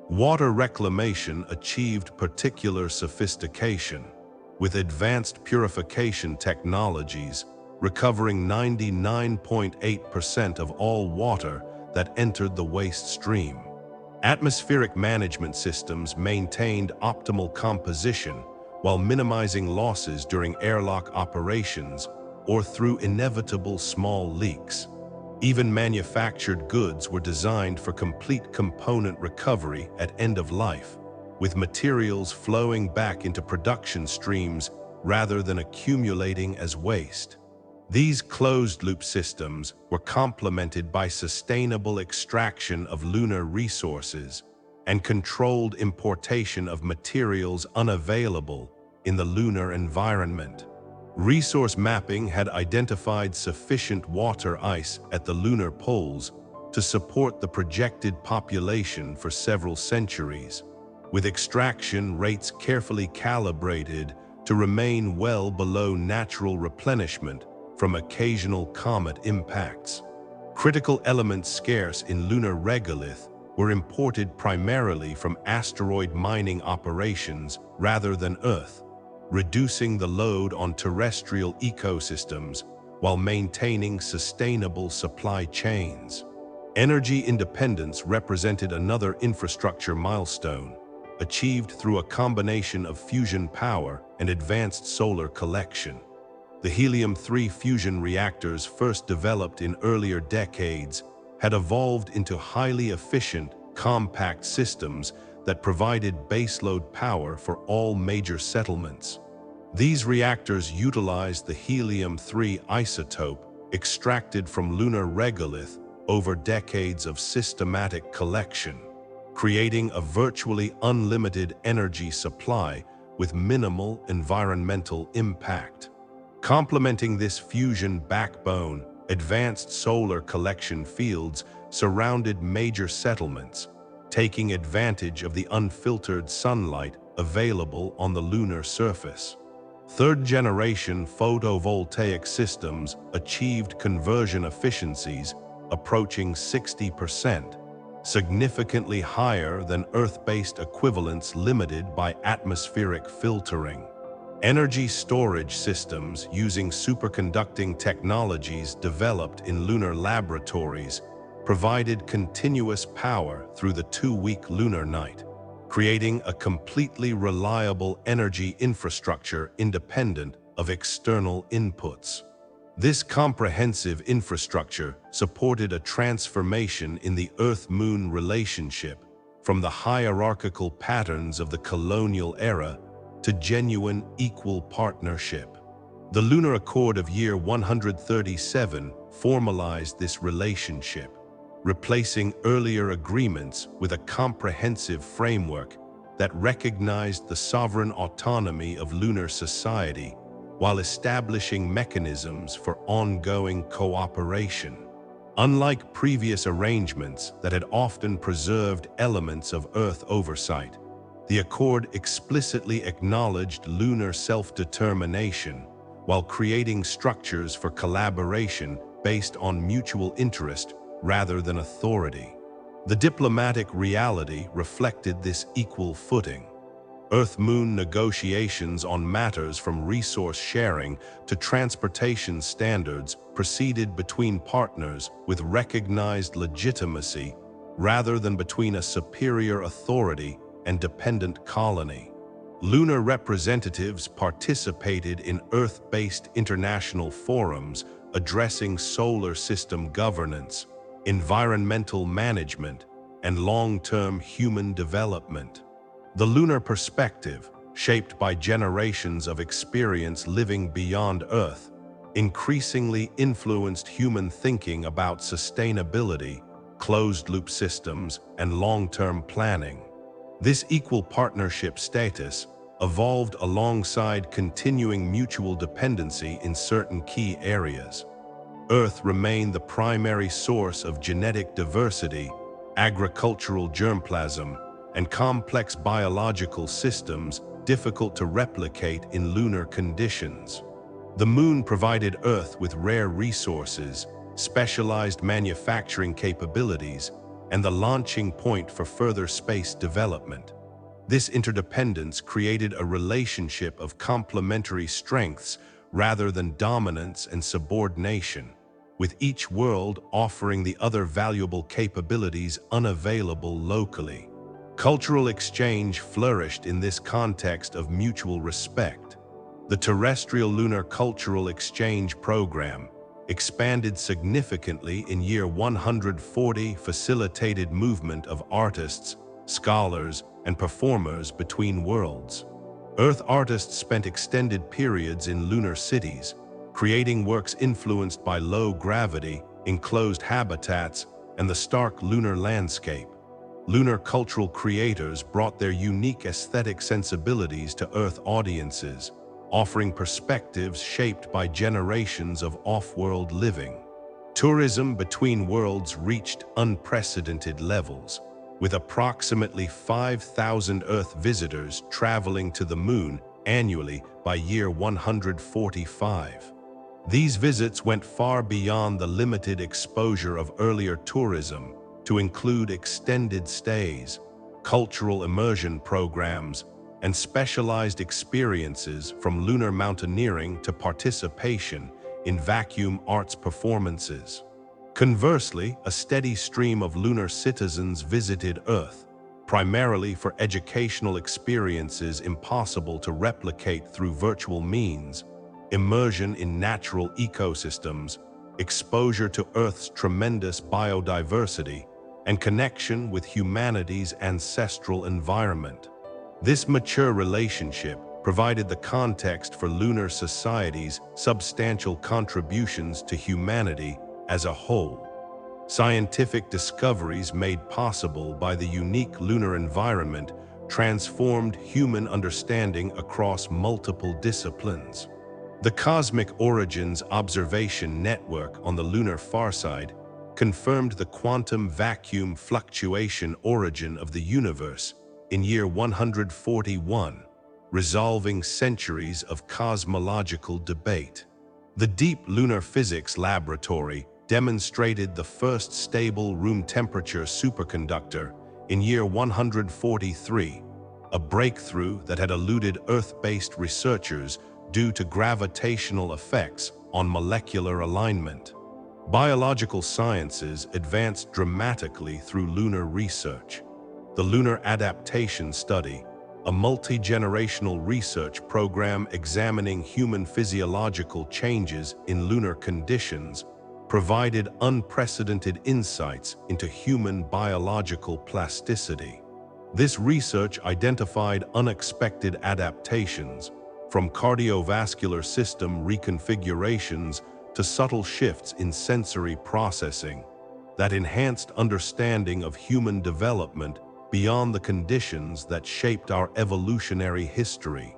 Water reclamation achieved particular sophistication, with advanced purification technologies recovering 99.8% of all water that entered the waste stream. Atmospheric management systems maintained optimal composition while minimizing losses during airlock operations or through inevitable small leaks. Even manufactured goods were designed for complete component recovery at end of life, with materials flowing back into production streams rather than accumulating as waste. These closed-loop systems were complemented by sustainable extraction of lunar resources and controlled importation of materials unavailable in the lunar environment. Resource mapping had identified sufficient water ice at the lunar poles to support the projected population for several centuries, with extraction rates carefully calibrated to remain well below natural replenishment from occasional comet impacts. Critical elements scarce in lunar regolith were imported primarily from asteroid mining operations rather than Earth, reducing the load on terrestrial ecosystems while maintaining sustainable supply chains. Energy independence represented another infrastructure milestone, achieved through a combination of fusion power and advanced solar collection. The helium-3 fusion reactors first developed in earlier decades had evolved into highly efficient, compact systems that provided baseload power for all major settlements. These reactors utilized the helium-3 isotope extracted from lunar regolith over decades of systematic collection, creating a virtually unlimited energy supply with minimal environmental impact. Complementing this fusion backbone, advanced solar collection fields surrounded major settlements, taking advantage of the unfiltered sunlight available on the lunar surface. Third-generation photovoltaic systems achieved conversion efficiencies approaching 60%, significantly higher than Earth-based equivalents limited by atmospheric filtering. Energy storage systems using superconducting technologies developed in lunar laboratories provided continuous power through the 2-week lunar night, creating a completely reliable energy infrastructure independent of external inputs. This comprehensive infrastructure supported a transformation in the Earth-Moon relationship from the hierarchical patterns of the colonial era to genuine equal partnership. The Lunar Accord of year 137 formalized this relationship, replacing earlier agreements with a comprehensive framework that recognized the sovereign autonomy of lunar society while establishing mechanisms for ongoing cooperation. Unlike previous arrangements that had often preserved elements of Earth oversight, the Accord explicitly acknowledged lunar self-determination while creating structures for collaboration based on mutual interest rather than authority. The diplomatic reality reflected this equal footing. Earth-Moon negotiations on matters from resource sharing to transportation standards proceeded between partners with recognized legitimacy rather than between a superior authority and dependent colony. Lunar representatives participated in Earth-based international forums addressing solar system governance, environmental management, and long-term human development. The lunar perspective, shaped by generations of experience living beyond Earth, increasingly influenced human thinking about sustainability, closed-loop systems, and long-term planning. This equal partnership status evolved alongside continuing mutual dependency in certain key areas. Earth remained the primary source of genetic diversity, agricultural germplasm, and complex biological systems difficult to replicate in lunar conditions. The Moon provided Earth with rare resources, specialized manufacturing capabilities, and the launching point for further space development. This interdependence created a relationship of complementary strengths rather than dominance and subordination, with each world offering the other valuable capabilities unavailable locally. Cultural exchange flourished in this context of mutual respect. The Terrestrial Lunar Cultural Exchange Program, expanded significantly in year 140, facilitated movement of artists, scholars, and performers between worlds. Earth artists spent extended periods in lunar cities, creating works influenced by low gravity, enclosed habitats, and the stark lunar landscape. Lunar cultural creators brought their unique aesthetic sensibilities to Earth audiences, offering perspectives shaped by generations of off-world living. Tourism between worlds reached unprecedented levels, with approximately 5,000 Earth visitors traveling to the Moon annually by year 145. These visits went far beyond the limited exposure of earlier tourism to include extended stays, cultural immersion programs, and specialized experiences from lunar mountaineering to participation in vacuum arts performances. Conversely, a steady stream of lunar citizens visited Earth, primarily for educational experiences impossible to replicate through virtual means, immersion in natural ecosystems, exposure to Earth's tremendous biodiversity, and connection with humanity's ancestral environment. This mature relationship provided the context for lunar society's substantial contributions to humanity as a whole. Scientific discoveries made possible by the unique lunar environment transformed human understanding across multiple disciplines. The Cosmic Origins Observation Network on the lunar farside confirmed the quantum vacuum fluctuation origin of the universe in year 141, resolving centuries of cosmological debate. The Deep Lunar Physics Laboratory demonstrated the first stable room temperature superconductor in year 143, a breakthrough that had eluded Earth-based researchers due to gravitational effects on molecular alignment. Biological sciences advanced dramatically through lunar research. The Lunar Adaptation Study, a multi-generational research program examining human physiological changes in lunar conditions, provided unprecedented insights into human biological plasticity. This research identified unexpected adaptations, from cardiovascular system reconfigurations to subtle shifts in sensory processing, that enhanced understanding of human development beyond the conditions that shaped our evolutionary history.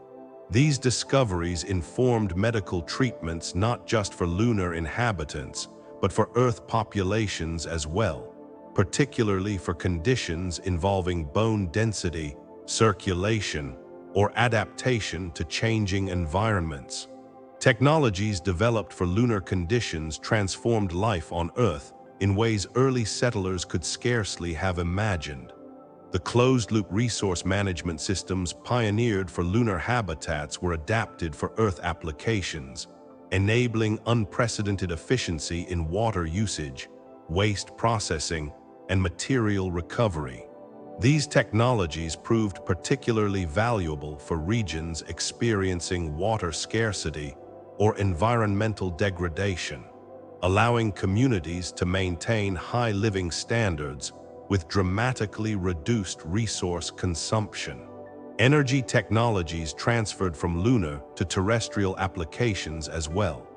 These discoveries informed medical treatments not just for lunar inhabitants, but for Earth populations as well, particularly for conditions involving bone density, circulation, or adaptation to changing environments. Technologies developed for lunar conditions transformed life on Earth in ways early settlers could scarcely have imagined. The closed-loop resource management systems pioneered for lunar habitats were adapted for Earth applications, enabling unprecedented efficiency in water usage, waste processing, and material recovery. These technologies proved particularly valuable for regions experiencing water scarcity or environmental degradation, allowing communities to maintain high living standards with dramatically reduced resource consumption. Energy technologies transferred from lunar to terrestrial applications as well.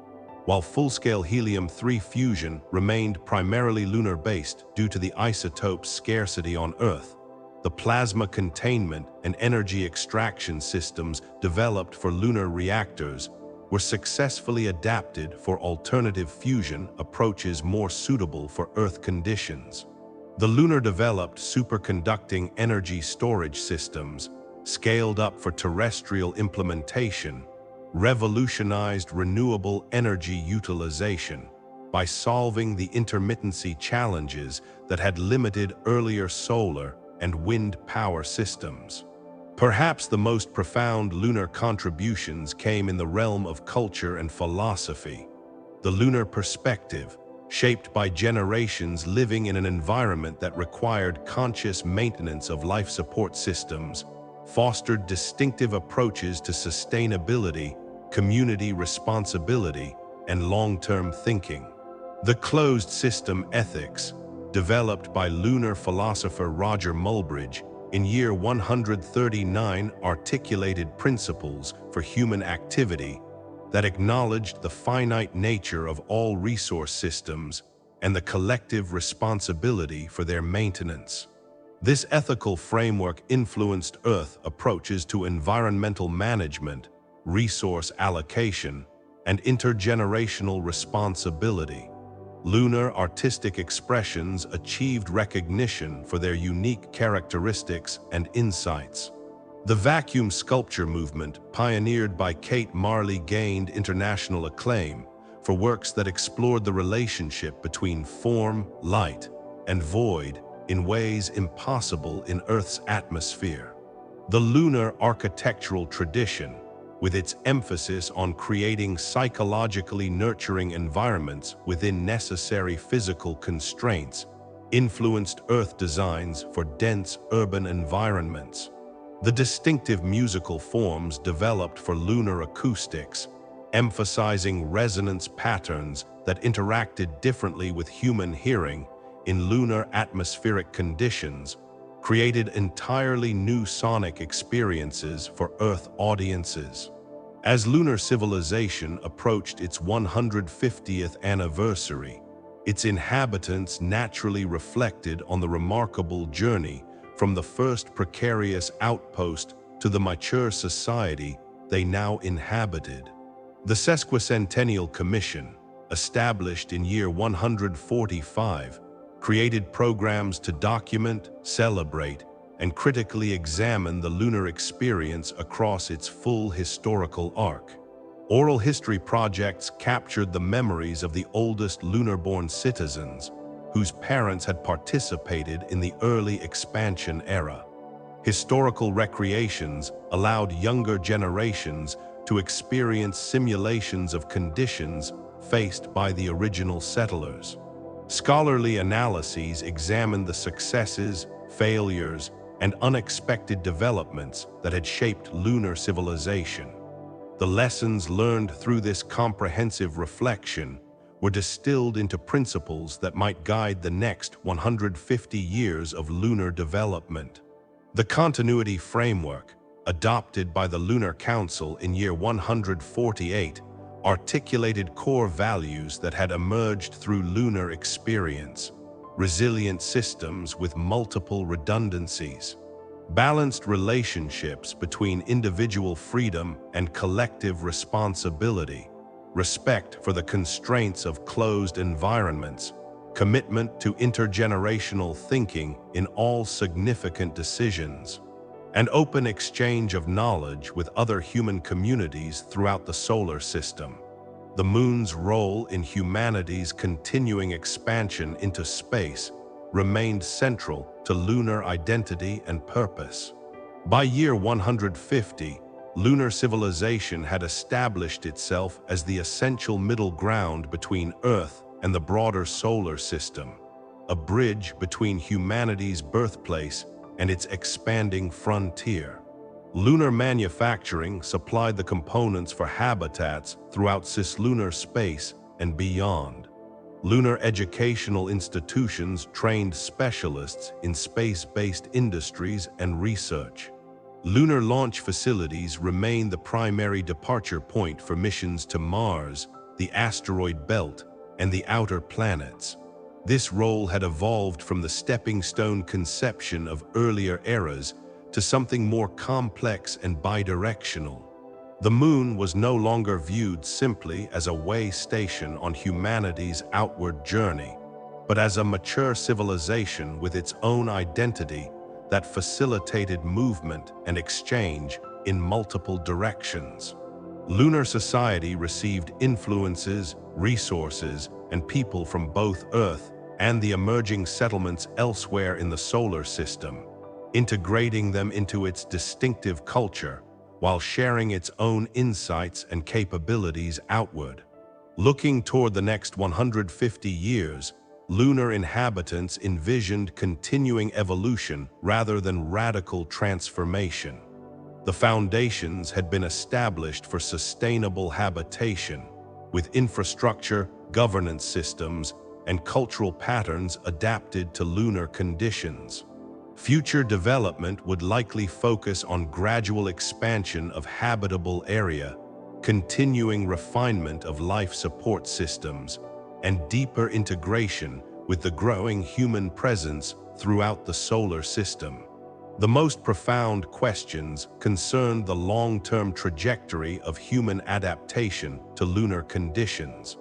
While full-scale helium-3 fusion remained primarily lunar-based due to the isotope's scarcity on Earth, the plasma containment and energy extraction systems developed for lunar reactors were successfully adapted for alternative fusion approaches more suitable for Earth conditions. The lunar-developed superconducting energy storage systems, scaled up for terrestrial implementation, revolutionized renewable energy utilization by solving the intermittency challenges that had limited earlier solar and wind power systems. Perhaps the most profound lunar contributions came in the realm of culture and philosophy. The lunar perspective, shaped by generations living in an environment that required conscious maintenance of life support systems, fostered distinctive approaches to sustainability, community responsibility, and long-term thinking. The closed system ethics, developed by lunar philosopher Roger Muybridge in year 139, articulated principles for human activity that acknowledged the finite nature of all resource systems and the collective responsibility for their maintenance. This ethical framework influenced Earth approaches to environmental management, resource allocation, and intergenerational responsibility. Lunar artistic expressions achieved recognition for their unique characteristics and insights. The vacuum sculpture movement, pioneered by Kate Marley, gained international acclaim for works that explored the relationship between form, light, and void in ways impossible in Earth's atmosphere. The lunar architectural tradition, with its emphasis on creating psychologically nurturing environments within necessary physical constraints, influenced Earth designs for dense urban environments. The distinctive musical forms developed for lunar acoustics, emphasizing resonance patterns that interacted differently with human hearing in lunar atmospheric conditions, created entirely new sonic experiences for Earth audiences. As lunar civilization approached its 150th anniversary, its inhabitants naturally reflected on the remarkable journey from the first precarious outpost to the mature society they now inhabited. The Sesquicentennial Commission, established in year 145, created programs to document, celebrate, and critically examine the lunar experience across its full historical arc. Oral history projects captured the memories of the oldest lunar-born citizens, whose parents had participated in the early expansion era. Historical recreations allowed younger generations to experience simulations of conditions faced by the original settlers. Scholarly analyses examined the successes, failures, and unexpected developments that had shaped lunar civilization. The lessons learned through this comprehensive reflection were distilled into principles that might guide the next 150 years of lunar development. The continuity framework, adopted by the Lunar Council in year 148, articulated core values that had emerged through lunar experience: resilient systems with multiple redundancies, balanced relationships between individual freedom and collective responsibility, respect for the constraints of closed environments, commitment to intergenerational thinking in all significant decisions, and open exchange of knowledge with other human communities throughout the solar system. The Moon's role in humanity's continuing expansion into space remained central to lunar identity and purpose. By year 150, lunar civilization had established itself as the essential middle ground between Earth and the broader solar system, a bridge between humanity's birthplace and its expanding frontier. Lunar manufacturing supplied the components for habitats throughout cislunar space and beyond. Lunar educational institutions trained specialists in space-based industries and research. Lunar launch facilities remain the primary departure point for missions to Mars, the asteroid belt, and the outer planets. This role had evolved from the stepping stone conception of earlier eras to something more complex and bidirectional. The Moon was no longer viewed simply as a way station on humanity's outward journey, but as a mature civilization with its own identity that facilitated movement and exchange in multiple directions. Lunar society received influences, resources, and people from both Earth and the emerging settlements elsewhere in the solar system, integrating them into its distinctive culture while sharing its own insights and capabilities outward. Looking toward the next 150 years, lunar inhabitants envisioned continuing evolution rather than radical transformation. The foundations had been established for sustainable habitation, with infrastructure, governance systems, and cultural patterns adapted to lunar conditions. Future development would likely focus on gradual expansion of habitable area, continuing refinement of life support systems, and deeper integration with the growing human presence throughout the solar system. The most profound questions concerned the long-term trajectory of human adaptation to lunar conditions.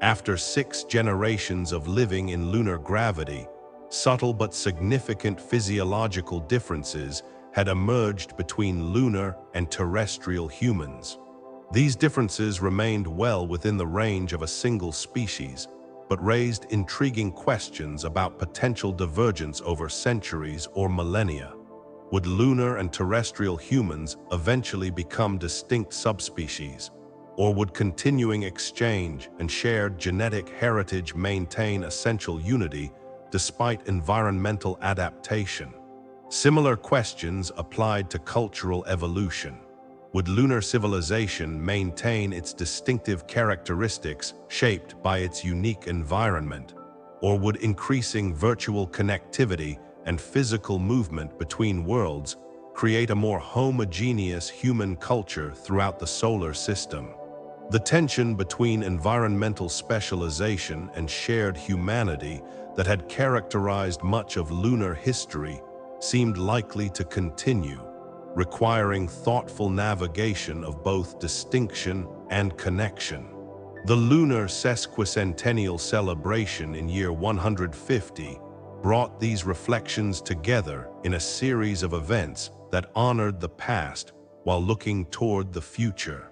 After 6 generations of living in lunar gravity, subtle but significant physiological differences had emerged between lunar and terrestrial humans. These differences remained well within the range of a single species, but raised intriguing questions about potential divergence over centuries or millennia. Would lunar and terrestrial humans eventually become distinct subspecies, or would continuing exchange and shared genetic heritage maintain essential unity despite environmental adaptation? Similar questions applied to cultural evolution. Would lunar civilization maintain its distinctive characteristics shaped by its unique environment, or would increasing virtual connectivity and physical movement between worlds create a more homogeneous human culture throughout the solar system? The tension between environmental specialization and shared humanity that had characterized much of lunar history seemed likely to continue, requiring thoughtful navigation of both distinction and connection. The lunar sesquicentennial celebration in year 150 brought these reflections together in a series of events that honored the past while looking toward the future.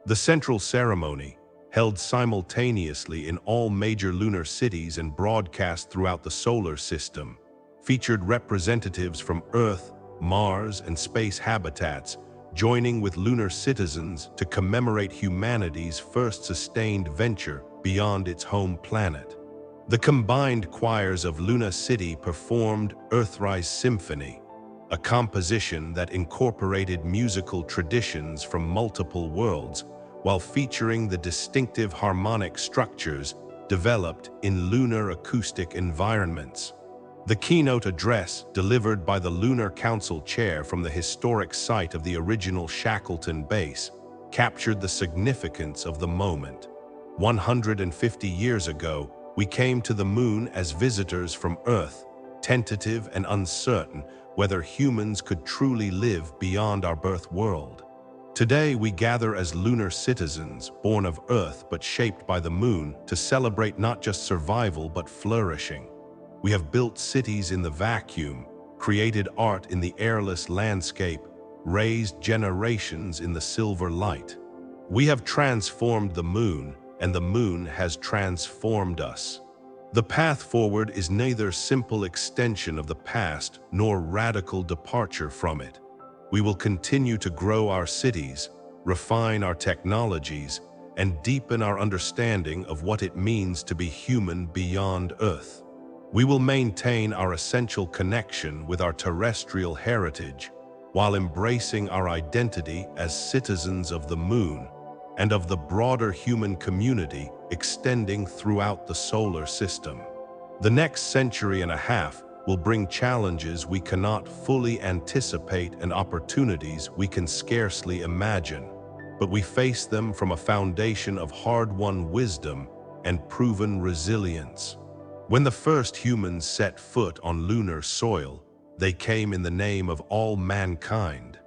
The central ceremony, held simultaneously in all major lunar cities and broadcast throughout the solar system, featured representatives from Earth, Mars, and space habitats, joining with lunar citizens to commemorate humanity's first sustained venture beyond its home planet. The combined choirs of Luna City performed Earthrise Symphony, a composition that incorporated musical traditions from multiple worlds while featuring the distinctive harmonic structures developed in lunar acoustic environments. The keynote address, delivered by the Lunar Council chair from the historic site of the original Shackleton base, captured the significance of the moment. 150 years ago, we came to the moon as visitors from Earth, tentative and uncertain whether humans could truly live beyond our birth world. Today, we gather as lunar citizens, born of Earth but shaped by the moon, to celebrate not just survival but flourishing. We have built cities in the vacuum, created art in the airless landscape, raised generations in the silver light. We have transformed the moon, and the moon has transformed us. The path forward is neither simple extension of the past nor radical departure from it. We will continue to grow our cities, refine our technologies, and deepen our understanding of what it means to be human beyond Earth. We will maintain our essential connection with our terrestrial heritage while embracing our identity as citizens of the moon and of the broader human community extending throughout the solar system. The next century and a half will bring challenges we cannot fully anticipate and opportunities we can scarcely imagine, but we face them from a foundation of hard-won wisdom and proven resilience. When the first humans set foot on lunar soil, they came in the name of all mankind.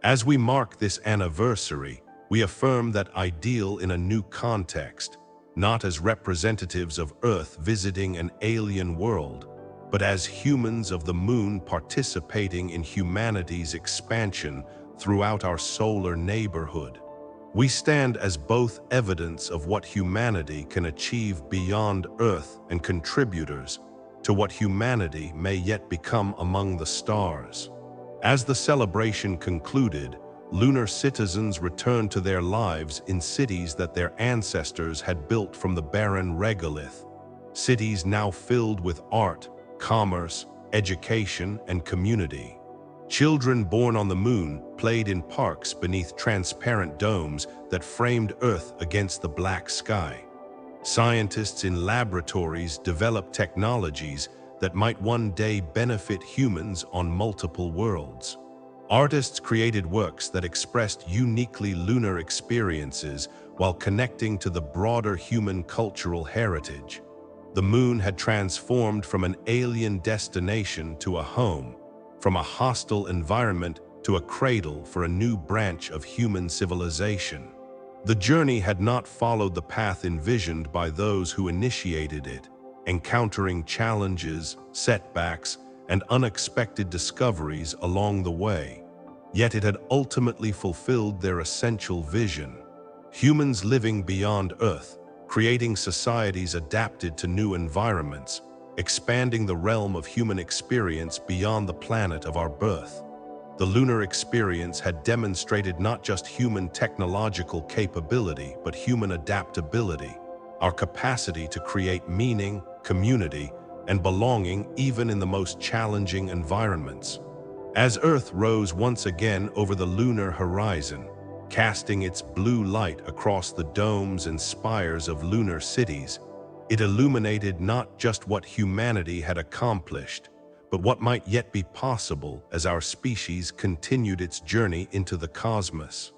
As we mark this anniversary, we affirm that ideal in a new context, not as representatives of Earth visiting an alien world, but as humans of the moon participating in humanity's expansion throughout our solar neighborhood. We stand as both evidence of what humanity can achieve beyond Earth and contributors to what humanity may yet become among the stars. As the celebration concluded, lunar citizens returned to their lives in cities that their ancestors had built from the barren regolith, cities now filled with art, commerce, education, and community. Children born on the moon played in parks beneath transparent domes that framed Earth against the black sky. Scientists in laboratories developed technologies that might one day benefit humans on multiple worlds. Artists created works that expressed uniquely lunar experiences while connecting to the broader human cultural heritage. The moon had transformed from an alien destination to a home, from a hostile environment to a cradle for a new branch of human civilization. The journey had not followed the path envisioned by those who initiated it, encountering challenges, setbacks, and unexpected discoveries along the way. Yet it had ultimately fulfilled their essential vision. Humans living beyond Earth, creating societies adapted to new environments, expanding the realm of human experience beyond the planet of our birth. The lunar experience had demonstrated not just human technological capability, but human adaptability, our capacity to create meaning, community, and belonging even in the most challenging environments. As Earth rose once again over the lunar horizon, casting its blue light across the domes and spires of lunar cities, it illuminated not just what humanity had accomplished, but what might yet be possible as our species continued its journey into the cosmos.